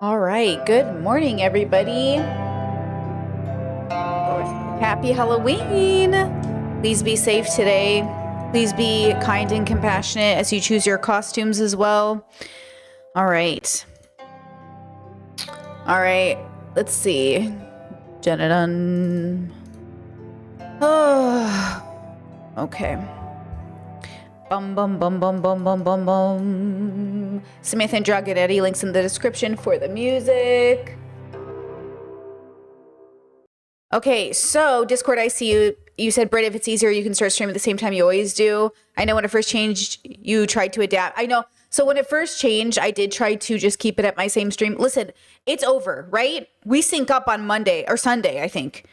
All right. Good morning, everybody. Happy Halloween. Please be safe today. Please be kind and compassionate as you choose your costumes as well. All right. All right. Let's see. Dun-dun-dun. Oh. Okay. Bum bum bum bum bum bum bum bum. Samantha and Dragonetti, links in the description for the music. Okay, so Discord, I see you. You said, Britt, if it's easier, you can start streaming at the same time you always do. I know when it first changed, you tried to adapt. I know. So when it first changed, I did try to just keep it at my same stream. Listen, it's over, right? We sync up on Monday or Sunday, I think.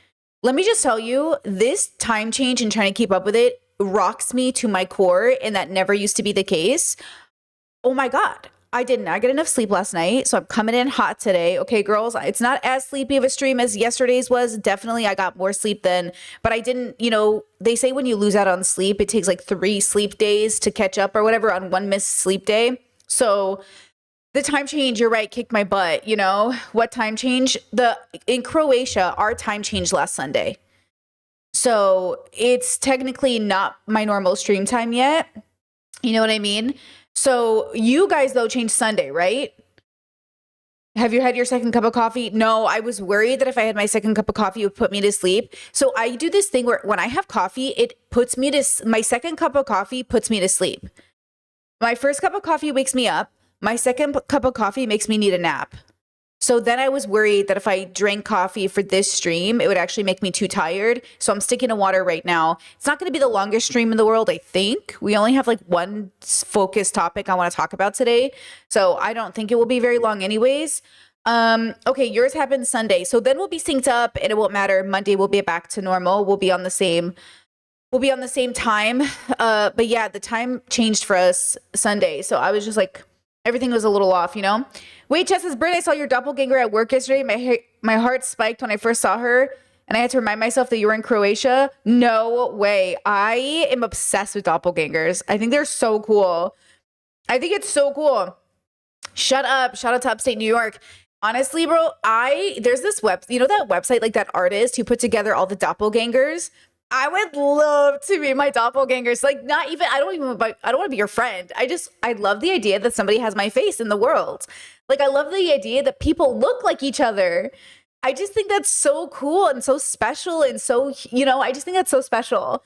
Let me just tell you, this time change and trying to keep up with it rocks me to my core, and that never used to be the case. Oh my God. I did not get enough sleep last night, so I'm coming in hot today. Okay, girls, it's not as sleepy of a stream as yesterday's was. Definitely, I got more sleep then, but I didn't, they say when you lose out on sleep, it takes like 3 sleep days to catch up or whatever on one missed sleep day. So the time change, you're right, kicked my butt. What time change? In Croatia, our time changed last Sunday. So it's technically not my normal stream time yet. You know what I mean? So you guys, though, changed Sunday, right? Have you had your second cup of coffee? No, I was worried that if I had my second cup of coffee, it would put me to sleep. So I do this thing where when I have coffee, my second cup of coffee puts me to sleep. My first cup of coffee wakes me up. My second cup of coffee makes me need a nap. So then I was worried that if I drank coffee for this stream, it would actually make me too tired. So I'm sticking to water right now. It's not going to be the longest stream in the world, I think. We only have like one focused topic I want to talk about today. So I don't think it will be very long anyways. Okay, yours happened Sunday. So then we'll be synced up and it won't matter. Monday we'll be back to normal. We'll be on the same time. But yeah, the time changed for us Sunday. So I was just like, everything was a little off, Wait, Chess's Britt, I saw your doppelganger at work yesterday. My heart spiked when I first saw her, and I had to remind myself that you were in Croatia. No way. I am obsessed with doppelgangers. I think they're so cool. I think it's so cool. Shut up. Shout out to Upstate New York. Honestly, bro, there's this that website, like that artist who put together all the doppelgangers. I would love to be my doppelgangers. Like, I don't want to be your friend. I love the idea that somebody has my face in the world. Like, I love the idea that people look like each other. I just think that's so cool and so special. And so, I just think that's so special.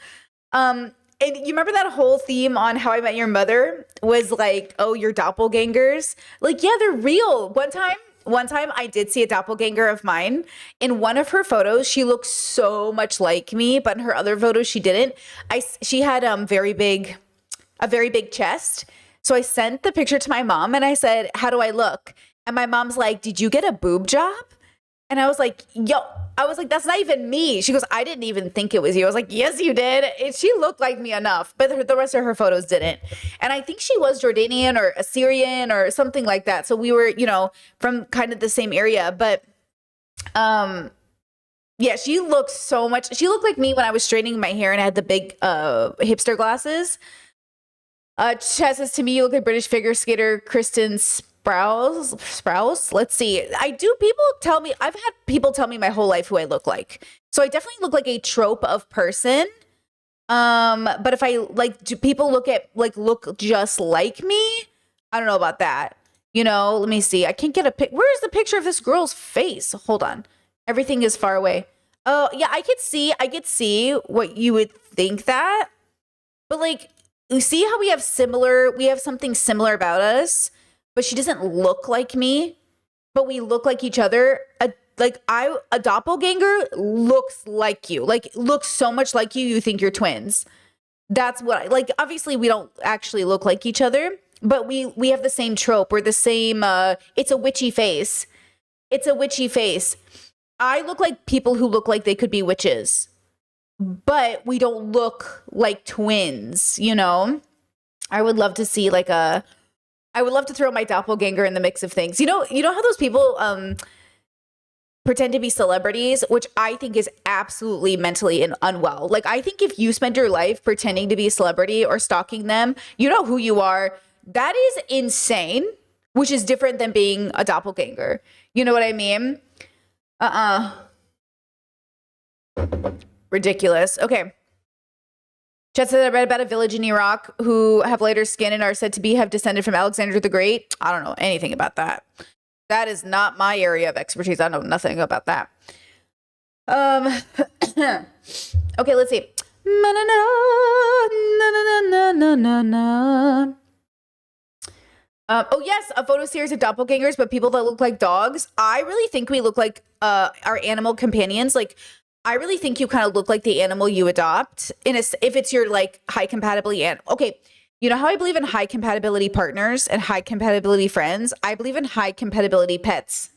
And you remember that whole theme on How I Met Your Mother was like, oh, you're doppelgangers. Like, yeah, they're real. One time I did see a doppelganger of mine. In one of her photos, she looked so much like me, but in her other photos, she didn't. She had a very big chest. So I sent the picture to my mom and I said, how do I look? And my mom's like, did you get a boob job? And I was like, that's not even me. She goes, I didn't even think it was you. I was like, yes, you did. She looked like me enough, but the rest of her photos didn't. And I think she was Jordanian or Assyrian or something like that. So we were, from kind of the same area. But yeah, she looked like me when I was straightening my hair and I had the big hipster glasses. Chess says, to me, you look like British figure skater Kristen Sprouse. Let's see. I've had people tell me my whole life who I look like. So I definitely look like a trope of person. But if do people look just like me? I don't know about that. Let me see. I can't get a where's the picture of this girl's face? Hold on. Everything is far away. Oh, yeah, I could see what you would think that. But you see how we have something similar about us, but she doesn't look like me, but we look like each other. A doppelganger looks like you, looks so much like you, you think you're twins. That's what obviously we don't actually look like each other, but we have the same trope. We're the same, it's a witchy face. I look like people who look like they could be witches, but we don't look like twins, I would love to see I would love to throw my doppelganger in the mix of things. You know how those people pretend to be celebrities, which I think is absolutely mentally unwell. I think if you spend your life pretending to be a celebrity or stalking them, you know who you are. That is insane. which is different than being a doppelganger. You know what I mean? Ridiculous. Okay. Chet said, I read about a village in Iraq who have lighter skin and are said to have descended from Alexander the Great. I don't know anything about that. That is not my area of expertise. I know nothing about that. Okay, let's see. Oh yes, a photo series of doppelgangers, but people that look like dogs. I really think we look like our animal companions. Like, I really think you kind of look like the animal you adopt if it's your like high compatibility animal. Okay, you know how I believe in high compatibility partners and high compatibility friends? I believe in high compatibility pets.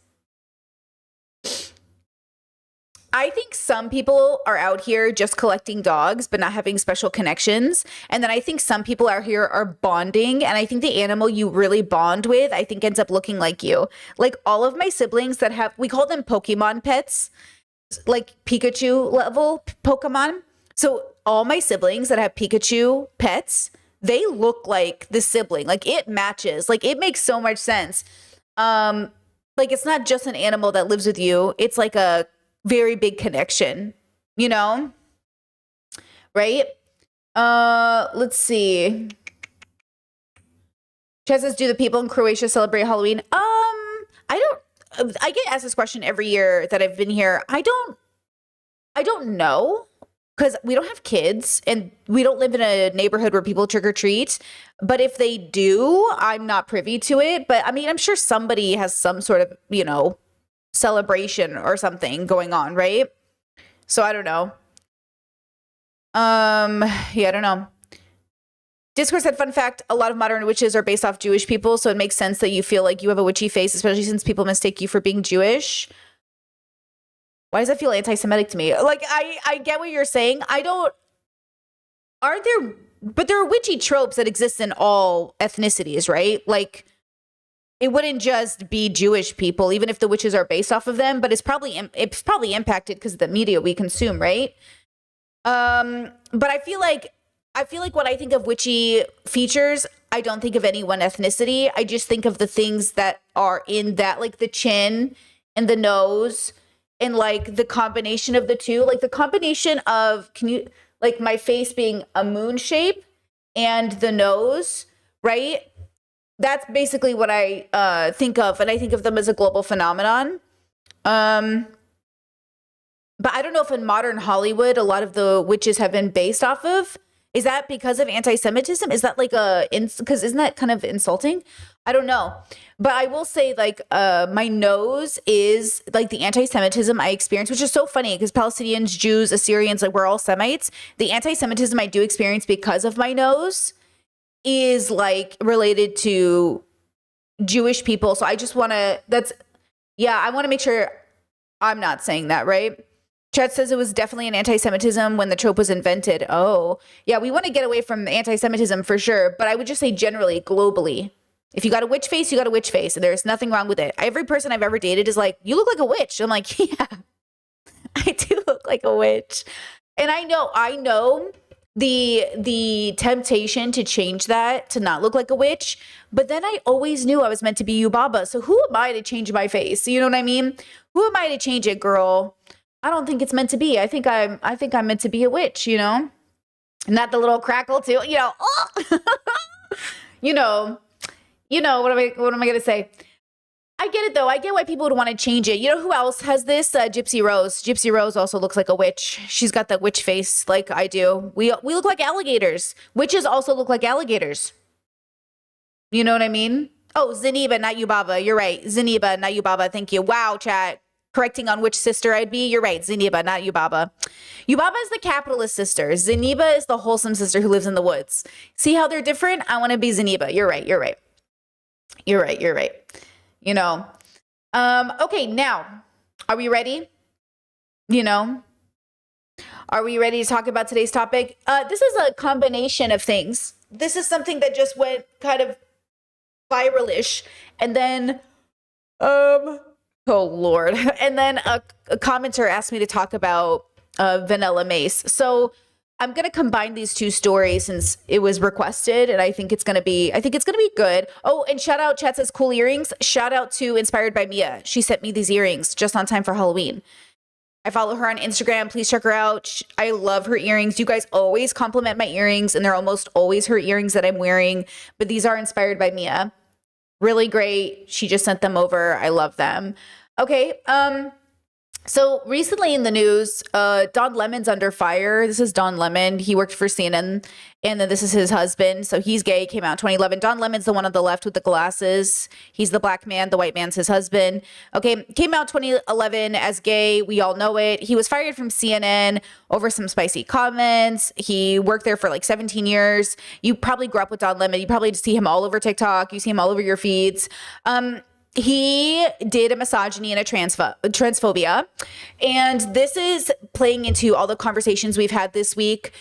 I think some people are out here just collecting dogs, but not having special connections. And then I think some people out here are bonding. And I think the animal you really bond with, I think ends up looking like you. Like all of my siblings that have, we call them Pokemon pets, like Pikachu level Pokemon. So all my siblings that have Pikachu pets, they look like the sibling. Like it matches. Like it makes so much sense. Like it's not just an animal that lives with you. It's like a very big connection, you know? Right? Let's see. Chad says, do the people in Croatia celebrate Halloween? I get asked this question every year that I've been here. I don't know, because we don't have kids and we don't live in a neighborhood where people trick or treat. But if they do, I'm not privy to it. But I mean, I'm sure somebody has some sort of, celebration or something going on, right? So I don't know. Yeah, I don't know. Discord said, fun fact, a lot of modern witches are based off Jewish people, so it makes sense that you feel like you have a witchy face, especially since people mistake you for being Jewish. Why does that feel anti-Semitic to me? Like, I get what you're saying. But there are witchy tropes that exist in all ethnicities, right? Like, it wouldn't just be Jewish people, even if the witches are based off of them, but it's probably impacted because of the media we consume, right? But I feel like when I think of witchy features, I don't think of any one ethnicity. I just think of the things that are in that, like the chin and the nose and like the combination of the two, like the combination of, like my face being a moon shape and the nose, right? That's basically what I think of, and I think of them as a global phenomenon. But I don't know if in modern Hollywood, a lot of the witches have been based off of. Is that because of anti-Semitism? Is that like because isn't that kind of insulting? I don't know. But I will say like my nose is like the anti-Semitism I experience, which is so funny because Palestinians, Jews, Assyrians, like we're all Semites. The anti-Semitism I do experience because of my nose is like related to Jewish people. So I just want to, I want to make sure I'm not saying that, right? Chet says it was definitely an anti-Semitism when the trope was invented. Oh, yeah, we want to get away from anti-Semitism for sure. But I would just say generally, globally, if you got a witch face, you got a witch face. And there's nothing wrong with it. Every person I've ever dated is like, you look like a witch. I'm like, yeah, I do look like a witch. And I know the temptation to change that to not look like a witch, but then I always knew I was meant to be Yubaba. So who am I to change my face? You know what I mean? Who am I to change it, girl? I don't think it's meant to be. I think I'm meant to be a witch, and not the little crackle too, oh! What am I gonna say? I get it though. I get why people would want to change it. You know who else has this? Gypsy Rose. Gypsy Rose also looks like a witch. She's got that witch face like I do. We look like alligators. Witches also look like alligators. You know what I mean? Oh, Zeniba, not Yubaba. You're right. Zeniba, not Yubaba. Thank you. Wow, chat. Correcting on which sister I'd be. You're right. Zeniba, not Yubaba. Yubaba is the capitalist sister. Zeniba is the wholesome sister who lives in the woods. See how they're different? I want to be Zeniba. You're right. You're right. You're right. You're right. Okay, now, are we ready? Are we ready to talk about today's topic? This is a combination of things. This is something that just went kind of viral-ish. And then, oh Lord. And then a commenter asked me to talk about Vanilla Mace. So I'm going to combine these two stories since it was requested, and I think it's going to be good. Oh, and shout out, chat says cool earrings. Shout out to Inspired by Mia. She sent me these earrings just on time for Halloween. I follow her on Instagram. Please check her out. I love her earrings. You guys always compliment my earrings, and they're almost always her earrings that I'm wearing, but these are Inspired by Mia. Really great. She just sent them over. I love them. Okay. So recently in the news, Don Lemon's under fire. This is Don Lemon. He worked for CNN, and then this is his husband. So he's gay, came out in 2011. Don Lemon's the one on the left with the glasses. He's the black man. The white man's his husband. Okay, came out 2011 as gay. We all know it. He was fired from CNN over some spicy comments. He worked there for like 17 years. You probably grew up with Don Lemon. You probably see him all over TikTok. You see him all over your feeds. He did a misogyny and a transphobia. And this is playing into all the conversations we've had this week.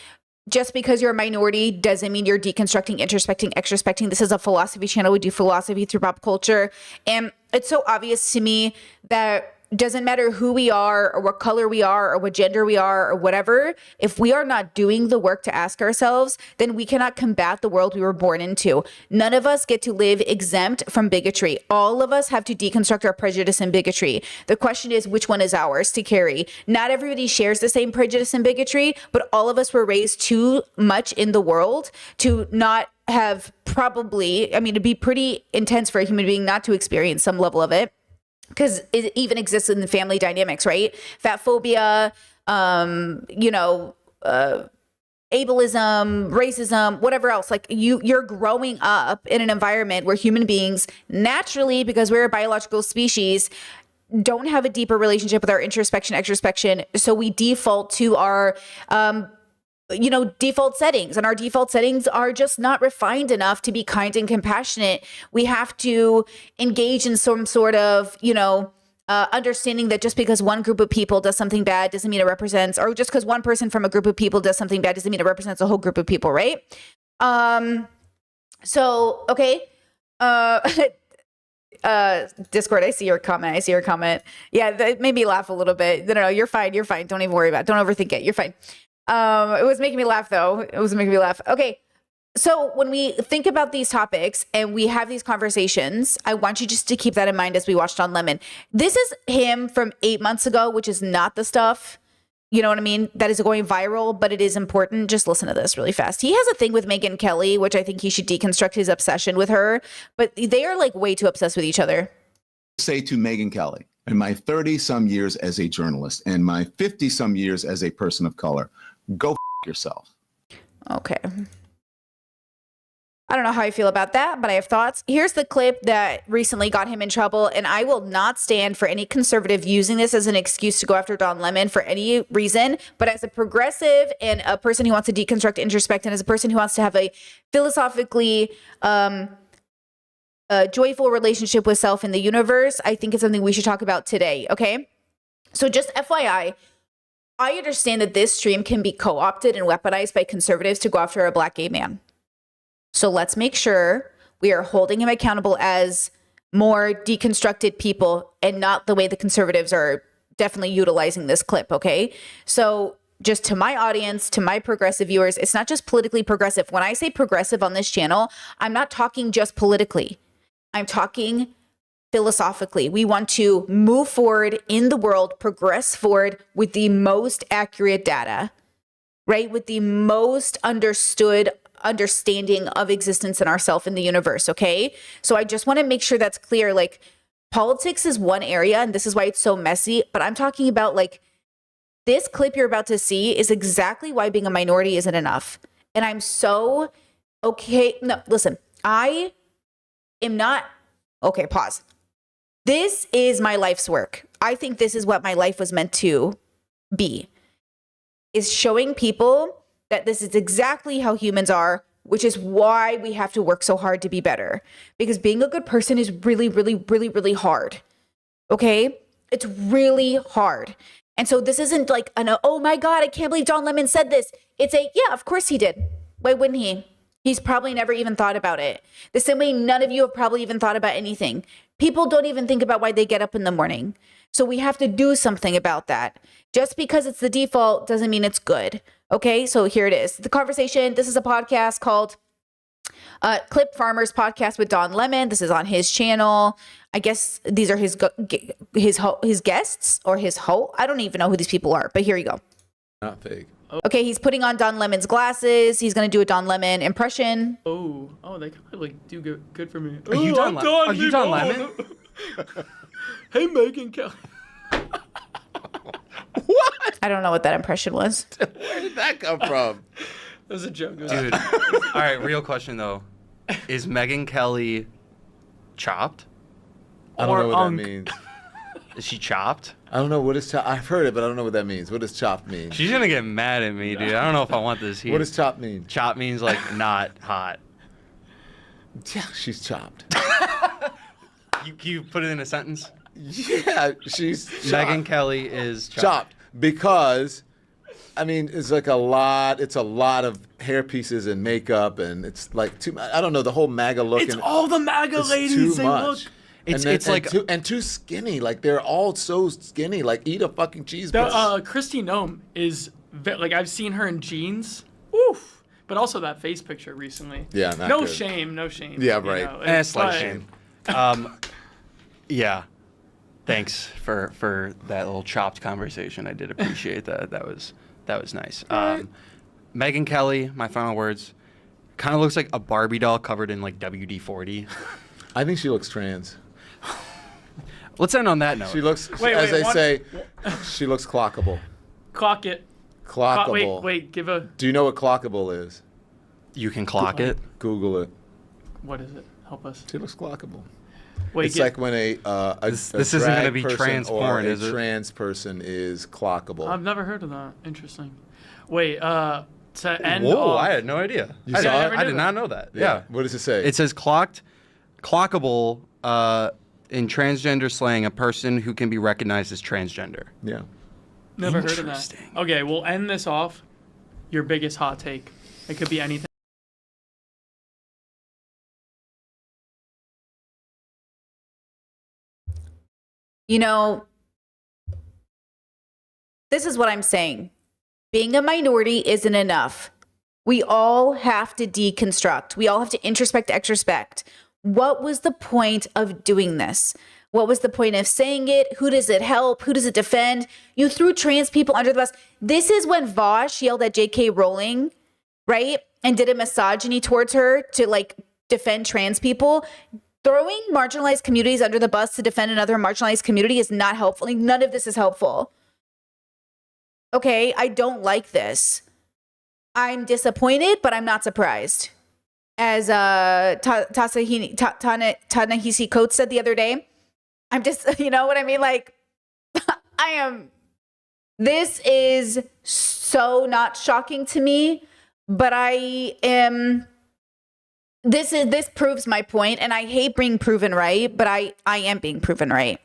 Just because you're a minority doesn't mean you're deconstructing, introspecting, extrospecting. This is a philosophy channel. We do philosophy through pop culture. And it's so obvious to me that doesn't matter who we are or what color we are or what gender we are or whatever. If we are not doing the work to ask ourselves, then we cannot combat the world we were born into. None of us get to live exempt from bigotry. All of us have to deconstruct our prejudice and bigotry. The question is, which one is ours to carry? Not everybody shares the same prejudice and bigotry, but all of us were raised too much in the world to not have probably, I mean, it'd be pretty intense for a human being not to experience some level of it. Because it even exists in the family dynamics, right? Fat phobia, ableism, racism, whatever else. Like you're growing up in an environment where human beings naturally, because we're a biological species, don't have a deeper relationship with our introspection, extrospection. So we default to our default settings, and our default settings are just not refined enough to be kind and compassionate. We have to engage in some sort of, understanding that just because one group of people does something bad doesn't mean it represents, or just because one person from a group of people does something bad doesn't mean it represents a whole group of people, right? Okay. Discord, I see your comment. Yeah, that made me laugh a little bit. No, you're fine. Don't even worry about it. Don't overthink it. You're fine. It was making me laugh though. Okay. So when we think about these topics and we have these conversations, I want you just to keep that in mind as we watch Don Lemon. This is him from 8 months ago, which is not the stuff, you know what I mean, that is going viral, but it is important. Just listen to this really fast. He has a thing with Megyn Kelly, which I think he should deconstruct his obsession with her, but they are like way too obsessed with each other. Say to Megyn Kelly, in my 30-some years as a journalist and my 50-some years as a person of color, go f yourself. Okay. I don't know how I feel about that, but I have thoughts. Here's the clip that recently got him in trouble, and I will not stand for any conservative using this as an excuse to go after Don Lemon for any reason. But as a progressive and a person who wants to deconstruct, introspect, and as a person who wants to have a philosophically joyful relationship with self and the universe, I think it's something we should talk about today, okay? So just FYI, I understand that this stream can be co-opted and weaponized by conservatives to go after a black gay man. So let's make sure we are holding him accountable as more deconstructed people and not the way the conservatives are definitely utilizing this clip, okay? So just to my audience, to my progressive viewers, it's not just politically progressive. When I say progressive on this channel, I'm not talking just politically. I'm talking philosophically. We want to move forward in the world, progress forward with the most accurate data, right? With the most understanding of existence in ourself in the universe, okay? So I just want to make sure that's clear. Like, politics is one area, and this is why it's so messy, but I'm talking about like this clip you're about to see is exactly why being a minority isn't enough. And I'm so okay. No, listen, I am not okay. Pause. This is my life's work. I think this is what my life was meant to be, is showing people that this is exactly how humans are, which is why we have to work so hard to be better. Because being a good person is really, really, really, really hard. Okay? It's really hard. And so this isn't like oh my God, I can't believe Don Lemon said this. It's yeah, of course he did. Why wouldn't he? He's probably never even thought about it. The same way none of you have probably even thought about anything. People don't even think about why they get up in the morning. So we have to do something about that. Just because it's the default doesn't mean it's good. Okay, so here it is. The conversation, this is a podcast called Clip Farmers Podcast with Don Lemon. This is on his channel. I guess these are his guests or his host. I don't even know who these people are, but here you go. Not fake. Okay, he's putting on Don Lemon's glasses. He's going to do a Don Lemon impression. Oh, they kind of like do good for me. Are you Don Lemon? Are you Don Lemon? Lemon? Hey, Megyn Kelly. What? I don't know what that impression was. Where did that come from? That was a joke. Dude. All right, real question though. Is Megyn Kelly chopped? I don't know what unk. that means. Is she chopped? I don't know what is chopped. I've heard it, but I don't know what that means. What does chopped mean? She's gonna get mad at me, dude. I don't know if I want this here. What does chopped mean? Chop means like not hot. Yeah, she's chopped. You put it in a sentence? Yeah, she's chopped. Megyn Kelly is chopped. Chopped because, I mean, it's like a lot. It's a lot of hair pieces and makeup, and it's like too. I don't know, the whole MAGA look. It's and all the MAGA it's ladies. too They much. look. It's like too skinny. Like they're all so skinny. Like eat a fucking cheeseburger. Christy Nome is like I've seen her in jeans. Oof. But also that face picture recently. Yeah, not no good. shame, no shame. Yeah, you right. know, slight but- shame. Yeah. Thanks for that little chopped conversation. I did appreciate that. That was nice. Megyn Kelly, my final words, kind of looks like a Barbie doll covered in like WD-40. I think she looks trans. Let's end on that note. She looks, Wait, as wait, they what? say, she looks clockable. Clock it. Clockable. Wait, give a. Do you know what clockable is? You can clock it. Google it. What is it? Help us. She looks clockable. Wait, It's like when a This a isn't gonna drag be person trans or porn, a is it? trans person is clockable. I've never heard of that. Interesting. Wait, to end Whoa, off. I had no idea. You I, saw did, it? I did not know that. Yeah. What does it say? It says clockable in transgender slang, a person who can be recognized as transgender. yeah. Never heard of that. Interesting. Okay, we'll end this off. Your biggest hot take. It could be anything. You know, this is what I'm saying. Being a minority isn't enough. We all have to deconstruct. We all have to introspect, extrospect. What was the point of doing this? What was the point of saying it? Who does it help? Who does it defend? You threw trans people under the bus. This is when Vosh yelled at J.K. Rowling, right? And did a misogyny towards her to like defend trans people. Throwing marginalized communities under the bus to defend another marginalized community is not helpful. Like, none of this is helpful. Okay, I don't like this. I'm disappointed, but I'm not surprised. As Ta-Nehisi Coates said the other day, I'm just, you know what I mean? Like, this is so not shocking to me, but this proves my point, and I hate being proven right, but I am being proven right.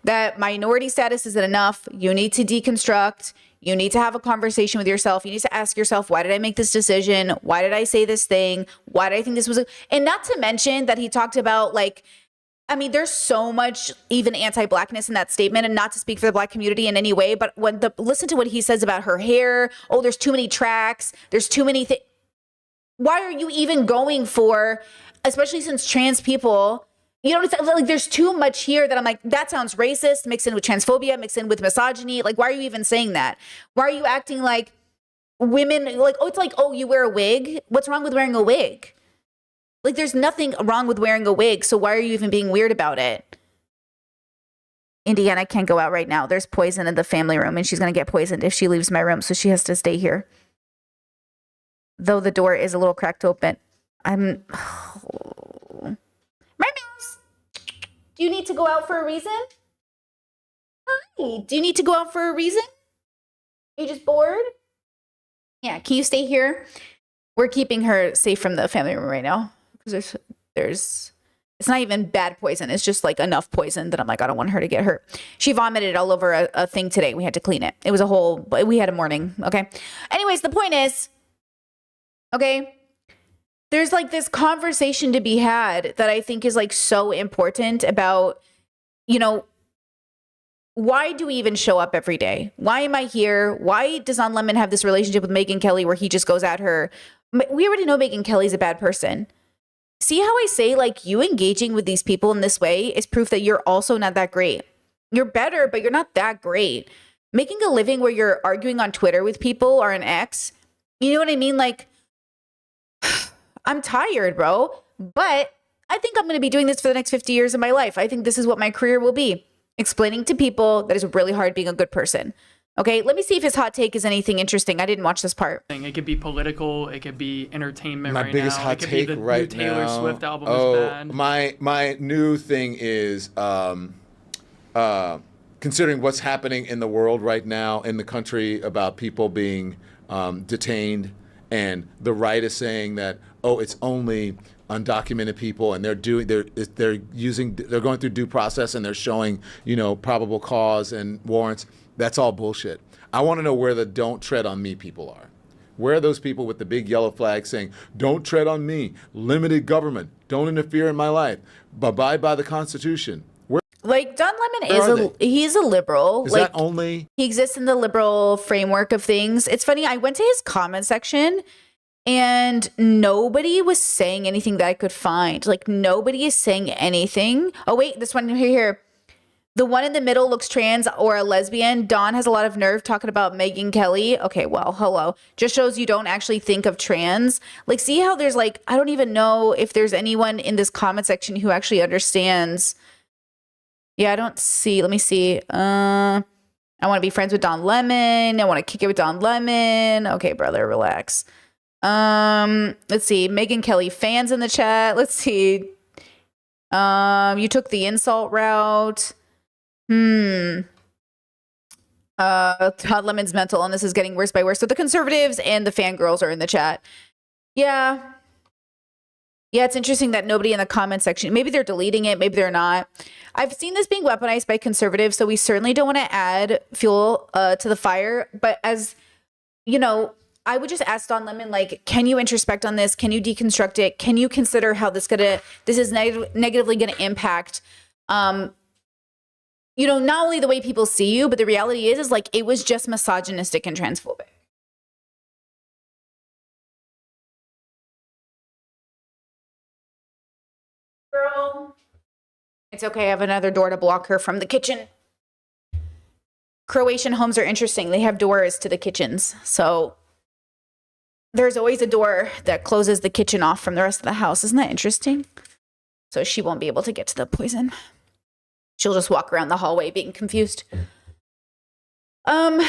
That minority status isn't enough. You need to deconstruct. You need to have a conversation with yourself. You need to ask yourself, why did I make this decision? Why did I say this thing? Why did I think this was and not to mention that he talked about like, I mean, there's so much even anti-blackness in that statement, and not to speak for the black community in any way, but listen to what he says about her hair. Oh, there's too many tracks. There's too many things. Why are you even going for, especially since trans people, you know, like there's too much here that I'm like, that sounds racist, mixed in with transphobia, mixed in with misogyny. Like, why are you even saying that? Why are you acting like women, like, oh, it's like, oh, you wear a wig? What's wrong with wearing a wig? Like, there's nothing wrong with wearing a wig, so why are you even being weird about it? Indiana can't go out right now. There's poison in the family room, and she's going to get poisoned if she leaves my room, so she has to stay here. Though the door is a little cracked open. My mouse. Do you need to go out for a reason? Hi. Do you need to go out for a reason? Are you just bored? Yeah. Can you stay here? We're keeping her safe from the family room right now because there's. It's not even bad poison. It's just like enough poison that I'm like, I don't want her to get hurt. She vomited all over a thing today. We had to clean it. It was we had a morning. Okay. Anyways, the point is. Okay, there's like this conversation to be had that I think is like so important about, you know, why do we even show up every day? Why am I here? Why does Don Lemon have this relationship with Megyn Kelly where he just goes at her? We already know Megyn Kelly's a bad person. See how I say, like, you engaging with these people in this way is proof that you're also not that great. You're better, but you're not that great. Making a living where you're arguing on Twitter with people or an ex, you know what I mean? Like, I'm tired, bro. But I think I'm going to be doing this for the next 50 years of my life. I think this is what my career will be. Explaining to people that it's really hard being a good person. Okay, let me see if his hot take is anything interesting. I didn't watch this part. It could be political. It could be entertainment. My right biggest now. hot it could take be the right new Taylor now. Swift album Oh, is bad. my new thing is considering what's happening in the world right now in the country about people being detained, and the right is saying that it's only undocumented people, and they're going through due process, and they're showing probable cause and warrants. That's all bullshit. I want to know where the "don't tread on me" people are. Where are those people with the big yellow flag saying, "Don't tread on me, limited government, don't interfere in my life, abide by the Constitution"? Like, Don Lemon he's a liberal. Is like, that only? he exists in the liberal framework of things. It's funny. I went to his comment section and nobody was saying anything that I could find. Like, nobody is saying anything. Oh, wait, this one here. The one in the middle looks trans or a lesbian. Don has a lot of nerve talking about Megyn Kelly. Okay, well, hello. Just shows you don't actually think of trans. Like, see how there's like, I don't even know if there's anyone in this comment section who actually understands. Yeah, I don't see. Let me see. I want to be friends with Don Lemon. I want to kick it with Don Lemon. Okay, brother, relax. Let's see. Megyn Kelly fans in the chat. Let's see. You took the insult route. Todd Lemon's mental illness is getting worse by worse. So the conservatives and the fangirls are in the chat. Yeah, it's interesting that nobody in the comment section, maybe they're deleting it, maybe they're not. I've seen this being weaponized by conservatives, so we certainly don't want to add fuel to the fire. But as you know, I would just ask Don Lemon, like, can you introspect on this? Can you deconstruct it? Can you consider how this is negatively gonna impact not only the way people see you, but the reality is like, it was just misogynistic and transphobic. Girl, it's okay. I have another door to block her from the kitchen. Croatian homes are interesting. They have doors to the kitchens. So there's always a door that closes the kitchen off from the rest of the house. Isn't that interesting? So she won't be able to get to the poison. She'll just walk around the hallway being confused. I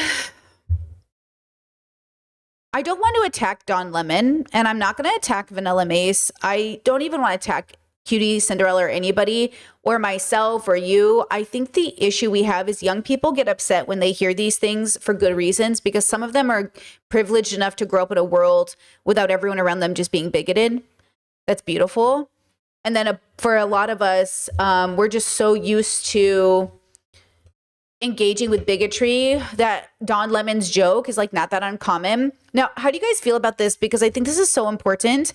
don't want to attack Don Lemon, and I'm not going to attack Vanilla Mace. I don't even want to attack Cutie, Cinderella, or anybody, or myself, or you. I think the issue we have is young people get upset when they hear these things for good reasons, because some of them are privileged enough to grow up in a world without everyone around them just being bigoted. That's beautiful. And then for a lot of us, we're just so used to engaging with bigotry that Don Lemon's joke is like not that uncommon. Now, how do you guys feel about this? Because I think this is so important.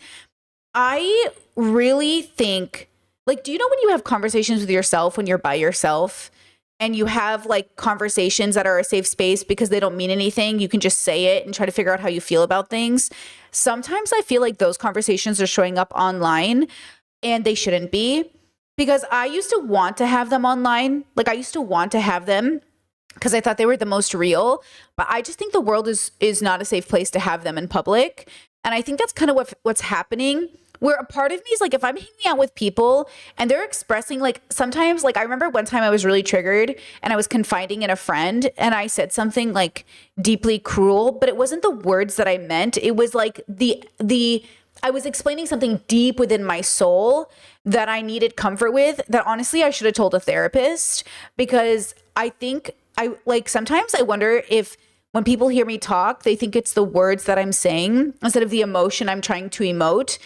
I really think, like, do you know when you have conversations with yourself when you're by yourself and you have like conversations that are a safe space because they don't mean anything? You can just say it and try to figure out how you feel about things. Sometimes I feel like those conversations are showing up online and they shouldn't be, because I used to want to have them online. Like, I used to want to have them because I thought they were the most real, but I just think the world is not a safe place to have them in public. And I think that's kind of what's happening, where a part of me is like, if I'm hanging out with people and they're expressing, like, sometimes, like, I remember one time I was really triggered and I was confiding in a friend and I said something like deeply cruel, but it wasn't the words that I meant. It was like I was explaining something deep within my soul that I needed comfort with, that honestly I should have told a therapist, because I think sometimes I wonder if when people hear me talk, they think it's the words that I'm saying instead of the emotion I'm trying to emote.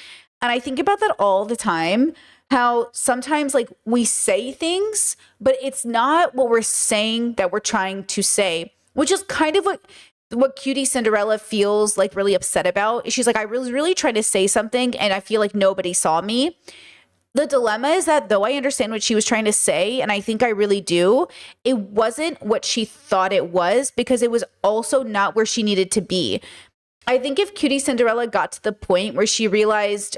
And I think about that all the time, how sometimes like we say things, but it's not what we're saying that we're trying to say, which is kind of what what Cutie Cinderella feels like really upset about. She's like, I was really trying to say something and I feel like nobody saw me. The dilemma is that though I understand what she was trying to say, and I think I really do, it wasn't what she thought it was, because it was also not where she needed to be. I think if Cutie Cinderella got to the point where she realized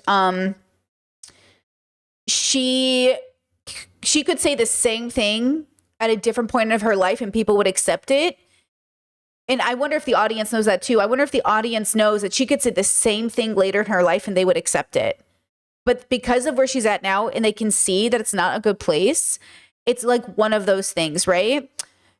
she could say the same thing at a different point of her life and people would accept it. And I wonder if the audience knows that too. I wonder if the audience knows that she could say the same thing later in her life and they would accept it. But because of where she's at now and they can see that it's not a good place, it's like one of those things, right?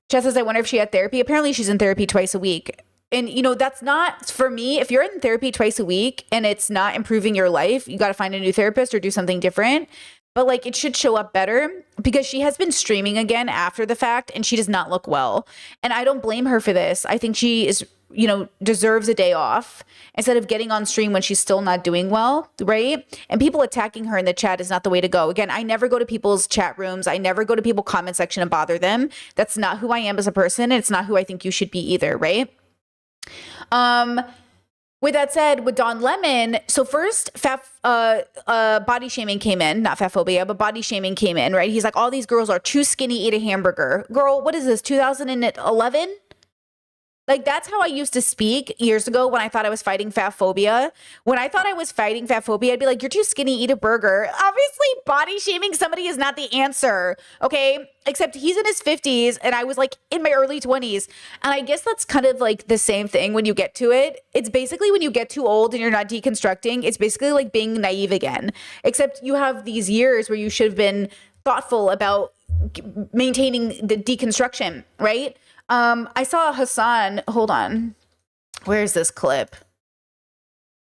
Chad says, I wonder if she had therapy. Apparently she's in therapy twice a week. And, you know, that's not for me. If you're in therapy twice a week and it's not improving your life, you got to find a new therapist or do something different. But like, it should show up better, because she has been streaming again after the fact and she does not look well. And I don't blame her for this. I think she is, you know, deserves a day off instead of getting on stream when she's still not doing well, right? And people attacking her in the chat is not the way to go. Again, I never go to people's chat rooms. I never go to people's comment section and bother them. That's not who I am as a person. And it's not who I think you should be either, right? With that said, with Don Lemon, so first body shaming came in, not fat phobia, but body shaming came in, right? He's like, all these girls are too skinny, eat a hamburger. Girl, what is this, 2011? Like, that's how I used to speak years ago when I thought I was fighting fat phobia. When I thought I was fighting fat phobia, I'd be like, you're too skinny, eat a burger. Obviously, body shaming somebody is not the answer, okay? Except he's in his 50s and I was like in my early 20s. And I guess that's kind of like the same thing when you get to it. It's basically when you get too old and you're not deconstructing, it's basically like being naive again. Except you have these years where you should have been thoughtful about maintaining the deconstruction, right? I saw Hassan, hold on. Where's this clip?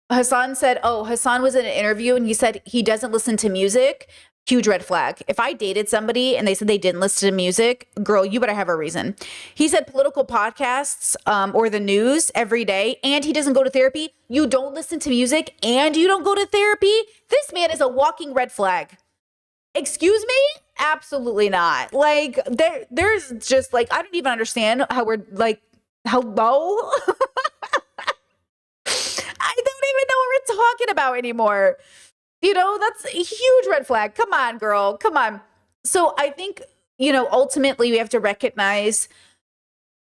Hassan said, Hassan was in an interview and he said he doesn't listen to music. Huge red flag. If I dated somebody and they said they didn't listen to music, girl, you better have a reason. He said political podcasts or the news every day, and he doesn't go to therapy. You don't listen to music and you don't go to therapy? This man is a walking red flag. Excuse me? Absolutely not. Like, there's just like, I don't even understand how we're like, hello? I don't even know what we're talking about anymore. You know, that's a huge red flag. Come on, girl. Come on. So I think, you know, ultimately we have to recognize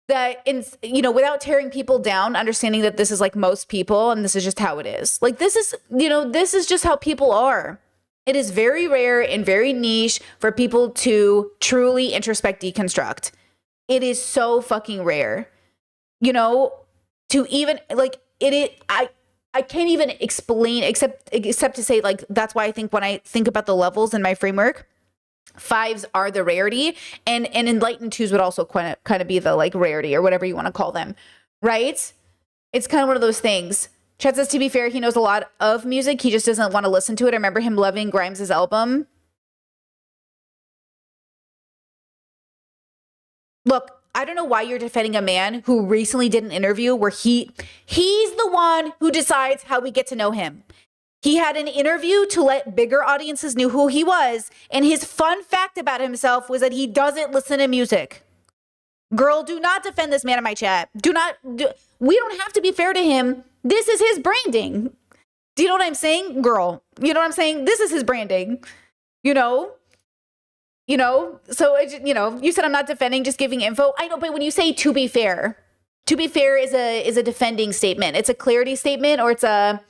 that, without tearing people down, understanding that this is like most people and this is just how it is. Like, this is just how people are. It is very rare and very niche for people to truly introspect, deconstruct. It is so fucking rare, to even like it. I can't even explain except to say, like, that's why I think when I think about the levels in my framework, 5s are the rarity, and enlightened 2s would also kind of be the like rarity or whatever you want to call them, right? It's kind of one of those things. Chet says, to be fair, he knows a lot of music. He just doesn't want to listen to it. I remember him loving Grimes' album. Look, I don't know why you're defending a man who recently did an interview where he's the one who decides how we get to know him. He had an interview to let bigger audiences know who he was. And his fun fact about himself was that he doesn't listen to music. Girl, do not defend this man in my chat. We don't have to be fair to him. This is his branding. Do you know what I'm saying? Girl, you know what I'm saying? This is his branding, so, you said I'm not defending, just giving info. I know, but when you say to be fair is a defending statement. It's a clarity statement, or it's a,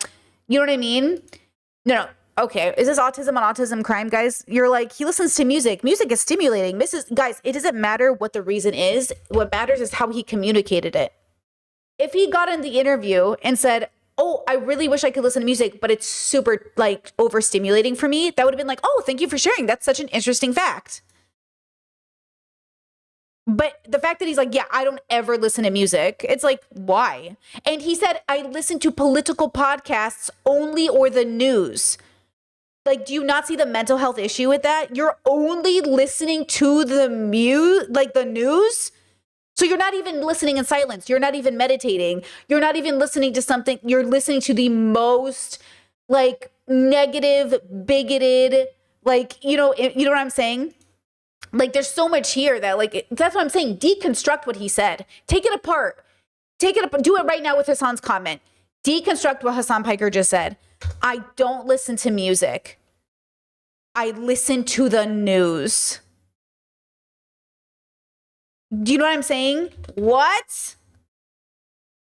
you know what I mean? No. Okay. Is this autism on autism crime, guys? You're like, he listens to music. Music is stimulating. Guys, it doesn't matter what the reason is. What matters is how he communicated it. If he got in the interview and said, oh, I really wish I could listen to music, but it's super like overstimulating for me, that would have been like, oh, thank you for sharing. That's such an interesting fact. But the fact that he's like, yeah, I don't ever listen to music. It's like, why? And he said, I listen to political podcasts only, or the news. Like, do you not see the mental health issue with that? You're only listening to the news. So you're not even listening in silence. You're not even meditating. You're not even listening to something. You're listening to the most like negative, bigoted, like, you know what I'm saying? Like, there's so much here that like, that's what I'm saying. Deconstruct what he said. Take it apart. take it up, do it right now with Hassan's comment. Deconstruct what Hassan Piker just said. I don't listen to music. I listen to the news. Do you know what I'm saying? What?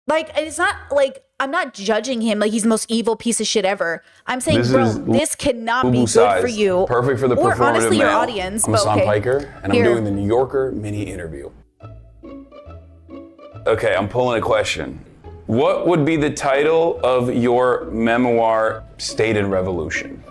Like, it's not like, I'm not judging him like he's the most evil piece of shit ever. I'm saying, this cannot be good for you. Perfect for the or performative honestly your male. audience. I'm but Hassan okay. Piker, and I'm doing the New Yorker mini interview. Okay, I'm pulling a question. What would be the title of your memoir, State and Revolution?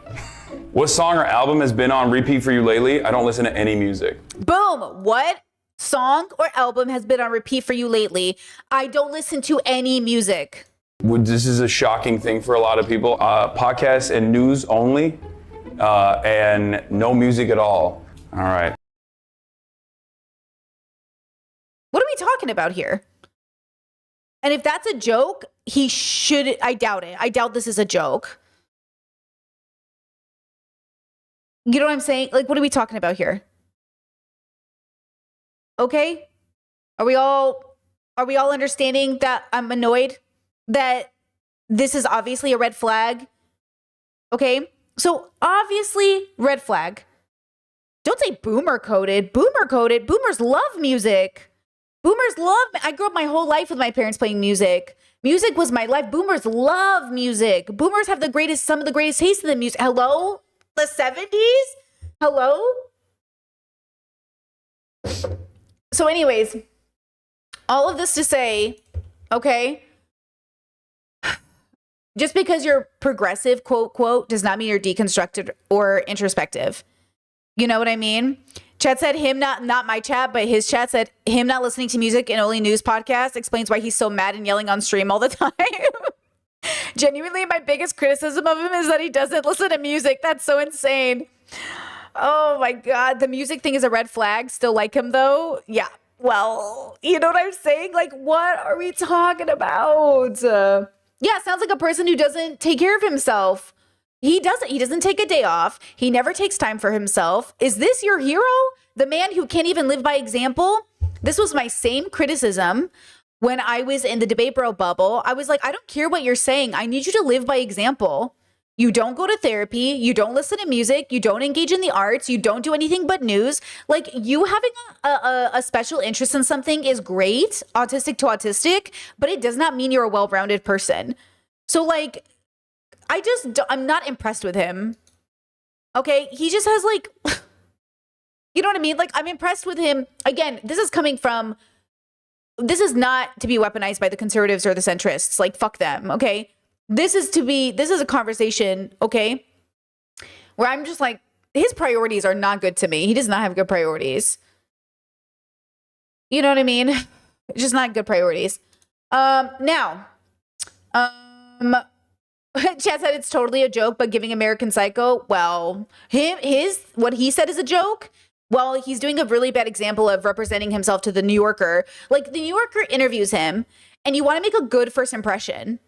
What song or album has been on repeat for you lately? I don't listen to any music. Boom. What song or album has been on repeat for you lately? I don't listen to any music. This is a shocking thing for a lot of people. Podcasts and news only, and no music at all. All right. What are we talking about here? And if that's a joke, he should, I doubt it. I doubt this is a joke. You know what I'm saying? Like, what are we talking about here? Okay? Are we all understanding that I'm annoyed? That this is obviously a red flag? Okay? So obviously, red flag. Don't say boomer coded. Boomer coded. Boomers love music. Boomers love, I grew up my whole life with my parents playing music. Music was my life. Boomers love music. Boomers have some of the greatest taste in the music. Hello? The 70s? Hello? So anyways, all of this to say, okay, just because you're progressive, quote, quote, does not mean you're deconstructed or introspective. You know what I mean? Chat said him, not my chat, but his chat said him not listening to music and only news podcasts explains why he's so mad and yelling on stream all the time. Genuinely, my biggest criticism of him is that he doesn't listen to music. That's so insane. Oh my God. The music thing is a red flag. Still like him though? Yeah. Well, you know what I'm saying? Like, what are we talking about? Yeah, sounds like a person who doesn't take care of himself. He doesn't take a day off. He never takes time for himself. Is this your hero? The man who can't even live by example? This was my same criticism when I was in the Debate Bro bubble. I was like, I don't care what you're saying. I need you to live by example. You don't go to therapy. You don't listen to music. You don't engage in the arts. You don't do anything but news. Like, you having a special interest in something is great, autistic to autistic, but it does not mean you're a well-rounded person. So like, I'm not impressed with him. Okay. He just has like, you know what I mean? Like, I'm impressed with him. Again, this is not to be weaponized by the conservatives or the centrists. Like, fuck them. Okay. This is a conversation. Okay. Where I'm just like, his priorities are not good to me. He does not have good priorities. You know what I mean? Just not good priorities. Now, Chad said it's totally a joke, but giving American Psycho, well, what he said is a joke. Well, he's doing a really bad example of representing himself to the New Yorker. Like, the New Yorker interviews him, and you want to make a good first impression.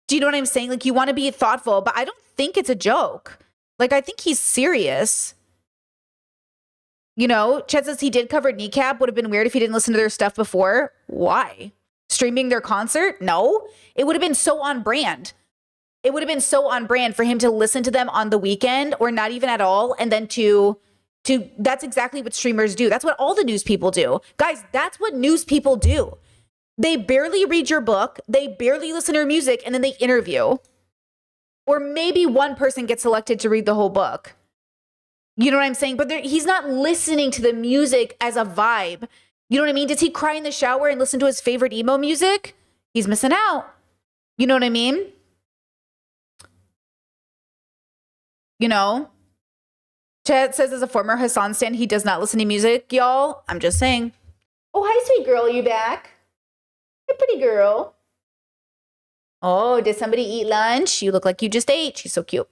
Do you know what I'm saying? Like, you want to be thoughtful, but I don't think it's a joke. Like, I think he's serious. You know, Chad says he did cover Kneecap. Would have been weird if he didn't listen to their stuff before. Why? Streaming their concert? No. It would have been so on brand. It would have been so on brand for him to listen to them on the weekend or not even at all. And then that's exactly what streamers do. That's what all the news people do. Guys, that's what news people do. They barely read your book. They barely listen to your music, and then they interview. Or maybe one person gets selected to read the whole book. You know what I'm saying? But he's not listening to the music as a vibe. You know what I mean? Does he cry in the shower and listen to his favorite emo music? He's missing out. You know what I mean? You know? Chet says as a former Hassan stan, he does not listen to music, y'all. I'm just saying. Oh, hi, sweet girl. Are you back? Hey, pretty girl. Oh, did somebody eat lunch? You look like you just ate. She's so cute.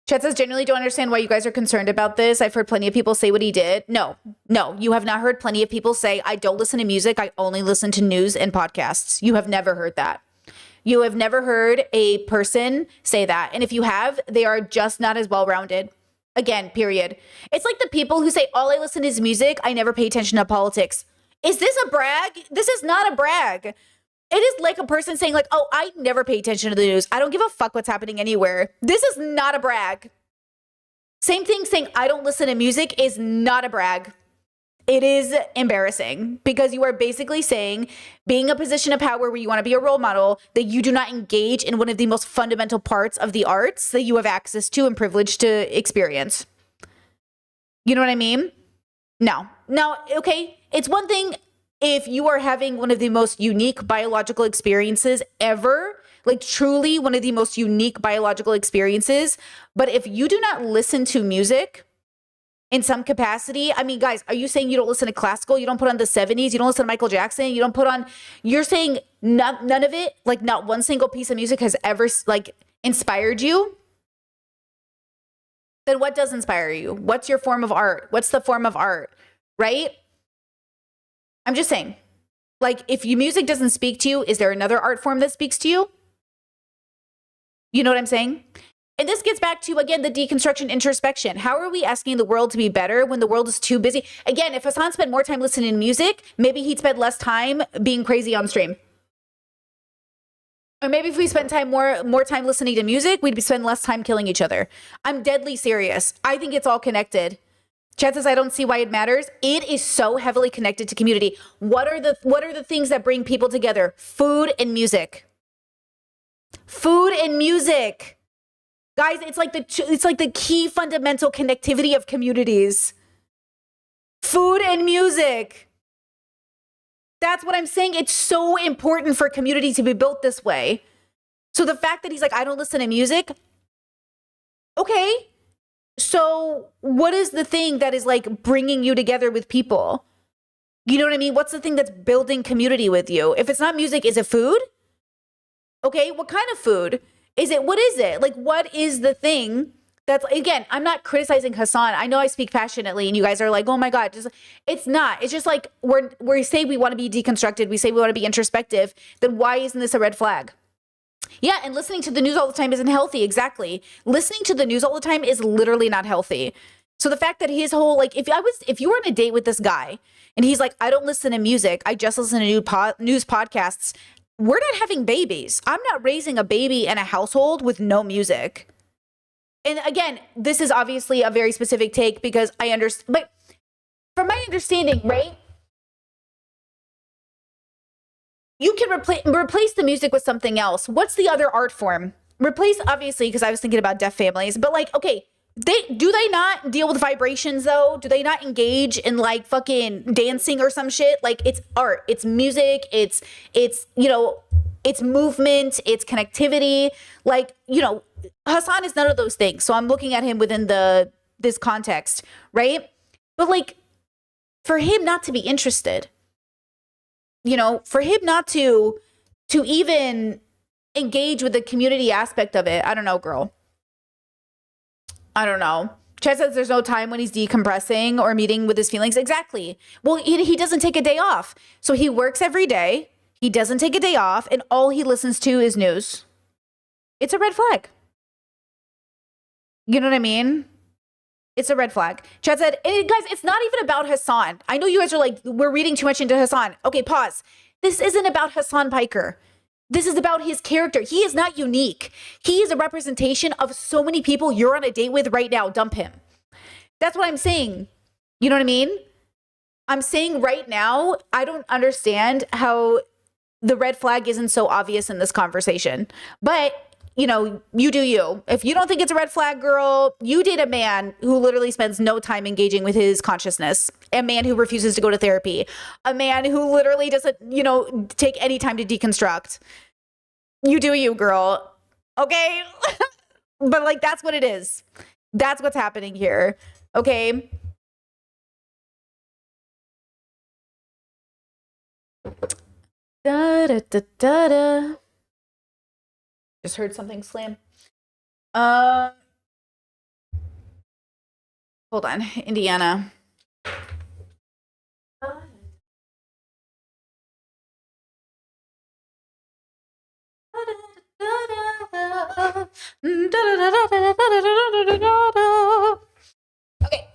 Chet says, genuinely don't understand why you guys are concerned about this. I've heard plenty of people say what he did. No, you have not heard plenty of people say, I don't listen to music. I only listen to news and podcasts. You have never heard that. You have never heard a person say that. And if you have, they are just not as well-rounded. Again, period. It's like the people who say, all I listen to is music. I never pay attention to politics. Is this a brag? This is not a brag. It is like a person saying like, oh, I never pay attention to the news. I don't give a fuck what's happening anywhere. This is not a brag. Same thing saying I don't listen to music is not a brag. It is embarrassing because you are basically saying, being a position of power where you want to be a role model, that you do not engage in one of the most fundamental parts of the arts that you have access to and privilege to experience. You know what I mean? No. Now, okay, it's one thing if you are having one of the most unique biological experiences ever, like truly one of the most unique biological experiences. But if you do not listen to music in some capacity, I mean, guys, are you saying you don't listen to classical? You don't put on the 70s? You don't listen to Michael Jackson? You don't put on, you're saying none of it, like not one single piece of music has ever like inspired you? Then what does inspire you? What's your form of art? What's the form of art, right? I'm just saying, like, if your music doesn't speak to you, is there another art form that speaks to you? You know what I'm saying? And this gets back to, again, the deconstruction introspection. How are we asking the world to be better when the world is too busy? Again, if Hasan spent more time listening to music, maybe he'd spend less time being crazy on stream. Or maybe if we spent more time listening to music, we'd spend less time killing each other. I'm deadly serious. I think it's all connected. Chad says, I don't see why it matters. It is so heavily connected to community. What are the things that bring people together? Food and music. Food and music. Guys, it's like the key fundamental connectivity of communities. Food and music. That's what I'm saying. It's so important for community to be built this way. So the fact that he's like, I don't listen to music. Okay. So what is the thing that is like bringing you together with people? You know what I mean? What's the thing that's building community with you? If it's not music, is it food? Okay, what kind of food? What is it? Like, what is the thing that's, again, I'm not criticizing Hasan. I know I speak passionately and you guys are like, oh my God, it's not. It's just like, we say we want to be deconstructed. We say we want to be introspective. Then why isn't this a red flag? Yeah, and listening to the news all the time isn't healthy. Exactly. Listening to the news all the time is literally not healthy. So the fact that his whole, like, if you were on a date with this guy and he's like, I don't listen to music, I just listen to news podcasts, we're not having babies. I'm not raising a baby in a household with no music. And again, this is obviously a very specific take because I understand, but from my understanding, right? You can replace the music with something else. What's the other art form? Replace, obviously, because I was thinking about deaf families, but like, okay, do they not deal with vibrations though? Do they not engage in like fucking dancing or some shit? Like, it's art, it's music, it's you know, it's movement, it's connectivity. Like, you know, Hasan is none of those things. So I'm looking at him within this context, right? But like, for him not to be interested, you know, for him not to even engage with the community aspect of it, I don't know, girl. I don't know. Chad says there's no time when he's decompressing or meeting with his feelings. Exactly. Well, he doesn't take a day off. So he works every day. He doesn't take a day off. And all he listens to is news. It's a red flag. You know what I mean? It's a red flag. Chad said, guys, it's not even about Hasan. I know you guys are like, we're reading too much into Hasan. Okay, pause. This isn't about Hasan Piker. This is about his character. He is not unique. He is a representation of so many people you're on a date with right now. Dump him. That's what I'm saying. You know what I mean? I'm saying right now, I don't understand how the red flag isn't so obvious in this conversation. But, you know, you do you. If you don't think it's a red flag, girl, you date a man who literally spends no time engaging with his consciousness. A man who refuses to go to therapy. A man who literally doesn't, you know, take any time to deconstruct. You do you, girl. Okay? But like, that's what it is. That's what's happening here. Okay? Da da da da da. Just heard something slam. Hold on, Indiana. Okay.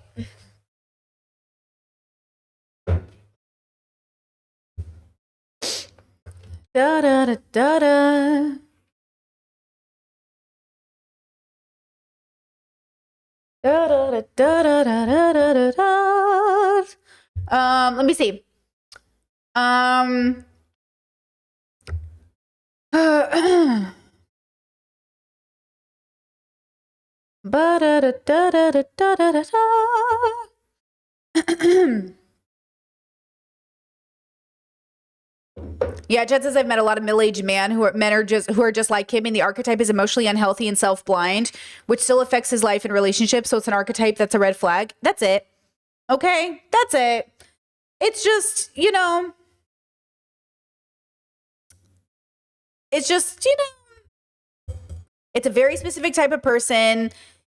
Da da da da da. Da da da da da da da da da. Let me see. Ba da da da da da da da da. Yeah, Jed says I've met a lot of middle-aged men who are just like him, and the archetype is emotionally unhealthy and self-blind, which still affects his life and relationships. So it's an archetype that's a red flag. That's it. Okay, that's it. It's just, it's a very specific type of person,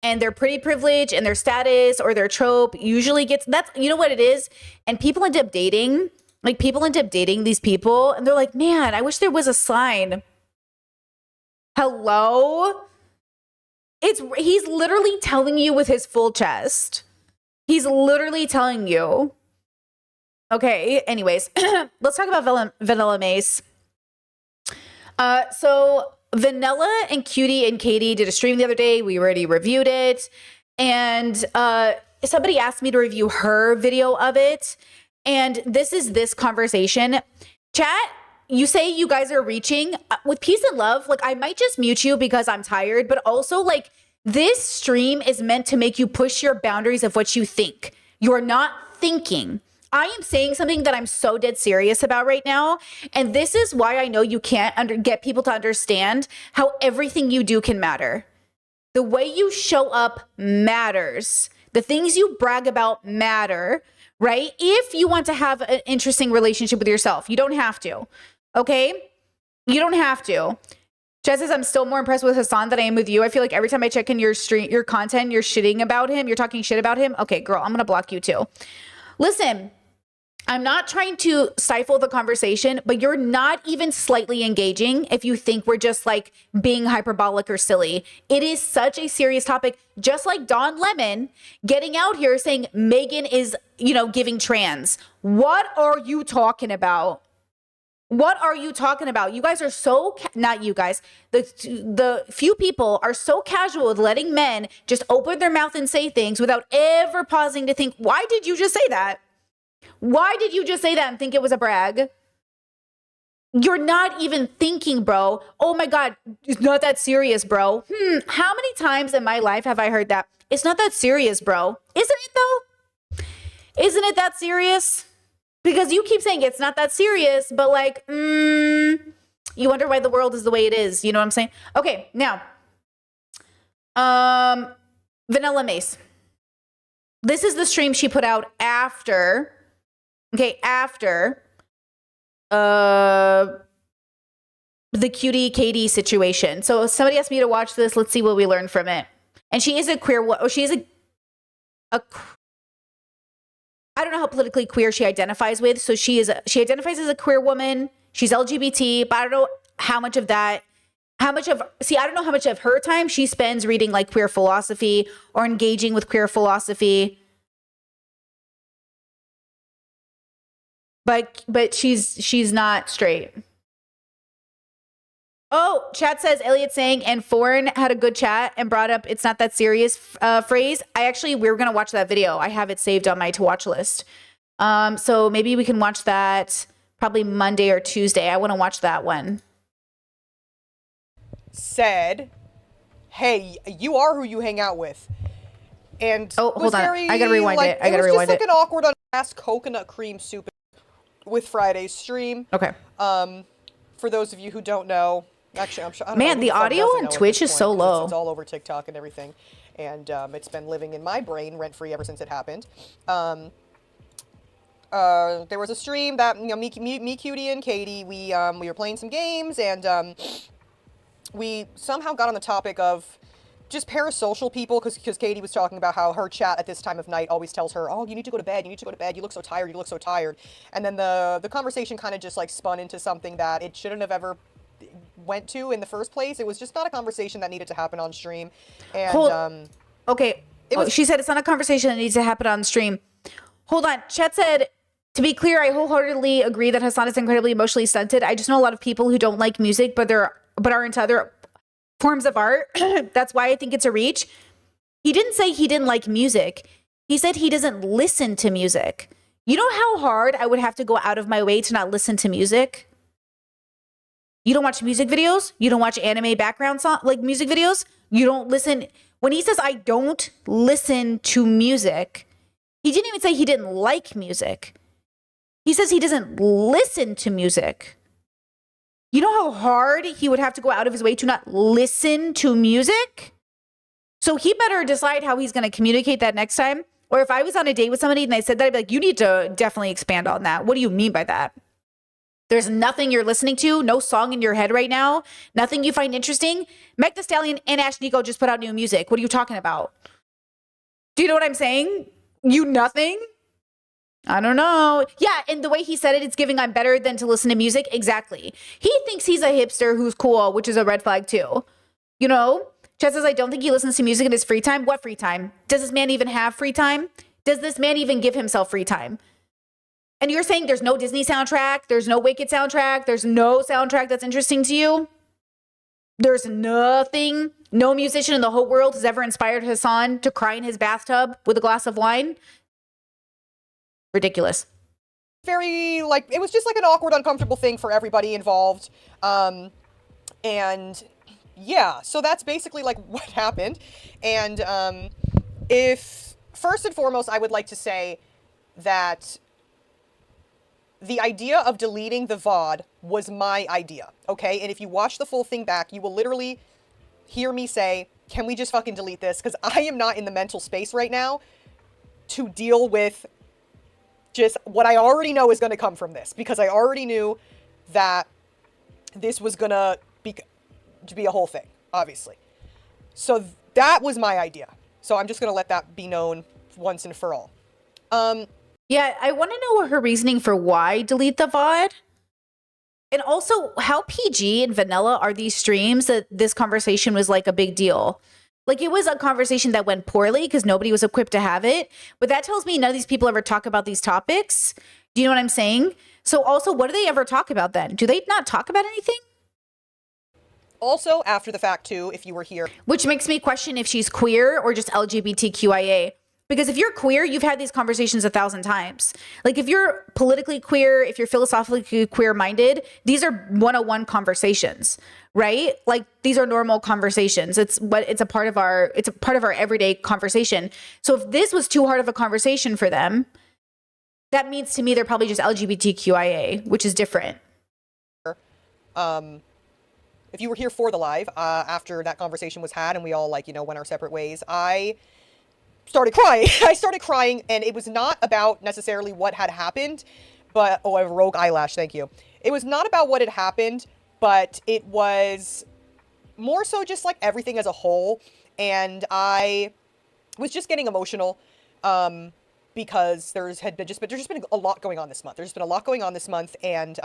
and their pretty privilege and their status or their trope usually gets, that's, you know what it is? And people end up dating these people, and they're like, man, I wish there was a sign. Hello? He's literally telling you with his full chest. He's literally telling you. Okay, anyways, let's talk about Vanilla Mace. So Vanilla and Cutie and Katie did a stream the other day. We already reviewed it. And somebody asked me to review her video of it. And this conversation. Chat, you say you guys are reaching with peace and love. Like, I might just mute you because I'm tired, but also, like, this stream is meant to make you push your boundaries of what you think. You're not thinking. I am saying something that I'm so dead serious about right now. And this is why I know you can't get people to understand how everything you do can matter. The way you show up matters. The things you brag about matter, right? If you want to have an interesting relationship with yourself, you don't have to, okay? You don't have to. Jess says, I'm still more impressed with Hassan than I am with you. I feel like every time I check in your content, you're shitting about him. You're talking shit about him. Okay, girl, I'm going to block you too. Listen, I'm not trying to stifle the conversation, but you're not even slightly engaging if you think we're just like being hyperbolic or silly. It is such a serious topic, just like Don Lemon getting out here saying Megan is, giving trans. What are you talking about? What are you talking about? You guys are so, not you guys, the few people are so casual with letting men just open their mouth and say things without ever pausing to think, why did you just say that? Why did you just say that and think it was a brag? You're not even thinking, bro. Oh my God, it's not that serious, bro. How many times in my life have I heard that? It's not that serious, bro. Isn't it though? Isn't it that serious? Because you keep saying it's not that serious, but like, you wonder why the world is the way it is. You know what I'm saying? Okay, now, Vanilla Mace. This is the stream she put out after the Cutie Katie situation. So somebody asked me to watch this. Let's see what we learned from it. And she is a queer. She is a. I don't know how politically queer she identifies with. So she identifies as a queer woman. She's LGBT, but I don't know how much of that. I don't know how much of her time she spends reading like queer philosophy or engaging with queer philosophy. But she's not straight. Oh, chat says Elliot saying, and Foreign had a good chat and brought up it's not that serious phrase. We were going to watch that video. I have it saved on my to watch list. So maybe we can watch that probably Monday or Tuesday. I want to watch that one. Said, hey, you are who you hang out with. And hold on. I gotta rewind it. It was just like an awkward unasked coconut cream soup with Friday's stream. Okay. For those of you who don't know, actually, I'm sure. I don't Man, know, the audio on Twitch is so low. It's all over TikTok and everything, and it's been living in my brain rent free ever since it happened. There was a stream that me, Cutie, and Katie, we were playing some games, and we somehow got on the topic of just parasocial people, because Katie was talking about how her chat at this time of night always tells her, oh, you need to go to bed, you look so tired, and then the conversation kind of just like spun into something that it shouldn't have ever went to in the first place. It was just not a conversation that needed to happen on stream. And okay, she said it's not a conversation that needs to happen on stream. Hold on, chat said To be clear, I wholeheartedly agree that Hassan is incredibly emotionally stunted. I just know a lot of people who don't like music, but are into other forms of art. That's why I think it's a reach. He didn't say he didn't like music. He said he doesn't listen to music. You know how hard I would have to go out of my way to not listen to music? You don't watch music videos? You don't watch anime background song like music videos? You don't listen. When he says I don't listen to music, he didn't even say he didn't like music. He says he doesn't listen to music. You know how hard he would have to go out of his way to not listen to music? So he better decide how he's going to communicate that next time. Or if I was on a date with somebody and they said that, I'd be like, you need to definitely expand on that. What do you mean by that? There's nothing you're listening to, no song in your head right now, nothing you find interesting. Meg Thee Stallion and Ash Nico just put out new music. What are you talking about? Do you know what I'm saying? You nothing? I don't know. Yeah, and the way he said it, it's giving I'm better than to listen to music. Exactly. He thinks he's a hipster who's cool, which is a red flag too. You know? Chad says, I don't think he listens to music in his free time. What free time? Does this man even have free time? Does this man even give himself free time? And you're saying there's no Disney soundtrack, there's no Wicked soundtrack, there's no soundtrack that's interesting to you? There's nothing, no musician in the whole world has ever inspired Hassan to cry in his bathtub with a glass of wine? Ridiculous. Very, like, it was just like an awkward, uncomfortable thing for everybody involved. And yeah, so that's basically like what happened. And if, first and foremost, I would like to say that the idea of deleting the VOD was my idea, okay? And if you watch the full thing back, you will literally hear me say, can we just fucking delete this? Because I am not in the mental space right now to deal with just what I already know is going to come from this. Because I already knew that this was going to be a whole thing, obviously. So that was my idea. So I'm just going to let that be known once and for all. Yeah, I want to know her reasoning for why delete the VOD. And also, how PG and vanilla are these streams that this conversation was like a big deal? Like, it was a conversation that went poorly because nobody was equipped to have it. But that tells me none of these people ever talk about these topics. Do you know what I'm saying? So also, what do they ever talk about then? Do they not talk about anything? Also, after the fact, too, if you were here. Which makes me question if she's queer or just LGBTQIA. Because if you're queer, you've had these conversations 1,000 times. Like, if you're politically queer, if you're philosophically queer-minded, these are 101 conversations, right? Like, these are normal conversations. It's a part of our everyday conversation. So if this was too hard of a conversation for them, that means to me they're probably just LGBTQIA, which is different. If you were here for the live, after that conversation was had and we all, like, you know, went our separate ways, I started crying. I started crying, and it was not about necessarily what had happened, but, oh, I have a rogue eyelash, thank you. It was not about what had happened, but it was more so just like everything as a whole, and I was just getting emotional, because there's just been a lot going on this month. There's just been a lot going on this month, and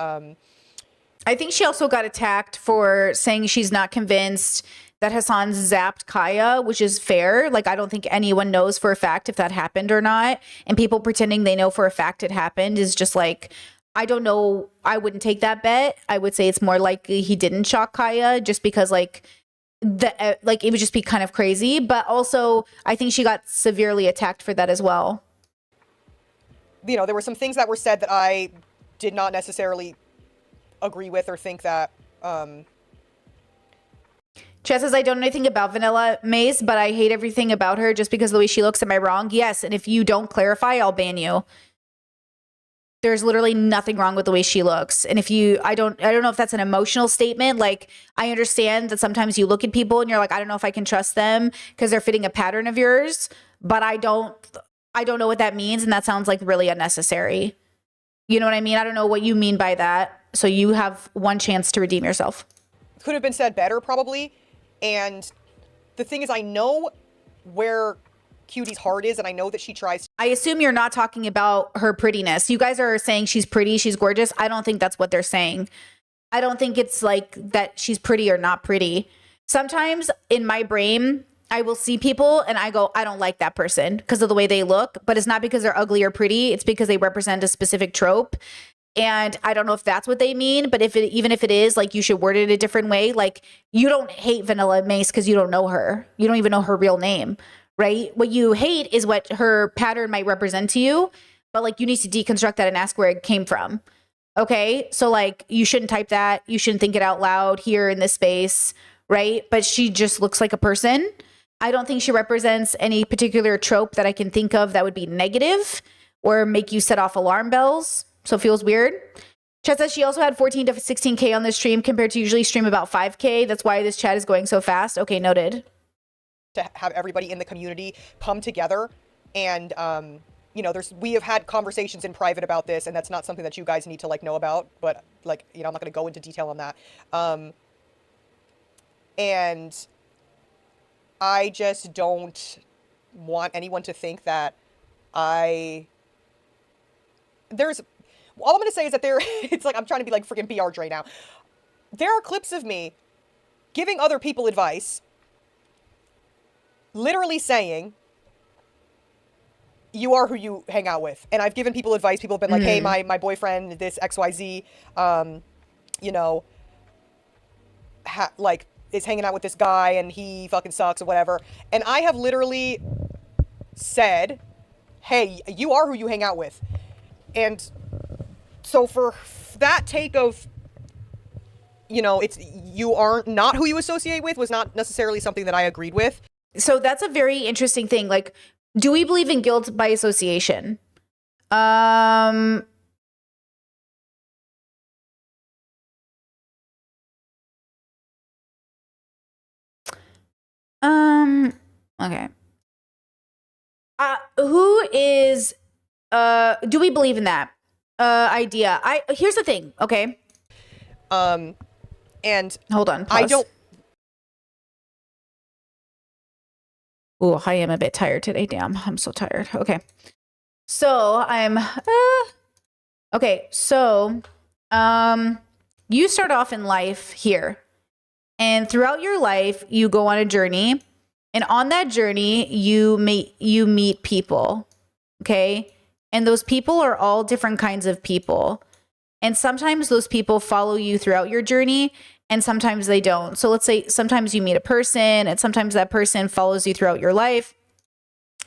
I think she also got attacked for saying she's not convinced that Hassan zapped Kaya, which is fair. Like, I don't think anyone knows for a fact if that happened or not. And people pretending they know for a fact it happened is just like, I don't know. I wouldn't take that bet. I would say it's more likely he didn't shock Kaya just because it would just be kind of crazy. But also, I think she got severely attacked for that as well. You know, there were some things that were said that I did not necessarily agree with or think that Chess says, I don't know anything about Vanilla Mace, but I hate everything about her just because of the way she looks. Am I wrong? Yes, and if you don't clarify, I'll ban you. There's literally nothing wrong with the way she looks. And if you, I don't know if that's an emotional statement. Like, I understand that sometimes you look at people and you're like, I don't know if I can trust them because they're fitting a pattern of yours, but I don't know what that means, and that sounds like really unnecessary. You know what I mean? I don't know what you mean by that. So you have one chance to redeem yourself. Could have been said better, probably. And the thing is, I know where Cutie's heart is, and I know that she tries. I assume you're not talking about her prettiness. You guys are saying she's pretty, she's gorgeous. I don't think that's what they're saying. I don't think it's like that she's pretty or not pretty. Sometimes in my brain, I will see people and I go, I don't like that person because of the way they look, but it's not because they're ugly or pretty. It's because they represent a specific trope. And I don't know if that's what they mean, but even if it is, like, you should word it a different way. Like, you don't hate Vanilla Mace because you don't know her. You don't even know her real name, right? What you hate is what her pattern might represent to you, but like, you need to deconstruct that and ask where it came from. Okay. So like, you shouldn't type that. You shouldn't think it out loud here in this space, right? But she just looks like a person. I don't think she represents any particular trope that I can think of that would be negative or make you set off alarm bells. So it feels weird. Chat says she also had 14 to 16K on this stream compared to usually stream about 5K. That's why this chat is going so fast. Okay, noted. To have everybody in the community come together and, you know, we have had conversations in private about this, and that's not something that you guys need to like know about, but like, you know, I'm not going to go into detail on that. And I just don't want anyone to think that all I'm going to say is that it's like I'm trying to be like freaking PR Dre now. There are clips of me giving other people advice, literally saying, you are who you hang out with. And I've given people advice. People have been like, hey, my boyfriend, this XYZ, you know, like is hanging out with this guy and he fucking sucks or whatever. And I have literally said, hey, you are who you hang out with. And so for that take of, you know, you are not who you associate with was not necessarily something that I agreed with. So that's a very interesting thing. Like, do we believe in guilt by association? Okay. Do we believe in that idea? Here's the thing, okay? And hold on. Pause. I don't. Oh, I am a bit tired today. Damn, I'm so tired. Okay. So okay. So, you start off in life here, and throughout your life, you go on a journey, and on that journey, you meet people. Okay. And those people are all different kinds of people. And sometimes those people follow you throughout your journey and sometimes they don't. So let's say sometimes you meet a person and sometimes that person follows you throughout your life.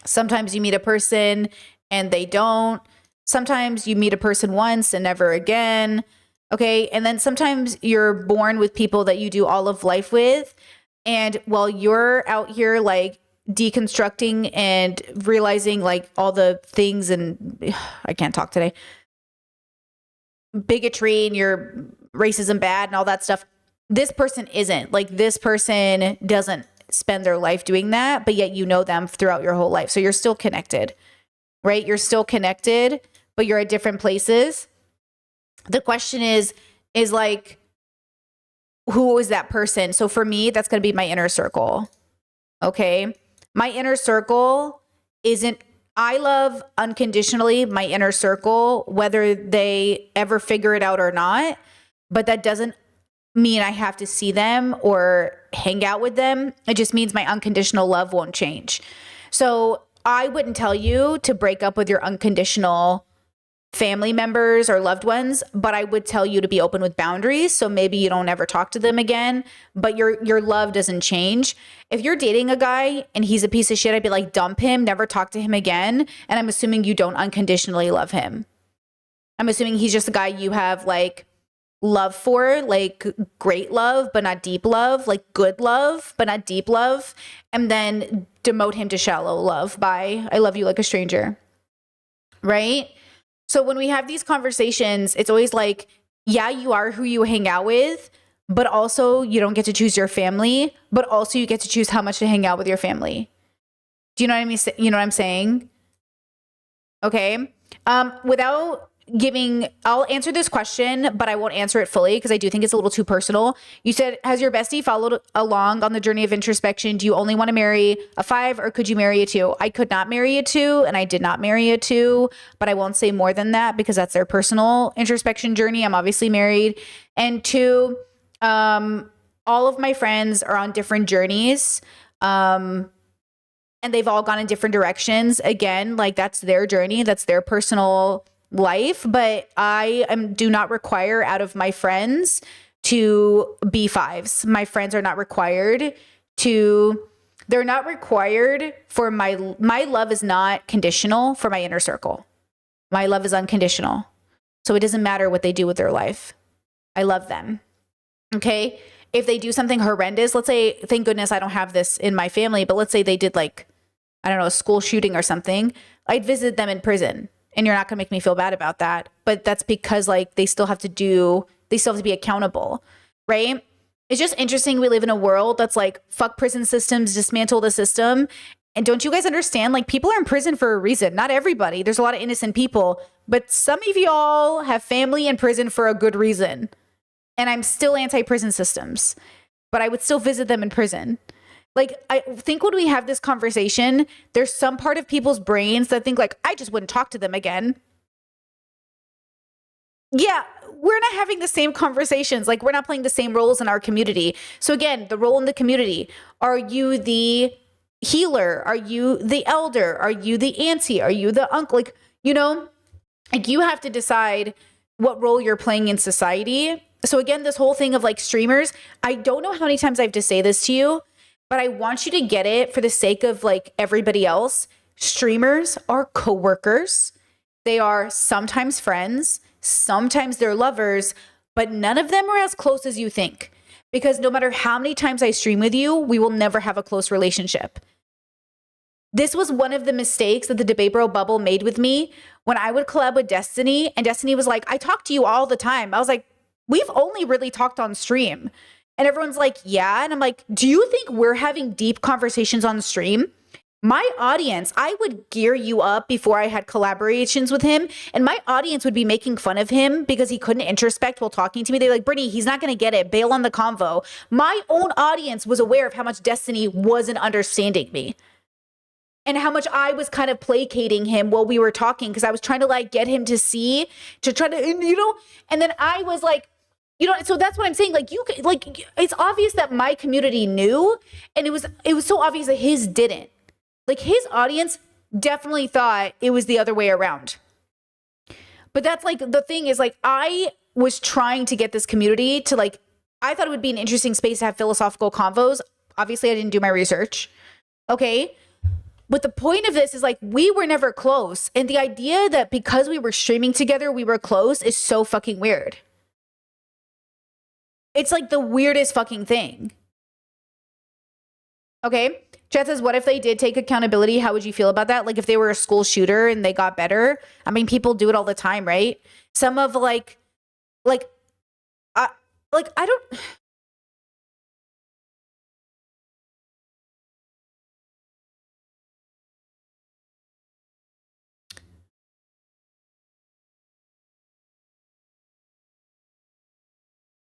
Sometimes you meet a person and they don't. Sometimes you meet a person once and never again. Okay. And then sometimes you're born with people that you do all of life with. And while you're out here like deconstructing and realizing like all the things, and I can't talk today, bigotry and your racism bad and all that stuff, this person isn't. Like, this person doesn't spend their life doing that, but yet you know them throughout your whole life. So you're still connected, right? You're still connected, but you're at different places. The question is like, who is that person? So for me, that's going to be my inner circle. Okay. My inner circle I love unconditionally my inner circle, whether they ever figure it out or not, but that doesn't mean I have to see them or hang out with them. It just means my unconditional love won't change. So I wouldn't tell you to break up with your unconditional family members or loved ones, but I would tell you to be open with boundaries. So maybe you don't ever talk to them again, but your love doesn't change. If you're dating a guy and he's a piece of shit, I'd be like, dump him, never talk to him again. And I'm assuming you don't unconditionally love him. I'm assuming he's just a guy you have like love for, like great love, but not deep love, like good love, but not deep love. And then demote him to shallow love by I love you like a stranger. Right? So when we have these conversations, it's always like, yeah, you are who you hang out with, but also you don't get to choose your family, but also you get to choose how much to hang out with your family. Do you know what I mean? You know what I'm saying? Okay. I'll answer this question, but I won't answer it fully because I do think it's a little too personal. You said, has your bestie followed along on the journey of introspection? Do you only want to marry a 5 or could you marry a 2? I could not marry a 2 and I did not marry a 2, but I won't say more than that because that's their personal introspection journey. I'm obviously married. And 2, all of my friends are on different journeys. And they've all gone in different directions. Again, like that's their journey, that's their personal life. But do not require out of my friends to be fives. My friends are not required they're not required for my love is not conditional for my inner circle. My love is unconditional. So it doesn't matter what they do with their life. I love them. Okay. If they do something horrendous, let's say, thank goodness I don't have this in my family, but let's say they did like, I don't know, a school shooting or something, I'd visit them in prison. And you're not going to make me feel bad about that. But that's because like they still have to be accountable, right? It's just interesting. We live in a world that's like, fuck prison systems, dismantle the system. And don't you guys understand? Like people are in prison for a reason. Not everybody. There's a lot of innocent people, but some of y'all have family in prison for a good reason. And I'm still anti-prison systems, but I would still visit them in prison. Like, I think when we have this conversation, there's some part of people's brains that think like, I just wouldn't talk to them again. Yeah, we're not having the same conversations. Like, we're not playing the same roles in our community. So again, the role in the community, are you the healer? Are you the elder? Are you the auntie? Are you the uncle? Like, you know, like you have to decide what role you're playing in society. So again, this whole thing of like streamers, I don't know how many times I have to say this to you, but I want you to get it for the sake of like everybody else. Streamers are coworkers. They are sometimes friends, sometimes they're lovers, but none of them are as close as you think. Because no matter how many times I stream with you, we will never have a close relationship. This was one of the mistakes that the Debate Bro bubble made with me when I would collab with Destiny, and Destiny was like, I talk to you all the time. I was like, we've only really talked on stream. And everyone's like, yeah. And I'm like, do you think we're having deep conversations on stream? My audience, I would gear you up before I had collaborations with him, and my audience would be making fun of him because he couldn't introspect while talking to me. They're like, Brittany, he's not going to get it. Bail on the convo. My own audience was aware of how much Destiny wasn't understanding me and how much I was kind of placating him while we were talking because I was trying to like get him to see, to try to, you know, and then I was like, you know, so that's what I'm saying. Like it's obvious that my community knew, and it was so obvious that his didn't. Like his audience definitely thought it was the other way around. But that's like, the thing is like, I was trying to get this community to like, I thought it would be an interesting space to have philosophical convos. Obviously I didn't do my research. Okay. But the point of this is like, we were never close. And the idea that because we were streaming together, we were close is so fucking weird. It's like the weirdest fucking thing. Okay. Chat says, what if they did take accountability? How would you feel about that? Like if they were a school shooter and they got better? I mean, people do it all the time, right? Some of I don't.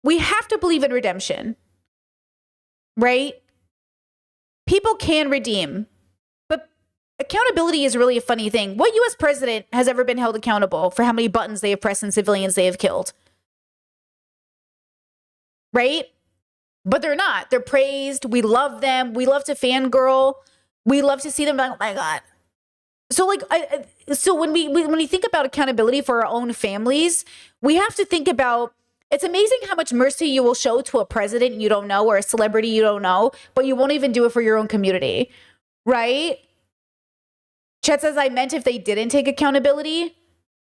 We have to believe in redemption, right? People can redeem, but accountability is really a funny thing. What US president has ever been held accountable for how many buttons they have pressed and civilians they have killed? Right? But they're not. They're praised. We love them. We love to fangirl. We love to see them like, oh my God. So like, so when we think about accountability for our own families, we have to think about, it's amazing how much mercy you will show to a president you don't know or a celebrity you don't know, but you won't even do it for your own community, right? Chet says, I meant if they didn't take accountability.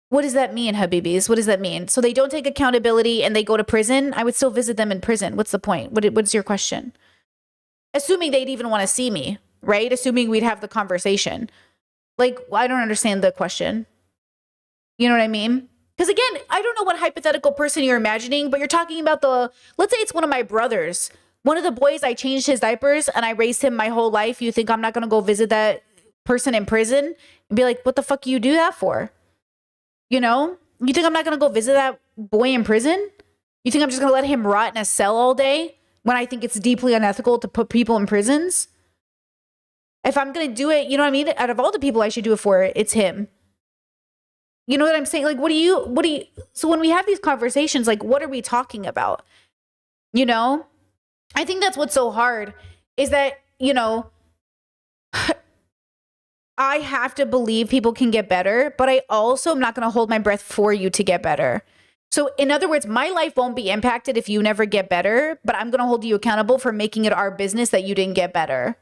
What does that mean, Habibis? What does that mean? So they don't take accountability and they go to prison? I would still visit them in prison. What's the point? What's your question? Assuming they'd even want to see me, right? Assuming we'd have the conversation. Like, I don't understand the question. You know what I mean? Because again, I don't know what hypothetical person you're imagining, but you're talking about let's say it's one of my brothers. One of the boys, I changed his diapers and I raised him my whole life. You think I'm not going to go visit that person in prison and be like, what the fuck do you do that for? You know? You think I'm not going to go visit that boy in prison? You think I'm just going to let him rot in a cell all day when I think it's deeply unethical to put people in prisons? If I'm going to do it, you know what I mean? Out of all the people I should do it for, it's him. You know what I'm saying? Like, what do you, so when we have these conversations, like, what are we talking about? You know, I think that's what's so hard is that, you know, I have to believe people can get better, but I also am not going to hold my breath for you to get better. So in other words, my life won't be impacted if you never get better, but I'm going to hold you accountable for making it our business that you didn't get better.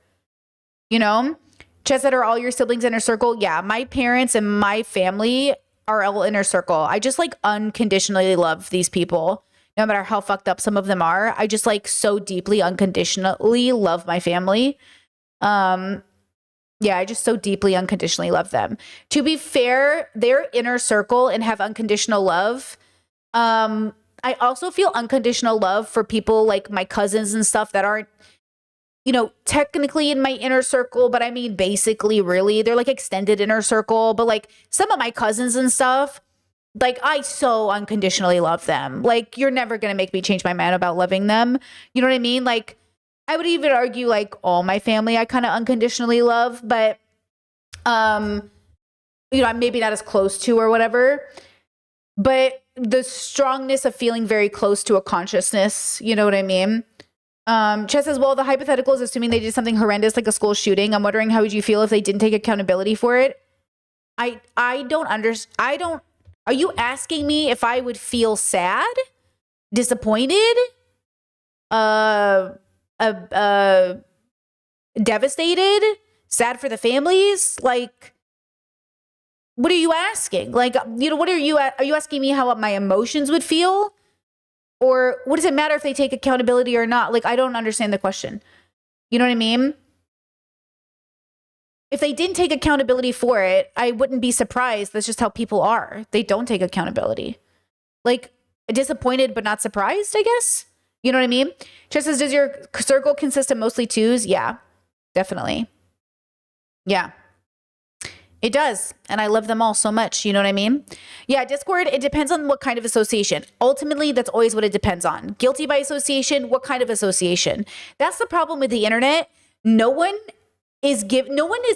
You know? Chess, that are all your siblings inner circle? Yeah, my parents and my family are all inner circle. I just like unconditionally love these people. No matter how fucked up some of them are, I just like so deeply unconditionally love my family. Yeah, I just so deeply unconditionally love them. To be fair, they're inner circle and have unconditional love. I also feel unconditional love for people like my cousins and stuff that aren't, technically in my inner circle, but I mean, basically, really, they're like extended inner circle. But like some of my cousins and stuff, like I so unconditionally love them. Like you're never going to make me change my mind about loving them. You know what I mean? Like I would even argue like all my family I kind of unconditionally love, but I'm maybe not as close to or whatever. But the strongness of feeling very close to a consciousness, you know what I mean? Chess says, well, the hypothetical is assuming they did something horrendous like a school shooting. I'm wondering how would you feel if they didn't take accountability for it? I don't understand. Are you asking me if I would feel sad, disappointed, devastated, sad for the families? Like, what are you asking? Like, what are you asking me how my emotions would feel? Or what does it matter if they take accountability or not? Like, I don't understand the question. You know what I mean? If they didn't take accountability for it, I wouldn't be surprised. That's just how people are. They don't take accountability. Like, disappointed but not surprised, I guess. You know what I mean? Just says, does your circle consist of mostly twos? Yeah, definitely. Yeah. It does. And I love them all so much. You know what I mean? Yeah, Discord, it depends on what kind of association. Ultimately, that's always what it depends on. Guilty by association, what kind of association? That's the problem with the internet. No one is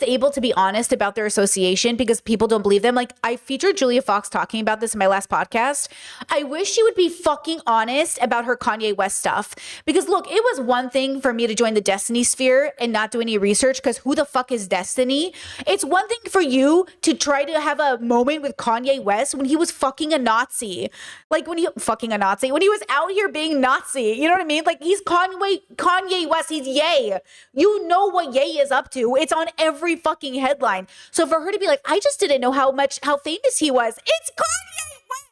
able to be honest about their association because people don't believe them. Like I featured Julia Fox talking about this in my last podcast. I wish she would be fucking honest about her Kanye West stuff. Because look, it was one thing for me to join the Destiny sphere and not do any research because who the fuck is Destiny? It's one thing for you to try to have a moment with Kanye West when he was fucking a Nazi. Like when he was out here being Nazi. You know what I mean? Like he's Kanye West. He's Ye. You know what Ye is up to. It's on every fucking headline. So for her to be like, I just didn't know how famous he was. It's Kanye West.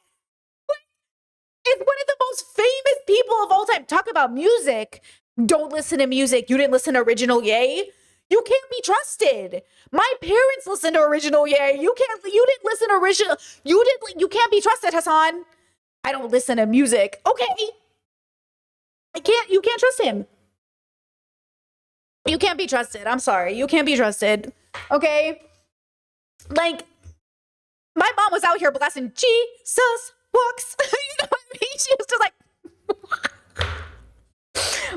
It's one of the most famous people of all time. Talk about music. Don't listen to music. You didn't listen to original Ye. You can't be trusted. My parents listened to original Ye. You didn't listen to original. You can't be trusted, Hassan. I don't listen to music. Okay. You can't trust him. You can't be trusted. I'm sorry. You can't be trusted. Okay? Like, my mom was out here blasting Jesus walks. You know what I mean? She was just like,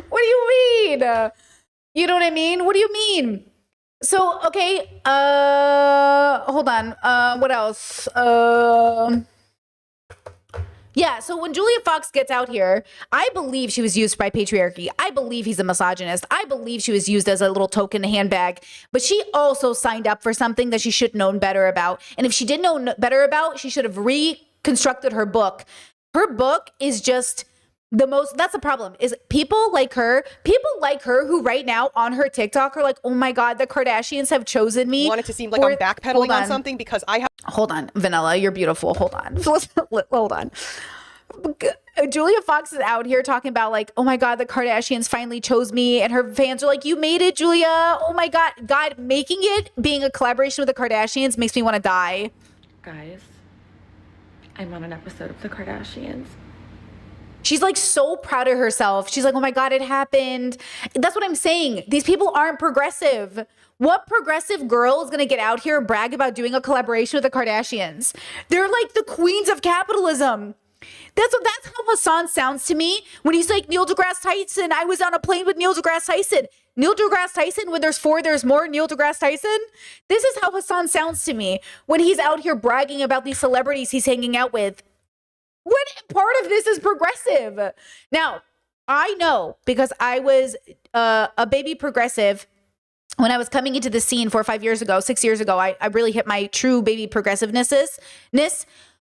what do you mean? You know what I mean? What do you mean? So, okay. Hold on. What else? Yeah, so when Julia Fox gets out here, I believe she was used by patriarchy. I believe he's a misogynist. I believe she was used as a little token handbag. But she also signed up for something that she should have known better about. And if she didn't know better about, she should have reconstructed her book. Her book is just that's the problem, is people like her who right now on her TikTok are like, oh my God, the Kardashians have chosen me. Want it to seem like I'm backpedaling on something because I have. Hold on, Vanilla, you're beautiful. Hold on. Hold on. Julia Fox is out here talking about like, oh my God, the Kardashians finally chose me. And her fans are like, you made it, Julia. Oh my God. God, making it being a collaboration with the Kardashians makes me want to die. Guys, I'm on an episode of the Kardashians. She's like so proud of herself. She's like, oh my God, it happened. That's what I'm saying. These people aren't progressive. What progressive girl is going to get out here and brag about doing a collaboration with the Kardashians? They're like the queens of capitalism. That's how Hassan sounds to me when he's like, Neil deGrasse Tyson. I was on a plane with Neil deGrasse Tyson. Neil deGrasse Tyson, when there's four, there's more Neil deGrasse Tyson. This is how Hassan sounds to me when he's out here bragging about these celebrities he's hanging out with. What part of this is progressive? Now, I know because I was a baby progressive when I was coming into the scene 4 or 5 years ago, 6 years ago, I really hit my true baby progressiveness.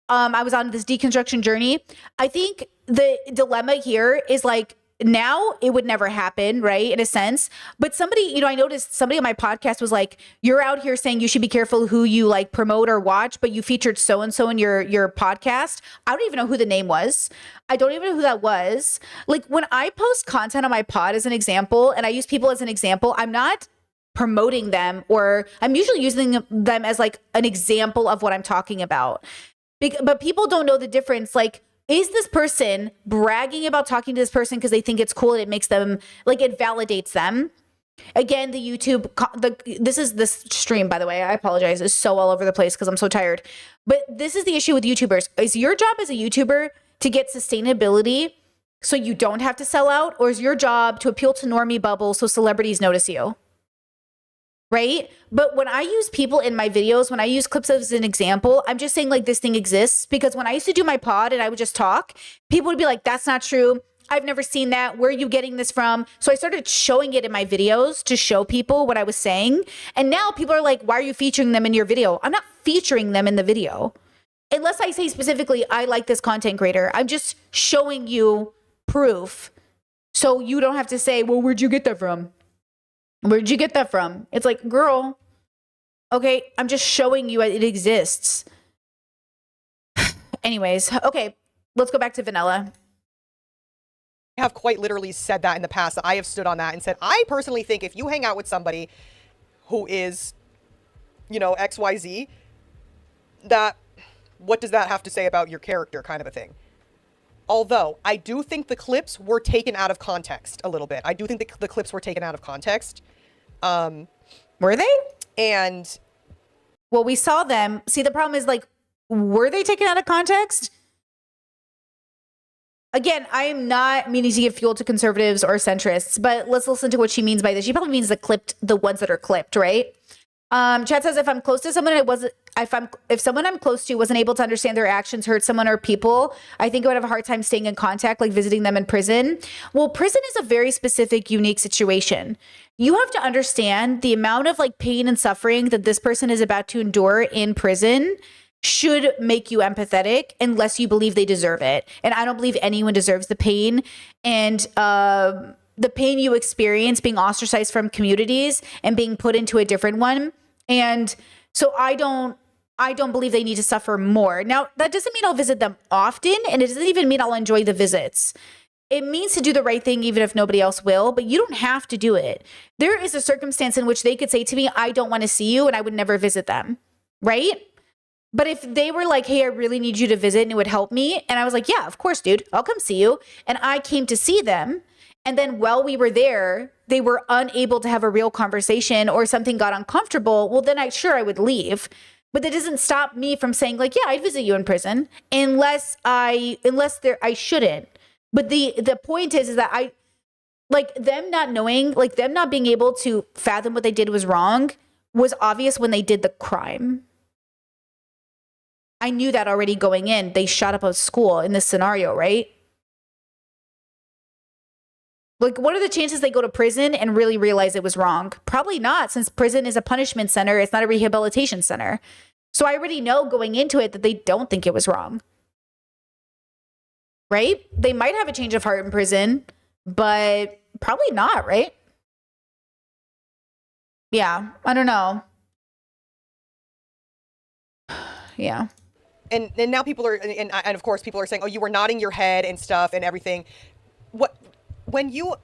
I was on this deconstruction journey. I think the dilemma here is like, now it would never happen, right? In a sense. But somebody, you know, I noticed somebody on my podcast was like, you're out here saying you should be careful who you like promote or watch, but you featured so-and-so in your podcast. I don't even know who the name was. I don't even know who that was. Like when I post content on my pod as an example, and I use people as an example, I'm not promoting them, or I'm usually using them as like an example of what I'm talking about. But people don't know the difference. Like, is this person bragging about talking to this person because they think it's cool and it makes them, like, it validates them? Again, the YouTube, this stream, by the way, I apologize, is so all over the place because I'm so tired. But this is the issue with YouTubers. Is your job as a YouTuber to get sustainability so you don't have to sell out? Or is your job to appeal to normie bubble so celebrities notice you? Right? But when I use people in my videos, when I use clips as an example, I'm just saying like this thing exists, because when I used to do my pod and I would just talk, people would be like, that's not true. I've never seen that. Where are you getting this from? So I started showing it in my videos to show people what I was saying. And now people are like, why are you featuring them in your video? I'm not featuring them in the video. Unless I say specifically, I like this content creator. I'm just showing you proof. So you don't have to say, well, where'd you get that from? Where'd you get that from? It's like, girl, okay, I'm just showing you it exists. Anyways, okay, let's go back to vanilla. I have quite literally said that in the past. I have stood on that and said, I personally think if you hang out with somebody who is, you know, XYZ, that what does that have to say about your character, kind of a thing. Although I do think the clips were taken out of context a little bit. I do think the clips were taken out of context. Were they? And well, we saw them. See, the problem is like, were they taken out of context? Again, I am not meaning to give fuel to conservatives or centrists, but let's listen to what she means by this. She probably means the ones that are clipped, right? Chad says, if I'm close to someone, if someone I'm close to wasn't able to understand their actions hurt someone or people, I think I would have a hard time staying in contact, like visiting them in prison. Well, prison is a very specific, unique situation. You have to understand the amount of like pain and suffering that this person is about to endure in prison should make you empathetic, unless you believe they deserve it. And I don't believe anyone deserves the pain. And, the pain you experience being ostracized from communities and being put into a different one. And so I don't believe they need to suffer more. Now, that doesn't mean I'll visit them often, and it doesn't even mean I'll enjoy the visits. It means to do the right thing even if nobody else will, but you don't have to do it. There is a circumstance in which they could say to me, I don't want to see you, and I would never visit them, right? But if they were like, hey, I really need you to visit and it would help me, and I was like, yeah, of course, dude, I'll come see you. And I came to see them, and then while we were there, they were unable to have a real conversation or something got uncomfortable, well, then I would leave. But that doesn't stop me from saying like, yeah, I'd visit you in prison unless I shouldn't. But the point is that I like them not knowing, like them not being able to fathom what they did was wrong was obvious when they did the crime. I knew that already going in. They shot up a school in this scenario, right? Like, what are the chances they go to prison and really realize it was wrong? Probably not, since prison is a punishment center. It's not a rehabilitation center. So I already know going into it that they don't think it was wrong. Right? They might have a change of heart in prison, but probably not, right? Yeah, I don't know. Yeah. And now people are, and of course people are saying, oh, you were nodding your head and stuff and everything. When you,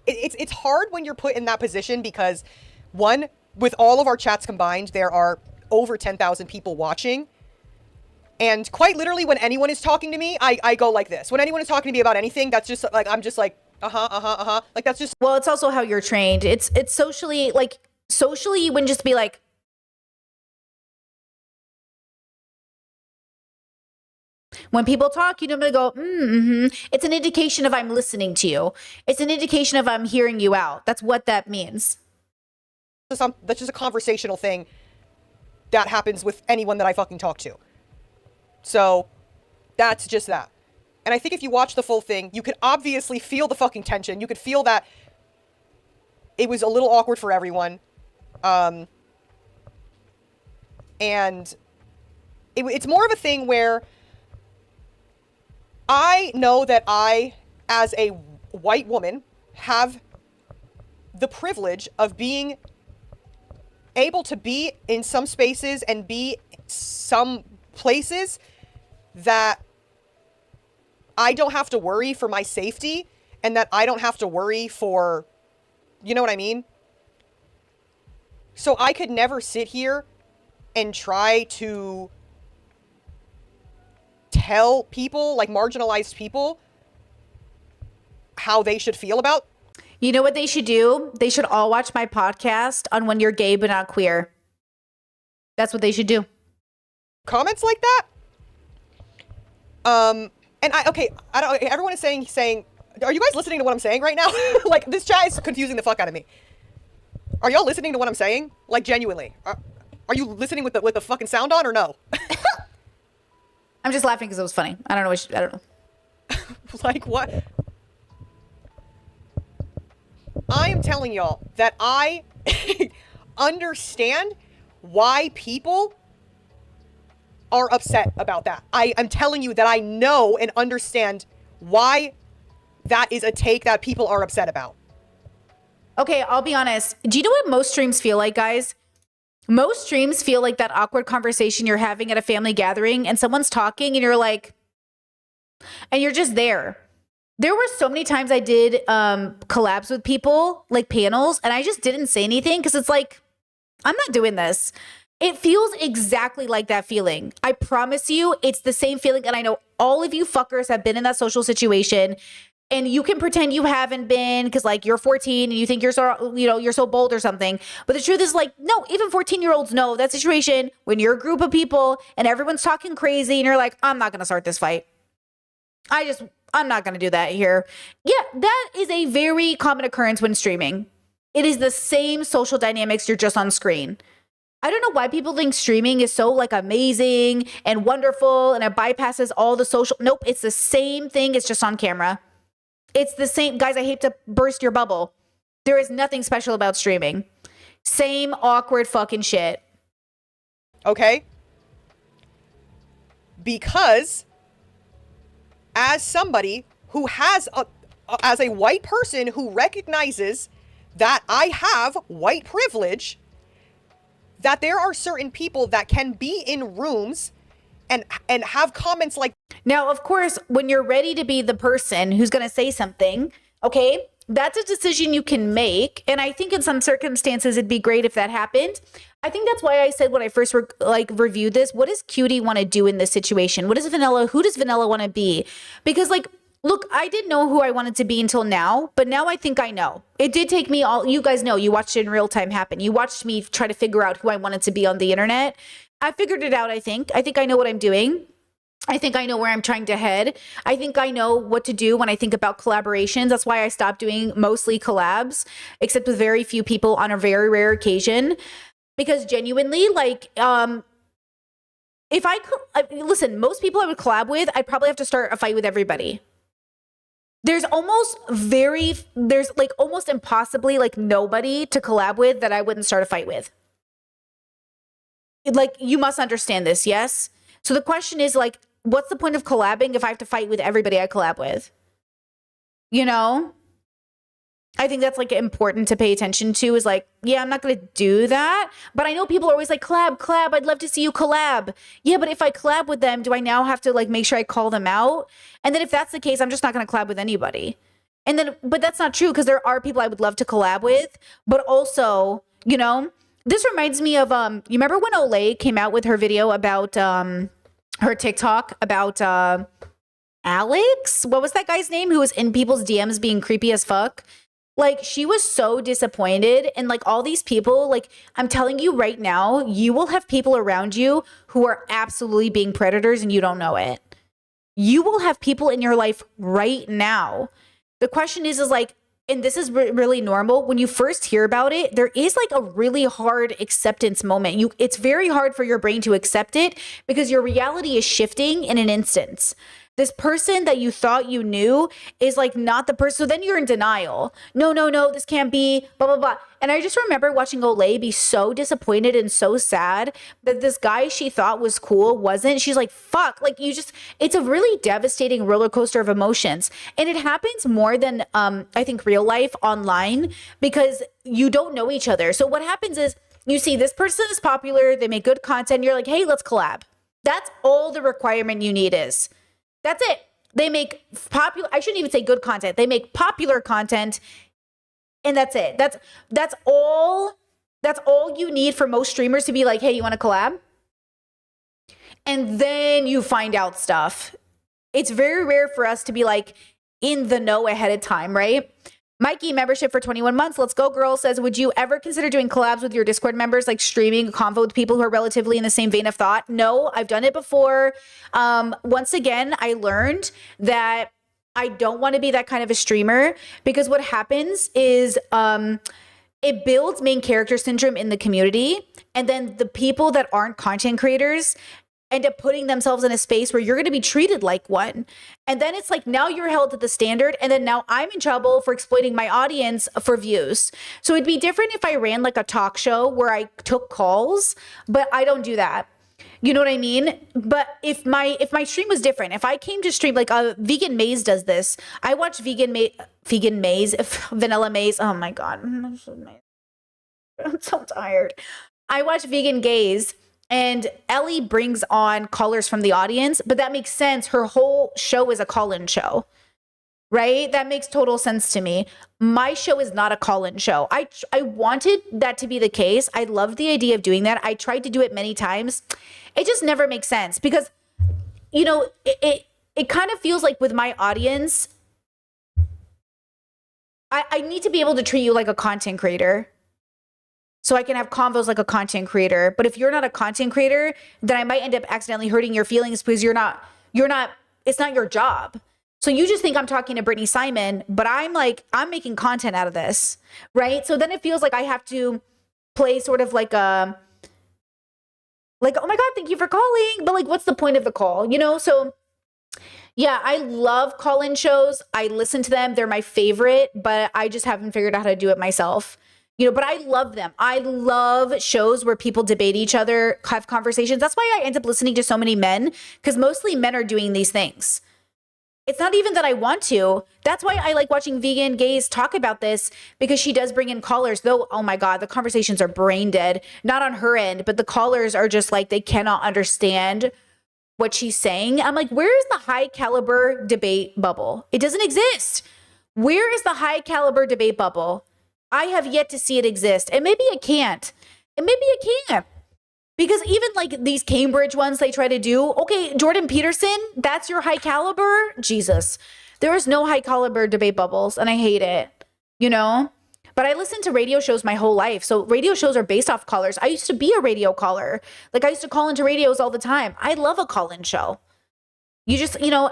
it's hard when you're put in that position because, one, with all of our chats combined, there are over 10,000 people watching. And quite literally, when anyone is talking to me, I go like this. When anyone is talking to me about anything, that's just like, I'm just like, Like, that's just. Well, it's also how you're trained. It's socially, like, socially, you wouldn't just be like, when people talk, you don't really go, It's an indication of I'm listening to you. It's an indication of I'm hearing you out. That's what that means. That's just a conversational thing that happens with anyone that I fucking talk to. So that's just that. And I think if you watch the full thing, you could obviously feel the fucking tension. You could feel that it was a little awkward for everyone. And it's more of a thing where I know that I, as a white woman, have the privilege of being able to be in some spaces and be some places that I don't have to worry for my safety, and that I don't have to worry for, you know what I mean? So I could never sit here and try to tell people, like marginalized people, how they should feel about. You know what they should do? They should all watch my podcast on when you're gay but not queer. That's what they should do. Comments like that. And I don't. Everyone is saying. Are you guys listening to what I'm saying right now? Like, this chat is confusing the fuck out of me. Are y'all listening to what I'm saying? Like, genuinely. Are you listening with the fucking sound on or no? I'm just laughing because it was funny. I don't know. I don't know. Like, what? I am telling y'all that I understand why people are upset about that. I'm telling you that I know and understand why that is a take that people are upset about. Okay, I'll be honest. Do you know what most streams feel like, guys? Most streams feel like that awkward conversation you're having at a family gathering and someone's talking and you're like, and you're just there. There were so many times I did collabs with people, like panels, and I just didn't say anything because it's like, I'm not doing this. It feels exactly like that feeling. I promise you, it's the same feeling. And I know all of you fuckers have been in that social situation, and you can pretend you haven't been because like you're 14 and you think you're so, you're so bold or something. But the truth is, like, no, even 14-year-olds know that situation when you're a group of people and everyone's talking crazy and you're like, I'm not going to start this fight. I'm not going to do that here. Yeah, that is a very common occurrence when streaming. It is the same social dynamics, you're just on screen. I don't know why people think streaming is so like amazing and wonderful and it bypasses all the social. Nope, it's the same thing. It's just on camera. It's the same. Guys, I hate to burst your bubble. There is nothing special about streaming. Same awkward fucking shit. Okay? Because as somebody who has as a white person who recognizes that I have white privilege, that there are certain people that can be in rooms and have comments like. Now, of course, when you're ready to be the person who's going to say something, okay, that's a decision you can make. And I think in some circumstances, it'd be great if that happened. I think that's why I said when I first reviewed this, what does Cutie want to do in this situation? Who does Vanilla want to be? Because like, look, I didn't know who I wanted to be until now, but now I think I know. It did take me you guys know, you watched it in real time happen. You watched me try to figure out who I wanted to be on the internet. I figured it out, I think. I think I know what I'm doing. I think I know where I'm trying to head. I think I know what to do when I think about collaborations. That's why I stopped doing mostly collabs, except with very few people on a very rare occasion. Because genuinely, like, if I could, listen, most people I would collab with, I'd probably have to start a fight with everybody. There's almost impossibly like nobody to collab with that I wouldn't start a fight with. Like, you must understand this, yes? So the question is, like, what's the point of collabing if I have to fight with everybody I collab with? You know? I think that's like important to pay attention to is like, yeah, I'm not going to do that. But I know people are always like, collab. I'd love to see you collab. Yeah, but if I collab with them, do I now have to like make sure I call them out? And then if that's the case, I'm just not going to collab with anybody. And then, but that's not true because there are people I would love to collab with. But also, you know, this reminds me of, you remember when Olay came out with her video about her TikTok about Alex? What was that guy's name who was in people's DMs being creepy as fuck? Like, she was so disappointed. And like all these people, like, I'm telling you right now, you will have people around you who are absolutely being predators and you don't know it. You will have people in your life right now. The question is like, and this is really normal. When you first hear about it, there is like a really hard acceptance moment. It's very hard for your brain to accept it because your reality is shifting in an instant. this person that you thought you knew is like not the person. So then you're in denial. No, this can't be, blah, blah, blah. And I just remember watching Olay be so disappointed and so sad that this guy she thought was cool wasn't. She's like, fuck, like it's a really devastating roller coaster of emotions. And it happens more than I think real life online because you don't know each other. So what happens is you see this person is popular, they make good content, you're like, hey, let's collab. That's all the requirement you need is. That's it. They make popular, I shouldn't even say good content. They make popular content and that's it. That's all you need for most streamers to be like, hey, you want to collab? And then you find out stuff. It's very rare for us to be like in the know ahead of time, right? Mikey, membership for 21 months. Let's go, girl. Says, would you ever consider doing collabs with your Discord members, like streaming a convo with people who are relatively in the same vein of thought? No, I've done it before. Once again, I learned that I don't want to be that kind of a streamer because what happens is it builds main character syndrome in the community. And then the people that aren't content creators end up putting themselves in a space where you're going to be treated like one. And then it's like, now you're held to the standard. And then now I'm in trouble for exploiting my audience for views. So it'd be different if I ran like a talk show where I took calls, but I don't do that. You know what I mean? But if my stream was different, if I came to stream, like Vegan Maze does this. I watch Vegan Maze, Vanilla Maze. Oh my God. I'm so tired. I watch Vegan Gaze. And Ellie brings on callers from the audience, but that makes sense. Her whole show is a call-in show, right? That makes total sense to me. My show is not a call-in show. I wanted that to be the case. I loved the idea of doing that. I tried to do it many times. It just never makes sense because, you know, it kind of feels like with my audience, I need to be able to treat you like a content creator. So I can have convos like a content creator. But if you're not a content creator, then I might end up accidentally hurting your feelings because it's not your job. So you just think I'm talking to Brittany Simon, but I'm making content out of this, right? So then it feels like I have to play sort of like oh my God, thank you for calling. But like, what's the point of the call? You know? So yeah, I love call-in shows. I listen to them. They're my favorite, but I just haven't figured out how to do it myself. You know, but I love them. I love shows where people debate each other, have conversations. That's why I end up listening to so many men, because mostly men are doing these things. It's not even that I want to. That's why I like watching Vegan Gaze talk about this, because she does bring in callers, though, oh my God, the conversations are brain dead. Not on her end, but the callers are just like, they cannot understand what she's saying. I'm like, where is the high caliber debate bubble? It doesn't exist. Where is the high caliber debate bubble? I have yet to see it exist. And maybe it can't. And maybe it can't. Because even like these Cambridge ones they try to do, okay, Jordan Peterson, that's your high caliber? Jesus. There is no high caliber debate bubbles, and I hate it, you know? But I listened to radio shows my whole life. So radio shows are based off callers. I used to be a radio caller. Like I used to call into radios all the time. I love a call-in show. You just, you know,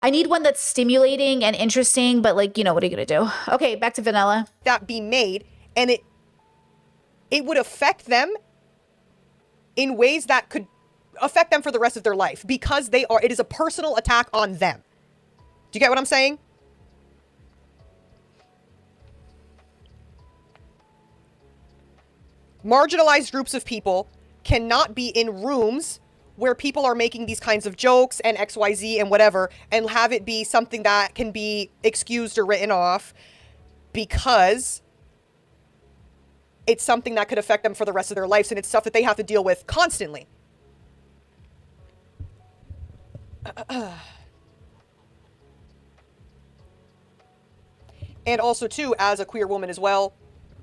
I need one that's stimulating and interesting, but like, you know, what are you going to do? Okay, back to Vanilla. That be made, and it would affect them in ways that could affect them for the rest of their life, because it is a personal attack on them. Do you get what I'm saying? Marginalized groups of people cannot be in rooms where people are making these kinds of jokes and XYZ and whatever, and have it be something that can be excused or written off, because it's something that could affect them for the rest of their lives, and it's stuff that they have to deal with constantly. And also, too, as a queer woman as well,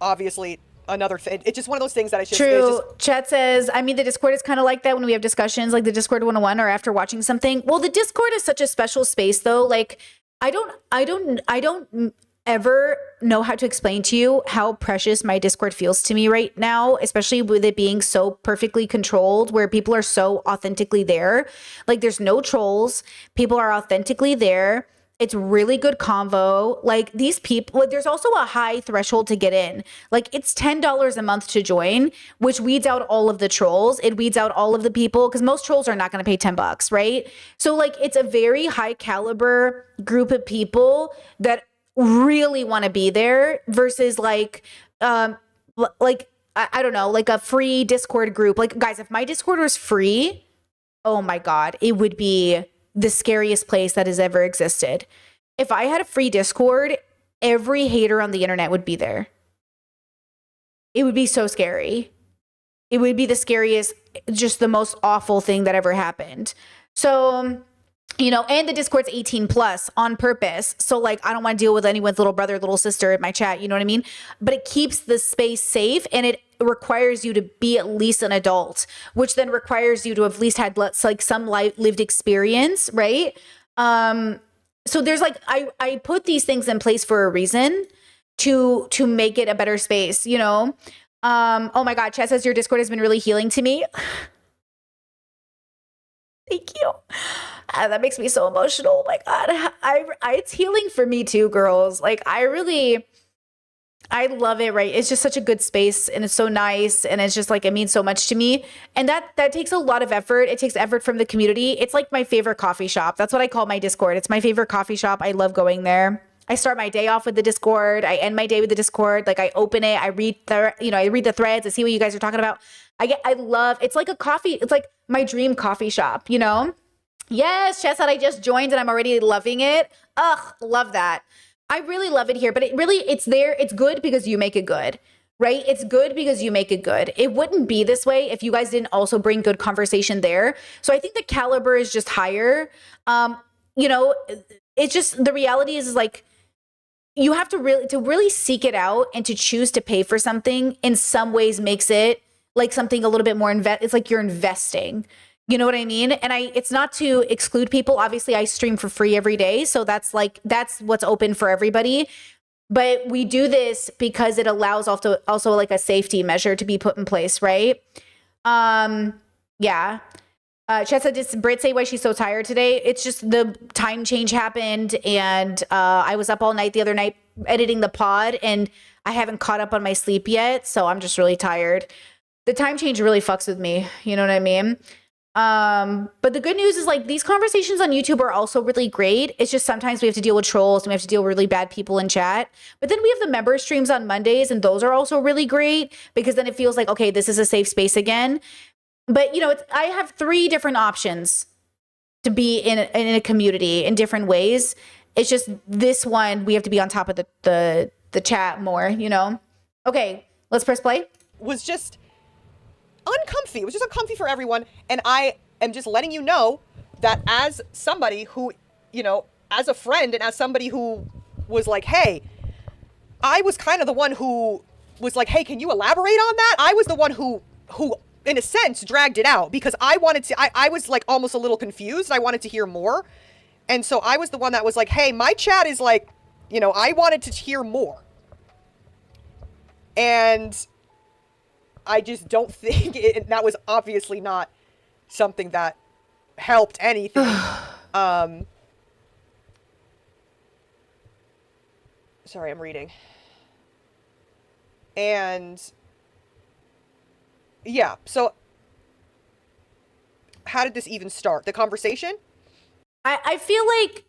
obviously, another thing. It's just one of those things that it's just... True. Chat says, I mean, the Discord is kind of like that when we have discussions, like the Discord 101 or after watching something. Well, the Discord is such a special space, though. Like, I don't ever know how to explain to you how precious my Discord feels to me right now, especially with it being so perfectly controlled, where people are so authentically there. Like, there's no trolls. People are authentically there. It's really good convo. Like these people, there's also a high threshold to get in. Like it's $10 a month to join, which weeds out all of the trolls. It weeds out all of the people because most trolls are not going to pay $10, right? So like it's a very high caliber group of people that really want to be there versus like I don't know, like a free Discord group. Like guys, if my Discord was free, oh my God, it would be the scariest place that has ever existed. If I had a free Discord, every hater on the internet would be there. It would be so scary. It would be the scariest, just the most awful thing that ever happened. So, you know, and the Discord's 18 plus on purpose. So like, I don't want to deal with anyone's little brother, little sister in my chat. You know what I mean? But it keeps the space safe and it requires you to be at least an adult, which then requires you to have at least had like some lived experience. Right. So there's like, I put these things in place for a reason to make it a better space, you know? Oh my God. Chat says your Discord has been really healing to me. Thank you. That makes me so emotional. Oh my God. It's healing for me too, girls. Like I love it, right? It's just such a good space and it's so nice. And it's just like, it means so much to me. And that takes a lot of effort. It takes effort from the community. It's like my favorite coffee shop. That's what I call my Discord. It's my favorite coffee shop. I love going there. I start my day off with the Discord. I end my day with the Discord. Like I open it, I read the threads, I see what you guys are talking about. It's like a coffee. It's like my dream coffee shop, you know? Yes, Chess said I just joined and I'm already loving it. Ugh, love that. I really love it here, but it's there. It's good because you make it good, right? It's good because you make it good. It wouldn't be this way if you guys didn't also bring good conversation there. So I think the caliber is just higher. You know, it's just, the reality is like, you have to really seek it out and to choose to pay for something in some ways makes it like something a little bit more it's like you're investing. You know what I mean? And it's not to exclude people. Obviously, I stream for free every day. So that's what's open for everybody. But we do this because it allows also like a safety measure to be put in place, right? Yeah. Chessa, did Britt say why she's so tired today? It's just the time change happened and I was up all night the other night editing the pod and I haven't caught up on my sleep yet. So I'm just really tired. The time change really fucks with me. You know what I mean? But the good news is like these conversations on YouTube are also really great. It's just sometimes we have to deal with trolls and we have to deal with really bad people in chat. But then we have the member streams on Mondays and those are also really great because then it feels like, okay, this is a safe space again. But you know, I have 3 different options to be in a community in different ways. It's just this one, we have to be on top of the chat more, you know? Okay, let's press play. Was just uncomfy. It was just uncomfy for everyone. And I am just letting you know that as somebody who, you know, as a friend and as somebody who was like, hey, I was kind of the one who was like, hey, can you elaborate on that? I was the one who in a sense dragged it out because I wanted to, I was like almost a little confused. I wanted to hear more. And so I was the one that was like, hey, my chat is like, you know, I wanted to hear more. And I just don't think that was obviously not something that helped anything. Sorry, I'm reading. And yeah, so how did this even start? The conversation? I feel like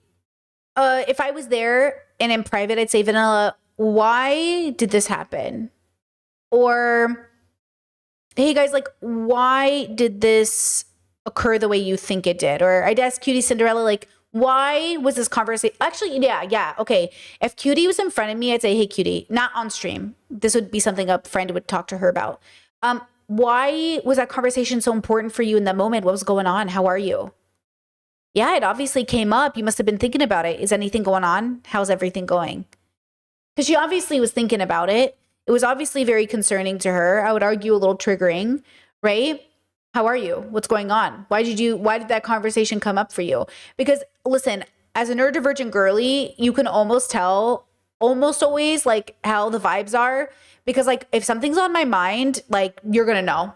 if I was there and in private, I'd say, Vanilla, why did this happen? Or, hey guys, like, why did this occur the way you think it did? Or I'd ask Cutie Cinderella, like, why was this conversation? Actually, yeah. Okay. If Cutie was in front of me, I'd say, hey, Cutie, not on stream. This would be something a friend would talk to her about. Why was that conversation so important for you in that moment? What was going on? How are you? Yeah, it obviously came up. You must have been thinking about it. Is anything going on? How's everything going? Because she obviously was thinking about it. It was obviously very concerning to her. I would argue a little triggering, right? How are you? What's going on? Why did that conversation come up for you? Because listen, as a neurodivergent girly, you can almost tell almost always like how the vibes are. Because like if something's on my mind, like you're going to know.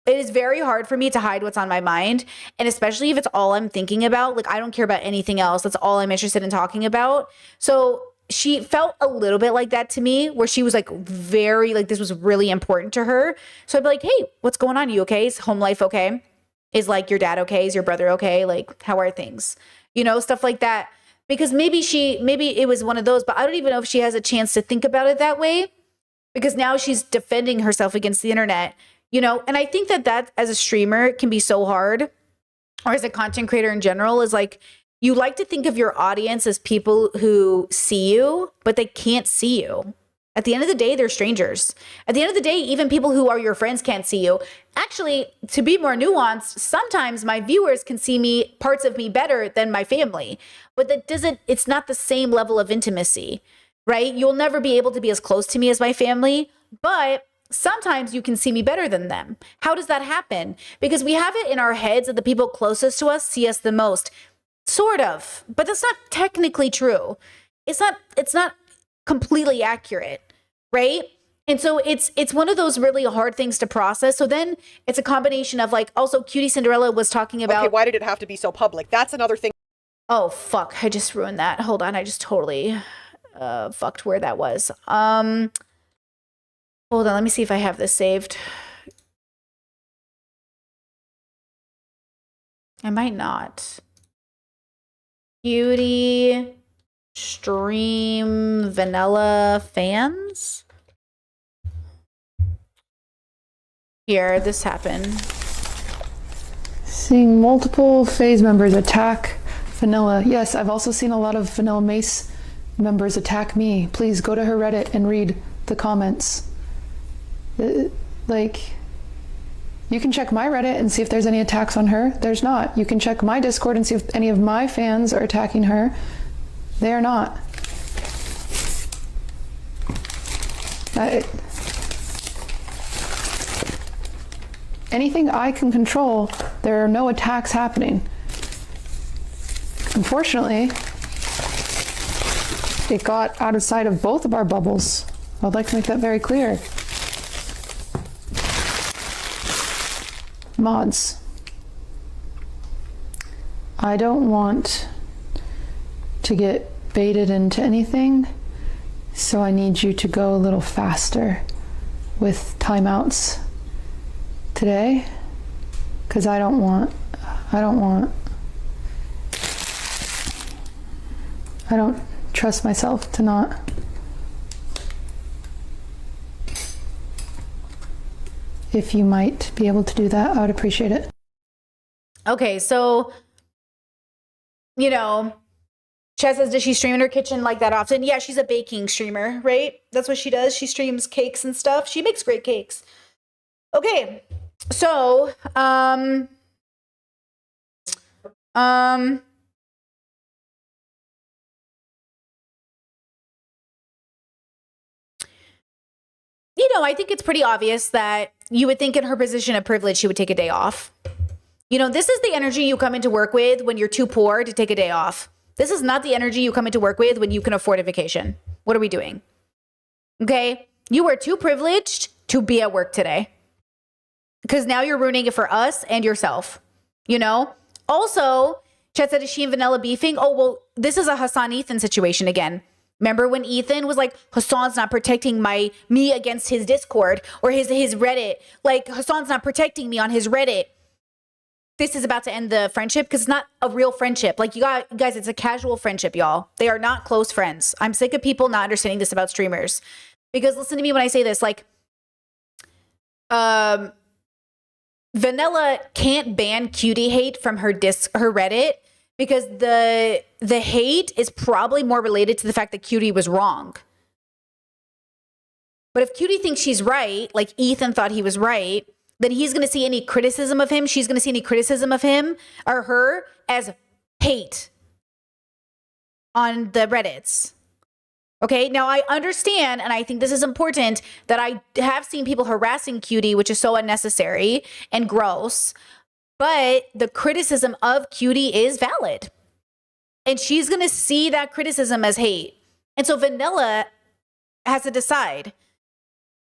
It is very hard for me to hide what's on my mind. And especially if it's all I'm thinking about, like I don't care about anything else. That's all I'm interested in talking about. So she felt a little bit like that to me, where she was like very, like this was really important to her. So I'd be like, hey, what's going on? You okay? Is home life okay? Is like your dad okay? Is your brother okay? Like, how are things? You know, stuff like that. Because maybe it was one of those, but I don't even know if she has a chance to think about it that way, because now she's defending herself against the internet, you know? And I think that as a streamer can be so hard, or as a content creator in general, is like, you like to think of your audience as people who see you, but they can't see you. At the end of the day, they're strangers. At the end of the day, even people who are your friends can't see you. Actually, to be more nuanced, sometimes my viewers can see me, parts of me, better than my family. But it's not the same level of intimacy, right? You'll never be able to be as close to me as my family, but sometimes you can see me better than them. How does that happen? Because we have it in our heads that the people closest to us see us the most. Sort of, but that's not technically true. It's not completely accurate, right? And so it's one of those really hard things to process. So then it's a combination of like, also Cutie Cinderella was talking about. Okay, why did it have to be so public? That's another thing. Oh, fuck. I just ruined that. Hold on. I just totally fucked where that was. Hold on. Let me see if I have this saved. I might not. Cutie stream vanilla fans. Here, this happened. Seeing multiple FaZe members attack Vanilla. Yes, I've also seen a lot of Vanilla Mace members attack me. Please go to her Reddit and read the comments. Like, you can check my Reddit and see if there's any attacks on her. There's not. You can check my Discord and see if any of my fans are attacking her. They are not. Anything I can control, there are no attacks happening. Unfortunately, it got out of sight of both of our bubbles. I'd like to make that very clear. Mods, I don't want to get baited into anything, so I need you to go a little faster with timeouts today, because I don't trust myself to not. If you might be able to do that, I would appreciate it. Okay, so, you know, Chad says, does she stream in her kitchen like that often? Yeah, she's a baking streamer, right? That's what she does. She streams cakes and stuff. She makes great cakes. Okay, so, you know, I think it's pretty obvious that you would think in her position of privilege, she would take a day off. You know, this is the energy you come into work with when you're too poor to take a day off. This is not the energy you come into work with when you can afford a vacation. What are we doing? Okay? You are too privileged to be at work today, because now you're ruining it for us and yourself, you know? Also, Chet said, is she and Vanilla beefing? Oh, well, this is a Hassan Ethan situation again. Remember when Ethan was like, Hassan's not protecting me against his Discord or his Reddit. Like, Hassan's not protecting me on his Reddit. This is about to end the friendship because it's not a real friendship. Like, you guys, it's a casual friendship, y'all. They are not close friends. I'm sick of people not understanding this about streamers. Because listen to me when I say this, like, Vanilla can't ban cutie hate from her Reddit, because the hate is probably more related to the fact that Cutie was wrong. But if Cutie thinks she's right, like Ethan thought he was right, then he's going to see any criticism of him. She's going to see any criticism of him or her as hate on the Reddits. Okay, now I understand, and I think this is important, that I have seen people harassing Cutie, which is so unnecessary and gross. But the criticism of Cutie is valid. And she's going to see that criticism as hate. And so Vanilla has to decide.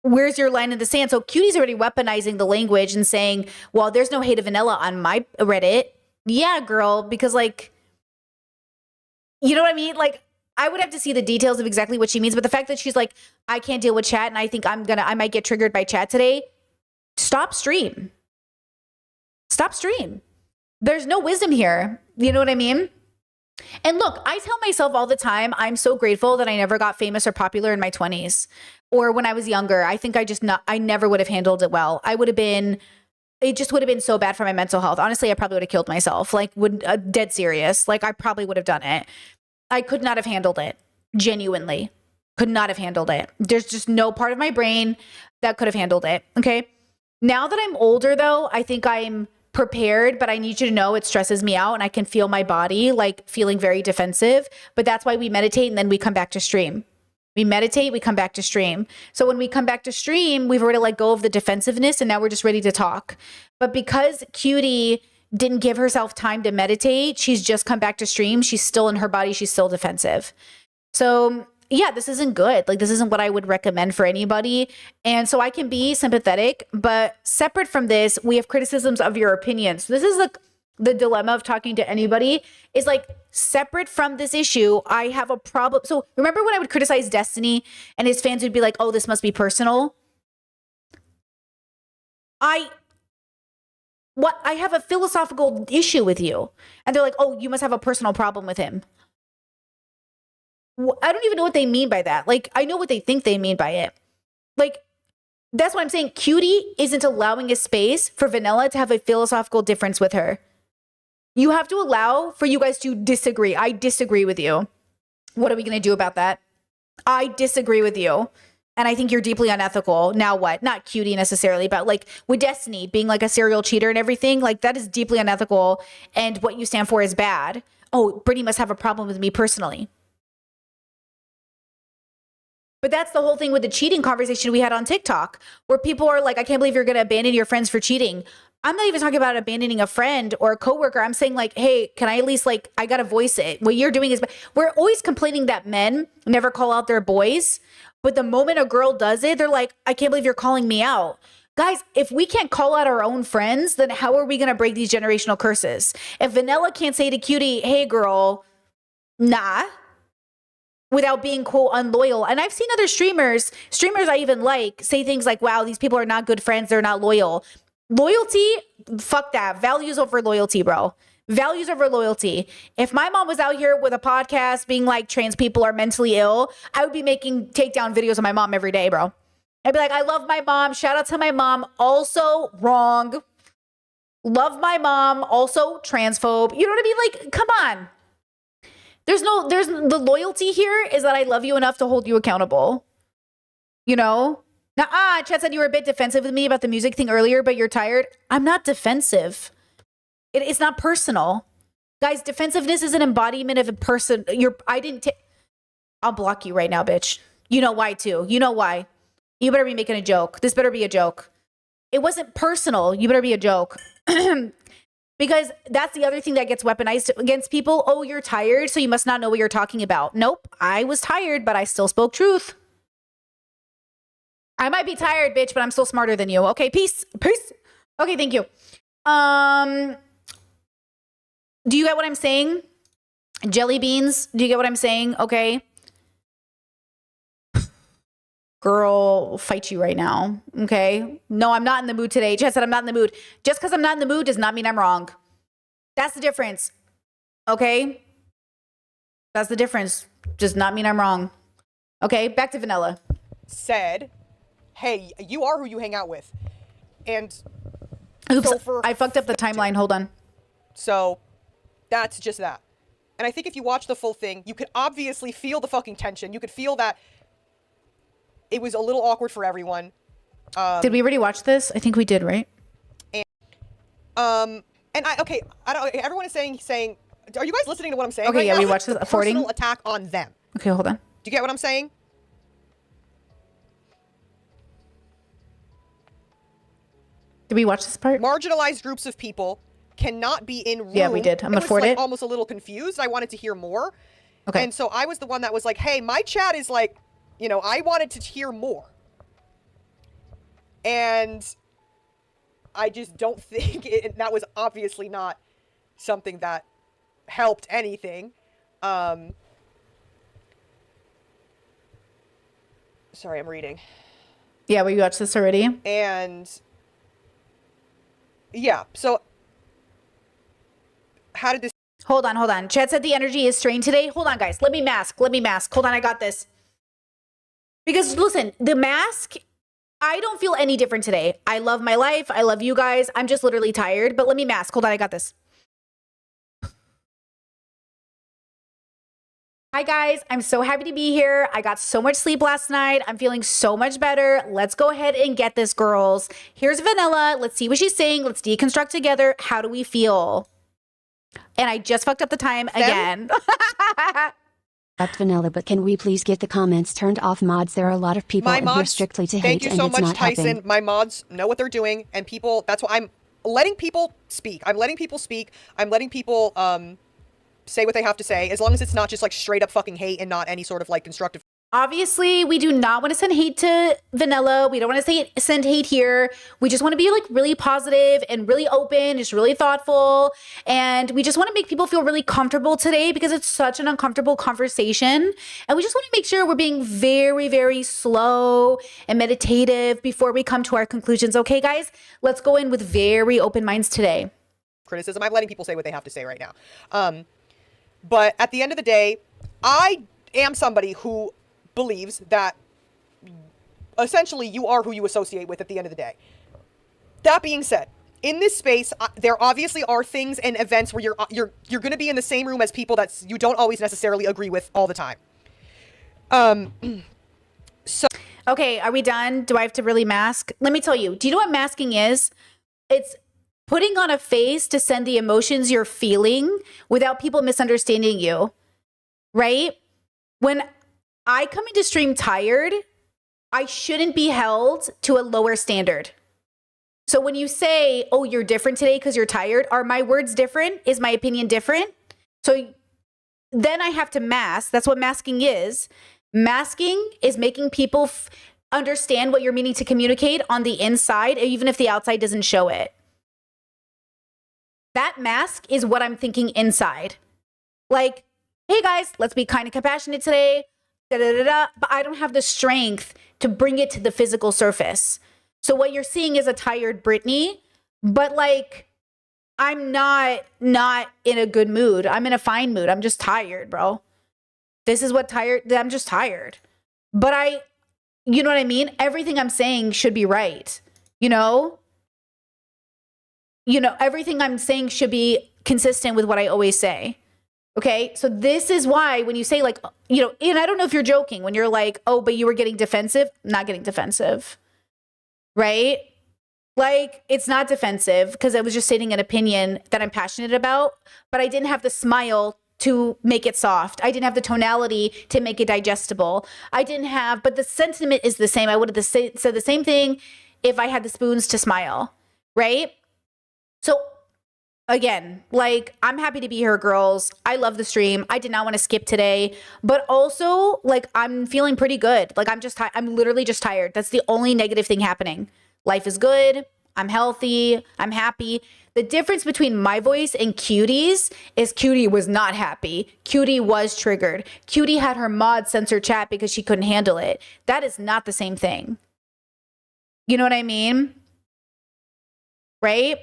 where's your line in the sand? So Cutie's already weaponizing the language and saying, well, there's no hate of vanilla on my Reddit. Yeah, girl, because like, you know what I mean? Like, I would have to see the details of exactly what she means. But the fact that she's like, I can't deal with chat and I think I might get triggered by chat today. Stop stream. Stop stream. There's no wisdom here. You know what I mean? And look, I tell myself all the time, I'm so grateful that I never got famous or popular in my 20s or when I was younger. I think I never would have handled it well. It just would have been so bad for my mental health. Honestly, I probably would have killed myself, like dead serious. Like I probably would have done it. I could not have handled it. Genuinely could not have handled it. There's just no part of my brain that could have handled it. Okay. Now that I'm older though, I think I'm prepared, but I need you to know it stresses me out and I can feel my body like feeling very defensive. But that's why we meditate and then we come back to stream. We meditate, we come back to stream. So when we come back to stream, we've already let go of the defensiveness and now we're just ready to talk. But because Cutie didn't give herself time to meditate, she's just come back to stream. She's still in her body. She's still defensive. So yeah, this isn't good. Like this isn't what I would recommend for anybody. And so I can be sympathetic, but separate from this, we have criticisms of your opinions. So this is the dilemma of talking to anybody is like separate from this issue. I have a problem. So remember when I would criticize Destiny and his fans would be like, oh, this must be personal. I have a philosophical issue with you. And they're like, oh, you must have a personal problem with him. I don't even know what they mean by that. Like, I know what they think they mean by it. Like, that's what I'm saying. Cutie isn't allowing a space for Vanilla to have a philosophical difference with her. You have to allow for you guys to disagree. I disagree with you. What are we going to do about that? I disagree with you. And I think you're deeply unethical. Now what? Not Cutie necessarily, but like with Destiny being like a serial cheater and everything, like that is deeply unethical. And what you stand for is bad. Oh, Brittany must have a problem with me personally. But that's the whole thing with the cheating conversation we had on TikTok, where people are like, I can't believe you're going to abandon your friends for cheating. I'm not even talking about abandoning a friend or a coworker. I'm saying like, hey, can I at least like, I got to voice it. What you're doing is, we're always complaining that men never call out their boys. But the moment a girl does it, they're like, I can't believe you're calling me out. Guys, if we can't call out our own friends, then how are we going to break these generational curses? If Vanilla can't say to Cutie, hey girl, nah, without being quote unloyal. And I've seen other streamers I even like, say things like, wow, these people are not good friends. They're not loyal. Loyalty, fuck that. Values over loyalty, bro. Values over loyalty. If my mom was out here with a podcast being like trans people are mentally ill, I would be making takedown videos of my mom every day, bro. I'd be like, I love my mom. Shout out to my mom. Also wrong. Love my mom. Also transphobe. You know what I mean? Like, come on. There's the loyalty here is that I love you enough to hold you accountable. You know? Now, Chad said you were a bit defensive with me about the music thing earlier, but you're tired. I'm not defensive. It's not personal. Guys, defensiveness is an embodiment of a person. I'll block you right now, bitch. You know why too. You know why. You better be making a joke. This better be a joke. It wasn't personal. You better be a joke. Because that's the other thing that gets weaponized against people. Oh, you're tired, so you must not know what you're talking about. Nope, I was tired, but I still spoke truth. I might be tired, bitch, but I'm still smarter than you. Okay, peace. Peace. Okay, thank you. Do you get what I'm saying? Jelly beans, do you get what I'm saying? Okay. Girl, fight you right now. Okay. No, I'm not in the mood today. Jess said I'm not in the mood. Just because I'm not in the mood does not mean I'm wrong. That's the difference. Okay. That's the difference. Does not mean I'm wrong. Okay. Back to Vanilla. Said, hey, you are who you hang out with. And oops, so I fucked up the timeline. Hold on. So that's just that. And I think if you watch the full thing, you could obviously feel the fucking tension. You could feel that it was a little awkward for everyone. Did we already watch this? I think we did, right? And I don't. Everyone is saying. Are you guys listening to what I'm saying? Okay, right yeah, now? we watched this. Affording personal attack on them. Okay, hold on. Do you get what I'm saying? Did we watch this part? Marginalized groups of people cannot be in room. Yeah, we did. I'm gonna afford it. Almost a little confused. I wanted to hear more. Okay. And so I was the one that was like, hey, my chat is like, you know, I wanted to hear more. And I just don't think that was obviously not something that helped anything. Sorry, I'm reading. Yeah, we watched this already. And yeah, so how did this? Hold on. Chad said the energy is strained today. Hold on, guys. Let me mask. Hold on, I got this. Because listen, the mask, I don't feel any different today. I love my life. I love you guys. I'm just literally tired. But let me mask. Hold on, I got this. Hi guys, I'm so happy to be here. I got so much sleep last night. I'm feeling so much better. Let's go ahead and get this, girls. Here's Vanilla. Let's see what she's saying. Let's deconstruct together. How do we feel? And I just fucked up the time again. Vanilla, but can we please get the comments turned off? Mods, there are a lot of people My in here mods, strictly to thank hate, you and so it's much, not Tyson. helping. My mods know what they're doing, and people. That's why I'm letting people speak. I'm letting people speak. I'm letting people say what they have to say, as long as it's not just like straight up fucking hate and not any sort of like constructive. Obviously, we do not want to send hate to Vanilla. We don't want to send hate here. We just want to be like really positive and really open, just really thoughtful. And we just want to make people feel really comfortable today because it's such an uncomfortable conversation. And we just want to make sure we're being very, very slow and meditative before we come to our conclusions. Okay, guys, let's go in with very open minds today. Criticism. I'm letting people say what they have to say right now. But at the end of the day, I am somebody who believes that essentially you are who you associate with at the end of the day. That being said, in this space, there obviously are things and events where you're going to be in the same room as people that you don't always necessarily agree with all the time. Okay, are we done? Do I have to really mask? Let me tell you. Do you know what masking is? It's putting on a face to send the emotions you're feeling without people misunderstanding you, right? When I come into stream tired, I shouldn't be held to a lower standard. So when you say, oh, you're different today because you're tired, are my words different? Is my opinion different? So then I have to mask. That's what masking is. Masking is making people understand what you're meaning to communicate on the inside, even if the outside doesn't show it. That mask is what I'm thinking inside. Like, hey guys, let's be kind and compassionate today. Da, da, da, da. But I don't have the strength to bring it to the physical surface. So what you're seeing is a tired Brittany, but like, I'm not in a good mood. I'm in a fine mood. I'm just tired, bro. This is what I'm just tired. But you know what I mean? Everything I'm saying should be right. You know, everything I'm saying should be consistent with what I always say. Okay. So this is why when you say like, and I don't know if you're joking when you're like, oh, but you were getting defensive. I'm not getting defensive. Right? Like, it's not defensive because I was just stating an opinion that I'm passionate about, but I didn't have the smile to make it soft. I didn't have the tonality to make it digestible. But the sentiment is the same. I would have said the same thing if I had the spoons to smile. Right? So again, like, I'm happy to be here, girls. I love the stream. I did not want to skip today, but also like, I'm feeling pretty good. Like, I'm literally just tired. That's the only negative thing happening. Life is good. I'm healthy. I'm happy. The difference between my voice and Cutie's is Cutie was not happy. Cutie was triggered. Cutie had her mod censor chat because she couldn't handle it. That is not the same thing. You know what I mean? Right?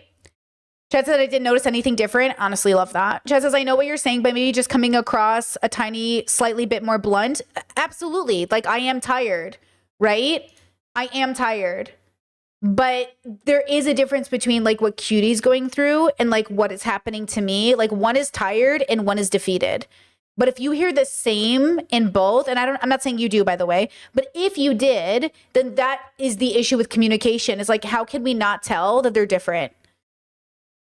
Chad said I didn't notice anything different. Honestly, love that. Chad says, I know what you're saying, but maybe just coming across a slightly bit more blunt. Absolutely. Like, I am tired, right? I am tired. But there is a difference between like what Cutie's going through and like what is happening to me. Like, one is tired and one is defeated. But if you hear the same in both, and I'm not saying you do, by the way, but if you did, then that is the issue with communication. It's like, how can we not tell that they're different?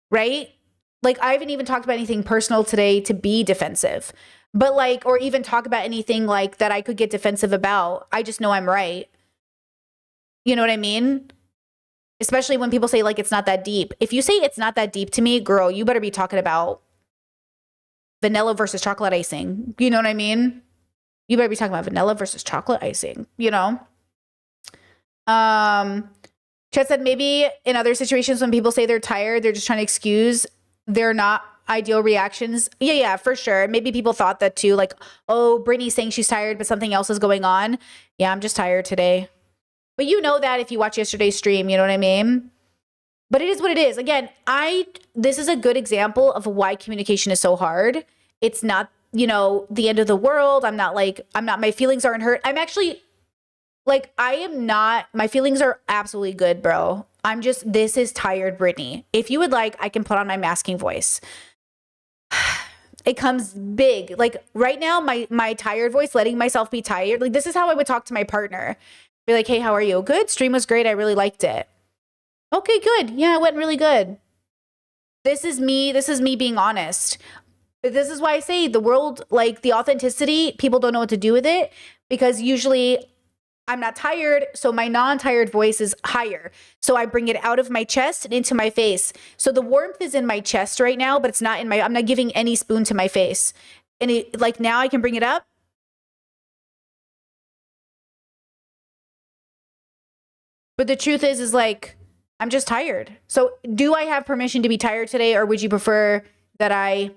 Right? Like, I haven't even talked about anything personal today to be defensive, but like, or even talk about anything like that I could get defensive about. I just know I'm right. You know what I mean? Especially when people say like, it's not that deep. If you say it's not that deep to me, girl, you better be talking about vanilla versus chocolate icing. You know what I mean? You better be talking about vanilla versus chocolate icing, you know? Chet said maybe in other situations when people say they're tired, they're just trying to excuse they're not ideal reactions. Yeah, for sure. Maybe people thought that too. Like, oh, Brittany's saying she's tired, but something else is going on. Yeah, I'm just tired today. But you know that if you watch yesterday's stream, you know what I mean? But it is what it is. Again, this is a good example of why communication is so hard. It's not, the end of the world. My feelings aren't hurt. I'm actually my feelings are absolutely good, bro. This is tired Brittany. If you would like, I can put on my masking voice. It comes big. Like right now, my tired voice, letting myself be tired. Like this is how I would talk to my partner. Be like, hey, how are you? Good. Stream was great. I really liked it. Okay, good. Yeah, it went really good. This is me being honest. But this is why I say the world, like the authenticity, people don't know what to do with it because usually I'm not tired, so my non-tired voice is higher. So I bring it out of my chest and into my face. So the warmth is in my chest right now, but it's not I'm not giving any spoon to my face. And now I can bring it up. But the truth is like, I'm just tired. So do I have permission to be tired today, or would you prefer that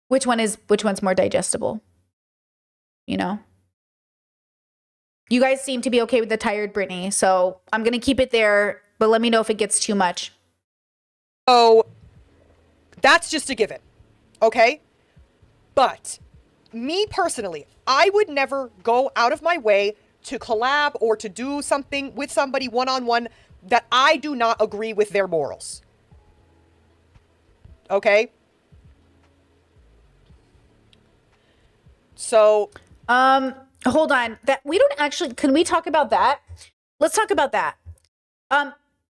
which one's more digestible? You guys seem to be okay with the tired Brittany, so I'm going to keep it there, but let me know if it gets too much. So that's just a given, okay? But me personally, I would never go out of my way to collab or to do something with somebody one-on-one that I do not agree with their morals. Okay? So... Hold on. Can we talk about that? Let's talk about that.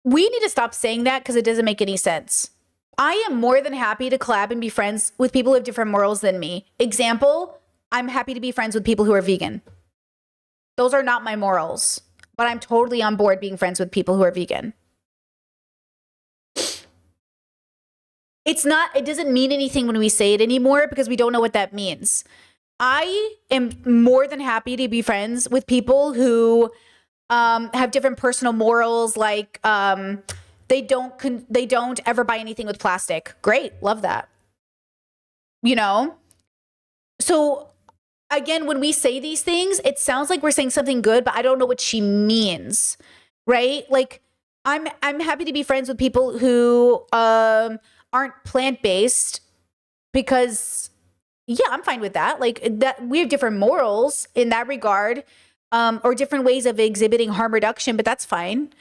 We need to stop saying that because it doesn't make any sense. I am more than happy to collab and be friends with people who have different morals than me. Example, I'm happy to be friends with people who are vegan. Those are not my morals, but I'm totally on board being friends with people who are vegan. It doesn't mean anything when we say it anymore because we don't know what that means. I am more than happy to be friends with people who have different personal morals, like they don't ever buy anything with plastic. Great, love that. So again, when we say these things, it sounds like we're saying something good, but I don't know what she means, right? Like I'm happy to be friends with people who aren't plant-based because yeah, I'm fine with that. Like that, we have different morals in that regard, or different ways of exhibiting harm reduction, but that's fine.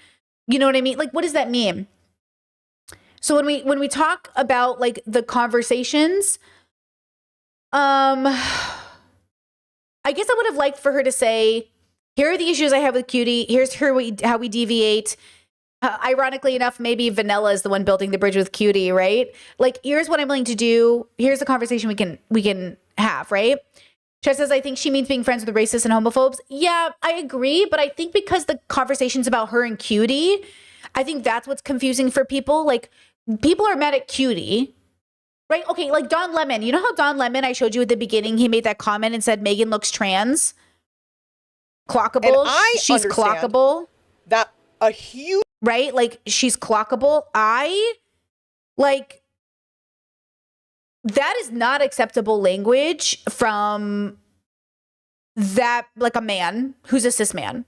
You know what I mean? Like, what does that mean? So when we talk about like the conversations, I guess I would have liked for her to say, here are the issues I have with Cutie. Here's how we deviate. Ironically enough, maybe Vanilla is the one building the bridge with Cutie, right? Like, here's what I'm willing to do. Here's the conversation we can have, right? Chet says, I think she means being friends with racists and homophobes. Yeah, I agree, but I think because the conversation's about her and Cutie, I think that's what's confusing for people. Like, people are mad at Cutie, right? Okay, like Don Lemon. You know how Don Lemon, I showed you at the beginning, he made that comment and said Megan looks trans? Clockable. She's clockable. That a huge... Right? Like, she's clockable. That is not acceptable language from that, like a man who's a cis man.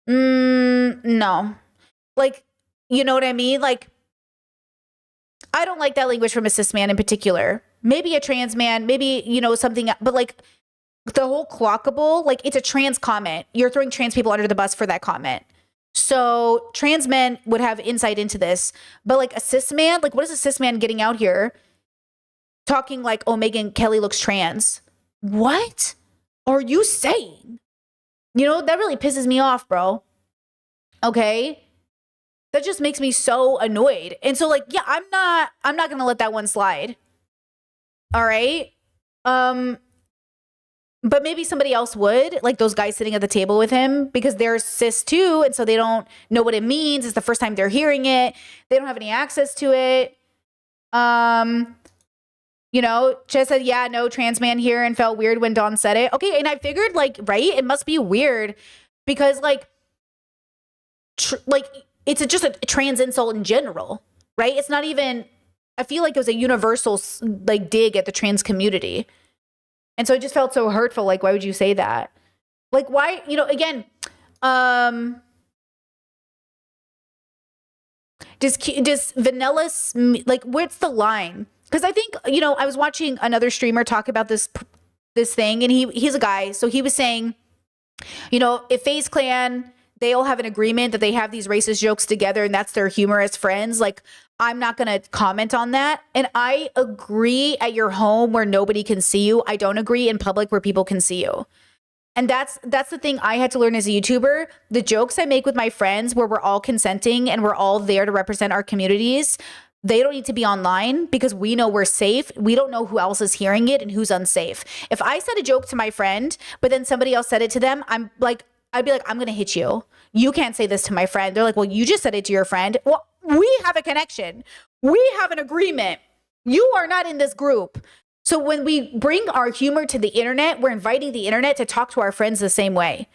No. Like, you know what I mean? Like, I don't like that language from a cis man in particular. Maybe a trans man, maybe, something, but like the whole clockable, like it's a trans comment. You're throwing trans people under the bus for that comment. So trans men would have insight into this, but like a cis man, like what is a cis man getting out here talking like, oh, Megyn Kelly looks trans? What are you saying? That really pisses me off, bro. Okay. That just makes me so annoyed. And so like, yeah, I'm not going to let that one slide. All right. But maybe somebody else would, like those guys sitting at the table with him, because they're cis too. And so they don't know what it means. It's the first time they're hearing it. They don't have any access to it. Chet said, yeah, no trans man here, and felt weird when Dawn said it. Okay. And I figured like, right, it must be weird because like like it's just a trans insult in general, right? It's not even, I feel like it was a universal like dig at the trans community. And so it just felt so hurtful. Like, why would you say that? Like, why, you know, again, does vanilla, like, where's the line? Because I think, you know, I was watching another streamer talk about this thing, and he's a guy. So he was saying, you know, if FaZe Clan, they all have an agreement that they have these racist jokes together and that's their humor as friends, like, I'm not going to comment on that. And I agree at your home where nobody can see you. I don't agree in public where people can see you. And that's the thing I had to learn as a YouTuber. The jokes I make with my friends where we're all consenting and we're all there to represent our communities, they don't need to be online because we know we're safe. We don't know who else is hearing it and who's unsafe. If I said a joke to my friend, but then somebody else said it to them, I'd be like, I'm going to hit you. You can't say this to my friend. They're like, well, you just said it to your friend. Well, we have a connection. We have an agreement. You are not in this group. So when we bring our humor to the internet, we're inviting the internet to talk to our friends the same way.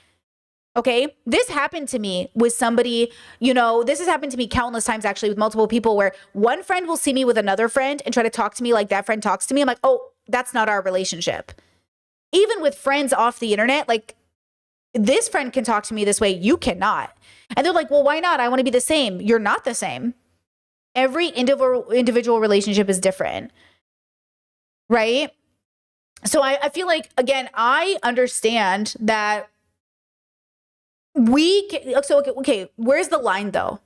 Okay, this happened to me with somebody, you know, this has happened to me countless times actually with multiple people where one friend will see me with another friend and try to talk to me like that friend talks to me. I'm like, oh, that's not our relationship. Even with friends off the internet, like this friend can talk to me this way, you cannot. And they're like, well, why not? I want to be the same. You're not the same. Every individual relationship is different, right? So I feel like, again, I understand that okay, where's the line though?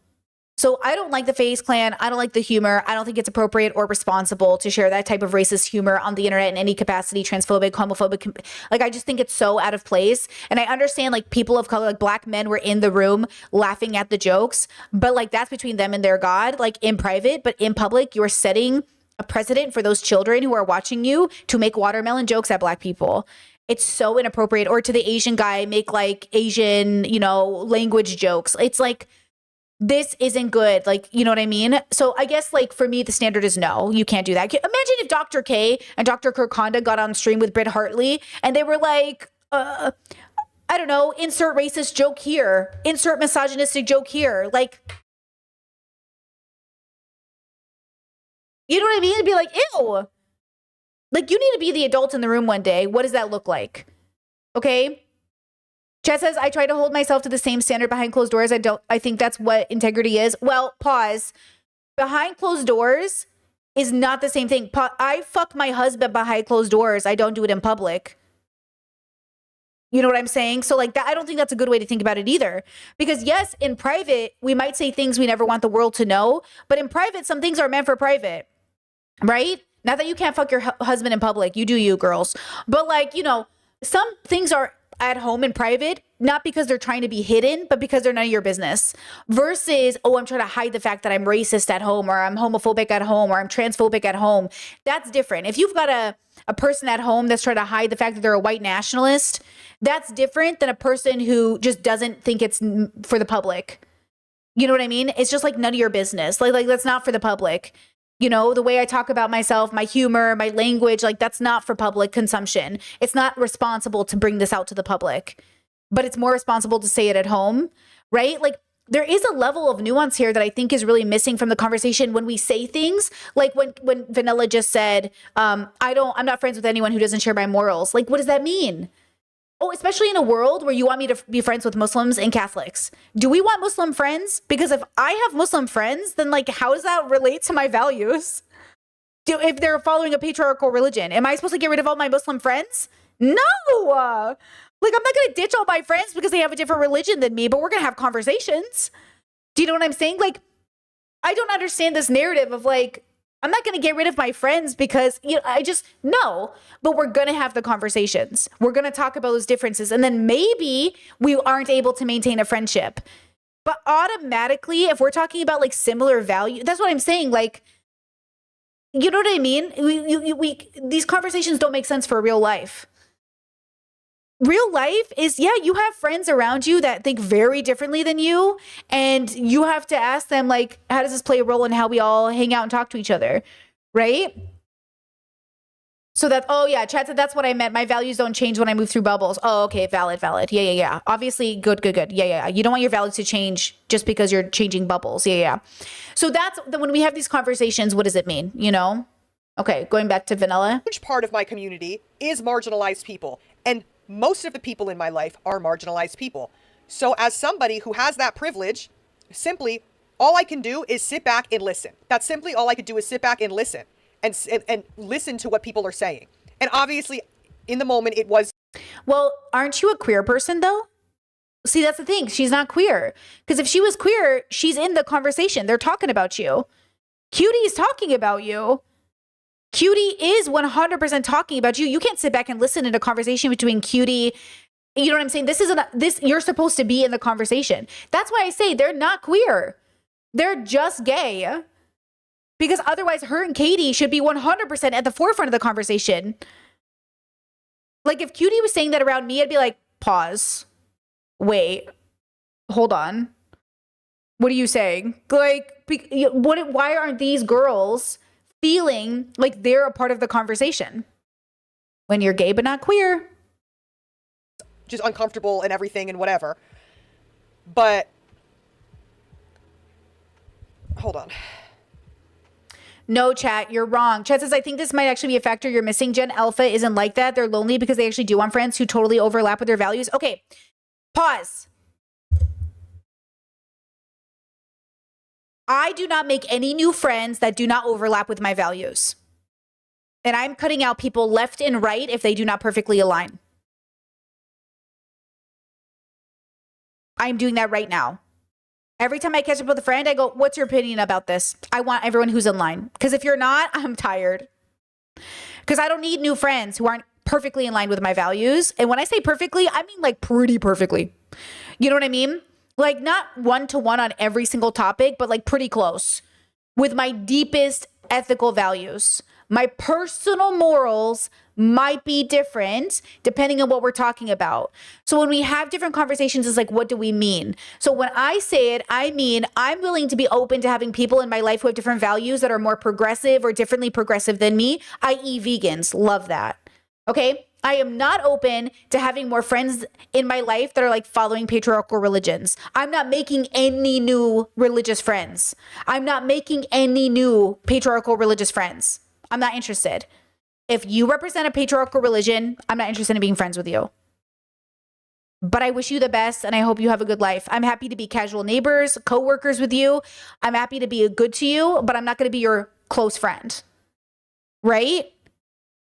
So I don't like the FaZe Clan. I don't like the humor. I don't think it's appropriate or responsible to share that type of racist humor on the internet in any capacity, transphobic, homophobic. Like, I just think it's so out of place. And I understand like people of color, like black men were in the room laughing at the jokes, but like that's between them and their God, like in private, but in public, you're setting a precedent for those children who are watching you to make watermelon jokes at black people. It's so inappropriate. Or to the Asian guy, make like Asian, you know, language jokes. It's like, this isn't good. Like, you know what I mean? So I guess like for me, the standard is no, you can't do that. Imagine if Dr. K and Dr. Kirk Honda got on stream with Britt Hartley and they were like, I don't know, insert racist joke here, insert misogynistic joke here. Like, you know what I mean? It'd be like, ew. Like, you need to be the adult in the room one day. What does that look like? Okay. Chad says, I try to hold myself to the same standard behind closed doors. I think that's what integrity is. Well, pause. Behind closed doors is not the same thing. I fuck my husband behind closed doors. I don't do it in public. You know what I'm saying? So like that, I don't think that's a good way to think about it either. Because yes, in private, we might say things we never want the world to know. But in private, some things are meant for private, right? Not that you can't fuck your husband in public. You do you, girls. But like, you know, some things are at home in private, not because they're trying to be hidden, but because they're none of your business. Versus, oh, I'm trying to hide the fact that I'm racist at home, or I'm homophobic at home, or I'm transphobic at home. That's different. If you've got a person at home that's trying to hide the fact that they're a white nationalist, that's different than a person who just doesn't think it's for the public. You know what I mean? It's just like none of your business. Like that's not for the public. You know, the way I talk about myself, my humor, my language, like that's not for public consumption. It's not responsible to bring this out to the public, but it's more responsible to say it at home, right? Like there is a level of nuance here that I think is really missing from the conversation when we say things like when Vanilla just said, I'm not friends with anyone who doesn't share my morals. Like, what does that mean? Oh, especially in a world where you want me to be friends with Muslims and Catholics. Do we want Muslim friends? Because if I have Muslim friends, then like, how does that relate to my values? If they're following a patriarchal religion, am I supposed to get rid of all my Muslim friends? No. Like, I'm not going to ditch all my friends because they have a different religion than me, but we're going to have conversations. Do you know what I'm saying? Like, I don't understand this narrative of like, I'm not going to get rid of my friends because, you know, no, but we're going to have the conversations. We're going to talk about those differences. And then maybe we aren't able to maintain a friendship. But automatically, if we're talking about like similar value, that's what I'm saying. Like, you know what I mean? These conversations don't make sense for real life. Real life is, yeah, you have friends around you that think very differently than you. And you have to ask them, like, how does this play a role in how we all hang out and talk to each other? Right? So that, oh yeah, Chad said that's what I meant. My values don't change when I move through bubbles. Oh, okay, valid. Yeah. Obviously, good. Yeah. You don't want your values to change just because you're changing bubbles. Yeah. So that's when we have these conversations, what does it mean? You know? Okay, going back to vanilla. Huge part of my community is marginalized people, and most of the people in my life are marginalized people. So as somebody who has that privilege, simply all I can do is sit back and listen. That's simply all I could do is sit back and listen. And listen to what people are saying. And obviously, in the moment, it was. Well, aren't you a queer person, though? See, that's the thing. She's not queer. Because if she was queer, she's in the conversation. They're talking about you. Cutie is talking about you. Cutie is 100% talking about you. You can't sit back and listen in a conversation between Cutie. You know what I'm saying? You're supposed to be in the conversation. That's why I say they're not queer. They're just gay. Because otherwise, her and Katie should be 100% at the forefront of the conversation. Like, if Cutie was saying that around me, I'd be like, pause. Wait. Hold on. What are you saying? Like, why aren't these girls feeling like they're a part of the conversation? When you're gay but not queer. Just uncomfortable and everything and whatever. But, hold on. No, chat, you're wrong. Chat says, I think this might actually be a factor you're missing. Gen Alpha isn't like that. They're lonely because they actually do want friends who totally overlap with their values. Okay, pause. I do not make any new friends that do not overlap with my values. And I'm cutting out people left and right if they do not perfectly align. I'm doing that right now. Every time I catch up with a friend, I go, what's your opinion about this? I want everyone who's in line. Because if you're not, I'm tired. Because I don't need new friends who aren't perfectly in line with my values. And when I say perfectly, I mean like pretty perfectly. You know what I mean? Like not one-to-one on every single topic, but like pretty close. With my deepest ethical values. My personal morals might be different depending on what we're talking about. So when we have different conversations, it's like, what do we mean? So when I say it, I mean, I'm willing to be open to having people in my life who have different values that are more progressive or differently progressive than me, i.e. vegans. Love that. Okay. I am not open to having more friends in my life that are like following patriarchal religions. I'm not making any new religious friends. I'm not making any new patriarchal religious friends. I'm not interested. If you represent a patriarchal religion, I'm not interested in being friends with you. But I wish you the best and I hope you have a good life. I'm happy to be casual neighbors, co-workers with you. I'm happy to be good to you, but I'm not going to be your close friend. Right?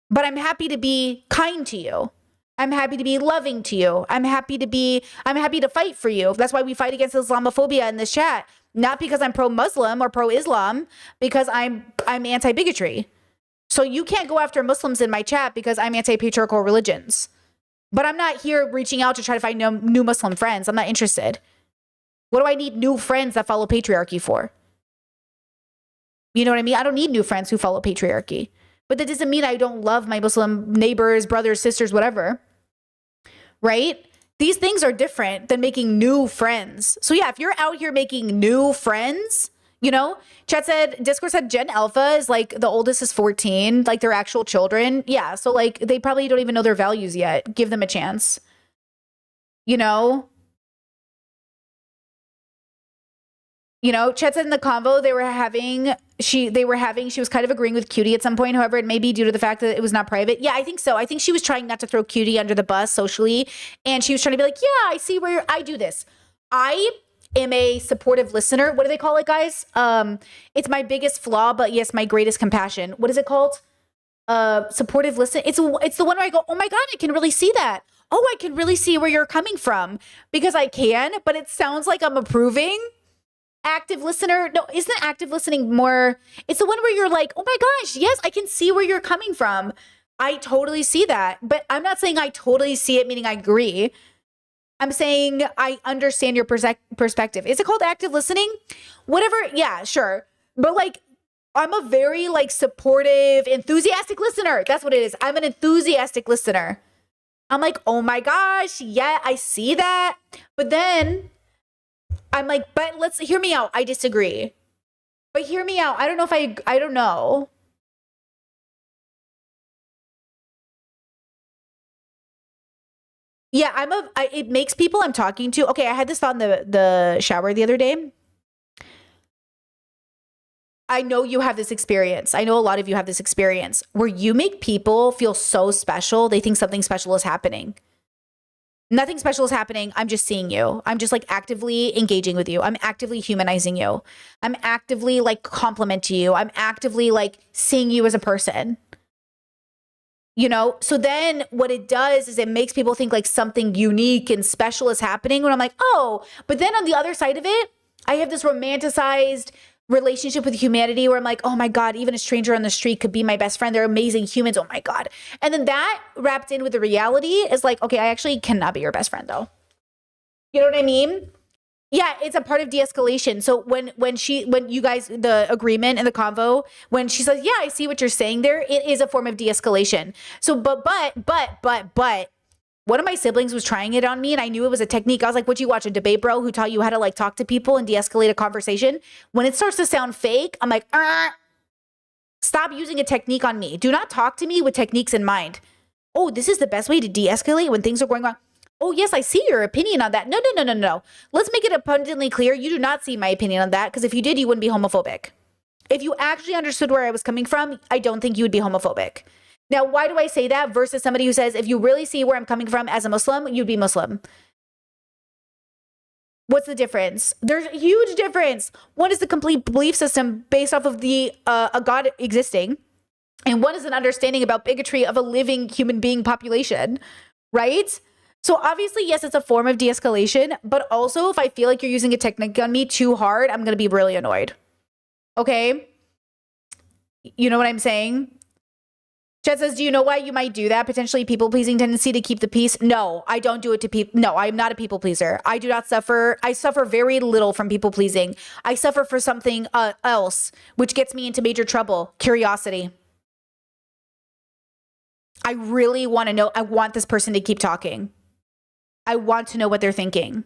But I'm happy to be kind to you. I'm happy to be loving to you. I'm happy to fight for you. That's why we fight against Islamophobia in this chat. Not because I'm pro-Muslim or pro-Islam, because I'm anti-bigotry. So you can't go after Muslims in my chat because I'm anti-patriarchal religions. But I'm not here reaching out to try to find new Muslim friends. I'm not interested. What do I need new friends that follow patriarchy for? You know what I mean? I don't need new friends who follow patriarchy. But that doesn't mean I don't love my Muslim neighbors, brothers, sisters, whatever. Right? These things are different than making new friends. So yeah, if you're out here making new friends, you know, Discord said Gen Alpha is like the oldest is 14, like they're actual children. Yeah. So like they probably don't even know their values yet. Give them a chance. You know? Chet said in the convo she was kind of agreeing with Cutie at some point. However, it may be due to the fact that it was not private. Yeah, I think so. I think she was trying not to throw Cutie under the bus socially. And she was trying to be like, yeah, I see where I do this. I am a supportive listener. What do they call it, guys? It's my biggest flaw, but yes, my greatest compassion. What is it called? Supportive listen. It's the one where I go, oh my God, I can really see that. Oh, I can really see where you're coming from because I can, but it sounds like I'm approving. Active listener. No, isn't active listening more? It's the one where you're like, oh my gosh, yes, I can see where you're coming from. I totally see that. But I'm not saying I totally see it, meaning I agree. I'm saying I understand your perspective. Is it called active listening? Whatever. Yeah, sure. But like, I'm a very like supportive, enthusiastic listener. That's what it is. I'm an enthusiastic listener. I'm like, oh my gosh, yeah, I see that. But then I'm like, but let's hear me out. I disagree. But hear me out. I don't know. Yeah, it makes people I'm talking to. Okay, I had this thought in the shower the other day. I know you have this experience. I know a lot of you have this experience where you make people feel so special. They think something special is happening. Nothing special is happening. I'm just seeing you. I'm just like actively engaging with you. I'm actively humanizing you. I'm actively like complimenting you. I'm actively like seeing you as a person. You know, so then what it does is it makes people think like something unique and special is happening when I'm like, oh, but then on the other side of it, I have this romanticized relationship with humanity where I'm like, oh my God, even a stranger on the street could be my best friend. They're amazing humans. Oh my God. And then that wrapped in with the reality is like, okay, I actually cannot be your best friend though. You know what I mean? Yeah, it's a part of de-escalation. So when you guys, the agreement and the convo, when she says, yeah, I see what you're saying there, it is a form of de-escalation. So, but one of my siblings was trying it on me and I knew it was a technique. I was like, would you watch a debate bro who taught you how to like talk to people and de-escalate a conversation? When it starts to sound fake, I'm like, stop using a technique on me. Do not talk to me with techniques in mind. Oh, this is the best way to de-escalate when things are going wrong. Oh, yes, I see your opinion on that. No. Let's make it abundantly clear. You do not see my opinion on that because if you did, you wouldn't be homophobic. If you actually understood where I was coming from, I don't think you would be homophobic. Now, why do I say that versus somebody who says, if you really see where I'm coming from as a Muslim, you'd be Muslim? What's the difference? There's a huge difference. One is the complete belief system based off of a God existing, and one is an understanding about bigotry of a living human being population, right? So obviously, yes, it's a form of de-escalation, but also if I feel like you're using a technique on me too hard, I'm going to be really annoyed. Okay? You know what I'm saying? Chet says, do you know why you might do that? Potentially people-pleasing tendency to keep the peace? No, I don't do it to people. No, I'm not a people-pleaser. I do not suffer. I suffer very little from people-pleasing. I suffer for something else, which gets me into major trouble. Curiosity. I really want to know. I want this person to keep talking. I want to know what they're thinking.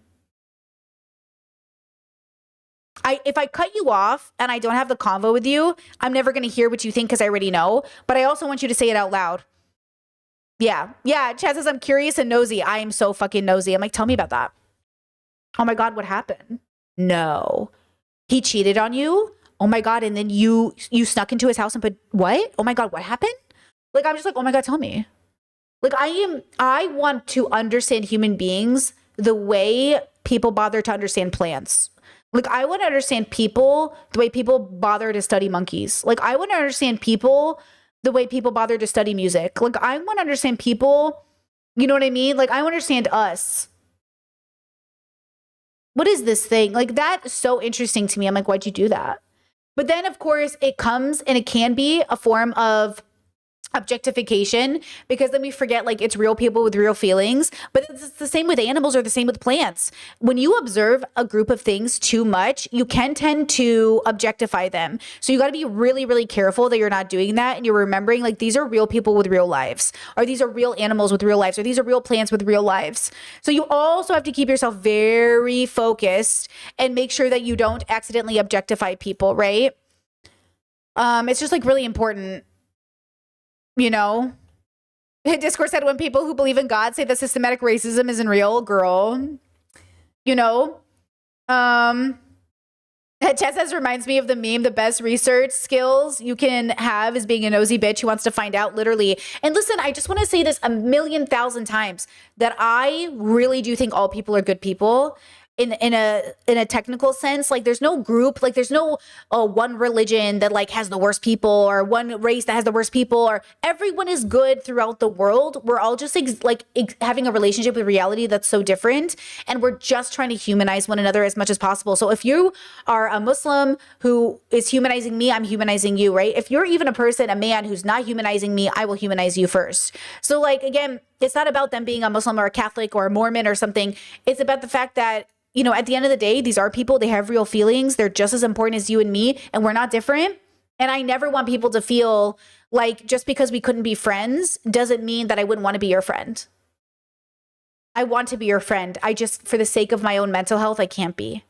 If I cut you off and I don't have the convo with you, I'm never going to hear what you think because I already know. But I also want you to say it out loud. Yeah. Chad says, I'm curious and nosy. I am so fucking nosy. I'm like, tell me about that. Oh my God, what happened? No. He cheated on you? Oh my God. And then you snuck into his house and put, what? Oh my God, what happened? Like, I'm just like, oh my God, tell me. Like, I want to understand human beings the way people bother to understand plants. Like, I want to understand people the way people bother to study monkeys. Like, I want to understand people the way people bother to study music. Like, I want to understand people, you know what I mean? Like, I understand us. What is this thing? Like, that's so interesting to me. I'm like, why'd you do that? But then, of course, it comes and it can be a form of objectification, because then we forget like it's real people with real feelings. But it's the same with animals or the same with plants. When you observe a group of things too much, you can tend to objectify them. So you got to be really, really careful that you're not doing that, and you're remembering like these are real people with real lives, or these are real animals with real lives, or these are real plants with real lives. So you also have to keep yourself very focused and make sure that you don't accidentally objectify people, right? It's just like really important. You know, Discourse said when people who believe in God say that systematic racism isn't real, girl. You know, Chess says reminds me of the meme, the best research skills you can have is being a nosy bitch who wants to find out, literally. And listen, I just want to say this 1,000,000 times that I really do think all people are good people. In a technical sense, like there's no group, like there's no one religion that like has the worst people, or one race that has the worst people, or everyone is good throughout the world. We're all just having a relationship with reality that's so different, and we're just trying to humanize one another as much as possible. So if you are a Muslim who is humanizing me, I'm humanizing you, right? If you're even a man who's not humanizing me, I will humanize you first. So like, again, it's not about them being a Muslim or a Catholic or a Mormon or something. It's about the fact that, you know, at the end of the day, these are people, they have real feelings. They're just as important as you and me, and we're not different. And I never want people to feel like just because we couldn't be friends doesn't mean that I wouldn't want to be your friend. I want to be your friend. I just, for the sake of my own mental health, I can't be.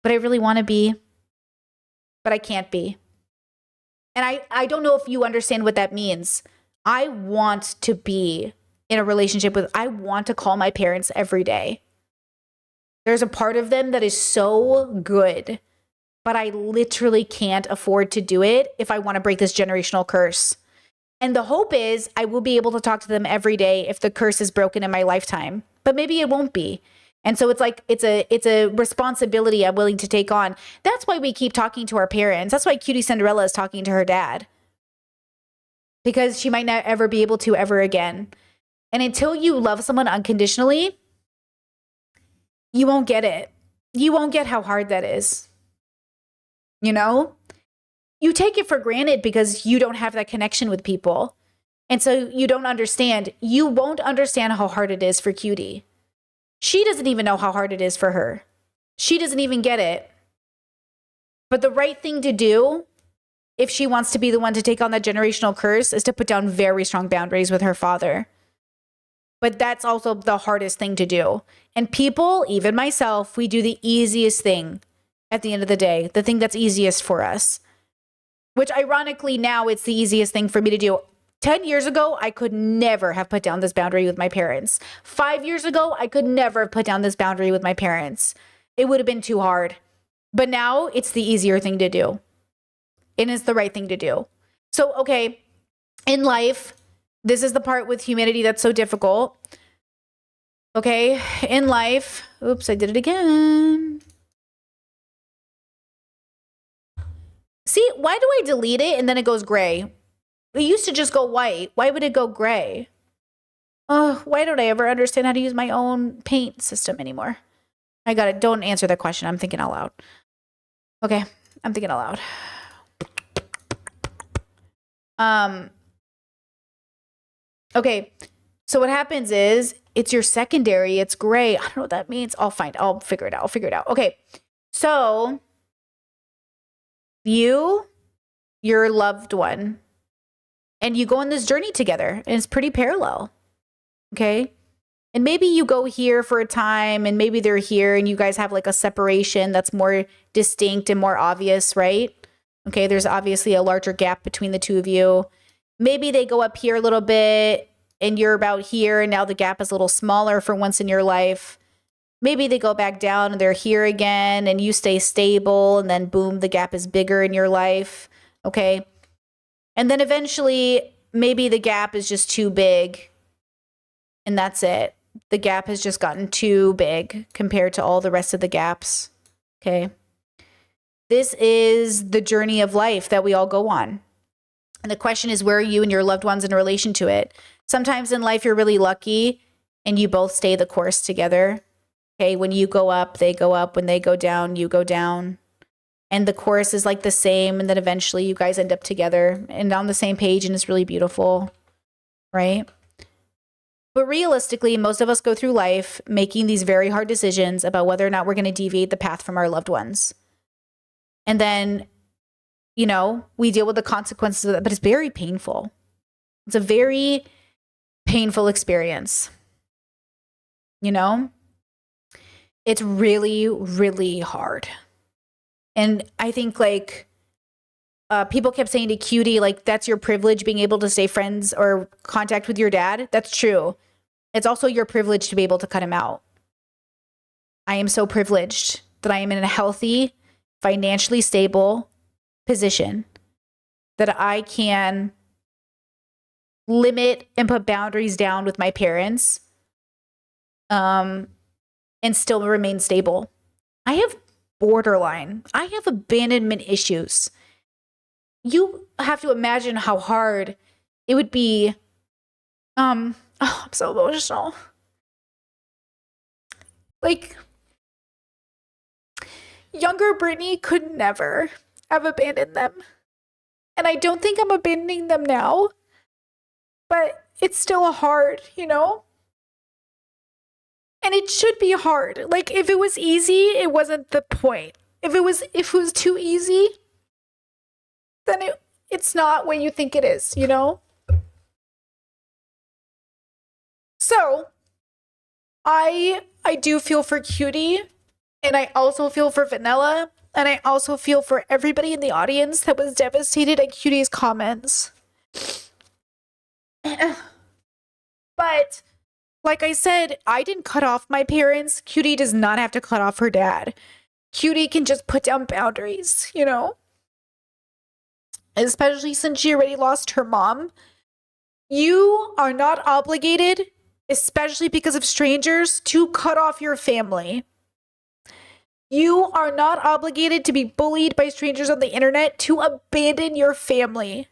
But I really want to be. But I can't be. And I don't know if you understand what that means. I want to be in a relationship with, I want to call my parents every day. There's a part of them that is so good, but I literally can't afford to do it if I want to break this generational curse. And the hope is I will be able to talk to them every day if the curse is broken in my lifetime, but maybe it won't be. And so it's like, it's a responsibility I'm willing to take on. That's why we keep talking to our parents. That's why Cutie Cinderella is talking to her dad, because she might not ever be able to ever again. And until you love someone unconditionally, you won't get it. You won't get how hard that is. You know? You take it for granted because you don't have that connection with people. And so you don't understand. You won't understand how hard it is for Cutie. She doesn't even know how hard it is for her. She doesn't even get it. But the right thing to do, if she wants to be the one to take on that generational curse, is to put down very strong boundaries with her father. But that's also the hardest thing to do. And people, even myself, we do the easiest thing at the end of the day, the thing that's easiest for us. Which ironically now it's the easiest thing for me to do. 10 years ago, I could never have put down this boundary with my parents. 5 years ago, I could never have put down this boundary with my parents. It would have been too hard. But now it's the easier thing to do. And it's the right thing to do. So, okay, in life, this is the part with humanity that's so difficult. Okay, in life, oops, I did it again. See, why do I delete it and then it goes gray? It used to just go white. Why would it go gray? Oh, why don't I ever understand how to use my own paint system anymore? I got it. Don't answer that question. I'm thinking out loud. Okay, I'm thinking out loud. Okay, so what happens is it's your secondary. It's gray. I don't know what that means. I'll figure it out. I'll figure it out. Okay, so your loved one, and you go on this journey together, and it's pretty parallel. Okay. And maybe you go here for a time, and maybe they're here, and you guys have like a separation that's more distinct and more obvious, right? Okay. There's obviously a larger gap between the two of you. Maybe they go up here a little bit, and you're about here, and now the gap is a little smaller for once in your life. Maybe they go back down and they're here again, and you stay stable, and then boom, the gap is bigger in your life. Okay. And then eventually, maybe the gap is just too big, and that's it. The gap has just gotten too big compared to all the rest of the gaps. Okay. This is the journey of life that we all go on. And the question is, where are you and your loved ones in relation to it? Sometimes in life, you're really lucky and you both stay the course together. Okay. When you go up, they go up. When they go down, you go down. And the course is like the same. And then eventually you guys end up together and on the same page, and it's really beautiful. Right? But realistically, most of us go through life making these very hard decisions about whether or not we're going to deviate the path from our loved ones. And then, you know, we deal with the consequences of that, but it's very painful. It's a very painful experience. You know, it's really, really hard. And I think like people kept saying to Cutie, like, that's your privilege, being able to stay friends or contact with your dad. That's true. It's also your privilege to be able to cut him out. I am so privileged that I am in a healthy, financially stable position that I can limit and put boundaries down with my parents and still remain stable. I have abandonment issues. You have to imagine how hard it would be. I'm so emotional. Like, younger Brittany could never have abandoned them. And I don't think I'm abandoning them now, but it's still hard, you know? And it should be hard. Like, if it was easy, it wasn't the point. If it was too easy, then it's not what you think it is, you know? So, I do feel for Cutie, and I also feel for Vanilla, and I also feel for everybody in the audience that was devastated at Cutie's comments. But But like I said, I didn't cut off my parents. Cutie does not have to cut off her dad. Cutie can just put down boundaries, you know? Especially since she already lost her mom. You are not obligated, especially because of strangers, to cut off your family. You are not obligated to be bullied by strangers on the internet to abandon your family.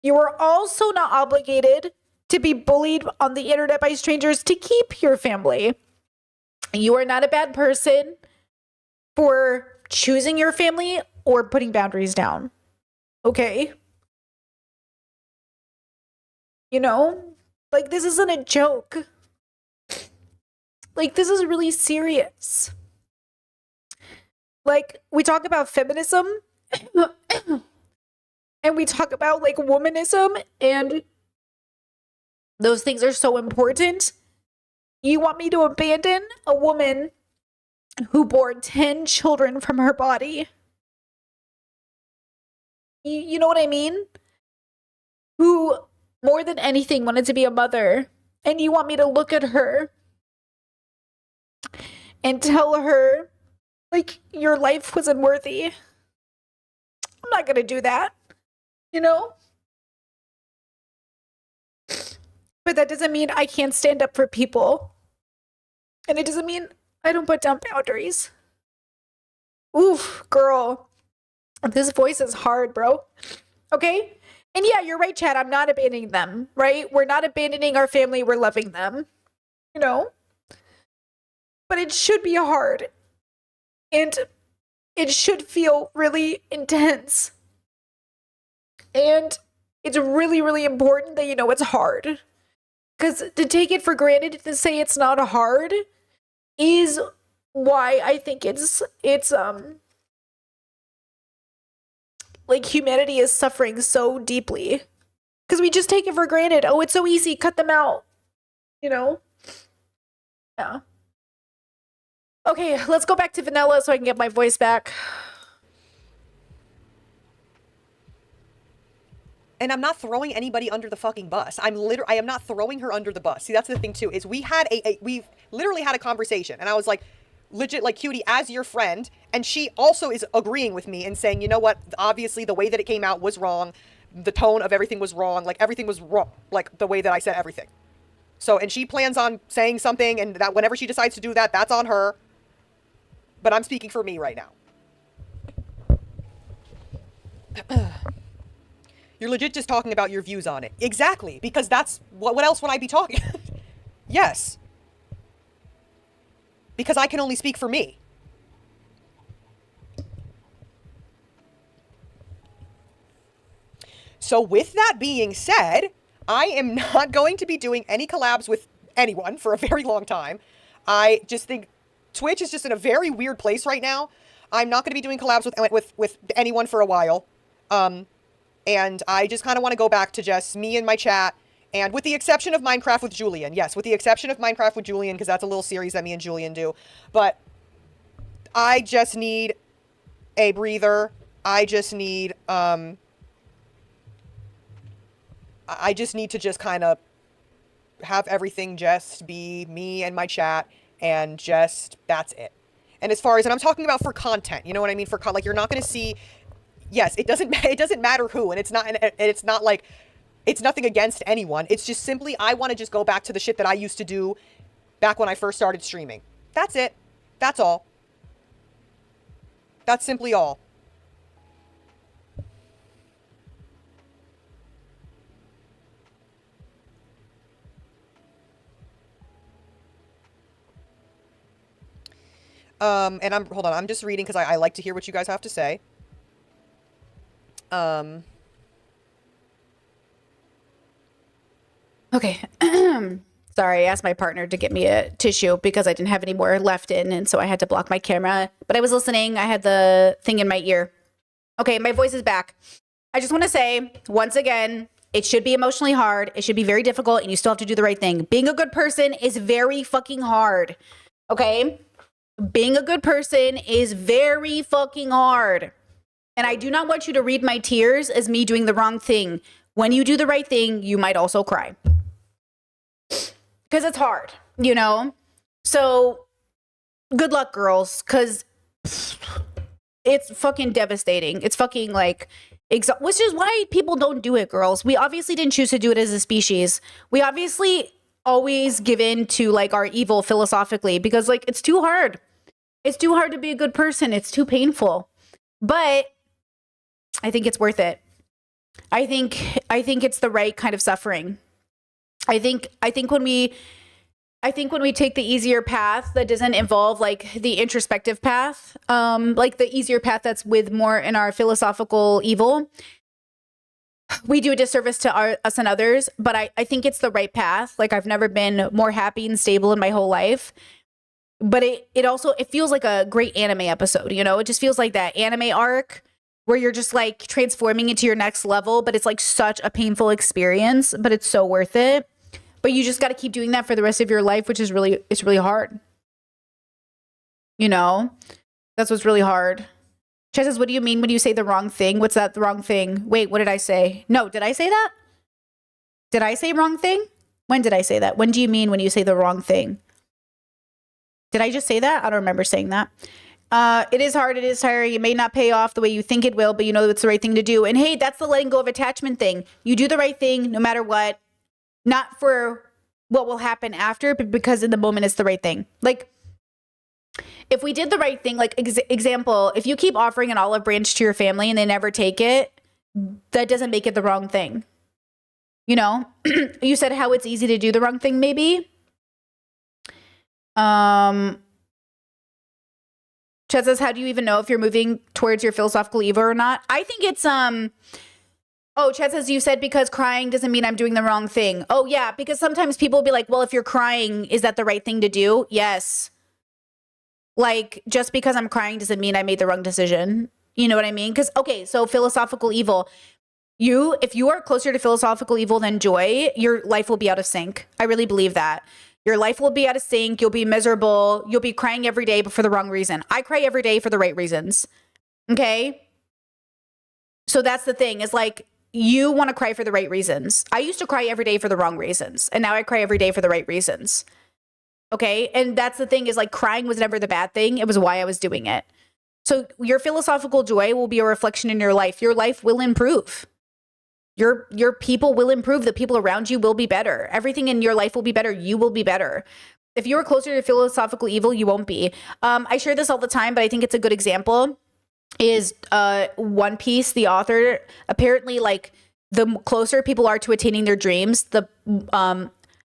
You are also not obligated to be bullied on the internet by strangers to keep your family. You are not a bad person for choosing your family or putting boundaries down. Okay? You know? Like, this isn't a joke. Like, this is really serious. Like, we talk about feminism and we talk about like womanism, and those things are so important. You want me to abandon a woman who bore 10 children from her body? You know what I mean? Who more than anything wanted to be a mother, and you want me to look at her and tell her like your life was unworthy? I'm not gonna do that, you know? But that doesn't mean I can't stand up for people. And it doesn't mean I don't put down boundaries. Oof, girl. This voice is hard, bro. Okay? And yeah, you're right, Chad. I'm not abandoning them, right? We're not abandoning our family. We're loving them, you know? But it should be hard. And it should feel really intense. And it's really, really important that you know it's hard. Because to take it for granted, to say it's not hard, is why I think it's like humanity is suffering so deeply. Because we just take it for granted. Oh, it's so easy, cut them out. You know? Yeah. Okay, let's go back to vanilla so I can get my voice back. And I'm not throwing anybody under the fucking bus. I am not throwing her under the bus. See, that's the thing too, is we've literally had a conversation, and I was like, legit, like, Cutie, as your friend, and she also is agreeing with me and saying, you know what, obviously the way that it came out was wrong, the tone of everything was wrong, like everything was wrong, like the way that I said everything. So, and she plans on saying something, and that whenever she decides to do that, that's on her. But I'm speaking for me right now. You're legit just talking about your views on it. Exactly, because that's, what else would I be talking? Yes. Because I can only speak for me. So with that being said, I am not going to be doing any collabs with anyone for a very long time. I just think Twitch is just in a very weird place right now. I'm not going to be doing collabs with anyone for a while. And I just kind of want to go back to just me and my chat, and with the exception of Minecraft with Julian. Yes, with the exception of Minecraft with Julian, because that's a little series that me and Julian do. But I just need a breather. I just need to just kind of have everything just be me and my chat, and just, that's it. And as far as, and I'm talking about for content, you know what I mean? For like, you're not going to see, yes, it doesn't matter who, and it's not like, it's nothing against anyone. It's just simply, I want to just go back to the shit that I used to do back when I first started streaming. That's it. That's all. That's simply all. And hold on, I'm just reading because I like to hear what you guys have to say. Okay. Sorry, I asked my partner to get me a tissue because I didn't have any more left in, and so I had to block my camera. But I was listening. I had the thing in my ear. Okay, my voice is back. I just want to say, once again, it should be emotionally hard. It should be very difficult, and you still have to do the right thing. Being a good person is very fucking hard. Okay? Being a good person is very fucking hard. And I do not want you to read my tears as me doing the wrong thing. When you do the right thing, you might also cry. because it's hard, you know? So good luck, girls, because it's fucking devastating. It's fucking like, which is why people don't do it, girls. We obviously didn't choose to do it as a species. We obviously always give in to like our evil philosophically because like it's too hard. It's too hard to be a good person. It's too painful. But I think it's worth it. I think it's the right kind of suffering. I think when we take the easier path that doesn't involve like the introspective path, like the easier path that's with more in our philosophical evil, we do a disservice to us and others. But I think it's the right path. Like I've never been more happy and stable in my whole life. But it also feels like a great anime episode, you know? It just feels like that anime arc where you're just like transforming into your next level, but it's like such a painful experience, but it's so worth it. But you just got to keep doing that for the rest of your life, which is it's really hard. You know, that's what's really hard. Chet says, what do you mean when you say the wrong thing? What's that, the wrong thing? Wait, what did I say? No, did I say that? Did I say wrong thing? When did I say that? When do you mean when you say the wrong thing? Did I just say that? I don't remember saying that. It is hard. It is tiring. It may not pay off the way you think it will, but you know it's the right thing to do. And hey, that's the letting go of attachment thing. You do the right thing no matter what. Not for what will happen after, but because in the moment it's the right thing. Like, if we did the right thing, like example, if you keep offering an olive branch to your family and they never take it, that doesn't make it the wrong thing. You know, you said how it's easy to do the wrong thing, maybe. Chet says, how do you even know if you're moving towards your philosophical evil or not? I think it's, oh, Chet says, you said because crying doesn't mean I'm doing the wrong thing. Oh, yeah, because sometimes people will be like, well, if you're crying, is that the right thing to do? Yes. Like, just because I'm crying doesn't mean I made the wrong decision. You know what I mean? Because, okay, so philosophical evil. If you are closer to philosophical evil than joy, your life will be out of sync. I really believe that. Your life will be out of sync. You'll be miserable. You'll be crying every day, but for the wrong reason. I cry every day for the right reasons. Okay? So that's the thing, is like, you want to cry for the right reasons. I used to cry every day for the wrong reasons. And now I cry every day for the right reasons. Okay? And that's the thing, is like crying was never the bad thing. It was why I was doing it. So your philosophical joy will be a reflection in your life. Your life will improve. Your people will improve. The people around you will be better. Everything in your life will be better. You will be better. If you're closer to philosophical evil, you won't be. I share this all the time, but I think it's a good example. Is One Piece, the author, apparently like the closer people are to attaining their dreams, the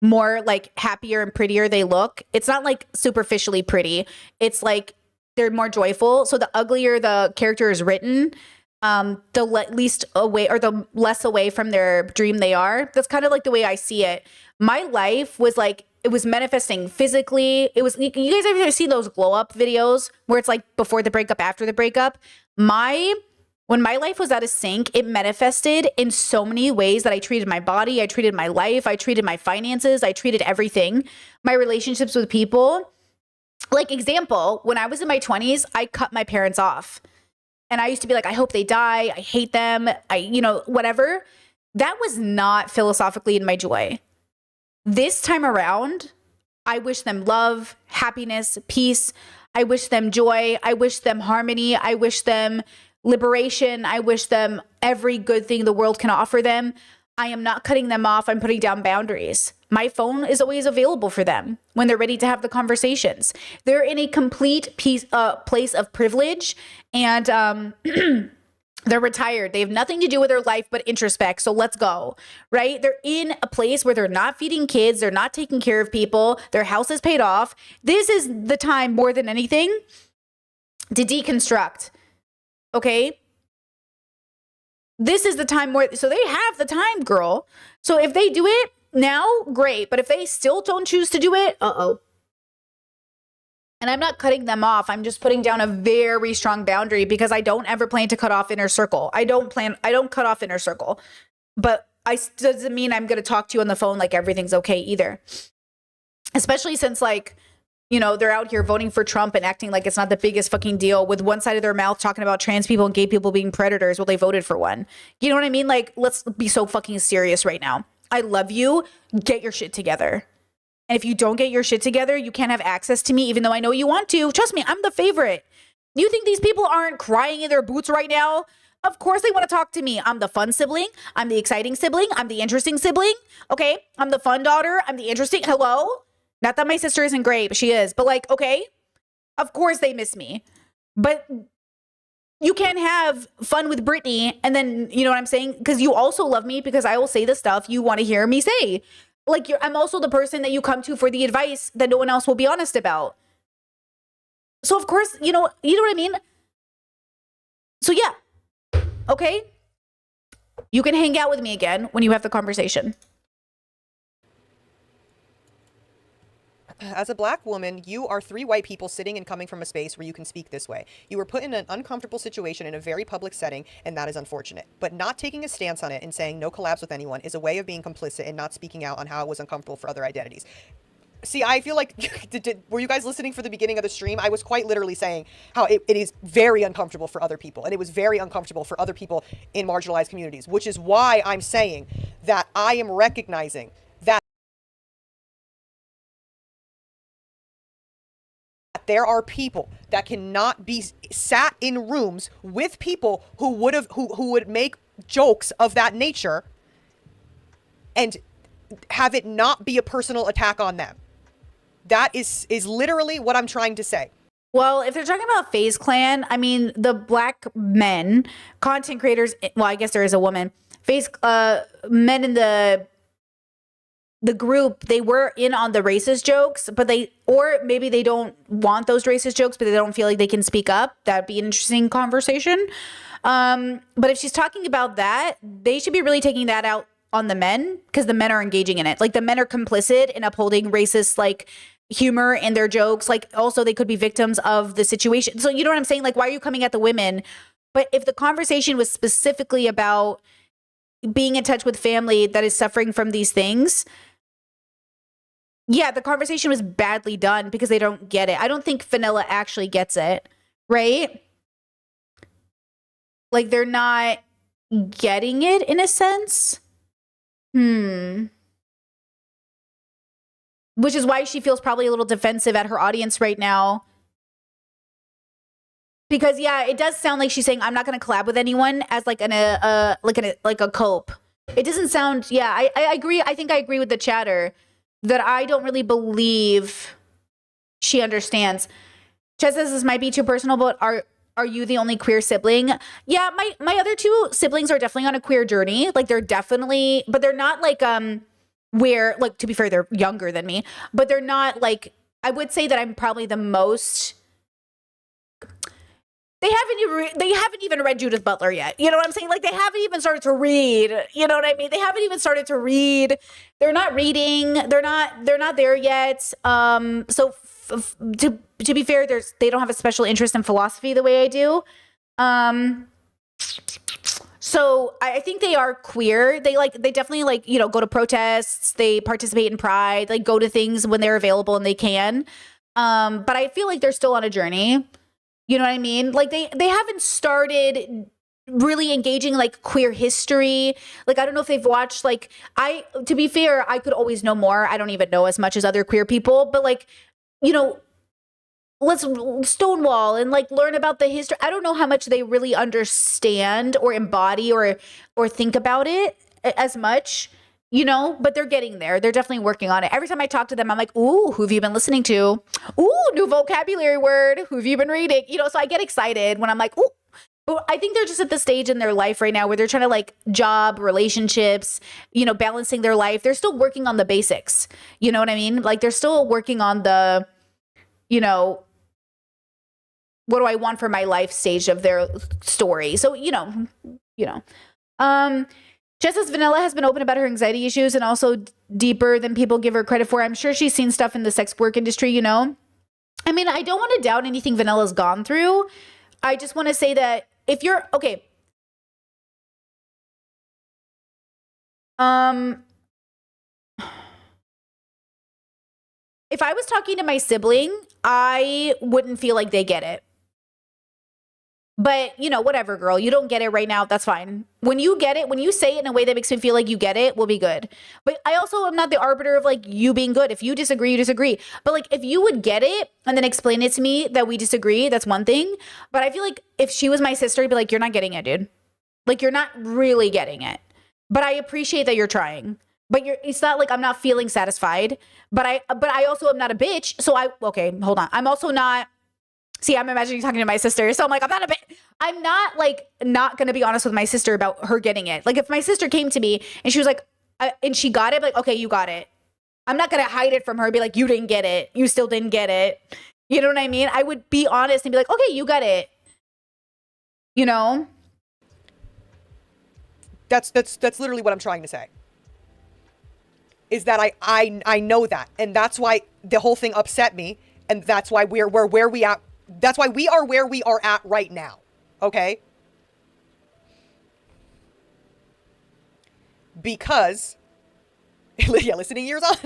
more like happier and prettier they look. It's not like superficially pretty. It's like they're more joyful. So the uglier the character is written, the least away or the less away from their dream they are. That's kind of like the way I see it. My life was like, it was manifesting physically. It was, you guys ever see those glow up videos where it's like before the breakup, after the breakup? When my life was out of sync, it manifested in so many ways that I treated my body, I treated my life, I treated my finances, I treated everything, my relationships with people. Like example, when I was in my 20s, I cut my parents off. And I used to be like, I hope they die. I hate them. Whatever. That was not philosophically in my joy. This time around, I wish them love, happiness, peace. I wish them joy. I wish them harmony. I wish them liberation. I wish them every good thing the world can offer them. I am not cutting them off. I'm putting down boundaries. My phone is always available for them when they're ready to have the conversations. They're in a complete place of privilege, and they're retired. They have nothing to do with their life but introspect. So let's go, right? They're in a place where they're not feeding kids. They're not taking care of people. Their house is paid off. This is the time more than anything to deconstruct. Okay? This is the time more. So they have the time, girl. So if they do it now, great. But if they still don't choose to do it, uh-oh. And I'm not cutting them off. I'm just putting down a very strong boundary because I don't ever plan to cut off inner circle. I don't cut off inner circle. But doesn't mean I'm going to talk to you on the phone like everything's okay either. Especially since they're out here voting for Trump and acting like it's not the biggest fucking deal with one side of their mouth talking about trans people and gay people being predators. Well, they voted for one. You know what I mean? Like, let's be so fucking serious right now. I love you. Get your shit together. And if you don't get your shit together, you can't have access to me, even though I know you want to. Trust me, I'm the favorite. You think these people aren't crying in their boots right now? Of course they want to talk to me. I'm the fun sibling. I'm the exciting sibling. I'm the interesting sibling. Okay. I'm the fun daughter. I'm the interesting. Hello? Not that my sister isn't great, but she is. But like, okay. Of course they miss me. But you can't have fun with Brittany and then, you know what I'm saying? Because you also love me because I will say the stuff you want to hear me say. Like, I'm also the person that you come to for the advice that no one else will be honest about. So of course, you know what I mean? So yeah. Okay? You can hang out with me again when you have the conversation. As a black woman, you are 3 white people sitting and coming from a space where you can speak this way. You were put in an uncomfortable situation in a very public setting, and that is unfortunate. But not taking a stance on it and saying no collabs with anyone is a way of being complicit and not speaking out on how it was uncomfortable for other identities. See, I feel like, were you guys listening for the beginning of the stream? I was quite literally saying how it is very uncomfortable for other people. And it was very uncomfortable for other people in marginalized communities, which is why I'm saying that I am recognizing that there are people that cannot be sat in rooms with people who would make jokes of that nature and have it not be a personal attack on them. That is literally what I'm trying to say. Well, if they're talking about FaZe Clan, I mean, the black men, content creators, well, I guess there is a woman, FaZe men in the group, they were in on the racist jokes, but or maybe they don't want those racist jokes, but they don't feel like they can speak up. That'd be an interesting conversation. But if she's talking about that, they should be really taking that out on the men, because the men are engaging in it. Like, the men are complicit in upholding racist, like, humor in their jokes. Like, also they could be victims of the situation. So you know what I'm saying? Like, why are you coming at the women? But if the conversation was specifically about being in touch with family that is suffering from these things, yeah, the conversation was badly done because they don't get it. I don't think Vanilla actually gets it, right? Like, they're not getting it in a sense. Which is why she feels probably a little defensive at her audience right now. Because yeah, it does sound like she's saying, I'm not going to collab with anyone as like a cope. It doesn't sound, yeah, I agree. I think I agree with the chatter that I don't really believe she understands. Chet says this might be too personal, but are you the only queer sibling? Yeah, my other 2 siblings are definitely on a queer journey. Like, they're definitely, but they're not like, where, like, to be fair, they're younger than me, but they're not like, I would say that I'm probably the most, they haven't even read Judith Butler yet. You know what I'm saying? Like, they haven't even started to read. You know what I mean? They haven't even started to read. They're not reading. They're not there yet. So to be fair, they don't have a special interest in philosophy the way I do. So I think they are queer. They definitely, like, you know, go to protests. They participate in Pride. Like, go to things when they're available and they can. But I feel like they're still on a journey. You know what I mean? Like, they haven't started really engaging like queer history. Like, I don't know if they've watched, like, to be fair, I could always know more. I don't even know as much as other queer people, but like, you know, let's Stonewall and like learn about the history. I don't know how much they really understand or embody or think about it as much, you know, but they're getting there. They're definitely working on it. Every time I talk to them, I'm like, ooh, who have you been listening to? Ooh, new vocabulary word. Who have you been reading? You know, so I get excited when I'm like, ooh. But I think they're just at the stage in their life right now where they're trying to like job, relationships, you know, balancing their life. They're still working on the basics. You know what I mean? Like, they're still working on the, you know, what do I want for my life stage of their story. So, you know. Just as Vanilla has been open about her anxiety issues and also deeper than people give her credit for. I'm sure she's seen stuff in the sex work industry, you know? I mean, I don't want to doubt anything Vanilla's gone through. I just want to say that if you're, okay. If I was talking to my sibling, I wouldn't feel like they get it. But, you know, whatever, girl. You don't get it right now. That's fine. When you get it, when you say it in a way that makes me feel like you get it, we'll be good. But I also am not the arbiter of like you being good. If you disagree, you disagree. But like if you would get it and then explain it to me that we disagree, that's one thing. But I feel like if she was my sister, I'd be like, you're not getting it, dude. Like you're not really getting it. But I appreciate that you're trying. But it's not like I'm not feeling satisfied. But I also am not a bitch. So okay, hold on. I'm also not. See, I'm imagining talking to my sister. So I'm like, I'm not like not going to be honest with my sister about her getting it. Like if my sister came to me and she was like, and she got it, like, okay, you got it. I'm not going to hide it from her, be like, you didn't get it. You still didn't get it. You know what I mean? I would be honest and be like, okay, you got it. You know? That's literally what I'm trying to say. Is that I know that. And that's why the whole thing upset me. And that's why we're where we at. That's why we are where we are at right now. Okay? Because, yeah, listening years on.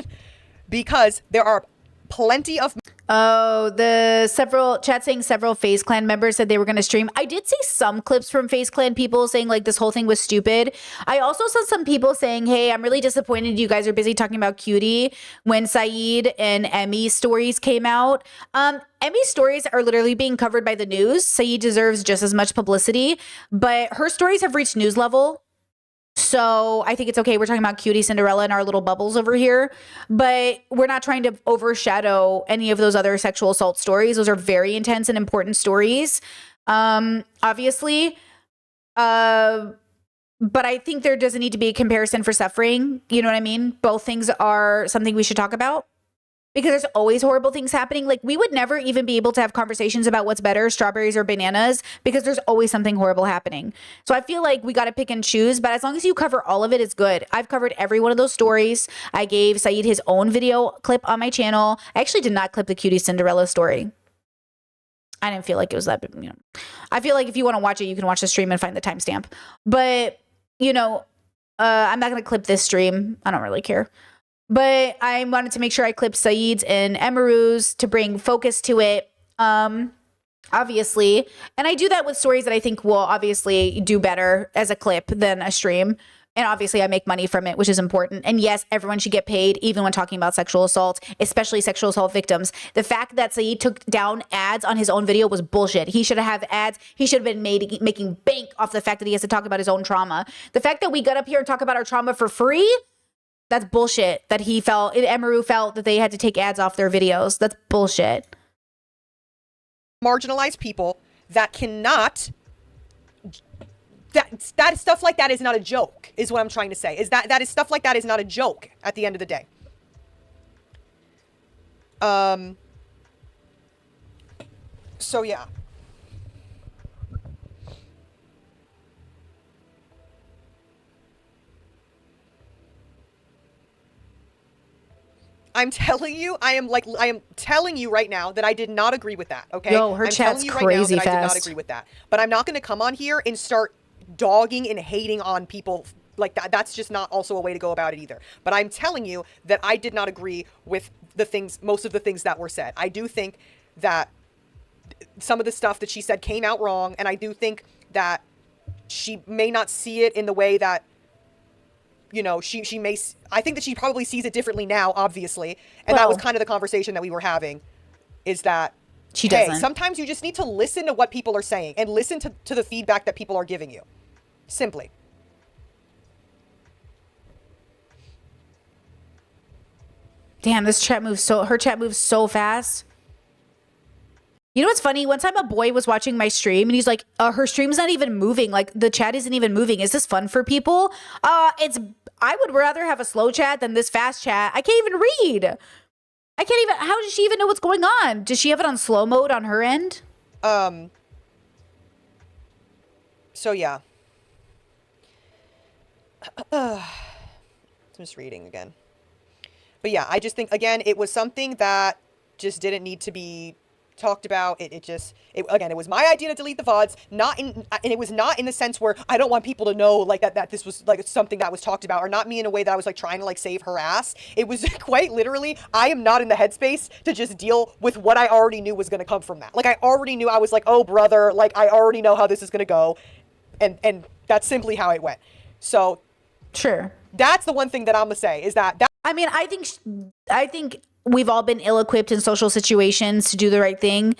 Because there are plenty of... Oh, chat saying several FaZe Clan members said they were going to stream. I did see some clips from FaZe Clan people saying like this whole thing was stupid. I also saw some people saying, hey, I'm really disappointed you guys are busy talking about Cutie when Saeed and Emmy's stories came out. Emmy's stories are literally being covered by the news. Saeed deserves just as much publicity, but her stories have reached news level. So I think it's okay. We're talking about Cutie Cinderella and our little bubbles over here, but we're not trying to overshadow any of those other sexual assault stories. Those are very intense and important stories. Obviously. But I think there doesn't need to be a comparison for suffering. You know what I mean? Both things are something we should talk about. Because there's always horrible things happening. Like we would never even be able to have conversations about what's better, strawberries or bananas, because there's always something horrible happening. So I feel like we got to pick and choose, but as long as you cover all of it, it's good. I've covered every one of those stories. I gave Saeed his own video clip on my channel. I actually did not clip the Cutie Cinderella story. I didn't feel like it was that, you know. I feel like if you want to watch it, you can watch the stream and find the timestamp. But, you know, I'm not going to clip this stream. I don't really care. But I wanted to make sure I clipped Saeed's and Emiru's to bring focus to it, obviously. And I do that with stories that I think will obviously do better as a clip than a stream. And obviously I make money from it, which is important. And yes, everyone should get paid, even when talking about sexual assault, especially sexual assault victims. The fact that Saeed took down ads on his own video was bullshit. He should have ads. He should have been making bank off the fact that he has to talk about his own trauma. The fact that we got up here and talk about our trauma for free, that's bullshit. That Emiru felt that they had to take ads off their videos. That's bullshit. Marginalized people that cannot... That stuff like that is not a joke, is what I'm trying to say. Is that is stuff like that is not a joke at the end of the day. So yeah. I'm telling you, I am telling you right now that I did not agree with that, okay? Yo, her chat's crazy fast. I did not agree with that. But I'm not going to come on here and start dogging and hating on people like that. That's just not also a way to go about it either. But I'm telling you that I did not agree with most of the things that were said. I do think that some of the stuff that she said came out wrong, and I do think that she may not see it in the way that, you know, she may, I think that she probably sees it differently now, obviously. And that was kind of the conversation that we were having, is that, she doesn't. Sometimes you just need to listen to what people are saying and listen to the feedback that people are giving you. Simply. Damn, her chat moves so fast. You know what's funny? One time a boy was watching my stream and he's like, her stream's not even moving. Like the chat isn't even moving. Is this fun for people? I would rather have a slow chat than this fast chat. I can't even read. How does she even know what's going on? Does she have it on slow mode on her end? So yeah. I'm just reading again. But yeah, I just think, again, it was something that just didn't need to be talked about. Again, it was my idea to delete the VODs, and it was not in the sense where I don't want people to know like that this was like something that was talked about, or not me in a way that I was like trying to like save her ass. It was quite literally, I am not in the headspace to just deal with what I already knew was going to come from that. Like I already knew, I was like, oh brother, like I already know how this is going to go. And that's simply how it went. So Sure. that's the one thing that I'm gonna say is that I mean, I think we've all been ill-equipped in social situations to do the right thing.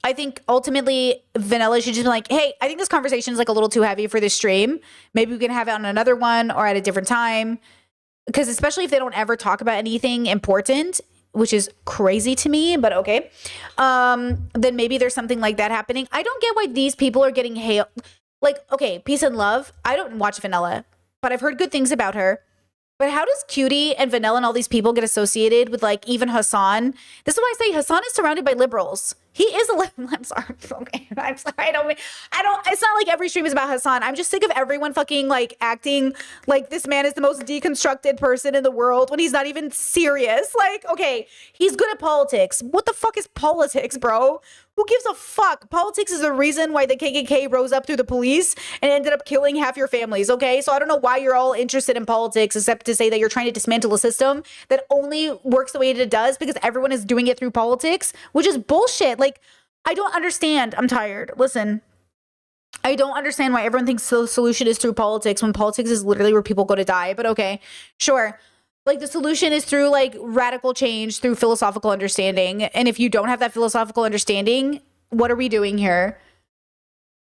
I think ultimately Vanilla should just be like, hey, I think this conversation is like a little too heavy for this stream. Maybe we can have it on another one or at a different time. Because especially if they don't ever talk about anything important, which is crazy to me, but okay. Then maybe there's something like that happening. I don't get why these people are getting hailed. Like, okay, peace and love. I don't watch Vanilla, but I've heard good things about her. But how does Cutie and Vanilla and all these people get associated with like even Hassan? This is why I say Hassan is surrounded by liberals. He is I'm sorry. Okay. I'm sorry. I don't, it's not like every stream is about Hassan. I'm just sick of everyone fucking like acting like this man is the most deconstructed person in the world when he's not even serious. Like, okay, he's good at politics. What the fuck is politics, bro? Who gives a fuck? Politics is the reason why the KKK rose up through the police and ended up killing half your families, okay? So I don't know why you're all interested in politics except to say that you're trying to dismantle a system that only works the way that it does because everyone is doing it through politics, which is bullshit. Like, I don't understand. I'm tired. Listen, I don't understand why everyone thinks the solution is through politics when politics is literally where people go to die. But okay, sure. Like the solution is through like radical change, through philosophical understanding. And if you don't have that philosophical understanding, what are we doing here?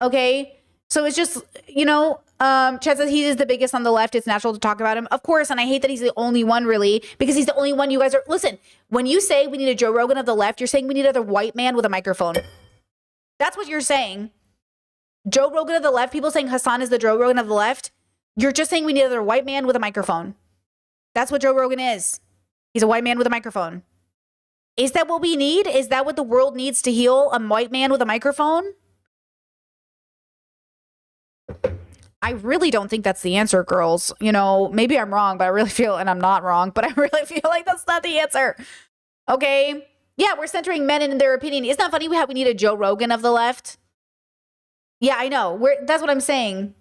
Okay. So it's just, Chet says he is the biggest on the left. It's natural to talk about him. Of course. And I hate that he's the only one really, because he's the only one you guys are. Listen, when you say we need a Joe Rogan of the left, you're saying we need another white man with a microphone. That's what you're saying. Joe Rogan of the left, people saying Hassan is the Joe Rogan of the left. You're just saying we need another white man with a microphone. That's what Joe Rogan is. He's a white man with a microphone. Is that what we need? Is that what the world needs to heal? A white man with a microphone? I really don't think that's the answer, girls. Maybe I'm wrong, but I really feel, and I'm not wrong, but I really feel like that's not the answer. Okay? Yeah, we're centering men in their opinion. Isn't that funny how we need a Joe Rogan of the left? Yeah, I know. That's what I'm saying.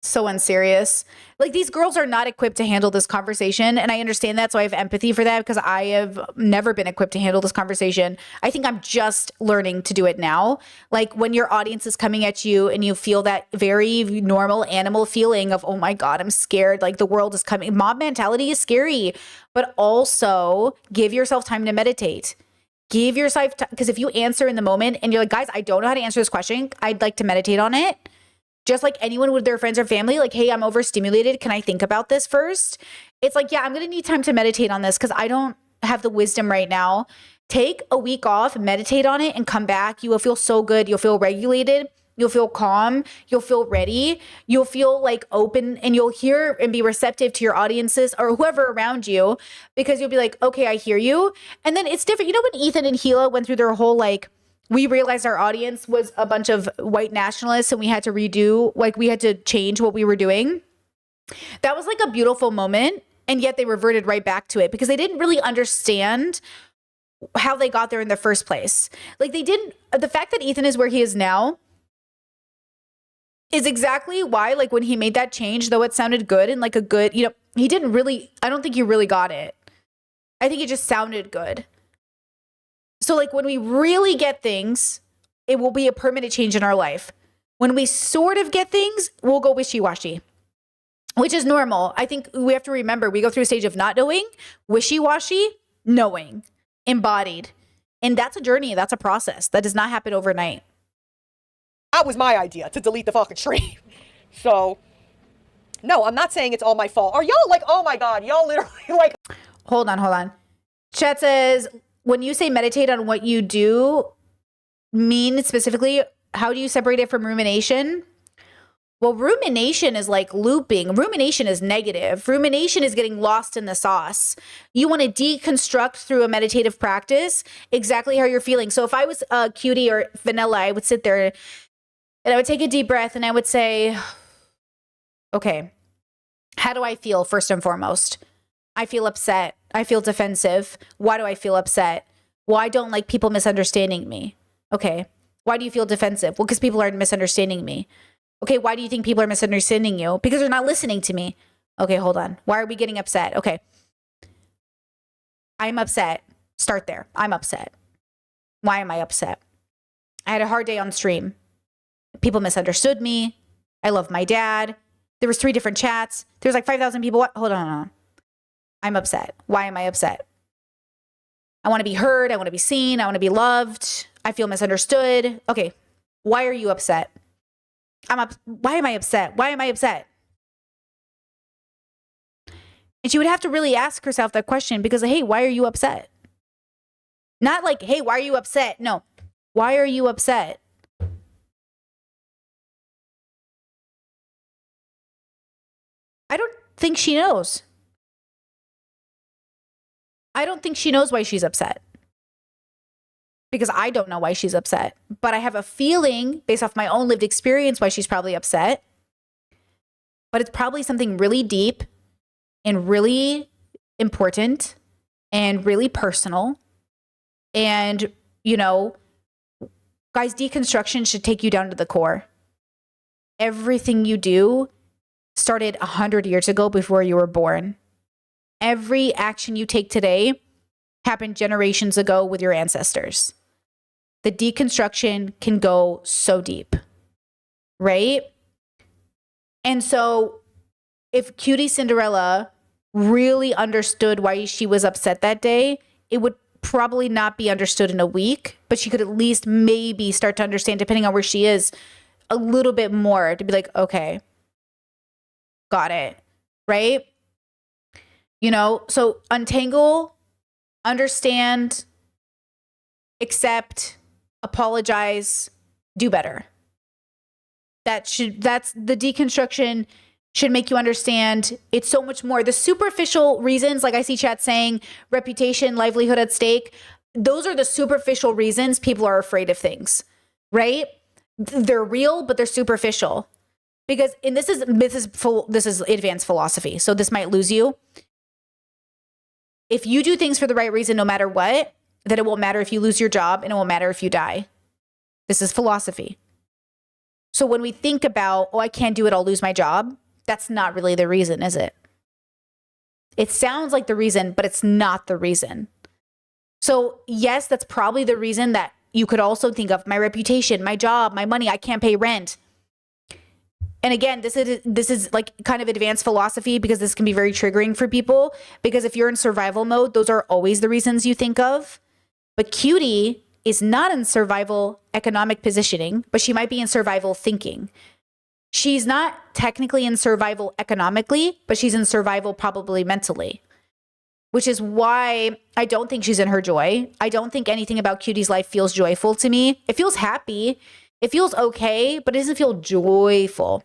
So unserious. Like, these girls are not equipped to handle this conversation, and I understand that, so I have empathy for that because I have never been equipped to handle this conversation. I think I'm just learning to do it now. Like, when your audience is coming at you and you feel that very normal animal feeling of, oh my God, I'm scared, like the world is coming. Mob mentality is scary, but also give yourself time to meditate. Give yourself time, because if you answer in the moment and you're like, guys, I don't know how to answer this question, I'd like to meditate on it. Just like anyone with their friends or family, like, hey, I'm overstimulated. Can I think about this first? It's like, yeah, I'm going to need time to meditate on this because I don't have the wisdom right now. Take a week off, meditate on it, and come back. You will feel so good. You'll feel regulated. You'll feel calm. You'll feel ready. You'll feel like open, and you'll hear and be receptive to your audiences or whoever around you, because you'll be like, okay, I hear you. And then it's different. When Ethan and Gila went through their whole we realized our audience was a bunch of white nationalists and we had to we had to change what we were doing. That was like a beautiful moment. And yet they reverted right back to it because they didn't really understand how they got there in the first place. Like, the fact that Ethan is where he is now is exactly why, like, when he made that change, though it sounded good and like a good, he didn't really, I don't think he really got it. I think it just sounded good. So, like, when we really get things, it will be a permanent change in our life. When we sort of get things, we'll go wishy-washy, which is normal. I think we have to remember we go through a stage of not knowing, wishy-washy, knowing, embodied. And that's a journey. That's a process. That does not happen overnight. That was my idea, to delete the fucking stream. So, no, I'm not saying it's all my fault. Are y'all like, oh my God, y'all literally like... Hold on. Chet says, when you say meditate on what you do, mean specifically, how do you separate it from rumination? Well, rumination is like looping. Rumination is negative. Rumination is getting lost in the sauce. You want to deconstruct through a meditative practice exactly how you're feeling. So if I was Cutie or Vanilla, I would sit there and I would take a deep breath and I would say, okay, how do I feel first and foremost? I feel upset. I feel defensive. Why do I feel upset? Well, I don't like people misunderstanding me. Okay. Why do you feel defensive? Well, because people are misunderstanding me. Okay. Why do you think people are misunderstanding you? Because they're not listening to me. Okay, hold on. Why are we getting upset? Okay. I'm upset. Start there. I'm upset. Why am I upset? I had a hard day on stream. People misunderstood me. I love my dad. There was 3 different chats. There's like 5,000 people. What? Hold on. I'm upset. Why am I upset? I want to be heard. I want to be seen. I want to be loved. I feel misunderstood. Okay. Why are you upset? Why am I upset? Why am I upset? And she would have to really ask herself that question because, hey, why are you upset? Not like, hey, why are you upset? No. Why are you upset? I don't think she knows. I don't think she knows why she's upset. Because I don't know why she's upset. But I have a feeling, based off my own lived experience, why she's probably upset. But it's probably something really deep and really important and really personal. And, you know, guys, deconstruction should take you down to the core. Everything you do started 100 years ago before you were born. Every action you take today happened generations ago with your ancestors. The deconstruction can go so deep, right? And so if Cutie Cinderella really understood why she was upset that day, it would probably not be understood in a week, but she could at least maybe start to understand, depending on where she is, a little bit more to be like, okay, got it, right? You know, so untangle, understand, accept, apologize, do better. That's the deconstruction should make you understand it's so much more. The superficial reasons, like I see chat saying reputation, livelihood at stake, those are the superficial reasons people are afraid of things, right? They're real, but they're superficial. Because, and this is advanced philosophy, so this might lose you. If you do things for the right reason, no matter what, then it won't matter if you lose your job and it won't matter if you die. This is philosophy. So when we think about, oh, I can't do it, I'll lose my job, that's not really the reason, is it? It sounds like the reason, but it's not the reason. So yes, that's probably the reason that you could also think of my reputation, my job, my money, I can't pay rent. And again, this is like kind of advanced philosophy because this can be very triggering for people because if you're in survival mode, those are always the reasons you think of. But Cutie is not in survival economic positioning, but she might be in survival thinking. She's not technically in survival economically, but she's in survival probably mentally, which is why I don't think she's in her joy. I don't think anything about Cutie's life feels joyful to me. It feels happy. It feels okay, but it doesn't feel joyful.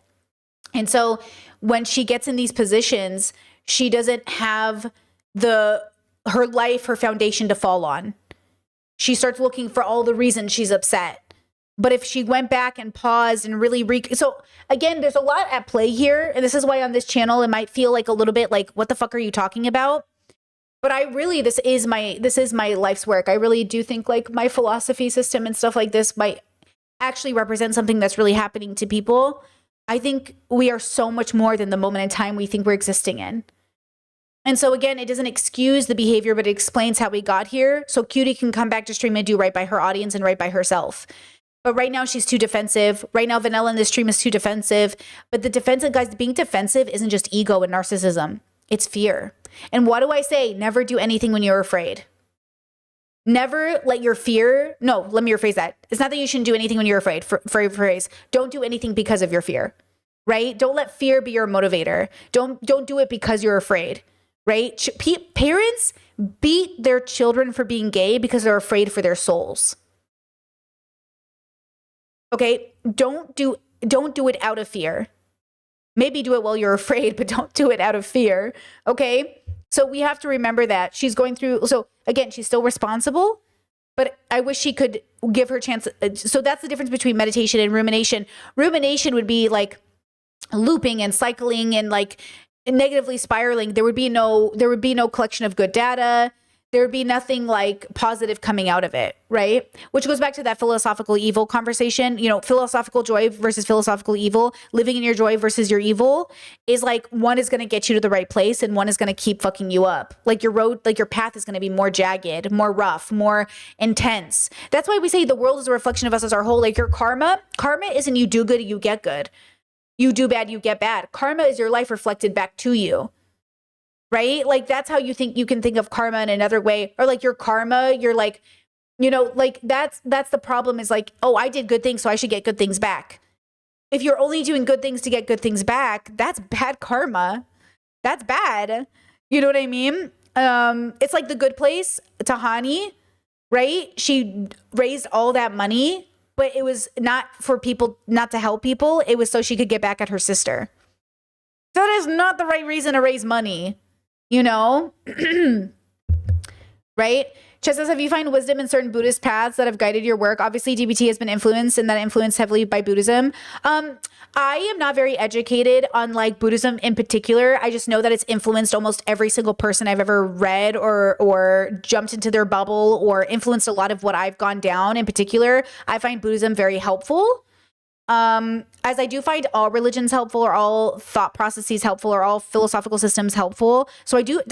And so when she gets in these positions, she doesn't have her life, her foundation to fall on. She starts looking for all the reasons she's upset. But if she went back and paused and really so again, there's a lot at play here. And this is why on this channel, it might feel like a little bit like, what the fuck are you talking about? But I really, this is my life's work. I really do think like my philosophy system and stuff like this might actually represent something that's really happening to people. I think we are so much more than the moment in time we think we're existing in. And so again, it doesn't excuse the behavior, but it explains how we got here. So Cutie can come back to stream and do right by her audience and right by herself. But right now she's too defensive. Right now, Vanilla in this stream is too defensive. But the defensive, guys, being defensive isn't just ego and narcissism. It's fear. And what do I say? Never do anything when you're afraid. Never let your fear, no, let me rephrase that. It's not that you shouldn't do anything when you're afraid. Phrase, don't do anything because of your fear, right? Don't let fear be your motivator. Don't do it because you're afraid, right? Parents beat their children for being gay because they're afraid for their souls. Okay, don't do it out of fear. Maybe do it while you're afraid, but don't do it out of fear. Okay, so we have to remember that she's going through. So again, she's still responsible, but I wish she could give her a chance. So that's the difference between meditation and rumination. Rumination would be like looping and cycling and like negatively spiraling. There would be no collection of good data. there'd be nothing like positive coming out of it, right? Which goes back to that philosophical evil conversation. You know, philosophical joy versus philosophical evil. Living in your joy versus your evil is like, one is going to get you to the right place and one is going to keep fucking you up. Like your road, like your path is going to be more jagged, more rough, more intense. That's why we say the world is a reflection of us as our whole. Like your karma isn't you do good, you get good. You do bad, you get bad. Karma is your life reflected back to you. Right? Like that's how you can think of karma in another way. Or like your karma, you're like, you know, like that's the problem is like, oh, I did good things, so I should get good things back. If you're only doing good things to get good things back, that's bad karma. That's bad. You know what I mean? It's like The Good Place, Tahani, right? She raised all that money, but it was not for people, not to help people. It was so she could get back at her sister. That is not the right reason to raise money. You know, right? Chess says, have you found wisdom in certain Buddhist paths that have guided your work? Obviously, DBT has been influenced and that influenced heavily by Buddhism. I am not very educated on like Buddhism in particular. I just know that it's influenced almost every single person I've ever read or jumped into their bubble or influenced a lot of what I've gone down. In particular, I find Buddhism very helpful. As I do find all religions helpful or all thought processes helpful or all philosophical systems helpful. So I do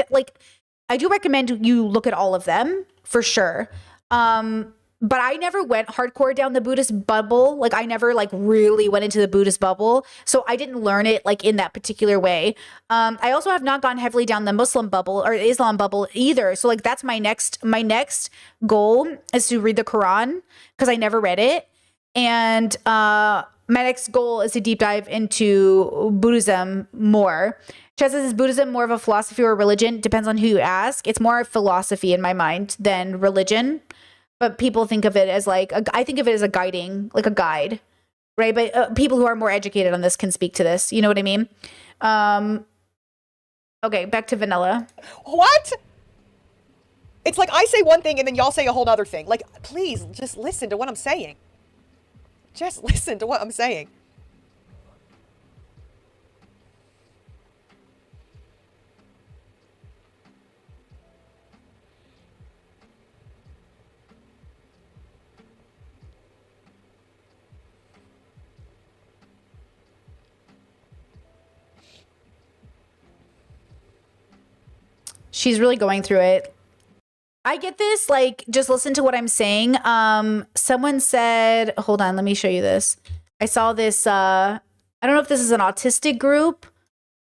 recommend you look at all of them for sure. But I never went hardcore down the Buddhist bubble. Like I never like really went into the Buddhist bubble. So I didn't learn it like in that particular way. I also have not gone heavily down the Muslim bubble or Islam bubble either. So like that's my next goal is to read the Quran because I never read it. And my next goal is to deep dive into Buddhism more. Chess says, is Buddhism more of a philosophy or a religion? Depends on who you ask. It's more philosophy in my mind than religion. But people think of it as like, I think of it as a guiding, like a guide, right? But people who are more educated on this can speak to this. You know what I mean? Okay, back to vanilla. What? It's like I say one thing and then y'all say a whole other thing. Like, please just listen to what I'm saying. Just listen to what I'm saying. She's really going through it. I get this, like, just listen to what I'm saying. Someone said, hold on, let me show you this. I saw this, I don't know if this is an autistic group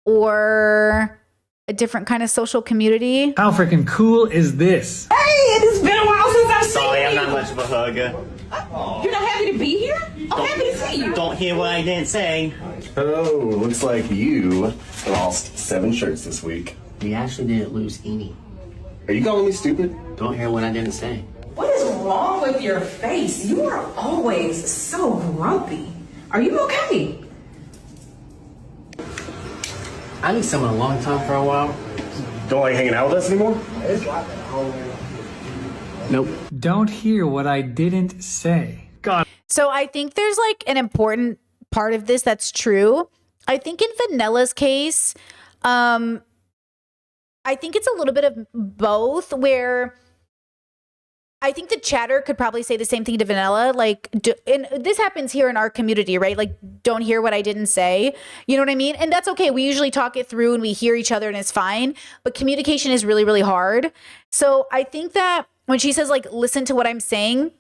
or a different kind of social community. How freaking cool is this? Hey, it has been a while since I've seen you. Sorry, I'm not much of a hugger. You're not happy to be here? I'm happy to see you. Don't hear what I didn't say. Oh, looks like you lost 7 shirts this week. We actually didn't lose any. Are you calling me stupid? Don't hear what I didn't say. What is wrong with your face? You are always so grumpy. Are you okay? I need someone a long time for a while. Don't like hanging out with us anymore? Nope. Don't hear what I didn't say. God. So I think there's like an important part of this that's true. I think in Vanilla's case, I think it's a little bit of both where I think the chatter could probably say the same thing to Vanilla. Like, and this happens here in our community, right? Like, don't hear what I didn't say. You know what I mean? And that's okay. We usually talk it through and we hear each other and it's fine. But communication is really, really hard. So I think that when she says like, listen to what I'm saying,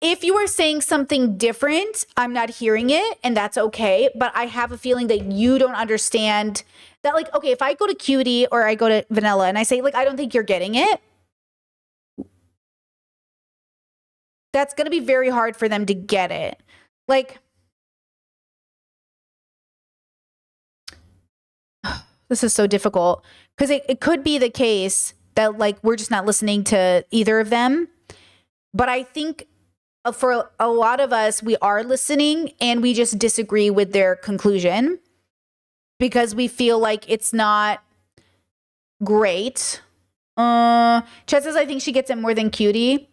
if you are saying something different, I'm not hearing it and that's okay. But I have a feeling that you don't understand that, like, okay, if I go to Cutie or I go to Vanilla and I say, like, I don't think you're getting it, that's going to be very hard for them to get it. Like, this is so difficult because it could be the case that, like, we're just not listening to either of them. But I think for a lot of us, we are listening and we just disagree with their conclusion because we feel like it's not great. Chet says, I think she gets it more than Cutie.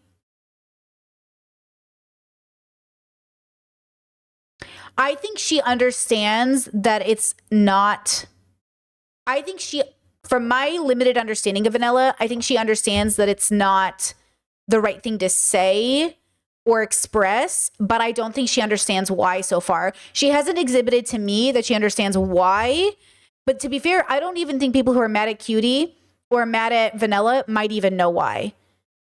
I think she understands that it's not. I think she from my limited understanding of Vanilla, I think she understands that it's not the right thing to say or express, but I don't think she understands why so far. She hasn't exhibited to me that she understands why. But to be fair, I don't even think people who are mad at Cutie or mad at Vanilla might even know why.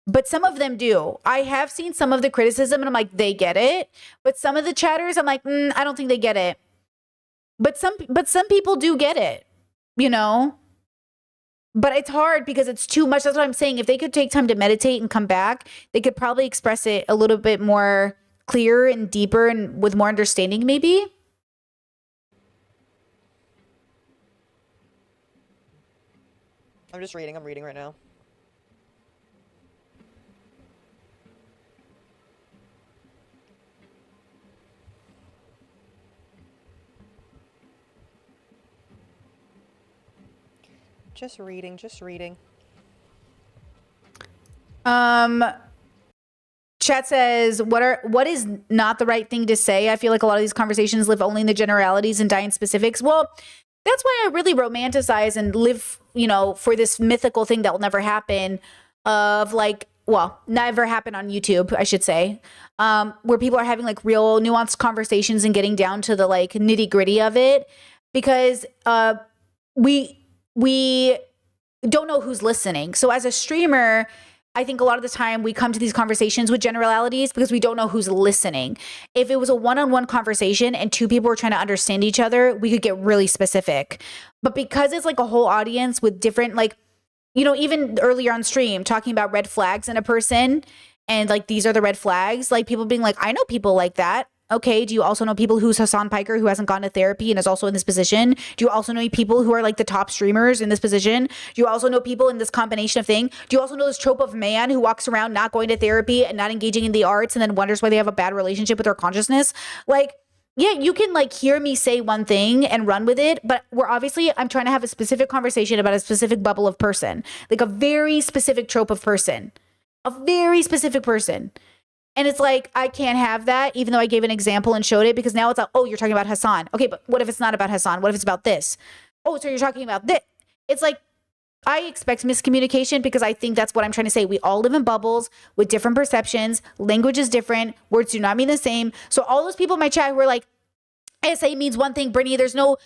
But some of them do. I have seen some of the criticism and I'm like, they get it. But some of the chatters, I'm like, I don't think they get it. But some people do get it, you know? But it's hard because it's too much. That's what I'm saying. If they could take time to meditate and come back, they could probably express it a little bit more clear and deeper and with more understanding, maybe. I'm just reading. I'm reading right now. Just reading, just reading. Chat says, what is not the right thing to say? I feel like a lot of these conversations live only in the generalities and die in specifics. Well, that's why I really romanticize and live, you know, for this mythical thing that will never happen of like, well, never happen on YouTube, I should say, where people are having like real nuanced conversations and getting down to the like nitty gritty of it, because we don't know who's listening. So as a streamer, I think a lot of the time we come to these conversations with generalities because we don't know who's listening. If it was a one-on-one conversation and two people were trying to understand each other, we could get really specific. But because it's like a whole audience with different, like, you know, even earlier on stream talking about red flags in a person and like, these are the red flags, like people being like, I know people like that. Okay, do you also know people who's Hassan Piker who hasn't gone to therapy and is also in this position? Do you also know people who are like the top streamers in this position? Do you also know people in this combination of thing? Do you also know this trope of man who walks around not going to therapy and not engaging in the arts and then wonders why they have a bad relationship with their consciousness? Like, yeah, you can like hear me say one thing and run with it, but I'm trying to have a specific conversation about a specific bubble of person, like a very specific trope of person, a very specific person. And it's like, I can't have that, even though I gave an example and showed it, because now it's like, oh, you're talking about Hassan. Okay, but what if it's not about Hassan? What if it's about this? Oh, so you're talking about this. It's like, I expect miscommunication because I think that's what I'm trying to say. We all live in bubbles with different perceptions. Language is different. Words do not mean the same. So all those people in my chat who are like, SA means one thing, Brittany, there's no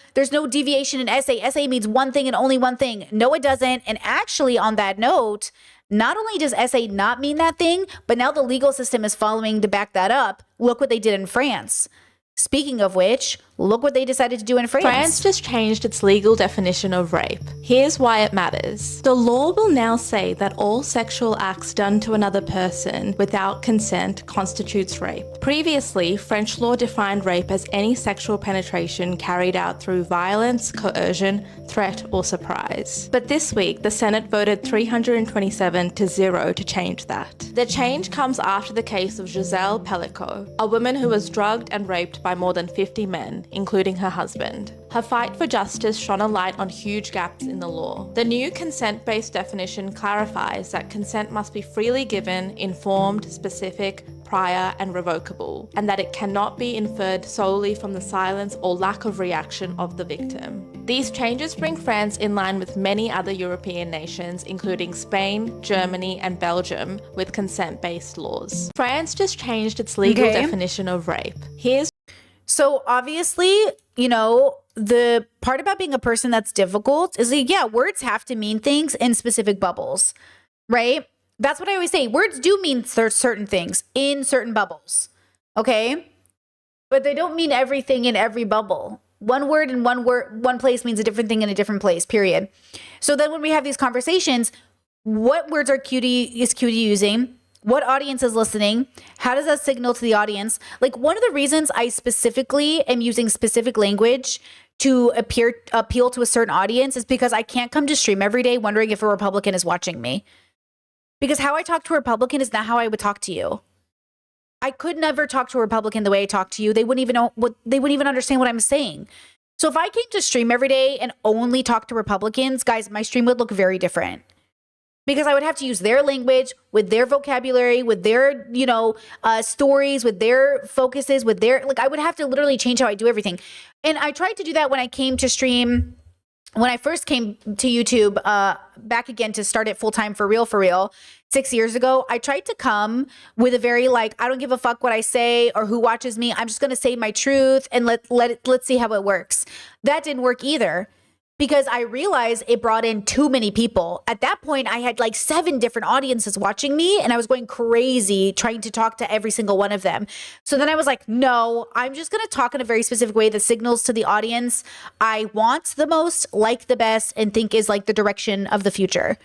deviation in SA. SA means one thing and only one thing. No, it doesn't. And actually, on that note, not only does SA not mean that thing, but now the legal system is following to back that up. Look what they did in France. Speaking of which, look what they decided to do in France. France just changed its legal definition of rape. Here's why it matters. The law will now say that all sexual acts done to another person without consent constitutes rape. Previously, French law defined rape as any sexual penetration carried out through violence, coercion, threat, or surprise. But this week, the Senate voted 327 to 0 to change that. The change comes after the case of Giselle Pellicot, a woman who was drugged and raped by more than 50 men, including her husband. Her fight for justice shone a light on huge gaps in the law. The new consent-based definition clarifies that consent must be freely given, informed, specific, prior, and revocable, and that it cannot be inferred solely from the silence or lack of reaction of the victim. These changes bring France in line with many other European nations, including Spain, Germany, and Belgium, with consent-based laws. France just changed its legal definition of rape. So obviously, you know, the part about being a person that's difficult is like, yeah, words have to mean things in specific bubbles, right? That's what I always say. Words do mean certain things in certain bubbles, okay? But they don't mean everything in every bubble. One word in one place means a different thing in a different place, period. So then when we have these conversations, what words is Cutie using? What audience is listening? How does that signal to the audience? Like, one of the reasons I specifically am using specific language to appeal to a certain audience is because I can't come to stream every day wondering if a Republican is watching me. Because how I talk to a Republican is not how I would talk to you. I could never talk to a Republican the way I talk to you. They wouldn't even understand what I'm saying. So if I came to stream every day and only talk to Republicans, guys, my stream would look very different. Because I would have to use their language, with their vocabulary, with their, stories, with their focuses, I would have to literally change how I do everything. And I tried to do that when I came to stream when I first came to YouTube back again to start it full time for real, 6 years ago, I tried to come with a very like, I don't give a fuck what I say or who watches me. I'm just going to say my truth and let's see how it works. That didn't work either because I realized it brought in too many people. At that point, I had like 7 different audiences watching me and I was going crazy trying to talk to every single one of them. So then I was like, no, I'm just going to talk in a very specific way that signals to the audience I want the most, like the best, and think is like the direction of the future.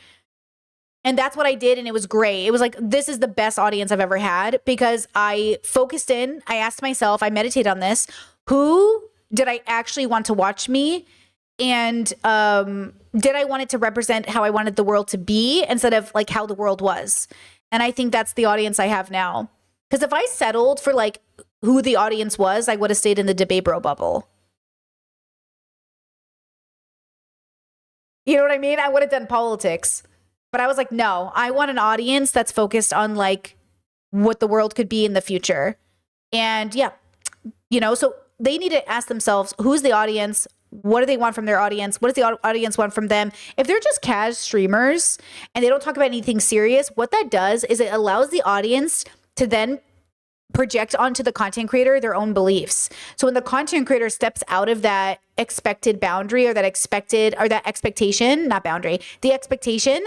And that's what I did. And it was great. It was like, this is the best audience I've ever had because I focused in. I asked myself, I meditated on this. Who did I actually want to watch me? And did I want it to represent how I wanted the world to be instead of like how the world was? And I think that's the audience I have now. Because if I settled for like who the audience was, I would have stayed in the debate bro bubble. You know what I mean? I would have done politics. But I was like, no, I want an audience that's focused on like what the world could be in the future. And yeah, you know, so they need to ask themselves, who's the audience? What do they want from their audience? What does the audience want from them? If they're just casual streamers and they don't talk about anything serious, what that does is it allows the audience to then project onto the content creator their own beliefs. So when the content creator steps out of that expected boundary or that expectation, not boundary, the expectation,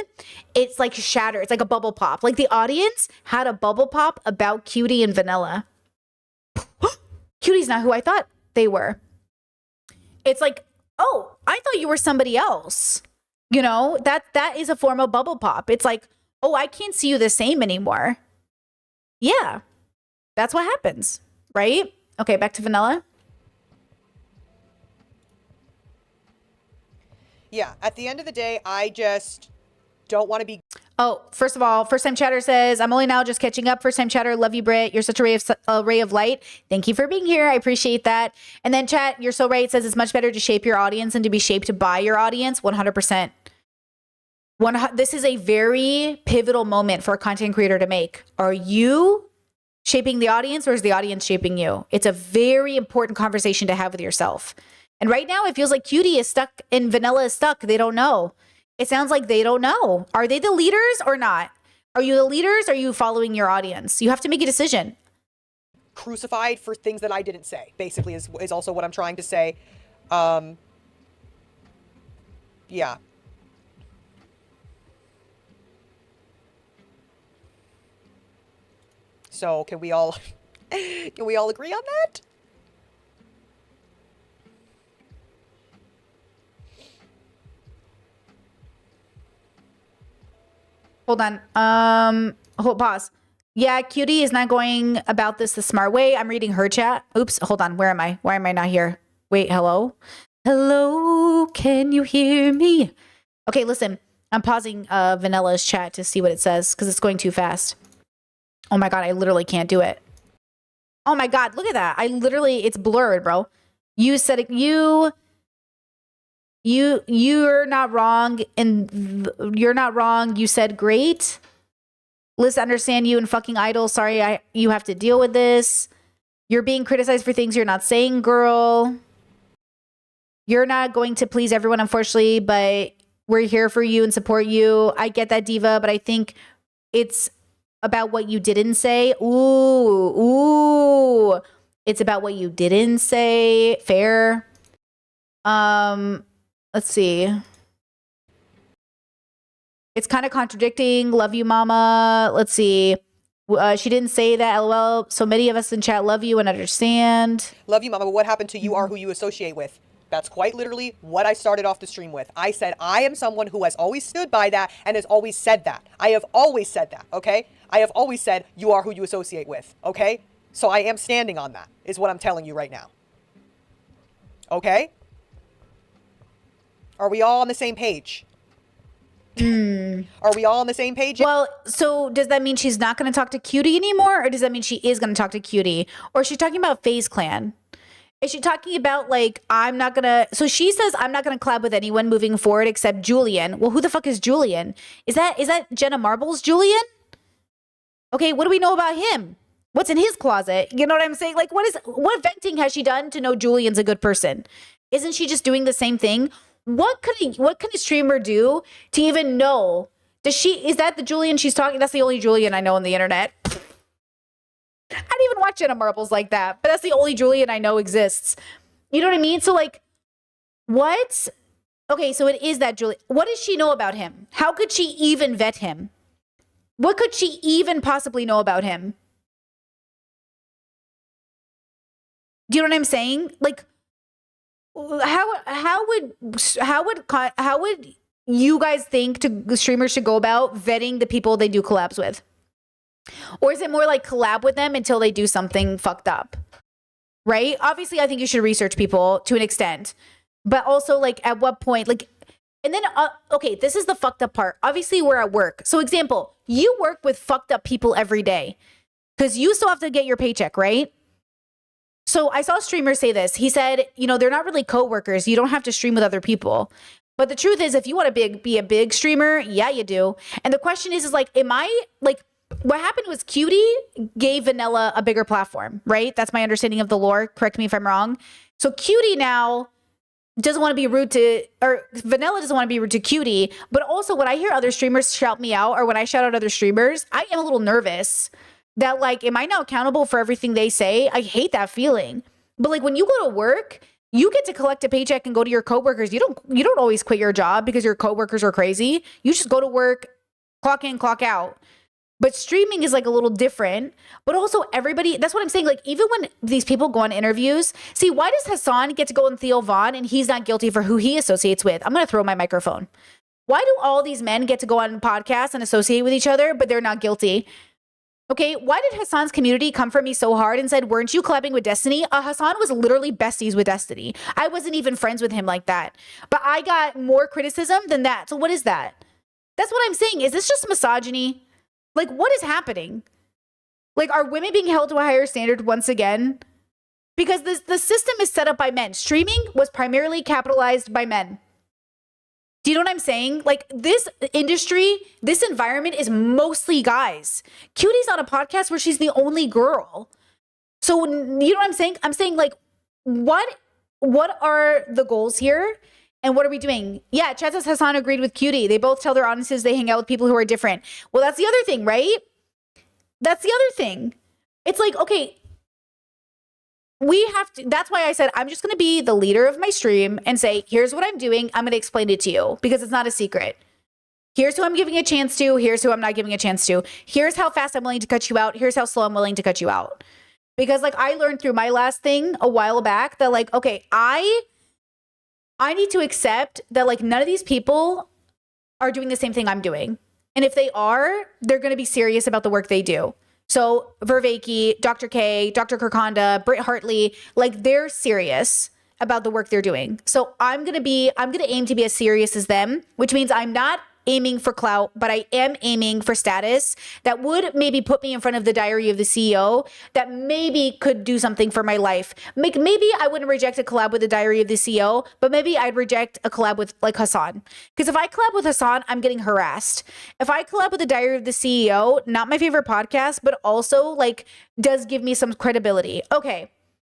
it's like shatter. It's like a bubble pop. Like the audience had a bubble pop about Cutie and Vanilla. Cutie's not who I thought they were. It's like, oh, I thought you were somebody else. You know, that is a form of bubble pop. It's like, oh, I can't see you the same anymore. Yeah. That's what happens, right? Okay, back to Vanilla. Yeah, at the end of the day, I just don't want to be... Oh, first of all, first time chatter says, I'm only now just catching up. First time chatter, love you, Britt. You're such a ray of light. Thank you for being here. I appreciate that. And then chat, you're so right. It says it's much better to shape your audience than to be shaped by your audience. 100%. This is a very pivotal moment for a content creator to make. Are you shaping the audience or is the audience shaping you? It's a very important conversation to have with yourself. And right now it feels like Cutie is stuck and Vanilla is stuck. They don't know. It sounds like they don't know. Are they the leaders or not? Are you the leaders or are you following your audience? You have to make a decision. Crucified for things that I didn't say, basically, is also what I'm trying to say. Yeah. So can we all agree on that? Hold on. Hold pause. Yeah, Cutie is not going about this the smart way. I'm reading her chat. Oops, hold on. Where am I? Why am I not here? Wait, hello? Hello, can you hear me? Okay, listen. I'm pausing Vanilla's chat to see what it says because it's going too fast. Oh my God, I literally can't do it. Oh my God, look at that. It's blurred, bro. You said it, you're not wrong and you're not wrong. You said great. Liz, understand you and fucking idol. Sorry, you have to deal with this. You're being criticized for things you're not saying, girl. You're not going to please everyone, unfortunately, but we're here for you and support you. I get that, Diva, but I think it's about what you didn't say. Ooh. It's about what you didn't say. Fair. Let's see. It's kind of contradicting. Love you, mama. Let's see. She didn't say that, lol. So many of us in chat love you and understand. Love you, mama, but what happened to you are who you associate with? That's quite literally what I started off the stream with. I said I am someone who has always stood by that and has always said that. I have always said that, okay? I have always said you are who you associate with, okay? So I am standing on that, is what I'm telling you right now. Okay? Are we all on the same page? Are we all on the same page? Well, so does that mean she's not going to talk to Cutie anymore? Or does that mean she is going to talk to Cutie? Or is she talking about FaZe Clan? Is she talking about like, I'm not going to, so she says, I'm not going to collab with anyone moving forward except Julian. Well, who the fuck is Julian? Is that Jenna Marbles Julian? Okay, what do we know about him? What's in his closet? You know what I'm saying? Like, what venting has she done to know Julian's a good person? Isn't she just doing the same thing? what can a streamer do to even know? Is that the Julian she's talking? That's the only Julian I know on the internet. I didn't even watch Jenna Marbles like that, but that's the only Julian I know exists. You know what I mean? So like, what? Okay, so it is that Julian. What does she know about him? How could she even vet him? What could she even possibly know about him? Do you know what I'm saying? Like, how would you guys think the streamers should go about vetting the people they do collabs with? Or is it more like collab with them until they do something fucked up? Right? Obviously, I think you should research people to an extent. But also, like, at what point? Like, and then, okay, this is the fucked up part. Obviously, we're at work. So, example, you work with fucked up people every day because you still have to get your paycheck, right? So I saw a streamer say this. He said, you know, they're not really coworkers. You don't have to stream with other people. But the truth is, if you want to be a big streamer, yeah, you do. And the question is like, what happened was Cutie gave Vanilla a bigger platform, right? That's my understanding of the lore. Correct me if I'm wrong. So Cutie now doesn't want to be rude to, or Vanilla doesn't want to be rude to Cutie. But also when I hear other streamers shout me out, or when I shout out other streamers, I am a little nervous that like, am I now accountable for everything they say? I hate that feeling. But like when you go to work, you get to collect a paycheck and go to your coworkers. You don't always quit your job because your coworkers are crazy. You just go to work, clock in, clock out. But streaming is like a little different. But also everybody, that's what I'm saying. Like even when these people go on interviews, see, why does Hassan get to go on Theo Vaughn and he's not guilty for who he associates with? I'm going to throw my microphone. Why do all these men get to go on podcasts and associate with each other, but they're not guilty? Okay, why did Hassan's community come for me so hard and said, weren't you collabing with Destiny? Hassan was literally besties with Destiny. I wasn't even friends with him like that. But I got more criticism than that. So what is that? That's what I'm saying. Is this just misogyny? Like, what is happening? Like, are women being held to a higher standard once again? Because the system is set up by men. Streaming was primarily capitalized by men. Do you know what I'm saying? Like this industry, this environment is mostly guys. Cutie's on a podcast where she's the only girl. So you know what I'm saying? I'm saying like, what are the goals here? And what are we doing? Yeah, Chat says Hassan agreed with Cutie. They both tell their audiences they hang out with people who are different. Well, that's the other thing, right? That's the other thing. It's like, okay, we have to, that's why I said, I'm just going to be the leader of my stream and say, here's what I'm doing. I'm going to explain it to you because it's not a secret. Here's who I'm giving a chance to. Here's who I'm not giving a chance to. Here's how fast I'm willing to cut you out. Here's how slow I'm willing to cut you out. Because like I learned through my last thing a while back that like, okay, I need to accept that like none of these people are doing the same thing I'm doing. And if they are, they're going to be serious about the work they do. So Vervaeke, Dr. K, Dr. Kirkonda, Britt Hartley, like they're serious about the work they're doing. So I'm going to aim to be as serious as them, which means I'm not aiming for clout, but I am aiming for status that would maybe put me in front of the Diary of the CEO that maybe could do something for my life. Maybe I wouldn't reject a collab with the Diary of the CEO, but maybe I'd reject a collab with like Hassan. Because if I collab with Hassan, I'm getting harassed. If I collab with the Diary of the CEO, not my favorite podcast, but also like does give me some credibility. Okay.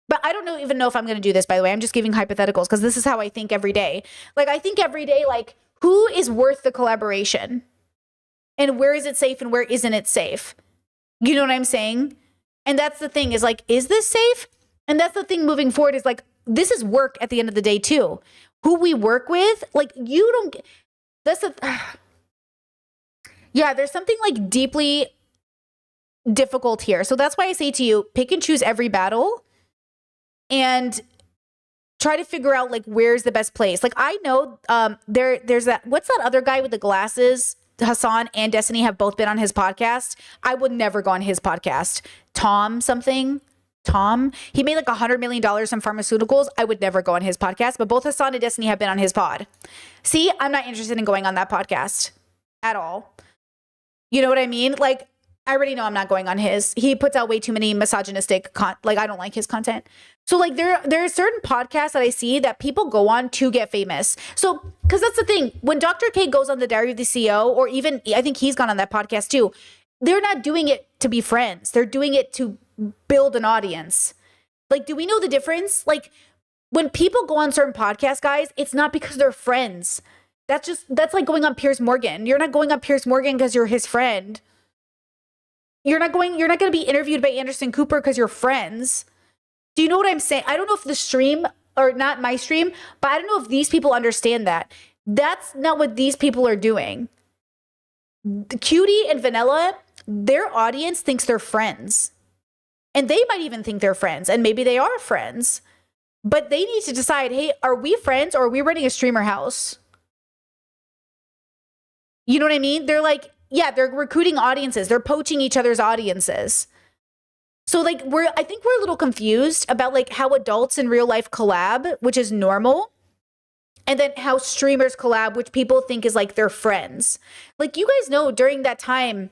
But I don't even know if I'm going to do this, by the way. I'm just giving hypotheticals because this is how I think every day. Like I think every day, like, who is worth the collaboration? And where is it safe and where isn't it safe? You know what I'm saying? And that's the thing is like, is this safe? And that's the thing moving forward is like, this is work at the end of the day too. Who we work with, like you don't, that's the, yeah, there's something like deeply difficult here. So that's why I say to you, pick and choose every battle and try to figure out like where's the best place. Like I know there's that, what's that other guy with the glasses? Hassan and Destiny have both been on his podcast. I would never go on his podcast. Tom, he made like $100 million in pharmaceuticals. I would never go on his podcast, but both Hassan and Destiny have been on his pod. See, I'm not interested in going on that podcast at all. You know what I mean? Like I already know I'm not going on his. He puts out way too many misogynistic like I don't like his content. So like there are certain podcasts that I see that people go on to get famous. So because that's the thing, when Dr. K goes on the Diary of the CEO, or even I think he's gone on that podcast too, they're not doing it to be friends. They're doing it to build an audience. Like, do we know the difference? Like when people go on certain podcasts, guys, it's not because they're friends. That's like going on Piers Morgan. You're not going on Piers Morgan because you're his friend. You're not going to be interviewed by Anderson Cooper because you're friends. Do you know what I'm saying? I don't know if the stream, or not my stream, but I don't know if these people understand that. That's not what these people are doing. The Cutie and Vanilla, their audience thinks they're friends. And they might even think they're friends, and maybe they are friends. But they need to decide, hey, are we friends or are we running a streamer house? You know what I mean? They're like, yeah, they're recruiting audiences. They're poaching each other's audiences. So like I think we're a little confused about like how adults in real life collab, which is normal. And then how streamers collab, which people think is like their friends. Like you guys know during that time,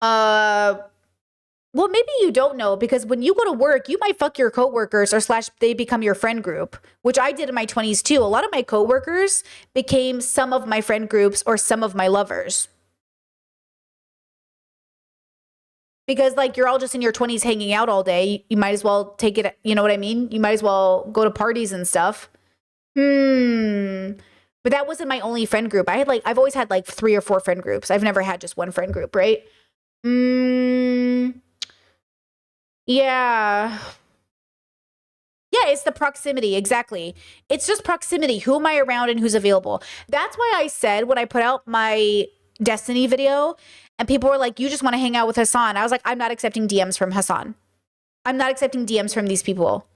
well, maybe you don't know, because when you go to work, you might fuck your coworkers or / they become your friend group, which I did in my 20s too. A lot of my coworkers became some of my friend groups or some of my lovers. Because like you're all just in your 20s hanging out all day. You might as well take it, you know what I mean? You might as well go to parties and stuff. But that wasn't my only friend group. I've always had like 3 or 4 friend groups. I've never had just one friend group, right? Yeah. Yeah, it's the proximity. Exactly. It's just proximity. Who am I around and who's available? That's why I said when I put out my Destiny video and people were like, you just want to hang out with Hassan. I was like, I'm not accepting DMs from Hassan. I'm not accepting DMs from these people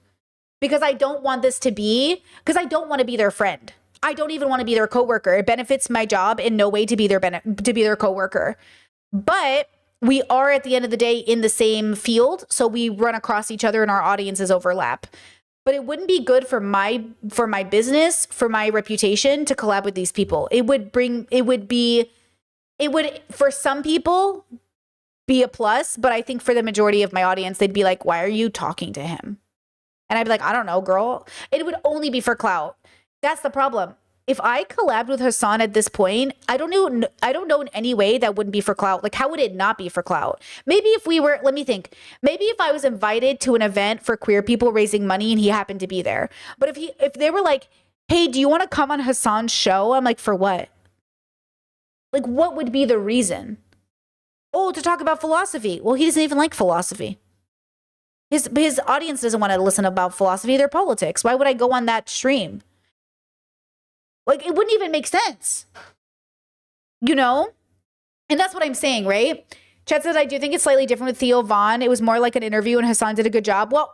because I don't want this to be, because I don't want to be their friend. I don't even want to be their coworker. It benefits my job in no way to be their coworker. But we are at the end of the day in the same field, so we run across each other and our audiences overlap. But it wouldn't be good for my business, for my reputation to collab with these people. It would for some people be a plus, but I think for the majority of my audience, they'd be like, why are you talking to him? And I'd be like, I don't know, girl. It would only be for clout. That's the problem. If I collabed with Hassan at this point, I don't know in any way that wouldn't be for clout. Like, how would it not be for clout? Maybe if we were, let me think. Maybe if I was invited to an event for queer people raising money and he happened to be there. But if they were like, hey, do you want to come on Hassan's show? I'm like, for what? Like, what would be the reason? Oh, to talk about philosophy. Well, he doesn't even like philosophy. His audience doesn't want to listen about philosophy. They're politics. Why would I go on that stream? Like, it wouldn't even make sense, you know? And that's what I'm saying, right? Chet says, I do think it's slightly different with Theo Von. It was more like an interview and Hassan did a good job. Well,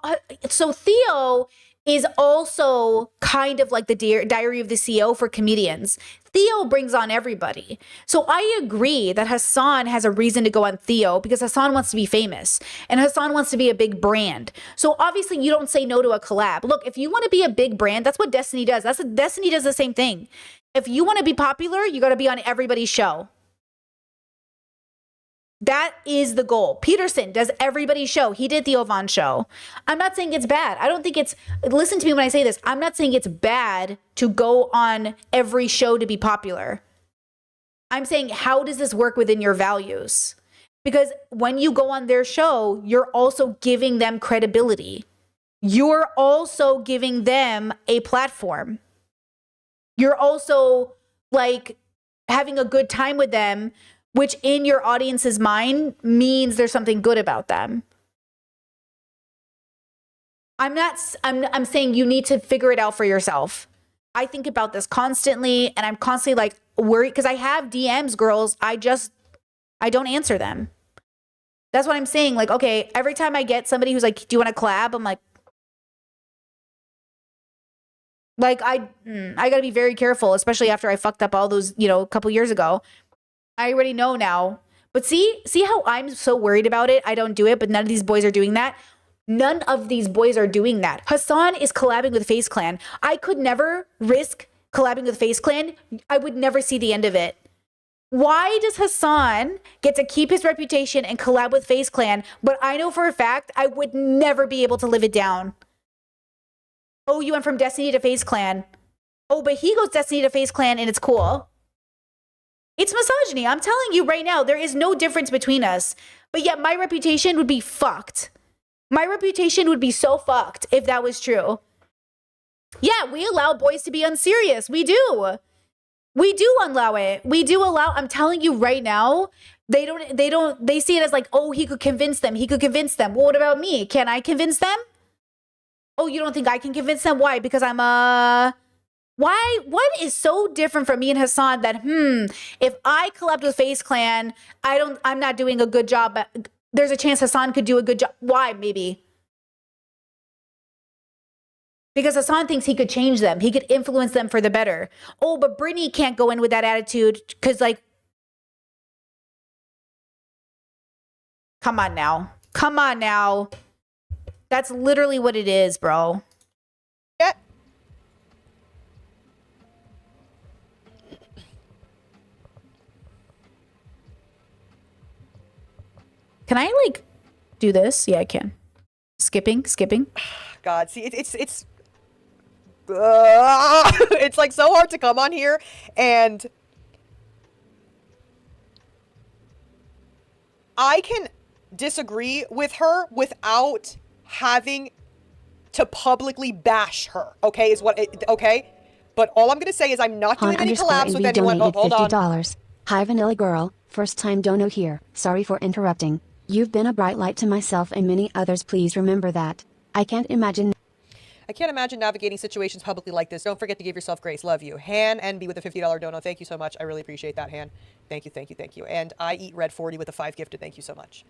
so Theo is also kind of like the Diary of the CEO for comedians. Theo brings on everybody. So I agree that Hassan has a reason to go on Theo because Hassan wants to be famous and Hassan wants to be a big brand. So obviously you don't say no to a collab. Look, if you want to be a big brand, that's what Destiny does. Destiny does the same thing. If you want to be popular, you got to be on everybody's show. That is the goal. Peterson does everybody's show. He did the Ovan show. I'm not saying it's bad. I don't think it's, listen to me when I say this. I'm not saying it's bad to go on every show to be popular. I'm saying, how does this work within your values? Because when you go on their show, you're also giving them credibility. You're also giving them a platform. You're also like having a good time with them, which in your audience's mind means there's something good about them. I'm saying you need to figure it out for yourself. I think about this constantly and I'm constantly like worried because I have DMs, girls. I don't answer them. That's what I'm saying. Like, okay, every time I get somebody who's like, do you want to collab? I'm like I gotta be very careful, especially after I fucked up all those, a couple years ago. I already know now. But see how I'm so worried about it? I don't do it, but none of these boys are doing that. None of these boys are doing that. Hassan is collabing with FaZe Clan. I could never risk collabing with FaZe Clan. I would never see the end of it. Why does Hassan get to keep his reputation and collab with FaZe Clan, but I know for a fact I would never be able to live it down? Oh, you went from Destiny to FaZe Clan. Oh, but he goes Destiny to FaZe Clan and it's cool. It's misogyny. I'm telling you right now, there is no difference between us. But yet my reputation would be fucked. My reputation would be so fucked if that was true. Yeah, we allow boys to be unserious. We do. We do allow it. We do allow, I'm telling you right now, they see it as like, oh, he could convince them. He could convince them. Well, what about me? Can I convince them? Oh, you don't think I can convince them? Why? Because I'm why? What is so different from me and Hassan that, if I collab with FaZe Clan, I'm not doing a good job, but there's a chance Hassan could do a good job. Why? Maybe. Because Hassan thinks he could change them. He could influence them for the better. Oh, but Brittany can't go in with that attitude because, like, come on now. Come on now. That's literally what it is, bro. Yeah. Can I, like, do this? Yeah, I can. Skipping. God, see, it's it's like so hard to come on here and I can disagree with her without having to publicly bash her. Okay, okay? But all I'm gonna say is I'm not doing any collabs with anyone. Oh, hold on. $50. Hi, Vanilla Girl. First time dono here. Sorry for interrupting. You've been a bright light to myself and many others. Please remember that. I can't imagine navigating situations publicly like this. Don't forget to give yourself grace. Love you. Han NB with a $50 dono. Thank you so much. I really appreciate that, Han. Thank you. And I Eat Red 40 with a 5 gifted. Thank you so much.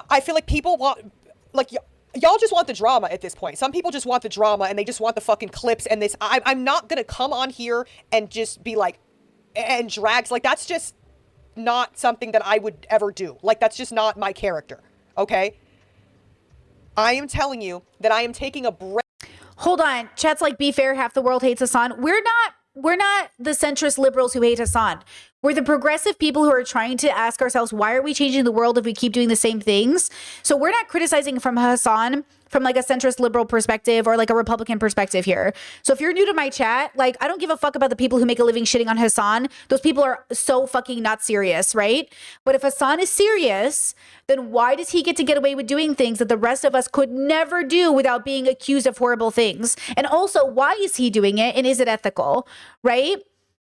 I feel like people want, like, y'all just want the drama at this point. Some people just want the drama and they just want the fucking clips and this. I'm not going to come on here and just be like, and drags. Like, that's just not something that I would ever do. Like, that's just not my character. Okay? I am telling you that I am taking a break. Hold on. Chat's like, be fair, half the world hates Hassan. We're not the centrist liberals who hate Hassan. We're the progressive people who are trying to ask ourselves, why are we changing the world if we keep doing the same things? So we're not criticizing from Hassan from like a centrist liberal perspective or like a Republican perspective here. So if you're new to my chat, like, I don't give a fuck about the people who make a living shitting on Hassan. Those people are so fucking not serious, right? But if Hassan is serious, then why does he get to get away with doing things that the rest of us could never do without being accused of horrible things? And also, why is he doing it? And is it ethical, right?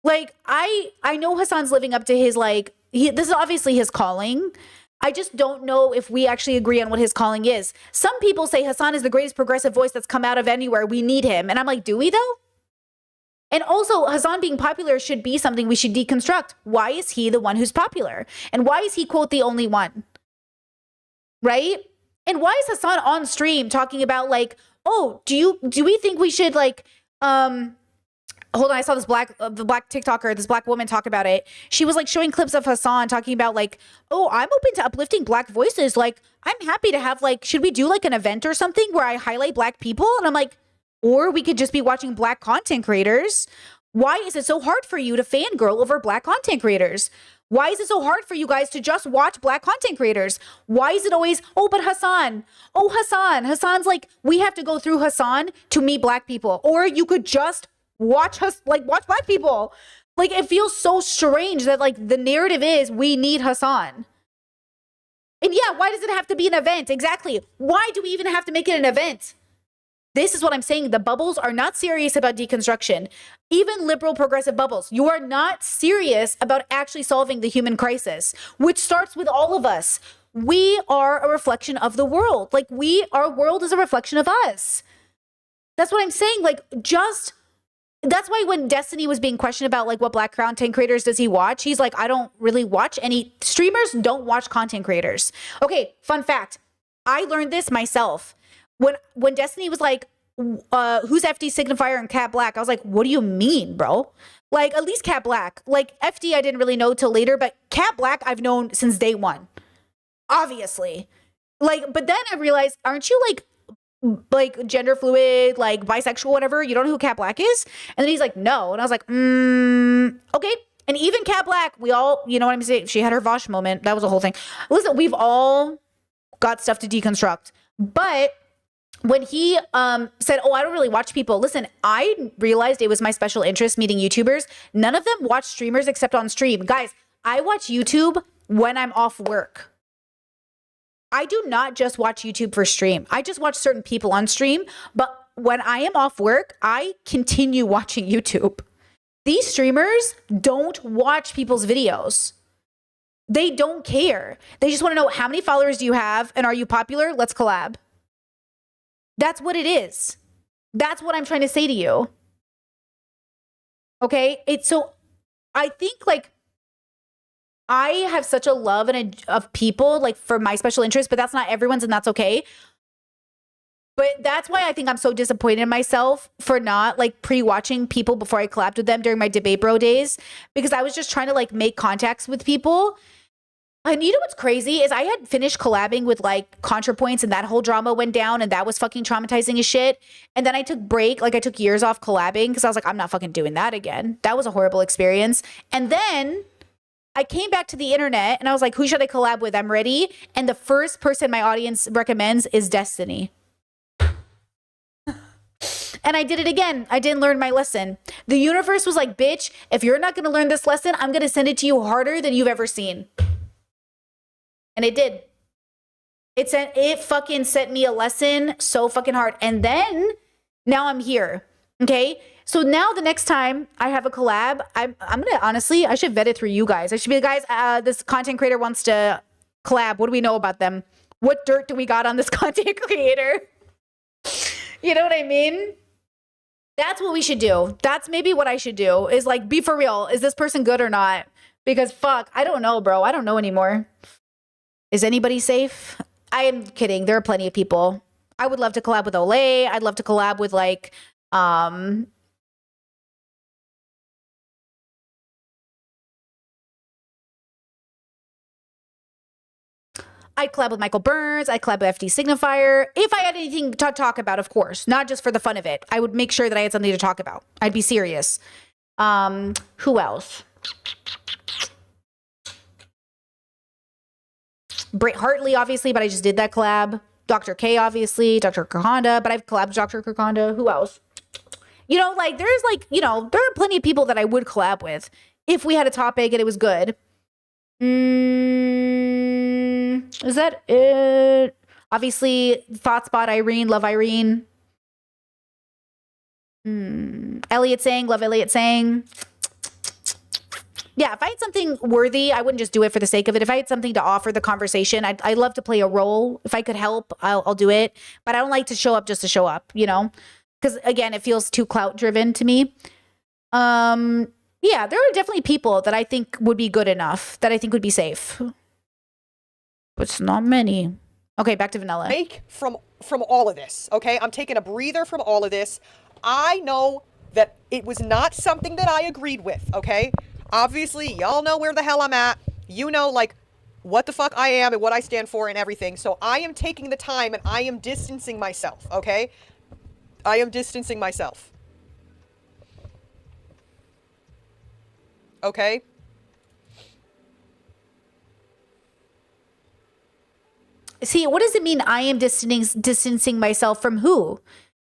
Like, I know Hassan's living up to his, like, this is obviously his calling. I just don't know if we actually agree on what his calling is. Some people say Hassan is the greatest progressive voice that's come out of anywhere. We need him. And I'm like, do we though? And also, Hassan being popular should be something we should deconstruct. Why is he the one who's popular? And why is he, quote, the only one? Right? And why is Hassan on stream talking about, like, oh, do we think we should, like, hold on, I saw this black TikToker, this black woman talk about it. She was like showing clips of Hassan talking about like, oh, I'm open to uplifting black voices. Like, I'm happy to have, like, should we do like an event or something where I highlight black people? And I'm like, or we could just be watching black content creators. Why is it so hard for you to fangirl over black content creators? Why is it so hard for you guys to just watch black content creators? Why is it always, oh, but Hassan, oh, Hassan's like, we have to go through Hassan to meet black people. Or you could just watch black people. Like, it feels so strange that, like, the narrative is we need Hassan. And yeah, why does it have to be an event? Exactly. Why do we even have to make it an event? This is what I'm saying. The bubbles are not serious about deconstruction. Even liberal progressive bubbles, you are not serious about actually solving the human crisis, which starts with all of us. We are a reflection of the world. Like, our world is a reflection of us. That's what I'm saying. Like, that's why when Destiny was being questioned about, like, what black content creators does he watch, he's like, I don't really watch any streamers. Don't watch content creators. Okay, fun fact. I learned this myself. When Destiny was like, who's FD Signifier and Cat Black? I was like, what do you mean, bro? Like, at least Cat Black. Like, FD I didn't really know till later, but Cat Black I've known since day one. Obviously. Like, but then I realized, aren't you like gender fluid, like bisexual, whatever? You don't know who Cat Black is? And then he's like, no. And I was like, okay. And even Cat Black, we all, you know what I'm saying? She had her Vosh moment. That was a whole thing. Listen, we've all got stuff to deconstruct. But when he said, oh, I don't really watch people. Listen, I realized it was my special interest meeting YouTubers. None of them watch streamers except on stream. Guys, I watch YouTube when I'm off work. I do not just watch YouTube for stream. I just watch certain people on stream, but when I am off work, I continue watching YouTube. These streamers don't watch people's videos. They don't care. They just want to know, how many followers do you have and are you popular? Let's collab. That's what it is. That's what I'm trying to say to you. Okay? So I think like I have such a love of people like for my special interest, but that's not everyone's, and that's okay. But that's why I think I'm so disappointed in myself for not like pre-watching people before I collabed with them during my debate bro days, because I was just trying to like make contacts with people. And you know what's crazy is I had finished collabing with like ContraPoints, and that whole drama went down, and that was fucking traumatizing as shit. And then I took I took years off collabing because I was like, I'm not fucking doing that again. That was a horrible experience. And then I came back to the internet and I was like, who should I collab with? I'm ready. And the first person my audience recommends is Destiny. And I did it again. I didn't learn my lesson. The universe was like, bitch, if you're not going to learn this lesson, I'm going to send it to you harder than you've ever seen. And it did. It fucking sent me a lesson so fucking hard. And then now I'm here. Okay. So now the next time I have a collab, I'm going to honestly, I should vet it through you guys. I should be like, guys, this content creator wants to collab. What do we know about them? What dirt do we got on this content creator? You know what I mean? That's what we should do. That's maybe what I should do is like, be for real. Is this person good or not? Because fuck, I don't know, bro. I don't know anymore. Is anybody safe? I am kidding. There are plenty of people. I would love to collab with Olay. I'd love to collab with like, I'd collab with Michael Burns. I'd collab with FD Signifier. If I had anything to talk about, of course, not just for the fun of it. I would make sure that I had something to talk about. I'd be serious. Who else? Brit Hartley, obviously, but I just did that collab. Dr. K, obviously. Dr. Kurkanda, but I've collabed with Dr. Kurkanda. Who else? You know, like, there's like, you know, there are plenty of people that I would collab with if we had a topic and it was good. Is that it? Obviously, ThoughtSpot Irene, love Irene. Elliot Sang, love Elliot Sang. Yeah, if I had something worthy, I wouldn't just do it for the sake of it. If I had something to offer the conversation, I'd love to play a role. If I could help, I'll do it. But I don't like to show up just to show up, you know? Because, again, it feels too clout-driven to me. Yeah, there are definitely people that I think would be good enough, that I think would be safe. But it's not many. Okay, back to Vanilla. From all of this, okay? I'm taking a breather from all of this. I know that it was not something that I agreed with, okay? Obviously, y'all know where the hell I'm at. You know, like, what the fuck I am and what I stand for and everything. So I am taking the time and I am distancing myself, okay? I am distancing myself. Okay? See, what does it mean I am distancing myself from who?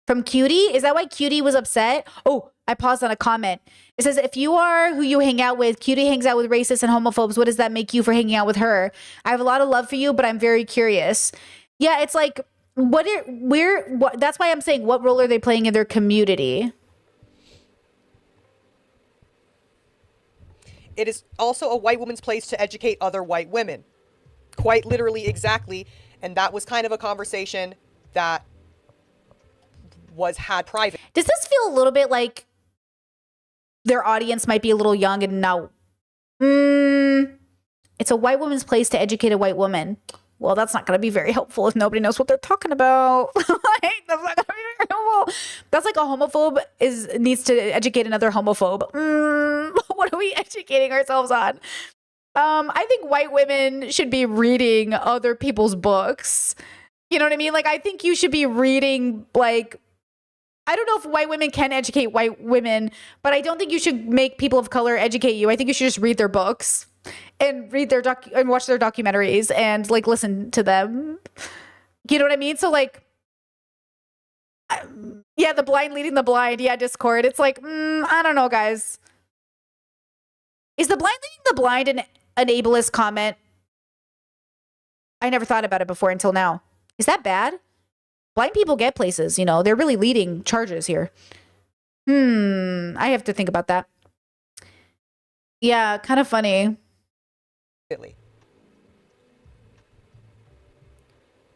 From Cutie? Is that why Cutie was upset? Oh, I paused on a comment. It says, if you are who you hang out with, Cutie hangs out with racists and homophobes, what does that make you for hanging out with her? I have a lot of love for you, but I'm very curious. Yeah, it's like, that's why I'm saying, what role are they playing in their community? It is also a white woman's place to educate other white women. Quite literally, exactly. And that was kind of a conversation that was had private. Does this feel a little bit like their audience might be a little young and now it's a white woman's place to educate a white woman? Well, that's not going to be very helpful if nobody knows what they're talking about. That's not going to be very helpful. That's like a homophobe needs to educate another homophobe. What are we educating ourselves on? I think white women should be reading other people's books. You know what I mean? Like, I think you should be reading, like, I don't know if white women can educate white women, but I don't think you should make people of color educate you. I think you should just read their books and read their and watch their documentaries and like listen to them. You know what I mean? So like, yeah, the blind leading the blind. Yeah, Discord. It's like, I don't know, guys. Is the blind leading the blind an ableist comment? I never thought about it before until now. Is that bad? Blind people get places, you know. They're really leading charges here. I have to think about that. Yeah, kind of funny.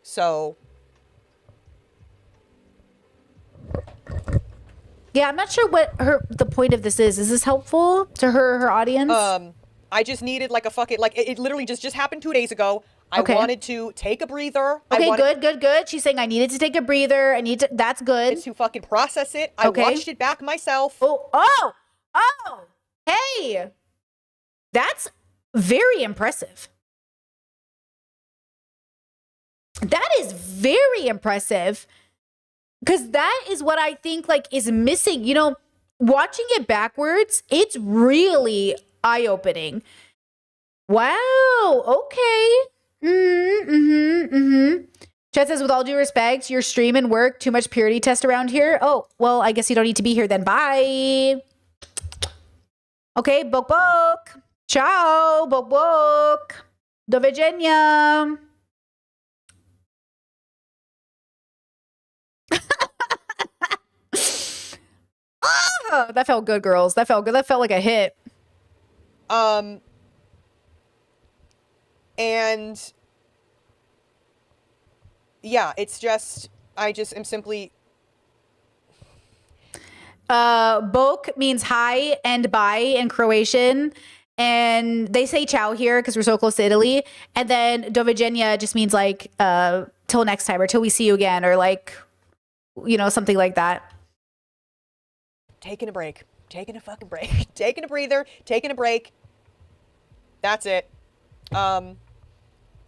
So yeah, I'm not sure what the point of this is. Is this helpful to her audience? I just needed like a fucking like it literally just happened 2 days ago. I Okay. wanted to take a breather. Okay, good. She's saying I needed to take a breather. That's good. To fucking process it. I Okay. watched it back myself. Oh, hey, that's very impressive. That is very impressive. Because that is what I think like is missing. You know, watching it backwards, it's really eye-opening. Wow, okay. Chet says, with all due respect, your stream and work, too much purity test around here. Oh, well, I guess you don't need to be here then. Bye. Okay, bok. Ciao, bok. Do widzenia. Oh, that felt good, girls. That felt good. That felt like a hit. And yeah, it's just, I just am simply. Bok means hi and bye in Croatian. And they say ciao here because we're so close to Italy. And then do widzenia just means like, till next time or till we see you again or like, you know, something like that. Taking a break. Taking a fucking break. Taking a breather. Taking a break. That's it.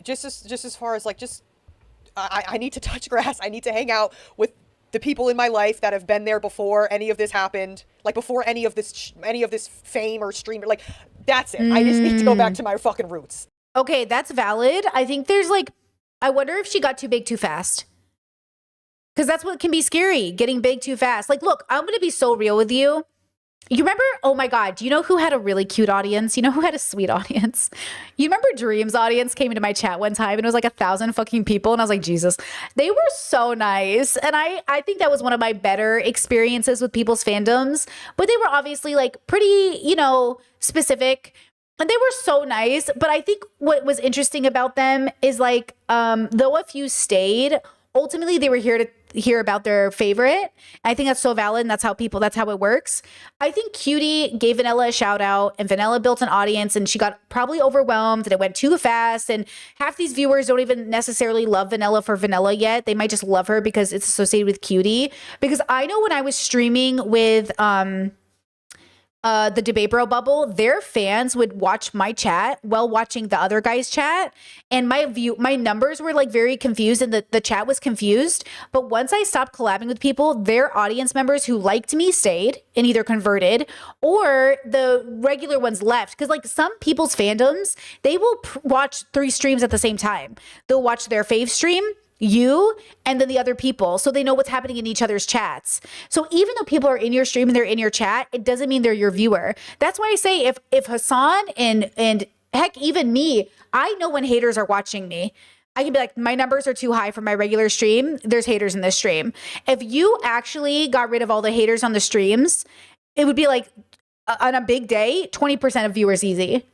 Just as far as like, I need to touch grass. I need to hang out with the people in my life that have been there before any of this happened. Like before any of this fame or stream. Like, that's it. I just need to go back to my fucking roots. Okay, that's valid. I think there's like, I wonder if she got too big too fast. Because that's what can be scary, getting big too fast. Like, look, I'm going to be so real with you. You remember, oh my God, do you know who had a really cute audience? You know who had a sweet audience? You remember Dream's audience came into my chat one time and it was like 1,000 fucking people. And I was like, Jesus, they were so nice. And I think that was one of my better experiences with people's fandoms. But they were obviously like pretty, you know, specific. And they were so nice. But I think what was interesting about them is like, though a few stayed, ultimately they were here to hear about their favorite. I think that's so valid, and that's how it works. I think Cutie gave Vanilla a shout out, and Vanilla built an audience, and she got probably overwhelmed, and it went too fast, and half these viewers don't even necessarily love Vanilla for Vanilla yet. They might just love her because it's associated with Cutie. Because I know when I was streaming with the Debate Bro bubble, their fans would watch my chat while watching the other guy's chat, and my numbers were like very confused, and the chat was confused. But once I stopped collabing with people, their audience members who liked me stayed and either converted, or the regular ones left. Because like some people's fandoms, they will watch 3 streams at the same time. They'll watch their fave stream, you, and then the other people, so they know what's happening in each other's chats. So even though people are in your stream and they're in your chat, it doesn't mean they're your viewer. That's why I say if Hassan and heck, even me, I know when haters are watching me. I can be like, my numbers are too high for my regular stream. There's haters in this stream. If you actually got rid of all the haters on the streams, it would be like on a big day, 20% of viewers easy.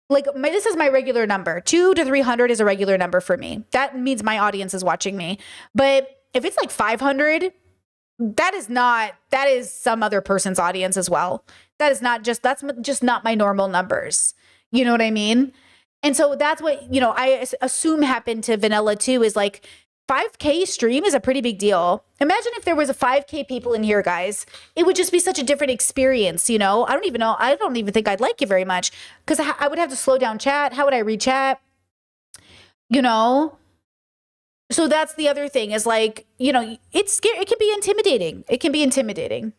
Like this is my regular number. 200 to 300 is a regular number for me. That means my audience is watching me. But if it's like 500, that is some other person's audience as well. That's just not my normal numbers. You know what I mean? And so that's what, you know, I assume happened to Vanilla too, is like 5K stream is a pretty big deal. Imagine if there was a 5K people in here, guys. It would just be such a different experience, you know? I don't even think I'd like it very much because I would have to slow down chat. How would I read chat? You know? So that's the other thing is like, you know, it's scary. It can be intimidating. It can be intimidating.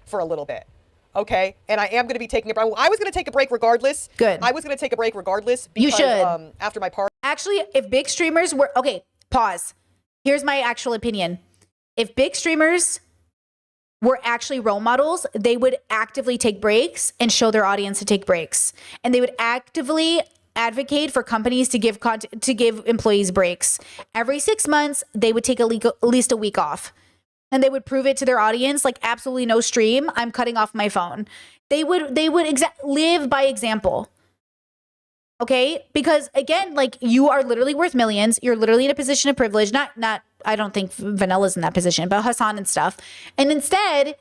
For a little bit. Okay? And I am going to be taking a break. I was going to take a break regardless. Good. I was going to take a break regardless. Because, you should. After my party. Actually, if big streamers were... Okay, pause. Here's my actual opinion. If big streamers were actually role models, they would actively take breaks and show their audience to take breaks. And they would actively advocate for companies to give employees breaks. Every 6 months, they would take at least a week off. And they would prove it to their audience, like absolutely no stream, I'm cutting off my phone. They would live by example. Okay? Because again, like you are literally worth millions. You're literally in a position of privilege. Not I don't think Vanilla's in that position, but Hassan and stuff. And instead,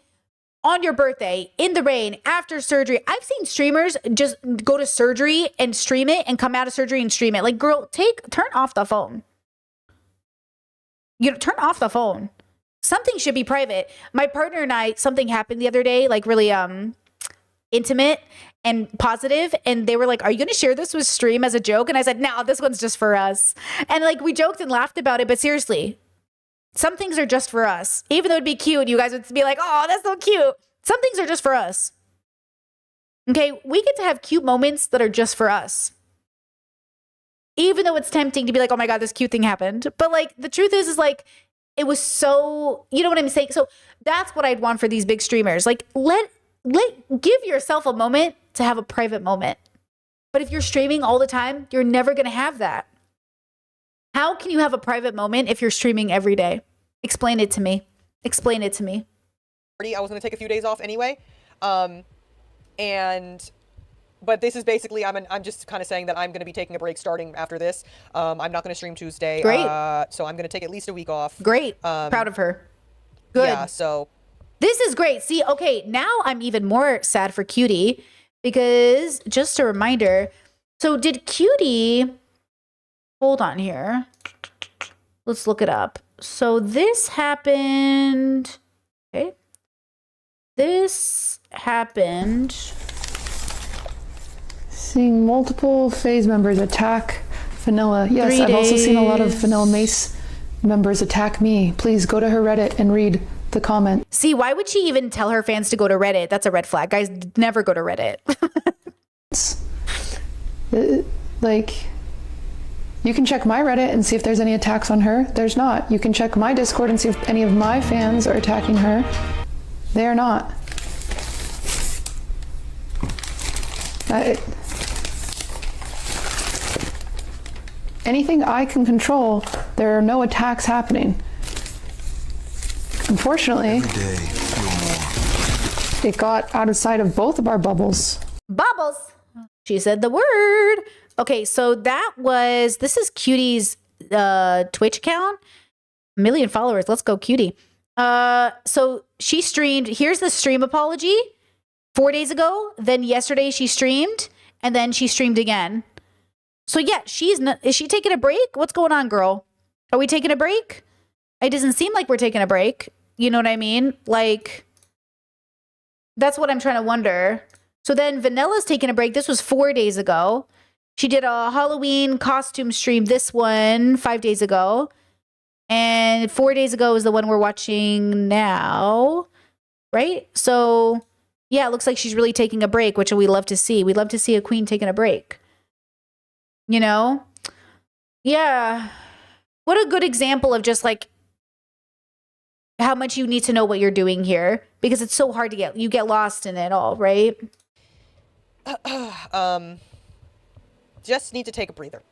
on your birthday, in the rain, after surgery, I've seen streamers just go to surgery and stream it and come out of surgery and stream it. Like, girl, turn off the phone. Turn off the phone. Something should be private. My partner and I, something happened the other day, like really intimate and positive. And they were like, are you going to share this with stream as a joke? And I said, no, this one's just for us. And like, we joked and laughed about it. But seriously, some things are just for us. Even though it'd be cute, you guys would be like, oh, that's so cute. Some things are just for us. Okay, we get to have cute moments that are just for us. Even though it's tempting to be like, oh my God, this cute thing happened. But like, the truth is like, it was so, you know what I'm saying? So that's what I'd want for these big streamers. Like, give yourself a moment to have a private moment. But if you're streaming all the time, you're never going to have that. How can you have a private moment if you're streaming every day? Explain it to me. Explain it to me. I was going to take a few days off anyway. But this is basically, I'm just kind of saying that I'm going to be taking a break starting after this. I'm not going to stream Tuesday. Great. So I'm going to take at least a week off. Great. Proud of her. Good. Yeah, so. This is great. See, okay, now I'm even more sad for Cutie because just a reminder. So did Cutie, hold on here. Let's look it up. So this happened, okay. This happened. Seeing multiple FaZe members attack Vanilla. Yes, I've also seen a lot of Vanilla Mace members attack me. Please go to her Reddit and read the comment. See, why would she even tell her fans to go to Reddit? That's a red flag. Guys, never go to Reddit. Like, you can check my Reddit and see if there's any attacks on her. There's not. You can check my Discord and see if any of my fans are attacking her. They are not. Anything I can control, there are no attacks happening. Unfortunately, it got out of sight of both of our bubbles. Bubbles. She said the word. Okay, so this is Cutie's Twitch account. 1 million followers. Let's go, Cutie. So she streamed. Here's the stream apology. 4 days ago. Then yesterday she streamed, and then she streamed again. So yeah, is she taking a break? What's going on, girl? Are we taking a break? It doesn't seem like we're taking a break. You know what I mean? Like, that's what I'm trying to wonder. So then Vanilla's taking a break. This was 4 days ago. She did a Halloween costume stream, this one, 5 days ago. And 4 days ago is the one we're watching now, right? So yeah, it looks like she's really taking a break, which we love to see. We'd love to see a queen taking a break. You know? Yeah. What a good example of just like how much you need to know what you're doing here, because it's so hard to get lost in it all, right? Just need to take a breather.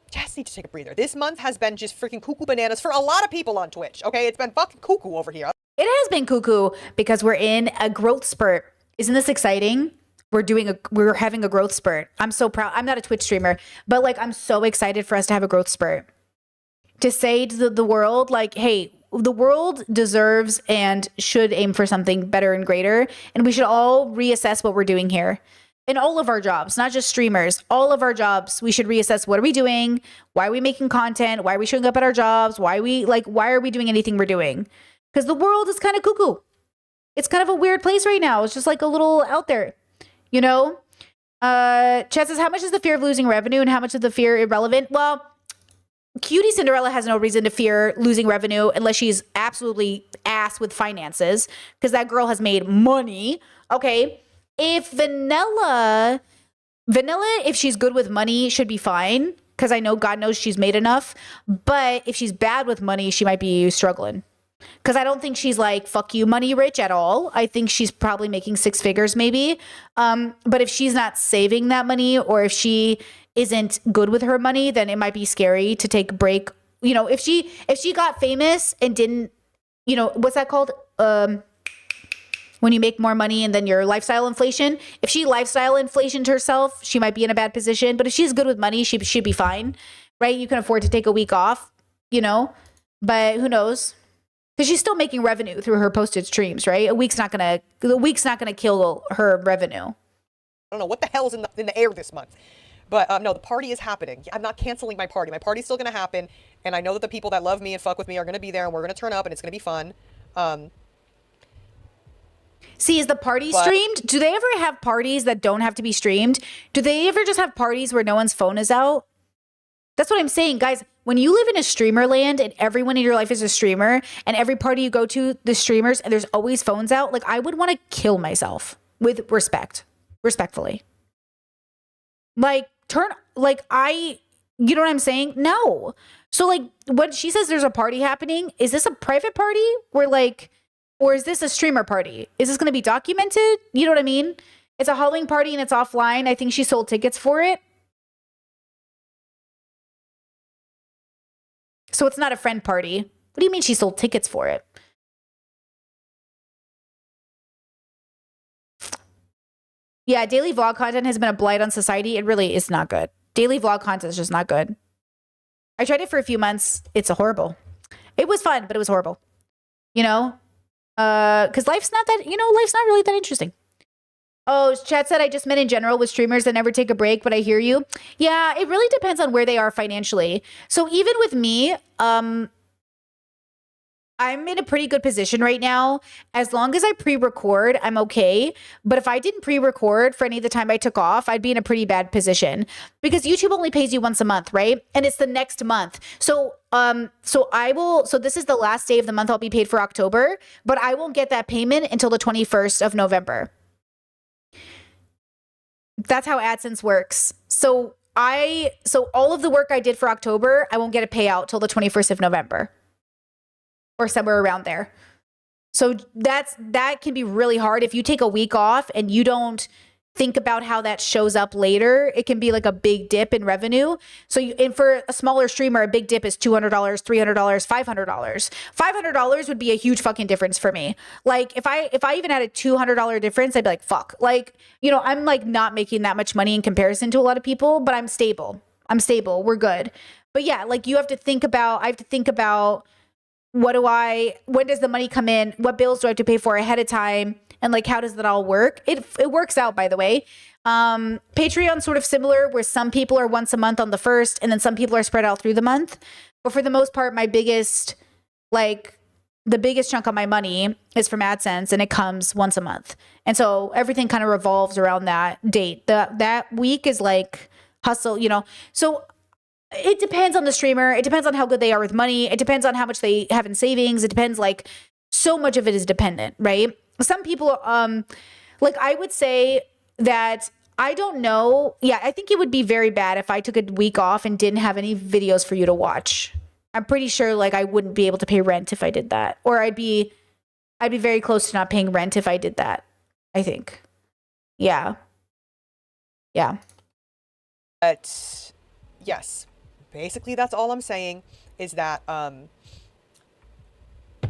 This month has been just freaking cuckoo bananas for a lot of people on Twitch, okay? It's been fucking cuckoo over here. It has been cuckoo because we're in a growth spurt. Isn't this exciting? We're having a growth spurt. I'm so proud. I'm not a Twitch streamer, but like, I'm so excited for us to have a growth spurt. To say to the world, like, hey, the world deserves and should aim for something better and greater. And we should all reassess what we're doing here. In all of our jobs, not just streamers, all of our jobs, we should reassess what are we doing? Why are we making content? Why are we showing up at our jobs? Why are we doing anything we're doing? Because the world is kind of cuckoo. It's kind of a weird place right now. It's just like a little out there, you know? Chat says, how much is the fear of losing revenue and how much is the fear irrelevant? Well, Cutie Cinderella has no reason to fear losing revenue unless she's absolutely ass with finances, because that girl has made money. Okay. If Vanilla, if she's good with money, should be fine, because I know God knows she's made enough. But if she's bad with money, she might be struggling. Because I don't think she's like, fuck you, money rich at all. I think she's probably making 6 figures maybe. But if she's not saving that money, or if she isn't good with her money, then it might be scary to take a break. You know, if she got famous and didn't, you know, what's that called? When you make more money and then your lifestyle inflation. If she lifestyle inflationed herself, she might be in a bad position. But if she's good with money, she should be fine, right? You can afford to take a week off, you know, but who knows? Because she's still making revenue through her posted streams, right? The week's not gonna kill her revenue. I don't know what the hell is in the air this month. But no, the party is happening. I'm not canceling my party. My party's still going to happen. And I know that the people that love me and fuck with me are going to be there and we're going to turn up and it's going to be fun. See, is the party streamed? Do they ever have parties that don't have to be streamed? Do they ever just have parties where no one's phone is out? That's what I'm saying, guys. When you live in a streamer land and everyone in your life is a streamer and every party you go to, the streamers, and there's always phones out, like I would want to kill myself with respectfully. Like, you know what I'm saying? No. So like when she says there's a party happening, is this a private party or is this a streamer party? Is this going to be documented? You know what I mean? It's a Halloween party and it's offline. I think she sold tickets for it. So it's not a friend party. What do you mean she sold tickets for it? Yeah, daily vlog content has been a blight on society. It really is not good. Daily vlog content is just not good. I tried it for a few months. It's horrible. It was fun, but it was horrible. You know? Because life's not really that interesting. Oh, chat said I just meant in general with streamers that never take a break, but I hear you. Yeah, it really depends on where they are financially. So even with me, I'm in a pretty good position right now. As long as I pre-record, I'm okay. But if I didn't pre-record for any of the time I took off, I'd be in a pretty bad position because YouTube only pays you once a month, right? And it's the next month. So this is the last day of the month I'll be paid for October, but I won't get that payment until the 21st of November. That's how AdSense works. So all of the work I did for October, I won't get a payout till the 21st of November. Or somewhere around there. So that can be really hard. If you take a week off and you don't think about how that shows up later, it can be like a big dip in revenue. So and for a smaller streamer, a big dip is $200, $300, $500. $500 would be a huge fucking difference for me. Like if I even had a $200 difference, I'd be like, fuck. Like, you know, I'm like not making that much money in comparison to a lot of people, but I'm stable. We're good. But yeah, like I have to think about when does the money come in? What bills do I have to pay for ahead of time? And like, how does that all work? It works out, by the way. Patreon's sort of similar where some people are once a month on the first and then some people are spread out through the month. But for the most part, the biggest chunk of my money is from AdSense and it comes once a month. And so everything kind of revolves around that date. That week is like hustle, you know? So it depends on the streamer. It depends on how good they are with money. It depends on how much they have in savings. It depends, like, so much of it is dependent, right? Some people, like, I would say that I don't know. Yeah, I think it would be very bad if I took a week off and didn't have any videos for you to watch. I'm pretty sure, like, I wouldn't be able to pay rent if I did that. Or I'd be very close to not paying rent if I did that, I think. Yeah. Yeah. But, yes. Basically, that's all I'm saying is that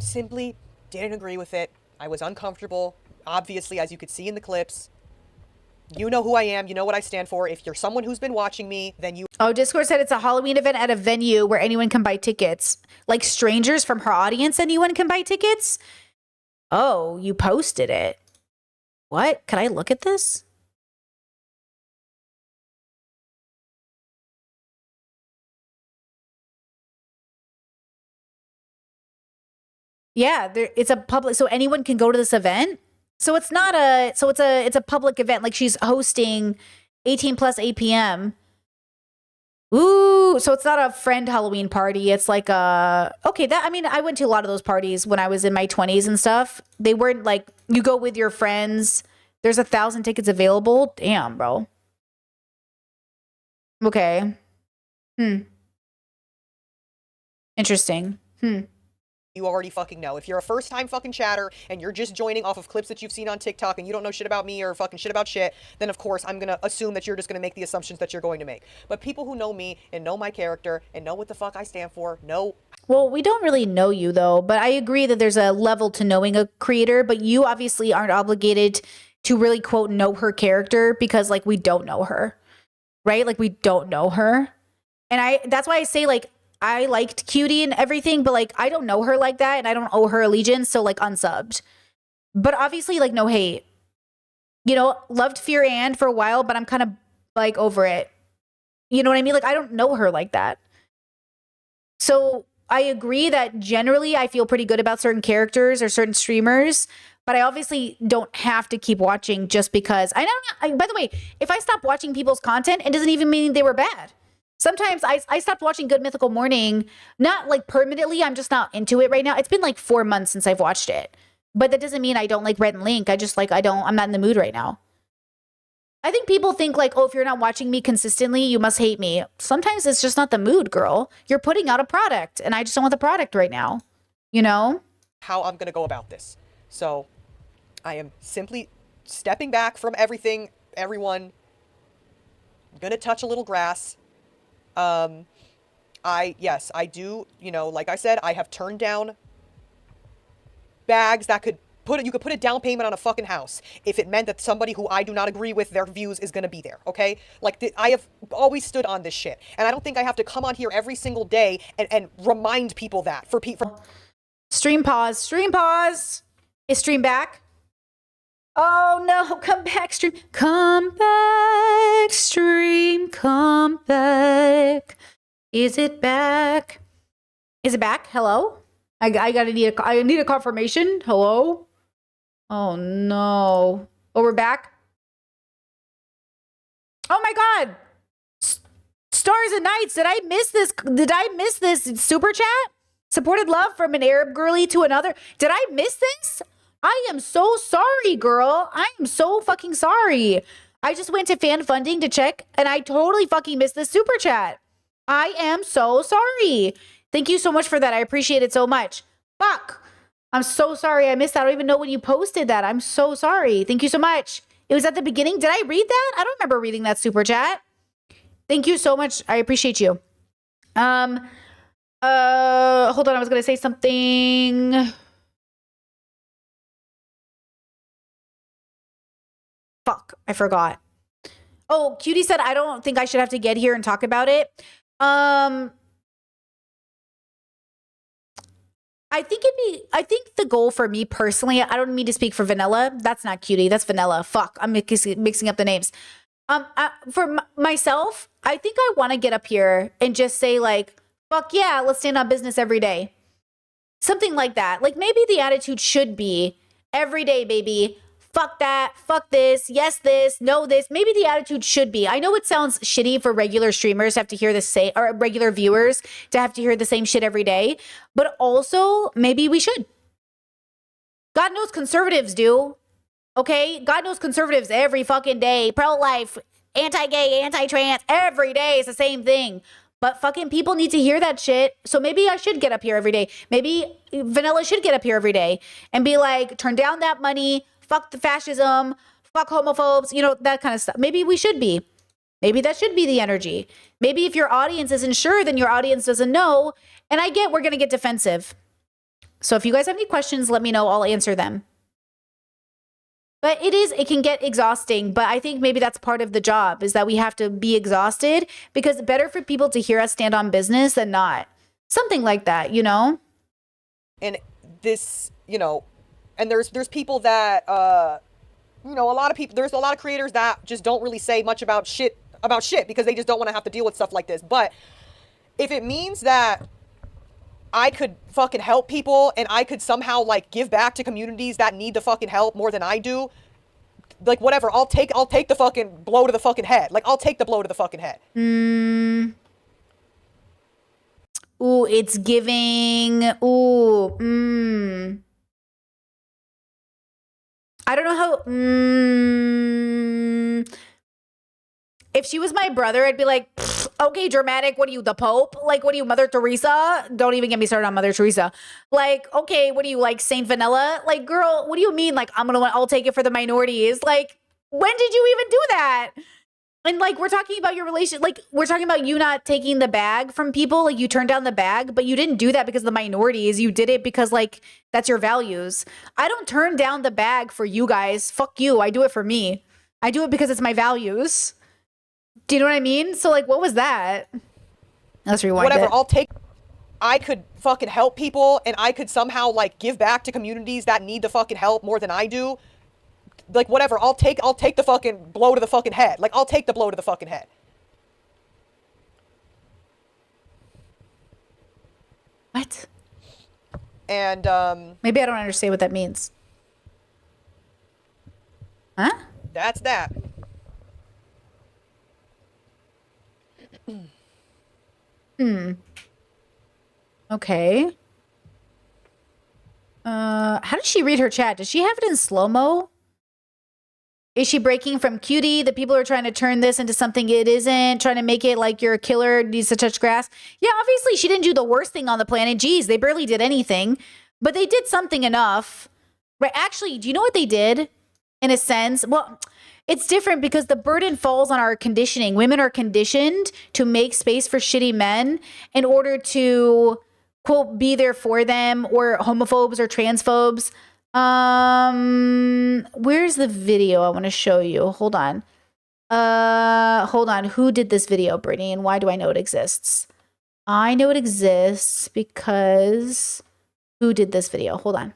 simply didn't agree with it. I was uncomfortable. Obviously, as you could see in the clips, you know who I am. You know what I stand for. If you're someone who's been watching me, then you... Oh, Discord said it's a Halloween event at a venue where anyone can buy tickets. Like strangers from her audience, anyone can buy tickets? Oh, you posted it. What? Can I look at this? Yeah, it's a public, so anyone can go to this event. So it's not it's a public event. Like she's hosting 18 plus 8 p.m. Ooh, so it's not a friend Halloween party. It's like I went to a lot of those parties when I was in my 20s and stuff. They weren't like, you go with your friends. There's 1,000 tickets available. Damn, bro. Okay. Interesting. you already fucking know. If you're a first time fucking chatter and you're just joining off of clips that you've seen on TikTok and you don't know shit about me or fucking shit about shit, then of course I'm gonna assume that you're just gonna make the assumptions that you're going to make. But people who know me and know my character and know what the fuck I stand for, know. Well, we don't really know you though, but I agree that there's a level to knowing a creator, but you obviously aren't obligated to really quote know her character because like we don't know her, right? Like we don't know her. And that's why I say like, I liked Cutie and everything, but like I don't know her like that and I don't owe her allegiance, so like unsubbed. But obviously like no hate. You know, loved Fear and for a while, but I'm kind of like over it. You know what I mean? Like I don't know her like that. So I agree that generally I feel pretty good about certain characters or certain streamers, but I obviously don't have to keep watching just because. I don't know. By the way, if I stop watching people's content, it doesn't even mean they were bad. Sometimes I stopped watching Good Mythical Morning, not like permanently. I'm just not into it right now. It's been like 4 months since I've watched it. But that doesn't mean I don't like Red and Link. I just like, I'm not in the mood right now. I think people think like, oh, if you're not watching me consistently, you must hate me. Sometimes it's just not the mood, girl. You're putting out a product and I just don't want the product right now. You know? How I'm gonna go about this. So I am simply stepping back from everything, everyone. I'm gonna touch a little grass. Yes, I do, you know, like I said, I have turned down bags that you could put a down payment on a fucking house if it meant that somebody who I do not agree with their views is going to be there, okay? Like, I have always stood on this shit, and I don't think I have to come on here every single day and remind people that for Stream pause. Is stream back? Oh no, come back, stream. Come back, stream, come back. Is it back? Is it back? Hello? I need a confirmation. Hello? Oh no. Oh, we're back? Oh my god. Stars and Nights, did I miss this? Did I miss this super chat? Supported love from an Arab girly to another. Did I miss this? I am so sorry, girl. I am so fucking sorry. I just went to fan funding to check and I totally fucking missed this super chat. I am so sorry. Thank you so much for that. I appreciate it so much. Fuck. I'm so sorry I missed that. I don't even know when you posted that. I'm so sorry. Thank you so much. It was at the beginning. Did I read that? I don't remember reading that super chat. Thank you so much. I appreciate you. Hold on. I was going to say something. Fuck, I forgot. Oh, Cutie said, I don't think I should have to get here and talk about it. I think the goal for me personally, I don't mean to speak for Vanilla. That's not Cutie. That's Vanilla. Fuck, I'm mixing up the names. For myself, I think I want to get up here and just say like, fuck yeah, let's stand on business every day. Something like that. Like maybe the attitude should be every day, baby. Fuck that, fuck this, yes this, no this. Maybe the attitude should be. I know it sounds shitty for regular streamers to have to hear the same, or regular viewers to have to hear the same shit every day, but also maybe we should. God knows conservatives do, okay? God knows conservatives every fucking day. Pro-life, anti-gay, anti-trans, every day is the same thing. But fucking people need to hear that shit. So maybe I should get up here every day. Maybe Vanilla should get up here every day and be like, turn down that money, fuck the fascism, fuck homophobes, you know, that kind of stuff. Maybe we should be. Maybe that should be the energy. Maybe if your audience isn't sure, then your audience doesn't know. And I get we're going to get defensive. So if you guys have any questions, let me know. I'll answer them. But it can get exhausting. But I think maybe that's part of the job, is that we have to be exhausted, because it's better for people to hear us stand on business than not. Something like that, you know? And this, you know, and there's people that, you know, there's a lot of creators that just don't really say much about shit because they just don't want to have to deal with stuff like this. But if it means that I could fucking help people and I could somehow like give back to communities that need the fucking help more than I do, like whatever, I'll take the fucking blow to the fucking head. Like I'll take the blow to the fucking head. Ooh, it's giving. Ooh, I don't know how. If she was my brother, I'd be like, Okay, dramatic. What are you, the Pope? Like, what are you, Mother Teresa? Don't even get me started on Mother Teresa. Like, okay, what are you, like Saint Vanilla? Like, girl, what do you mean? Like, I'll take it for the minorities. Like, when did you even do that? And like, we're talking about your relation. Like, we're talking about you not taking the bag from people. Like, you turned down the bag, but you didn't do that because of the minorities. You did it because like, that's your values. I don't turn down the bag for you guys. Fuck you. I do it for me. I do it because it's my values. Do you know what I mean? So like, what was that? Let's rewind Whatever, it. I could fucking help people, and I could somehow like give back to communities that need the fucking help more than I do. Like, whatever, I'll take the fucking blow to the fucking head. Like, I'll take the blow to the fucking head. What? And maybe I don't understand what that means. Huh? That's that. Okay. How does she read her chat? Does she have it in slow-mo? Is she breaking from cutie? The people are trying to turn this into something it isn't, trying to make it like you're a killer, needs to touch grass. Yeah, obviously she didn't do the worst thing on the planet. Geez, they barely did anything, but they did something enough. Right? Actually, do you know what they did? In a sense, well, it's different because the burden falls on our conditioning. Women are conditioned to make space for shitty men in order to, quote, be there for them, or homophobes or transphobes. Where's the video I want to show you? Hold on. Who did this video, Brittany, and why do I know it exists? I know it exists because who did this video? Hold on.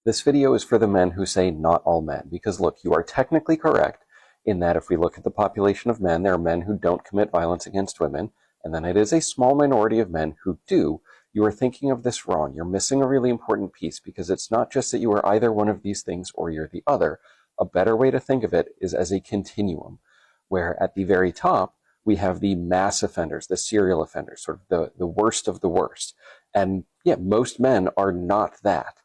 This video is for the men who say not all men, because look, you are technically correct in that if we look at the population of men, there are men who don't commit violence against women, and then it is a small minority of men who do. You are thinking of this wrong. You're missing a really important piece, because it's not just that you are either one of these things or you're the other. A better way to think of it is as a continuum, where at the very top, we have the mass offenders, the serial offenders, sort of the worst of the worst. And yeah, most men are not that.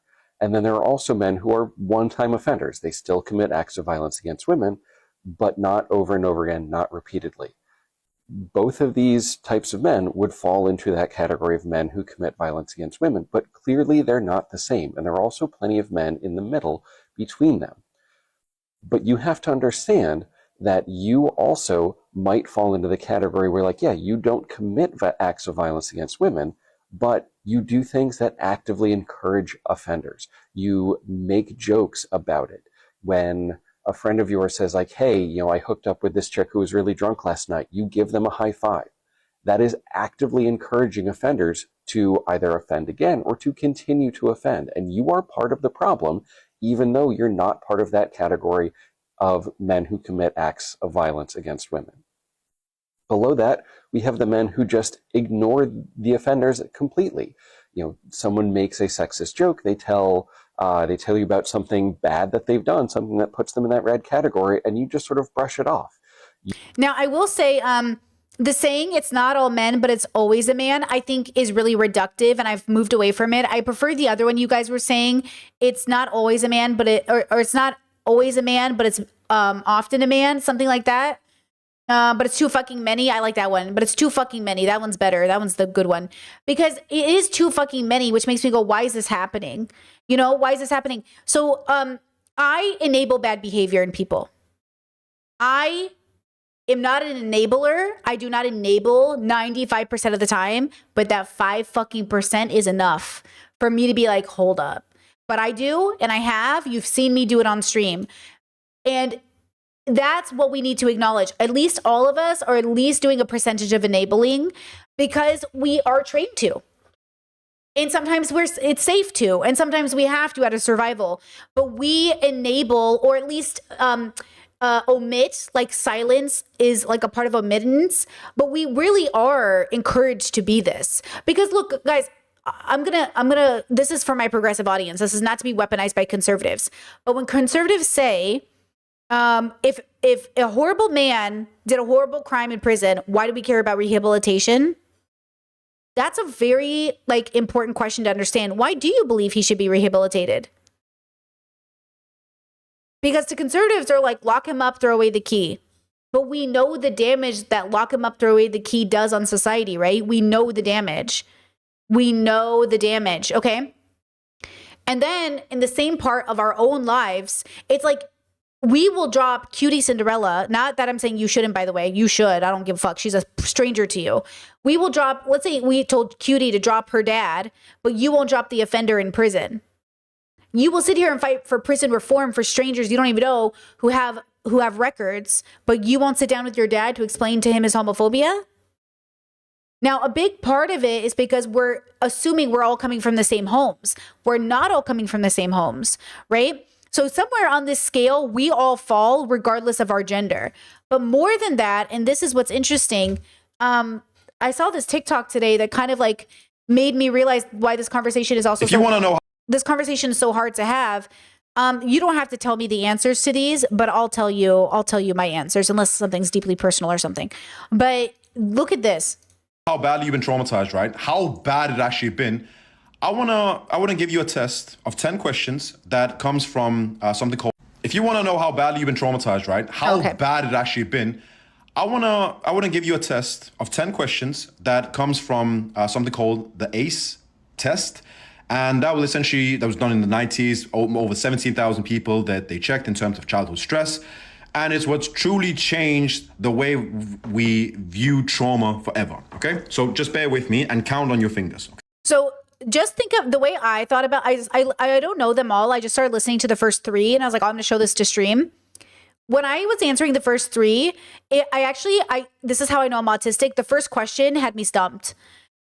And then there are also men who are one-time offenders. They still commit acts of violence against women, but not over and over again, not repeatedly. Both of these types of men would fall into that category of men who commit violence against women, but clearly they're not the same. And there are also plenty of men in the middle between them. But you have to understand that you also might fall into the category where, like, yeah, you don't commit acts of violence against women, but you do things that actively encourage offenders. You make jokes about it. When a friend of yours says, like, hey, you know, I hooked up with this chick who was really drunk last night, you give them a high five. That is actively encouraging offenders to either offend again or to continue to offend. And you are part of the problem, even though you're not part of that category of men who commit acts of violence against women. Below that, we have the men who just ignore the offenders completely. You know, someone makes a sexist joke, they tell you about something bad that they've done, something that puts them in that red category, and you just sort of brush it off. Now, I will say, the saying, it's not all men, but it's always a man, I think is really reductive, and I've moved away from it. I prefer the other one you guys were saying. It's not always a man, but it's not always a man, but it's often a man, something like that. But it's too fucking many. I like that one, but it's too fucking many. That one's better. That one's the good one, because it is too fucking many, which makes me go, why is this happening? You know, why is this happening? So, I enable bad behavior in people. I am not an enabler. I do not enable 95% of the time, but that 5% is enough for me to be like, hold up. But I do, and I have. You've seen me do it on stream. And that's what we need to acknowledge. At least all of us are at least doing a percentage of enabling, because we are trained to. And sometimes it's safe to, and sometimes we have to out of survival. But we enable, or at least omit, like silence is like a part of omittance. But we really are encouraged to be this. Because look, guys, I'm gonna, this is for my progressive audience. This is not to be weaponized by conservatives. But when conservatives say, if a horrible man did a horrible crime in prison, why do we care about rehabilitation? That's a very important question to understand. Why do you believe he should be rehabilitated? Because to conservatives, they're like, lock him up, throw away the key. But we know the damage that lock him up, throw away the key does on society, right? We know the damage. We know the damage, okay? And then in the same part of our own lives, it's like we will drop cutie Cinderella. Not that I'm saying you shouldn't, by the way. You should. I don't give a fuck. She's a stranger to you. We will drop, let's say we told Cutie to drop her dad, but you won't drop the offender in prison. You will sit here and fight for prison reform for strangers you don't even know who have records, but you won't sit down with your dad to explain to him his homophobia? Now, a big part of it is because we're assuming we're all coming from the same homes. We're not all coming from the same homes, right? So somewhere on this scale, we all fall regardless of our gender. But more than that, and this is what's interesting, I saw this TikTok today that kind of like made me realize why this conversation is also this conversation is so hard to have. You don't have to tell me the answers to these, but I'll tell you my answers unless something's deeply personal or something. But look at this. How badly you've been traumatized, right? How bad it actually been. I wanna give you a test of 10 questions that comes from something called. If you wanna know how badly you've been traumatized, right? How bad it actually been. I wanna give you a test of 10 questions that comes from something called the ACE test. And that was done in the 90s, over 17,000 people that they checked in terms of childhood stress. And it's what's truly changed the way we view trauma forever, okay? So just bear with me and count on your fingers. Okay? So just think of the way I thought about, I don't know them all. I just started listening to the first 3 and I was like, I'm gonna show this to stream. When I was answering the first 3, this is how I know I'm autistic. The first question had me stumped.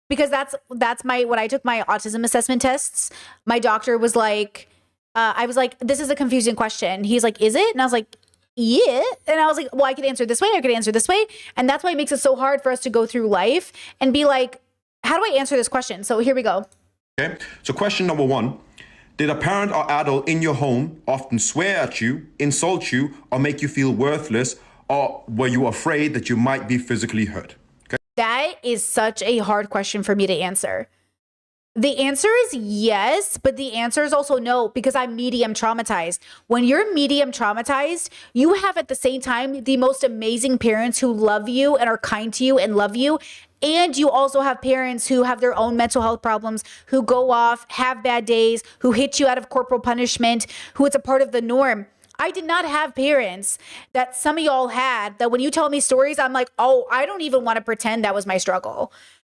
Because that's when I took my autism assessment tests, my doctor was like, I was like, this is a confusing question. He's like, is it? And I was like, yeah. And I was like, well, I could answer this way. I could answer this way. And that's why it makes it so hard for us to go through life and be like, how do I answer this question? So here we go. Okay. So question number 1, did a parent or adult in your home often swear at you, insult you, or make you feel worthless? Or were you afraid that you might be physically hurt? That is such a hard question for me to answer. The answer is yes, but the answer is also no, because I'm medium traumatized. When you're medium traumatized, you have at the same time the most amazing parents who love you and are kind to you and love you. And you also have parents who have their own mental health problems, who go off, have bad days, who hit you out of corporal punishment, who it's a part of the norm. I did not have parents that some of y'all had that when you tell me stories, I'm like, oh, I don't even want to pretend that was my struggle.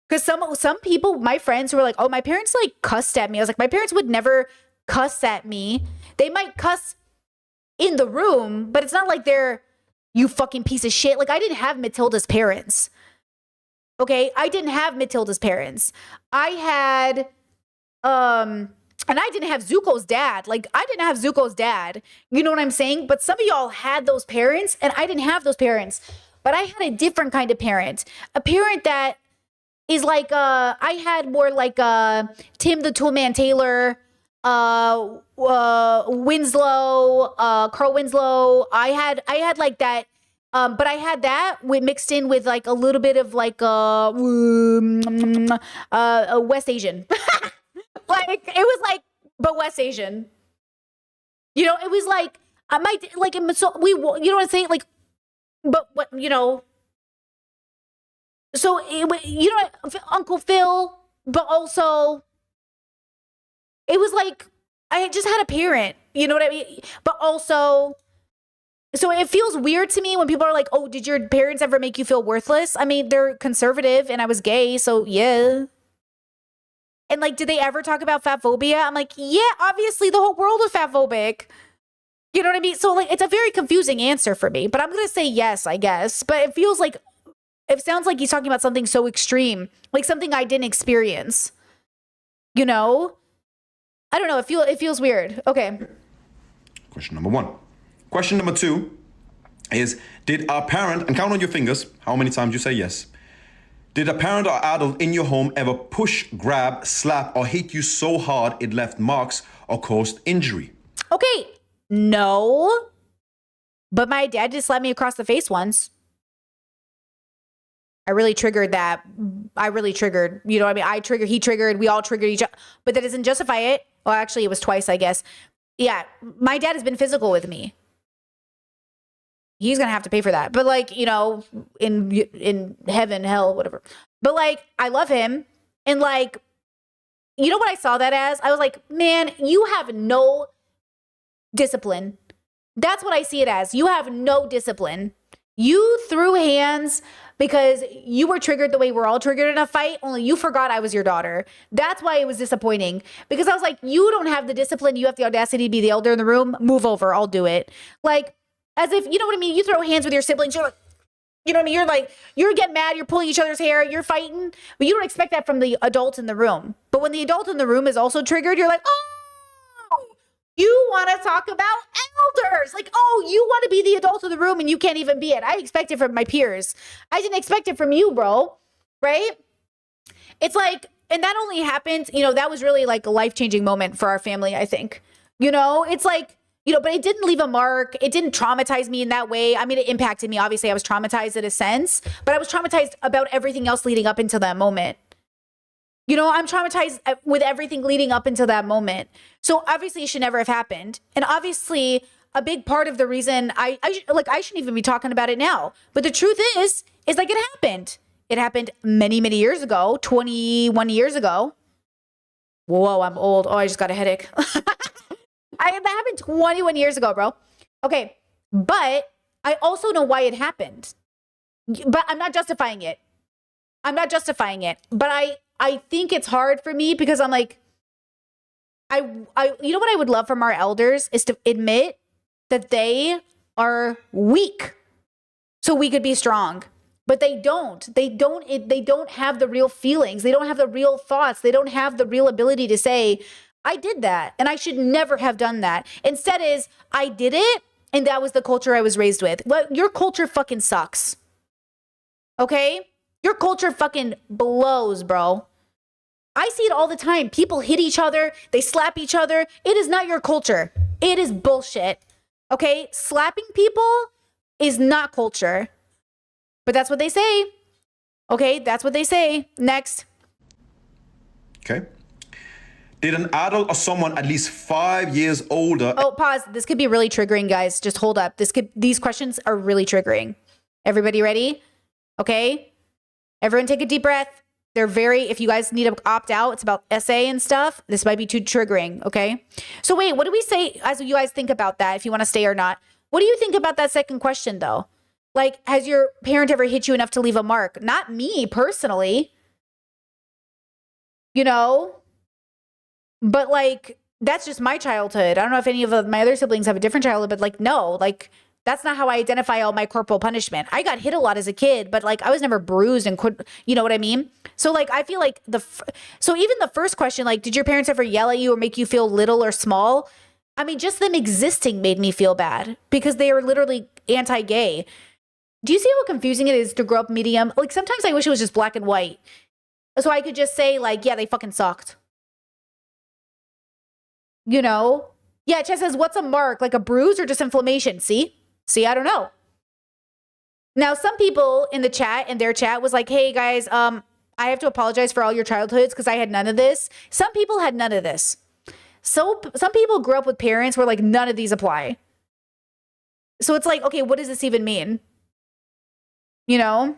Because some people, my friends who were like, oh, my parents like cussed at me. I was like, my parents would never cuss at me. They might cuss in the room, but it's not like they're, you fucking piece of shit. Like I didn't have Matilda's parents. Okay, I didn't have Matilda's parents. I had, and I didn't have Zuko's dad. Like, I didn't have Zuko's dad. You know what I'm saying? But some of y'all had those parents, and I didn't have those parents. But I had a different kind of parent. A parent that is like, I had more like Tim the Toolman Taylor, Winslow, Carl Winslow. I had like that. But I had that mixed in with like a little bit of like West Asian. Like it was like, but West Asian. You know, it was like I might like so we. You know what I'm saying? Like, but what you know. So it, you know, Uncle Phil, but also it was like I just had a parent. You know what I mean? But also. So it feels weird to me when people are like, oh, did your parents ever make you feel worthless? I mean, they're conservative and I was gay, so yeah. And like, did they ever talk about fatphobia? I'm like, yeah, obviously the whole world is fatphobic. You know what I mean? So like, it's a very confusing answer for me, but I'm going to say yes, I guess. But it feels like, it sounds like he's talking about something so extreme, like something I didn't experience. You know? I don't know. It feels weird. Okay. Question number 1. Question number 2 is, did a parent, and count on your fingers how many times you say yes, did a parent or adult in your home ever push, grab, slap, or hit you so hard it left marks or caused injury? Okay, no. But my dad just slapped me across the face once. I really triggered that. I really triggered. You know what I mean? He triggered, we all triggered each other. But that doesn't justify it. Well, actually, it was twice, I guess. Yeah, my dad has been physical with me. he's gonna have to pay for that. But like, you know, in heaven, hell, whatever. But like, I love him, and like, you know what I saw that as? I was like, man, you have no discipline. That's what I see it as. You have no discipline. You threw hands because you were triggered the way we're all triggered in a fight, only you forgot I was your daughter. That's why it was disappointing, because I was like, you don't have the discipline. You have the audacity to be the elder in the room. Move over. I'll do it. Like, as if, you know what I mean? You throw hands with your siblings. You're like, you know what I mean? You're like, you're getting mad. You're pulling each other's hair. You're fighting. But you don't expect that from the adult in the room. But when the adult in the room is also triggered, you're like, oh, you want to talk about elders. Like, oh, you want to be the adult in the room and you can't even be it. I expect it from my peers. I didn't expect it from you, bro. Right? It's like, and that only happened, you know, that was really like a life-changing moment for our family, I think. You know, it's like, you know, but it didn't leave a mark. It didn't traumatize me in that way. I mean, it impacted me. Obviously, I was traumatized in a sense, but I was traumatized about everything else leading up into that moment. You know, I'm traumatized with everything leading up into that moment. So obviously it should never have happened. And obviously a big part of the reason I shouldn't even be talking about it now. But the truth is like it happened. It happened many, many years ago, 21 years ago. Whoa, I'm old. Oh, I just got a headache. That happened 21 years ago, bro. Okay. But I also know why it happened. But I'm not justifying it. But I think it's hard for me because I'm like, you know what I would love from our elders is to admit that they are weak so we could be strong. But they don't have the real feelings. They don't have the real thoughts. They don't have the real ability to say, I did that and I should never have done that. Instead is, I did it and that was the culture I was raised with. Well, your culture fucking sucks. Okay? Your culture fucking blows, bro. I see it all the time. People hit each other. They slap each other. It is not your culture. It is bullshit. Okay? Slapping people is not culture. But that's what they say. Okay? That's what they say. Next. Okay. Did an adult or someone at least 5 years older... Oh, pause. This could be really triggering, guys. Just hold up. These questions are really triggering. Everybody ready? Okay? Everyone take a deep breath. They're very, if you guys need to opt out, it's about essay and stuff. This might be too triggering, okay? So wait, what do we say as you guys think about that, if you want to stay or not? What do you think about that second question, though? Like, has your parent ever hit you enough to leave a mark? Not me, personally. You know? But, like, that's just my childhood. I don't know if any of my other siblings have a different childhood, but, like, no. Like, that's not how I identify all my corporal punishment. I got hit a lot as a kid, but like I was never bruised and you know what I mean? So like I feel like so even the first question, like, did your parents ever yell at you or make you feel little or small? I mean, just them existing made me feel bad because they are literally anti-gay. Do you see how confusing it is to grow up medium? Like sometimes I wish it was just black and white. So I could just say like, yeah, they fucking sucked. You know? Yeah, Chess says, what's a mark? Like a bruise or just inflammation? See, I don't know. Now, some people in the chat, in their chat, was like, hey, guys, I have to apologize for all your childhoods because I had none of this. Some people had none of this. So some people grew up with parents where, like, none of these apply. So it's like, okay, what does this even mean? You know?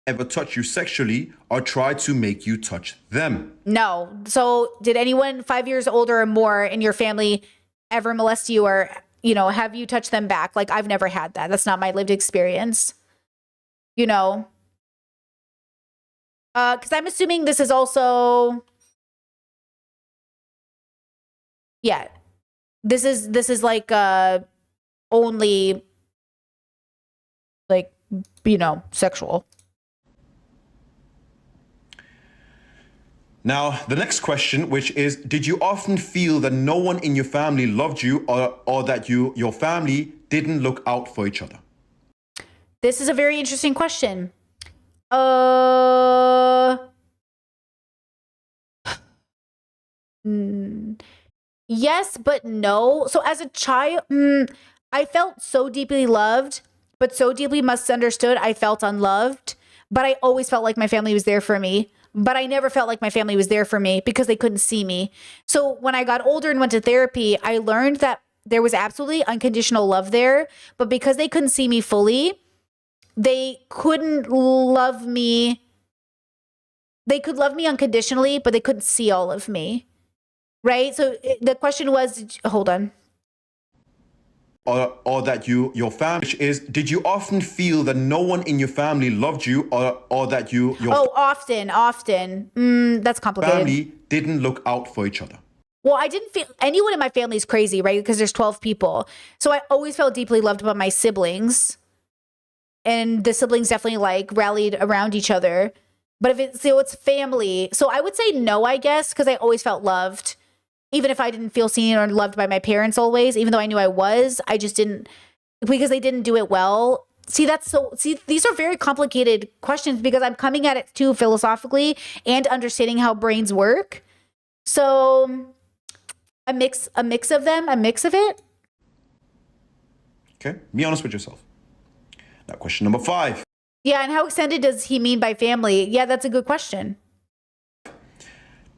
Ever touch you sexually or try to make you touch them? No. So did anyone 5 years older or more in your family ever molest you or... you know, have you touched them back? Like, I've never had that. That's not my lived experience. You know? Because I'm assuming this is also... yeah. This is like, only, like, you know, sexual. Now, the next question, which is, did you often feel that no one in your family loved you or that your family didn't look out for each other? This is a very interesting question. Yes, but no. So as a child, I felt so deeply loved, but so deeply misunderstood, I felt unloved. But I always felt like my family was there for me. But I never felt like my family was there for me because they couldn't see me. So when I got older and went to therapy, I learned that there was absolutely unconditional love there, but because they couldn't see me fully, they couldn't love me. They could love me unconditionally, but they couldn't see all of me. Right? So the question was, hold on. Or that your family is, did you often feel that no one in your family loved you, or that your Often. That's complicated. family didn't look out for each other? Well, I didn't feel anyone in my family is crazy, right? Because there's 12 people. So I always felt deeply loved by my siblings. And the siblings definitely like rallied around each other. But it's family. So I would say no, I guess, because I always felt loved. Even if I didn't feel seen or loved by my parents always, even though I knew I was, I just didn't, because they didn't do it well. See, these are very complicated questions because I'm coming at it too philosophically and understanding how brains work. So a mix of them, a mix of it. Okay, be honest with yourself. Now, question number 5. Yeah, and how extended does he mean by family? Yeah, that's a good question.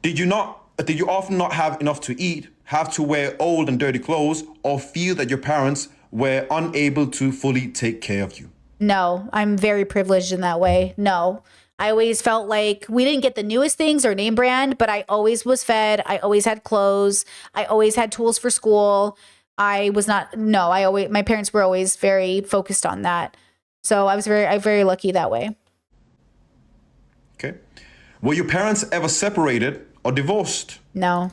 Did you often not have enough to eat, have to wear old and dirty clothes, or feel that your parents were unable to fully take care of you? No, I'm very privileged in that way. No, I always felt like we didn't get the newest things or name brand, but I always was fed. I always had clothes. I always had tools for school. My parents were always very focused on that. So I'm very lucky that way. Okay. Were your parents ever separated or divorced? No.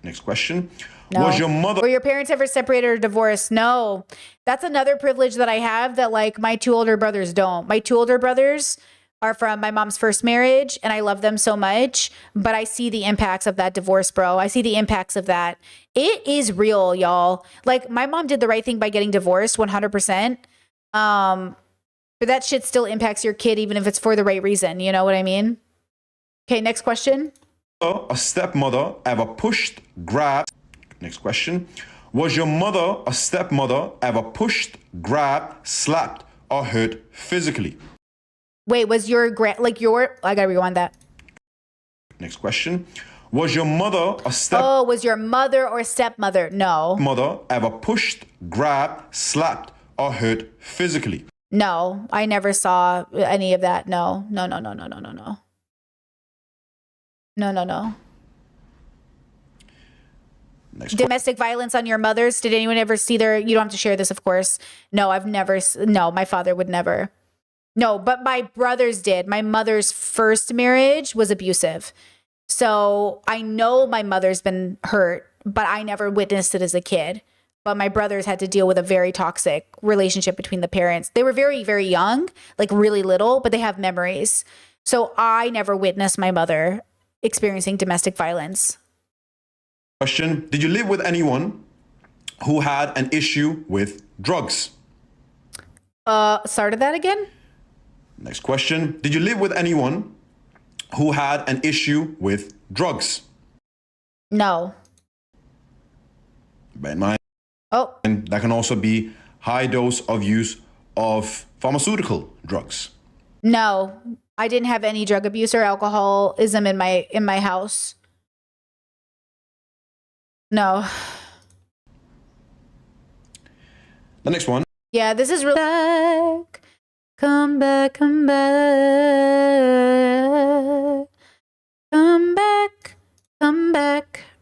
Next question. No. Was your mother... Were your parents ever separated or divorced? No. That's another privilege that I have that like my 2 older brothers don't. My 2 older brothers are from my mom's first marriage and I love them so much, but I see the impacts of that divorce, bro. I see the impacts of that. It is real, y'all. Like my mom did the right thing by getting divorced 100%. But that shit still impacts your kid even if it's for the right reason. You know what I mean? Okay, next question. A stepmother ever pushed, grabbed... Next question. Was your mother or stepmother ever pushed, grabbed, slapped, or hurt physically? Wait, was your I gotta rewind that. Next question. Was your mother or was your mother or stepmother? No. Mother ever pushed, grabbed, slapped, or hurt physically? No, I never saw any of that. No. Domestic violence on your mothers. Did anyone ever see you don't have to share this, of course. No, my father would never. No, but my brothers did. My mother's first marriage was abusive. So I know my mother's been hurt, but I never witnessed it as a kid. But my brothers had to deal with a very toxic relationship between the parents. They were very, very young, like really little, but they have memories. So I never witnessed my mother experiencing domestic violence. Question. Did you live with anyone who had an issue with drugs? Started that again? Next question. Did you live with anyone who had an issue with drugs? No. Bear in mind. Oh. And that can also be high dose of use of pharmaceutical drugs. No, I didn't have any drug abuse or alcoholism in my house. No. The next one. Yeah, this is really back. Come back. Come back.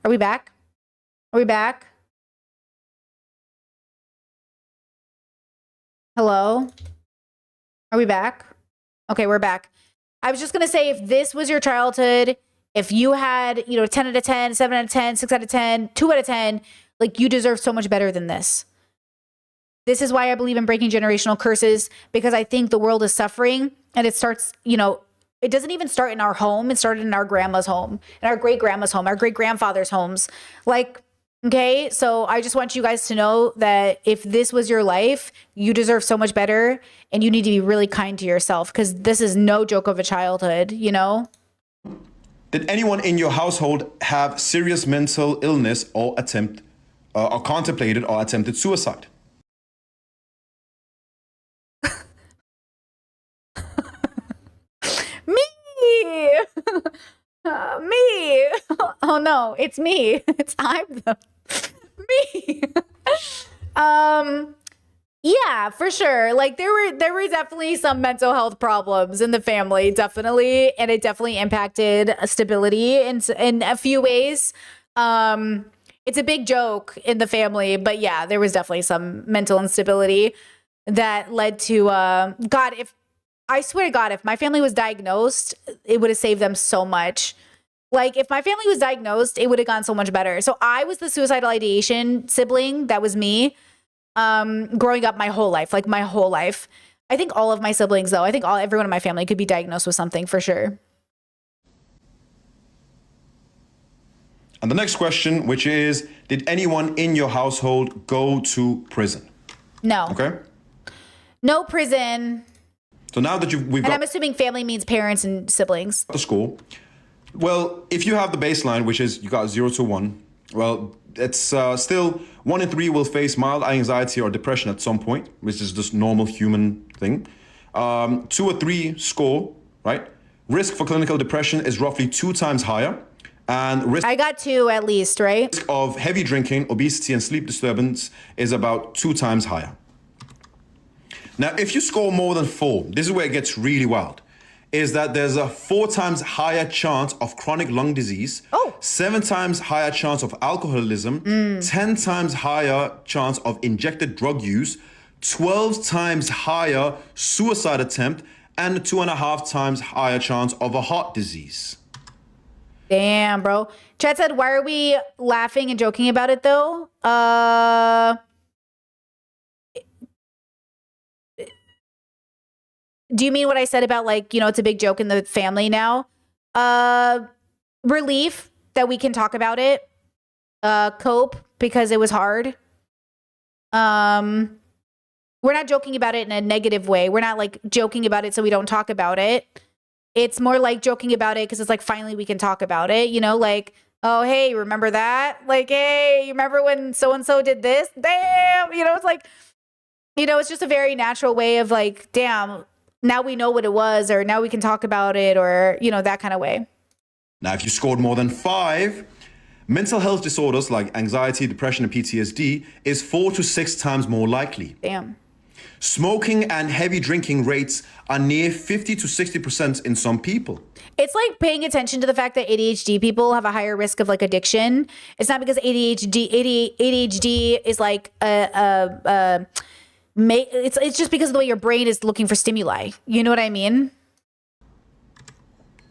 Are we back? Hello? Are we back? Okay, we're back. I was just going to say, if this was your childhood, if you had, 10 out of 10, 7 out of 10, 6 out of 10, 2 out of 10, like you deserve so much better than this. This is why I believe in breaking generational curses, because I think the world is suffering and it starts, it doesn't even start in our home. It started in our grandma's home, in our great grandma's home, our great grandfather's homes. Okay, so I just want you guys to know that if this was your life, you deserve so much better and you need to be really kind to yourself because this is no joke of a childhood, Did anyone in your household have serious mental illness or contemplated or attempted suicide? Me! Me! Oh no, it's me. I'm the... me. Yeah, for sure. Like there were definitely some mental health problems in the family, definitely, and it definitely impacted stability in a few ways. It's a big joke in the family, but yeah, there was definitely some mental instability that led to God, if I swear to God, if my family was diagnosed, it would have saved them so much. Like if my family was diagnosed, it would have gone so much better. So I was the suicidal ideation sibling. That was me. Growing up my whole life. I think all of my siblings though, everyone in my family could be diagnosed with something for sure. And the next question, which is, did anyone in your household go to prison? No. Okay. No prison. So now that we've And got I'm assuming family means parents and siblings. the school. Well, if you have the baseline, which is you got 0 to 1, well, it's still 1 in 3 will face mild anxiety or depression at some point, which is just normal human thing. 2 or 3 score, right? Risk for clinical depression is roughly 2 times higher. And risk I got 2 at least, right? of heavy drinking, obesity, and sleep disturbance is about 2 times higher. Now, if you score more than 4, this is where it gets really wild, is that there's a 4 times higher chance of chronic lung disease, 7 times higher chance of alcoholism, 10 times higher chance of injected drug use, 12 times higher suicide attempt, and 2.5 times higher chance of a heart disease. Damn, bro. Chad said, why are we laughing and joking about it though? Do you mean what I said about like, it's a big joke in the family now? Relief that we can talk about it. Cope because it was hard. We're not joking about it in a negative way. We're not like joking about it so we don't talk about it. It's more like joking about it because it's like finally we can talk about it, like, oh, hey, remember that? Like, hey, you remember when so-and-so did this? Damn, it's like, it's just a very natural way of like, damn, now we know what it was, or now we can talk about it, or, that kind of way. Now, if you scored more than 5, mental health disorders like anxiety, depression, and PTSD is 4 to 6 times more likely. Damn. Smoking and heavy drinking rates are near 50 to 60% in some people. It's like paying attention to the fact that ADHD people have a higher risk of like addiction. It's not because ADHD is like it's just because of the way your brain is looking for stimuli. You know what I mean?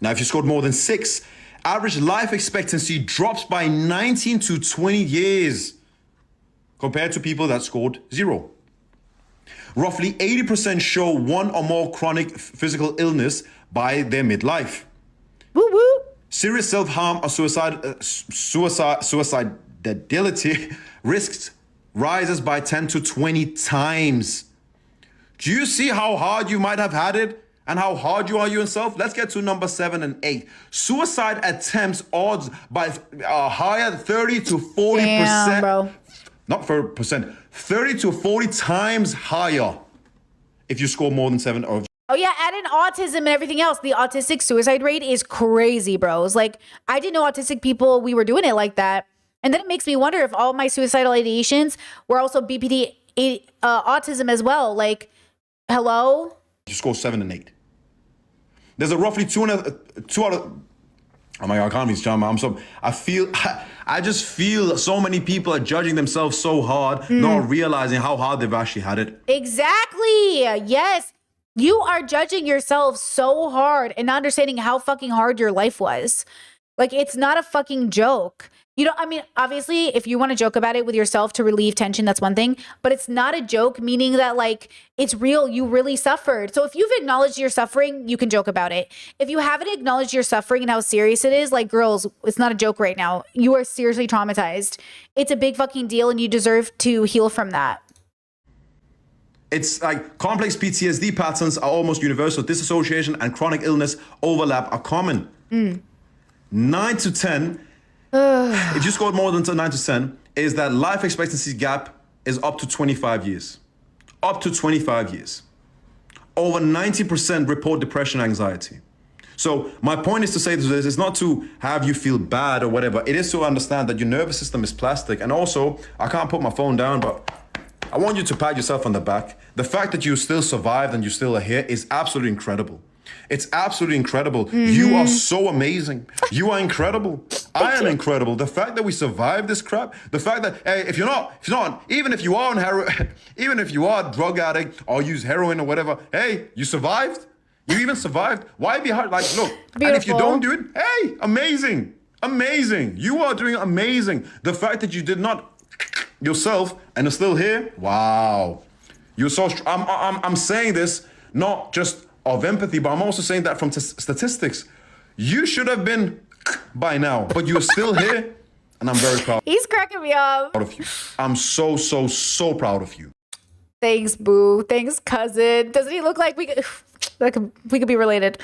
Now, if you scored more than 6, average life expectancy drops by 19 to 20 years compared to people that scored 0. Roughly 80% show 1 or more chronic physical illness by their midlife. Woo woo. Serious self-harm or suicidality risks rises by 10 to 20 times. Do you see how hard you might have had it and how hard you are yourself? Let's get to number 7 and 8. Suicide attempts odds by higher 30 to 40%. Damn, bro. Not 4%, 30 to 40 times higher if you score more than 7 or. Oh yeah, add in autism and everything else. The autistic suicide rate is crazy, bros. Like, I didn't know autistic people, we were doing it like that. And then it makes me wonder if all my suicidal ideations were also BPD autism as well. Like, hello? You score 7 and 8. There's a roughly 2 out of. Oh my God, I can't be John. I just feel so many people are judging themselves so hard, not realizing how hard they've actually had it. Exactly. Yes. You are judging yourself so hard and not understanding how fucking hard your life was. Like, it's not a fucking joke. Obviously, if you want to joke about it with yourself to relieve tension, that's one thing. But it's not a joke, meaning that, like, it's real. You really suffered. So if you've acknowledged your suffering, you can joke about it. If you haven't acknowledged your suffering and how serious it is, like, girls, it's not a joke right now. You are seriously traumatized. It's a big fucking deal, and you deserve to heal from that. It's like complex PTSD patterns are almost universal. Disassociation and chronic illness overlap are common. 9 to 10, if you scored more than 9 to 10, is that life expectancy gap is up to 25 years. Up to 25 years. Over 90% report depression and anxiety. So my point is to say this is not to have you feel bad or whatever. It is to understand that your nervous system is plastic. And also, I can't put my phone down, but I want you to pat yourself on the back. The fact that you still survived and you still are here is absolutely incredible. It's absolutely incredible. You are so amazing. You are incredible. I am incredible. The fact that we survived this crap, the fact that, hey, if you're not, even if you are on heroin, even if you are a drug addict or use heroin or whatever, hey, you survived. You even survived. Why be hard? Like, look, Beautiful. And if you don't do it, hey, amazing. Amazing. You are doing amazing. The fact that you did not yourself and are still here, wow. You're so I'm saying this not just of empathy, but I'm also saying that from statistics. You should have been by now, but you're still here, and I'm very proud He's cracking me up. of you. I'm so proud of you. Thanks, boo. Thanks, cousin. Doesn't he look like we could be related?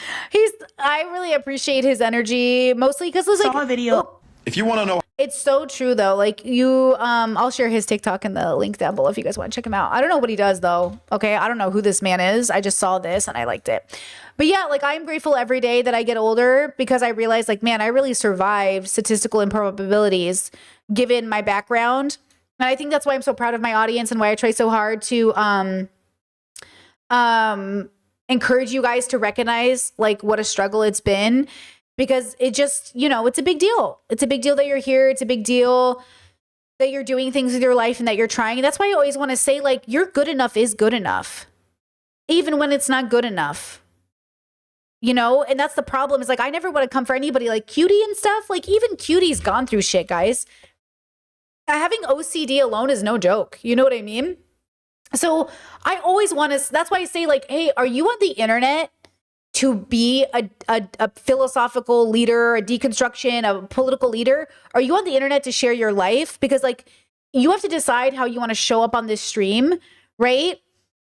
I really appreciate his energy, mostly because there's like Saw a video. If you want to know, it's so true though. Like I'll share his TikTok in the link down below if you guys want to check him out. I don't know what he does though. Okay. I don't know who this man is. I just saw this and I liked it. But yeah, like I'm grateful every day that I get older because I realize like, man, I really survived statistical improbabilities given my background. And I think that's why I'm so proud of my audience and why I try so hard to encourage you guys to recognize like what a struggle it's been. Because it just, it's a big deal. It's a big deal that you're here. It's a big deal that you're doing things with your life and that you're trying. And that's why I always want to say, like, you're good enough is good enough. Even when it's not good enough. And that's the problem is like, I never want to come for anybody like Cutie and stuff. Like, even Cutie's gone through shit, guys. Having OCD alone is no joke. You know what I mean? So I always want to, that's why I say like, hey, are you on the internet to be a philosophical leader, a deconstruction, a political leader? Are you on the internet to share your life? Because like you have to decide how you want to show up on this stream, right?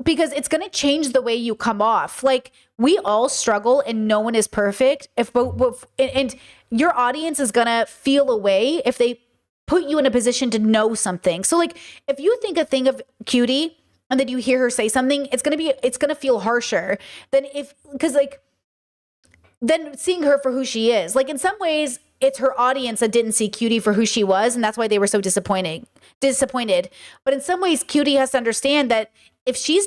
Because it's going to change the way you come off. Like we all struggle and no one is perfect. And your audience is going to feel a way if they put you in a position to know something. So like if you think a thing of Cutie and then you hear her say something, it's going to feel harsher than then seeing her for who she is. Like in some ways, it's her audience that didn't see Cutie for who she was, and that's why they were so disappointed. But in some ways, Cutie has to understand that if she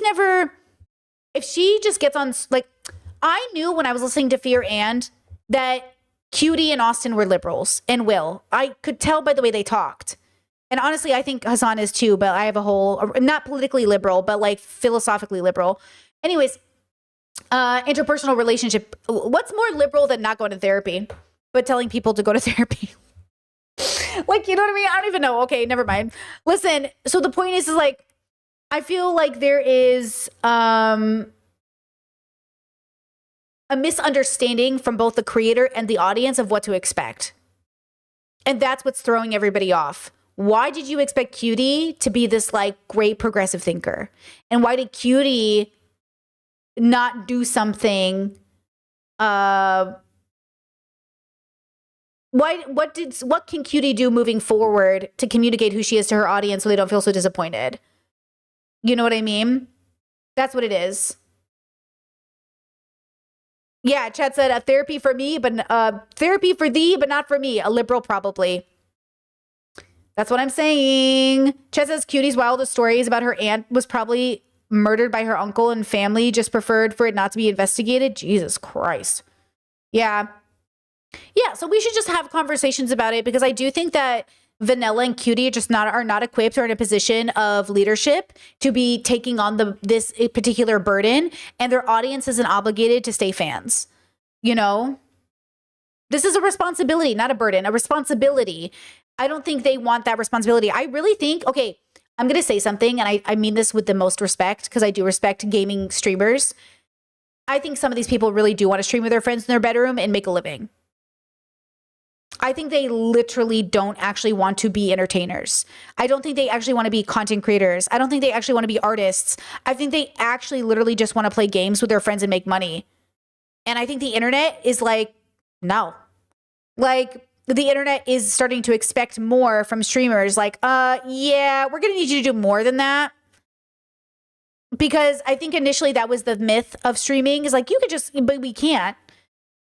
just gets on, like, I knew when I was listening to Fear and that Cutie and Austin were liberals and Will. I could tell by the way they talked. And honestly, I think Hassan is too, but I have a whole, not politically liberal, but like philosophically liberal. Anyways, interpersonal relationship. What's more liberal than not going to therapy, but telling people to go to therapy? Like, you know what I mean? I don't even know. Okay, never mind. Listen, so the point is like, I feel like there is a misunderstanding from both the creator and the audience of what to expect. And that's what's throwing everybody off. Why did you expect Cutie to be this like great progressive thinker? And why did Cutie not do something? What can Cutie do moving forward to communicate who she is to her audience so they don't feel so disappointed? You know what I mean? That's what it is. Yeah, Chad said a therapy for me, but therapy for thee, but not for me. A liberal, probably. That's what I'm saying. Chad says Cutie's wildest stories about her aunt was probably murdered by her uncle and family, just preferred for it not to be investigated. Jesus Christ. Yeah. Yeah, so we should just have conversations about it because I do think that Vanilla and Cutie are not equipped or in a position of leadership to be taking on this particular burden, and their audience isn't obligated to stay fans. You know? This is a responsibility, not a burden, a responsibility. I don't think they want that responsibility. I really think, okay, I'm going to say something, and I mean this with the most respect because I do respect gaming streamers. I think some of these people really do want to stream with their friends in their bedroom and make a living. I think they literally don't actually want to be entertainers. I don't think they actually want to be content creators. I don't think they actually want to be artists. I think they actually literally just want to play games with their friends and make money. And I think the internet is like, no. Like, the internet is starting to expect more from streamers. Like, yeah, we're going to need you to do more than that. Because I think initially that was the myth of streaming is like, you could just, but we can't.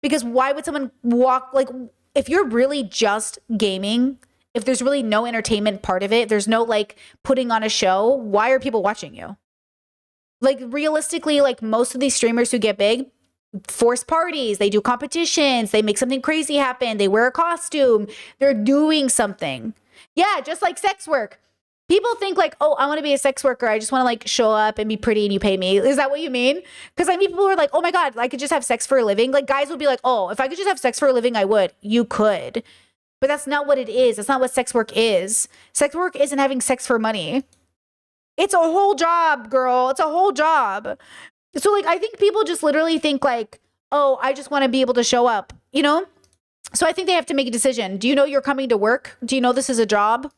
Because why would someone walk, like, if you're really just gaming, if there's really no entertainment part of it, there's no like putting on a show, why are people watching you? Like realistically, like most of these streamers who get big force parties, they do competitions, they make something crazy happen, they wear a costume, they're doing something. Yeah, just like sex work. People think like, oh, I want to be a sex worker. I just want to like show up and be pretty and you pay me. Is that what you mean? Because I mean, people are like, oh my God, I could just have sex for a living. Like guys would be like, oh, if I could just have sex for a living, I would. You could. But that's not what it is. That's not what sex work is. Sex work isn't having sex for money. It's a whole job, girl. It's a whole job. So like, I think people just literally think like, oh, I just want to be able to show up, you know? So I think they have to make a decision. Do you know you're coming to work? Do you know this is a job?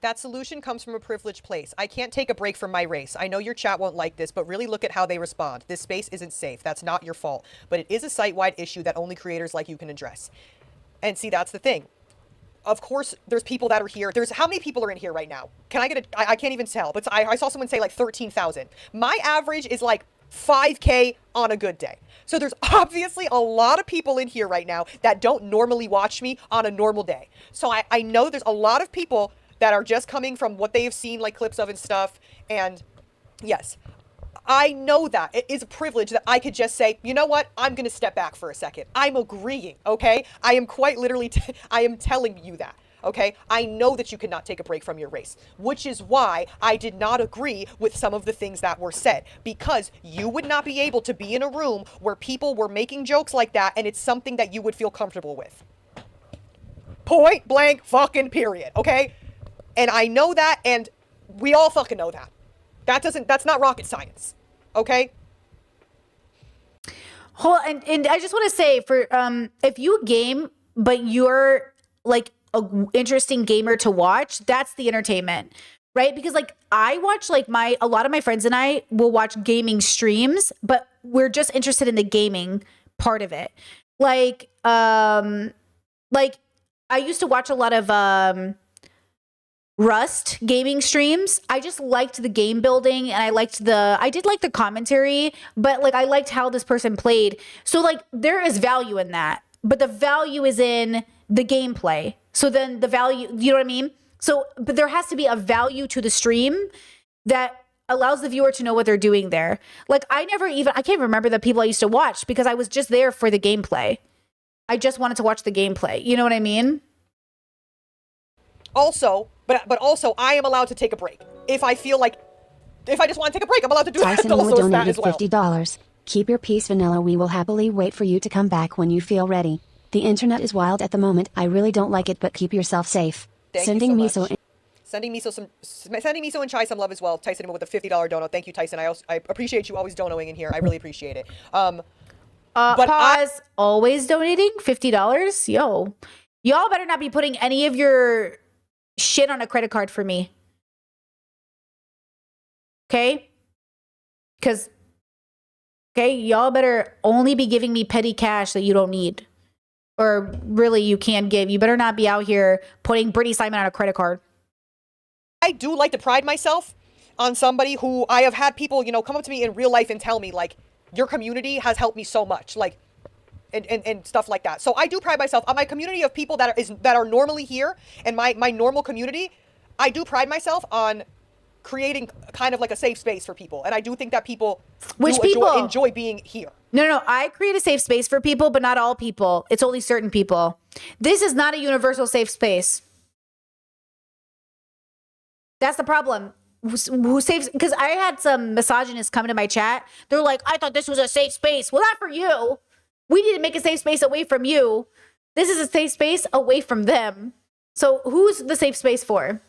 That solution comes from a privileged place. I can't take a break from my race. I know your chat won't like this, but really look at how they respond. This space isn't safe. That's not your fault. But it is a site-wide issue that only creators like you can address. And see, that's the thing. Of course, there's people that are here. There's how many people are in here right now? Can I get I can't even tell, but I saw someone say like 13,000. My average is like 5K on a good day. So there's obviously a lot of people in here right now that don't normally watch me on a normal day. So I know there's a lot of people that are just coming from what they've seen like clips of and stuff. And yes, I know that it is a privilege that I could just say, you know what? I'm going to step back for a second. I'm agreeing. Okay. I am quite literally, I am telling you that. Okay. I know that you cannot take a break from your race, which is why I did not agree with some of the things that were said, because you would not be able to be in a room where people were making jokes like that. And it's something that you would feel comfortable with. Point blank fucking period. Okay. And I know that, and we all fucking know that. That's not rocket science. Okay? And I just want to say for, if you game, but you're like a interesting gamer to watch, that's the entertainment, right? Because like I watch like a lot of my friends and I will watch gaming streams, but we're just interested in the gaming part of it. Like I used to watch a lot of, Rust gaming streams. I just liked the game building and I did like the commentary, but like I liked how this person played. So like there is value in that, but the value is in the gameplay. So then the value, you know what I mean? So, but there has to be a value to the stream that allows the viewer to know what they're doing there. Like I can't remember the people I used to watch because I was just there for the gameplay. I just wanted to watch the gameplay. You know what I mean? Also, but also, I am allowed to take a break. If I feel like, if I just want to take a break, I'm allowed to do Tyson that. Also, that donated as well. $50. Keep your peace, Vanilla. We will happily wait for you to come back when you feel ready. The internet is wild at the moment. I really don't like it, but keep yourself safe. Sending Miso and Chai some love as well. Tyson with a $50 dono. Thank you, Tyson. I appreciate you always donoing in here. I really appreciate it. But always donating $50. Yo, y'all better not be putting any of your shit on a credit card for me. Okay? Because, okay, y'all better only be giving me petty cash that you don't need. Or really you can't give. You better not be out here putting Brittany Simon on a credit card. I do like to pride myself on somebody who I have had people, you know, come up to me in real life and tell me, like, your community has helped me so much. Like, and stuff like that. So I do pride myself on my community of people that are normally here, and my normal community. I do pride myself on creating kind of like a safe space for people, and I do think that people enjoy being here. No, I create a safe space for people, but not all people. It's only certain people. This is not a universal safe space. That's the problem. Who saves? Because I had some misogynists come into my chat. They're like, I thought this was a safe space. Well, not for you. We need to make a safe space away from you. This is a safe space away from them. So who's the safe space for?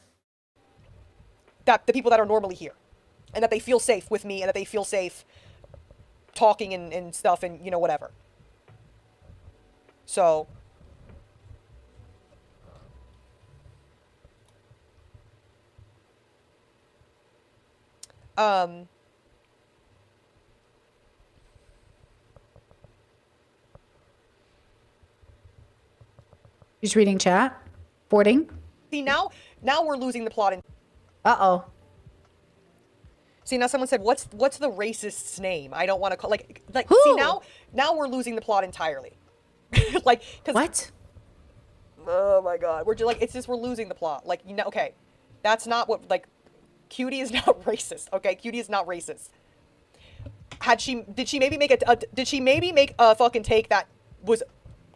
That the people that are normally here, and that they feel safe with me, and that they feel safe talking and stuff, and you know, whatever. So She's reading chat. Boarding. see, now we're losing the plot. Uh-oh. See, now someone said, what's the racist's name? I don't want to call, like, Who? see, now we're losing the plot entirely. Like, cause, What? oh my God. We're just like, it's just, we're losing the plot. Like, you know, okay. That's not what, like, Cutie is not racist, okay? Cutie is not racist. Did she maybe make a fucking take that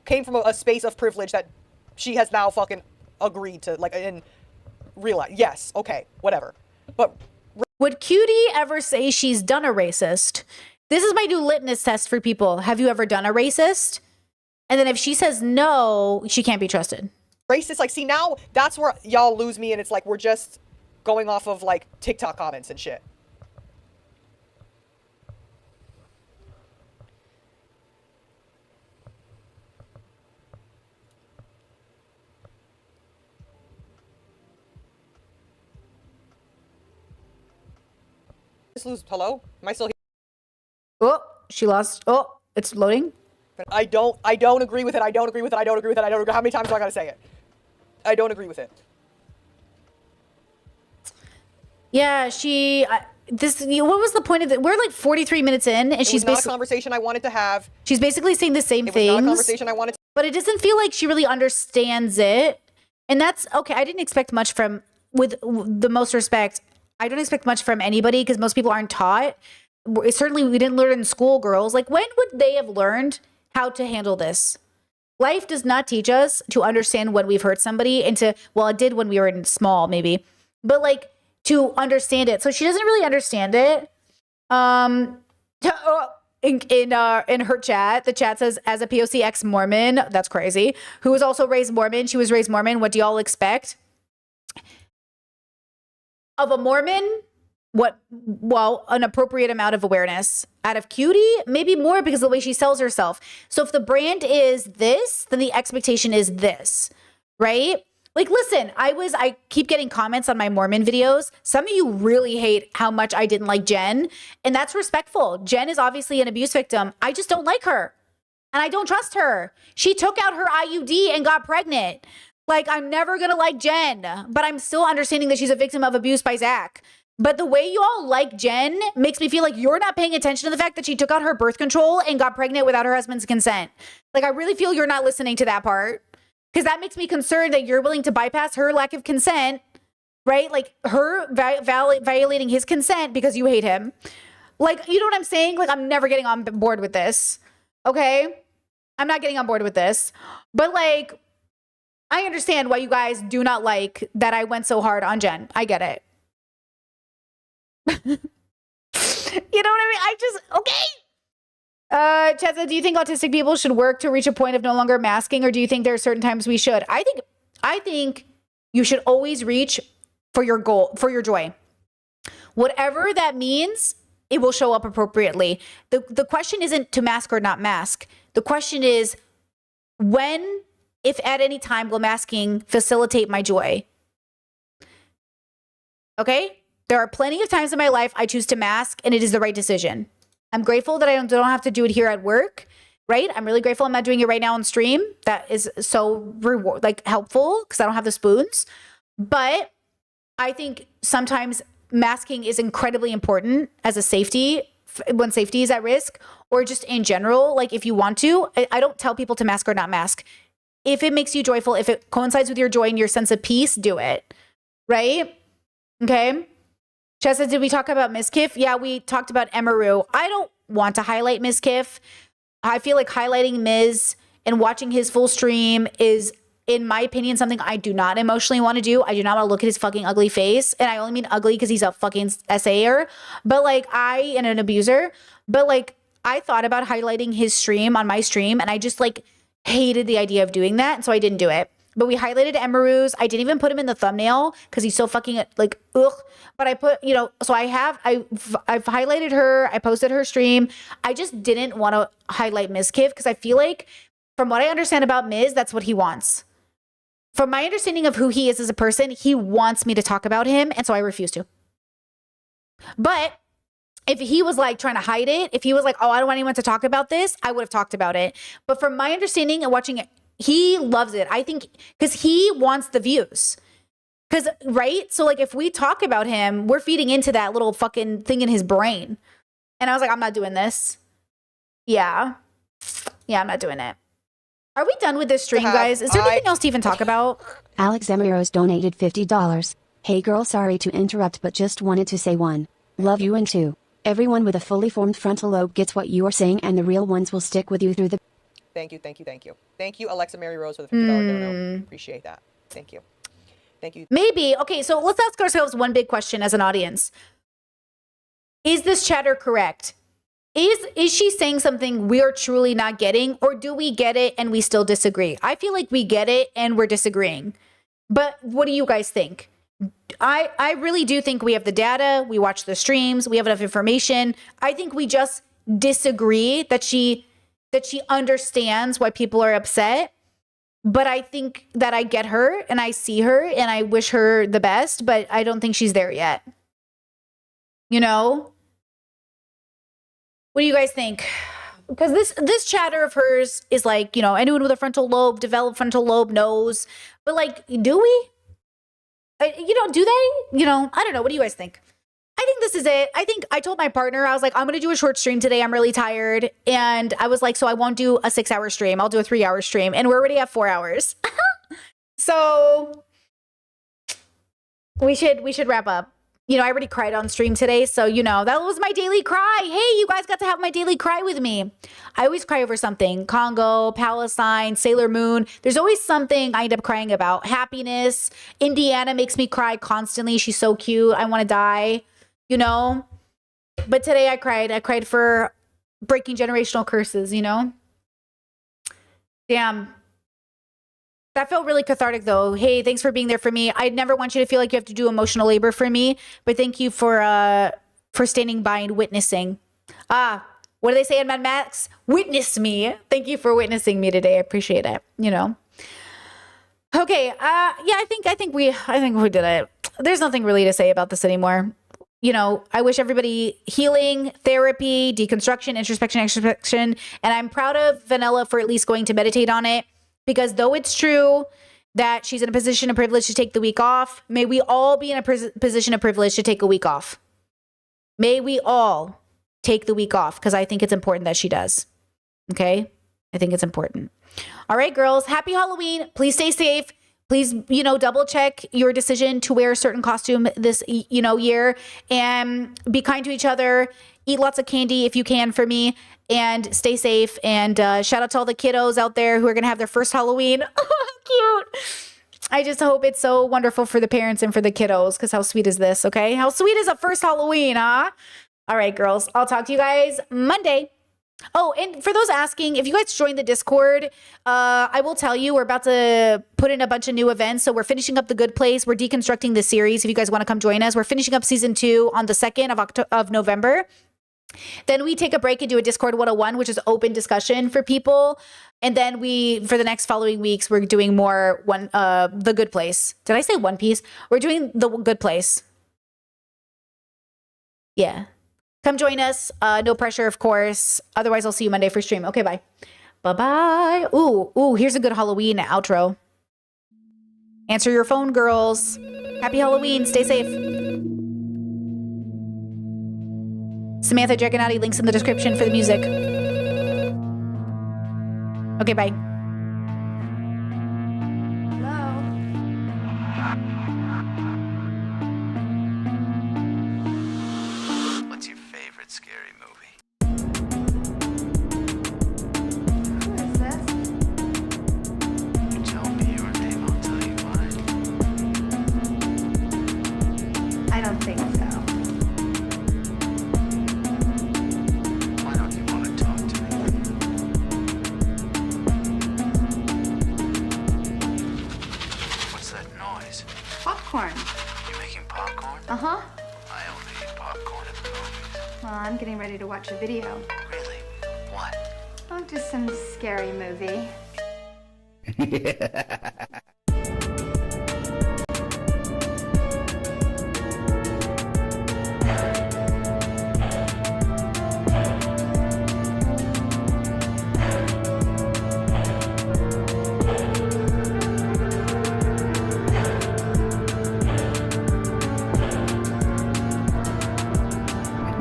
came from a space of privilege that she has now fucking agreed to, like, and realize? Yes, okay, whatever. But would Cutie ever say she's done a racist? This is my new litmus test for people. Have you ever done a racist? And then if she says no, she can't be trusted. Racist, like, see, now that's where y'all lose me, and it's like we're just going off of, like, TikTok comments and shit. Lose. Hello? Am I still here? Oh, she lost. Oh, it's loading. I don't agree with it. I don't agree with it. I don't agree with it. I don't agree. How many times do I gotta say it? I don't agree with it. Yeah, what was the point of it? We're like 43 minutes in, and she's not a basically conversation I wanted to have. She's basically saying the same things. It was not a conversation I wanted to. But it doesn't feel like she really understands it, and that's okay. I didn't expect much from, with the most respect, I don't expect much from anybody because most people aren't taught. Certainly, we didn't learn in school, girls. Like, when would they have learned how to handle this? Life does not teach us to understand when we've hurt somebody and to, well, it did when we were small, maybe, but like to understand it. So she doesn't really understand it. In her chat, the chat says, as a POC ex-Mormon, that's crazy, who was also raised Mormon. She was raised Mormon. What do y'all expect of a Mormon? Well, an appropriate amount of awareness. Out of Cutie, maybe more, because of the way she sells herself. So if the brand is this, then the expectation is this, right? Like, listen, I keep getting comments on my Mormon videos. Some of you really hate how much I didn't like Jen, and that's respectful. Jen is obviously an abuse victim. I just don't like her, and I don't trust her. She took out her IUD and got pregnant. Like, I'm never gonna like Jen, but I'm still understanding that she's a victim of abuse by Zach. But the way you all like Jen makes me feel like you're not paying attention to the fact that she took out her birth control and got pregnant without her husband's consent. Like, I really feel you're not listening to that part, because that makes me concerned that you're willing to bypass her lack of consent, right? Like, her violating his consent because you hate him. Like, you know what I'm saying? Like, I'm never getting on board with this, okay? I'm not getting on board with this. But, like, I understand why you guys do not like that I went so hard on Jen. I get it. You know what I mean? Okay. Chesa, do you think autistic people should work to reach a point of no longer masking, or do you think there are certain times we should? I think you should always reach for your goal, for your joy. Whatever that means, it will show up appropriately. The question isn't to mask or not mask. The question is, when, if at any time, will masking facilitate my joy? Okay? There are plenty of times in my life I choose to mask, and it is the right decision. I'm grateful that I don't have to do it here at work, right? I'm really grateful I'm not doing it right now on stream. That is so helpful because I don't have the spoons. But I think sometimes masking is incredibly important as a safety, when safety is at risk, or just in general. Like, if you want to, I don't tell people to mask or not mask. If it makes you joyful, if it coincides with your joy and your sense of peace, do it, right? Okay. Chesa, did we talk about Mizkif? Yeah, we talked about Emaru. I don't want to highlight Mizkif. I feel like highlighting Miz and watching his full stream is, in my opinion, something I do not emotionally want to do. I do not want to look at his fucking ugly face. And I only mean ugly because he's a fucking SAer. But like, and an abuser. But like, I thought about highlighting his stream on my stream, and I just like hated the idea of doing that. And so I didn't do it. But we highlighted Emaru's. I didn't even put him in the thumbnail because he's so fucking like, ugh. But I put, so I've highlighted her. I posted her stream. I just didn't want to highlight Mizkif because I feel like, from what I understand about Miz, that's what he wants. From my understanding of who he is as a person, he wants me to talk about him. And so I refuse to. But if he was like trying to hide it, if he was like, oh, I don't want anyone to talk about this, I would have talked about it. But from my understanding and watching it, he loves it. I think because he wants the views. Because, right? So, like, if we talk about him, we're feeding into that little fucking thing in his brain. And I was like, I'm not doing this. Yeah. Yeah, I'm not doing it. Are we done with this stream, guys? Is there anything else to even talk about? Alex Emiros donated $50. Hey girl, sorry to interrupt, but just wanted to say 1. Love you, and 2. Everyone with a fully formed frontal lobe gets what you are saying, and the real ones will stick with you through the... Thank you. Thank you, Alexa Mary Rose, for the $50 dono. Appreciate that. Thank you. Thank you. Maybe. Okay, so let's ask ourselves one big question as an audience. Is this chatter correct? Is she saying something we're truly not getting, or do we get it and we still disagree? I feel like we get it and we're disagreeing. But what do you guys think? I really do think we have the data, we watch the streams, we have enough information. I think we just disagree that she understands why people are upset. But I think that I get her and I see her and I wish her the best, but I don't think she's there yet. You know? What do you guys think? Because this chatter of hers is like, you know, anyone with a frontal lobe, developed frontal lobe knows. But like, do we? You know, do they? You know, I don't know. What do you guys think? I think this is it. I think I told my partner, I was like, I'm going to do a short stream today. I'm really tired. And I was like, so I won't do a 6-hour stream. I'll do a 3-hour stream. And we're already at 4 hours. So we should wrap up. You know, I already cried on stream today. So, you know, that was my daily cry. Hey, you guys got to have my daily cry with me. I always cry over something. Congo, Palestine, Sailor Moon. There's always something I end up crying about. Happiness. Indiana makes me cry constantly. She's so cute. I want to die, you know. But today I cried. I cried for breaking generational curses, you know. Damn. That felt really cathartic, though. Hey, thanks for being there for me. I never want you to feel like you have to do emotional labor for me, but thank you for standing by and witnessing. What do they say in Mad Max? Witness me. Thank you for witnessing me today. I appreciate it. You know. Okay. Yeah, I think we did it. There's nothing really to say about this anymore. You know, I wish everybody healing, therapy, deconstruction, introspection, extrospection, and I'm proud of Vanilla for at least going to meditate on it. Because though it's true that she's in a position of privilege to take the week off, may we all be in a position of privilege to take a week off. May we all take the week off, because I think it's important that she does. Okay? I think it's important. All right, girls. Happy Halloween. Please stay safe. Please, you know, double check your decision to wear a certain costume this, you know, year. And be kind to each other. Eat lots of candy if you can for me. And stay safe. And shout out to all the kiddos out there who are going to have their first Halloween. Cute. I just hope it's so wonderful for the parents and for the kiddos, because how sweet is this, okay? How sweet is a first Halloween, huh? All right, girls. I'll talk to you guys Monday. Oh, and for those asking, if you guys join the Discord, I will tell you, we're about to put in a bunch of new events. So we're finishing up The Good Place. We're deconstructing the series. If you guys want to come join us, we're finishing up season 2 on the 2nd of November. Then we take a break and do a Discord 101, which is open discussion for people. And then for the next following weeks, we're doing more The Good Place. Did I say One Piece? We're doing The Good Place. Yeah. Come join us. No pressure, of course. Otherwise, I'll see you Monday for stream. Okay, bye. Bye-bye. Ooh, here's a good Halloween outro. Answer your phone, girls. Happy Halloween. Stay safe. Samantha Dragonati, links in the description for the music. Okay, bye. What's your favorite scary movie? Who is this? You tell me your name, I'll tell you mine. I don't think so. Why don't you want to talk to me? What's that noise? Popcorn. You making popcorn? Uh-huh. I only eat popcorn at the movies. Well, I'm getting ready to watch a video. Really? What? Oh, just some scary movie.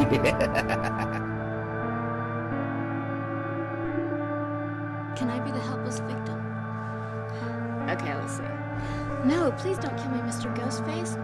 Can I be the helpless victim? Okay, let's see. No, please don't kill me, Mr. Ghostface.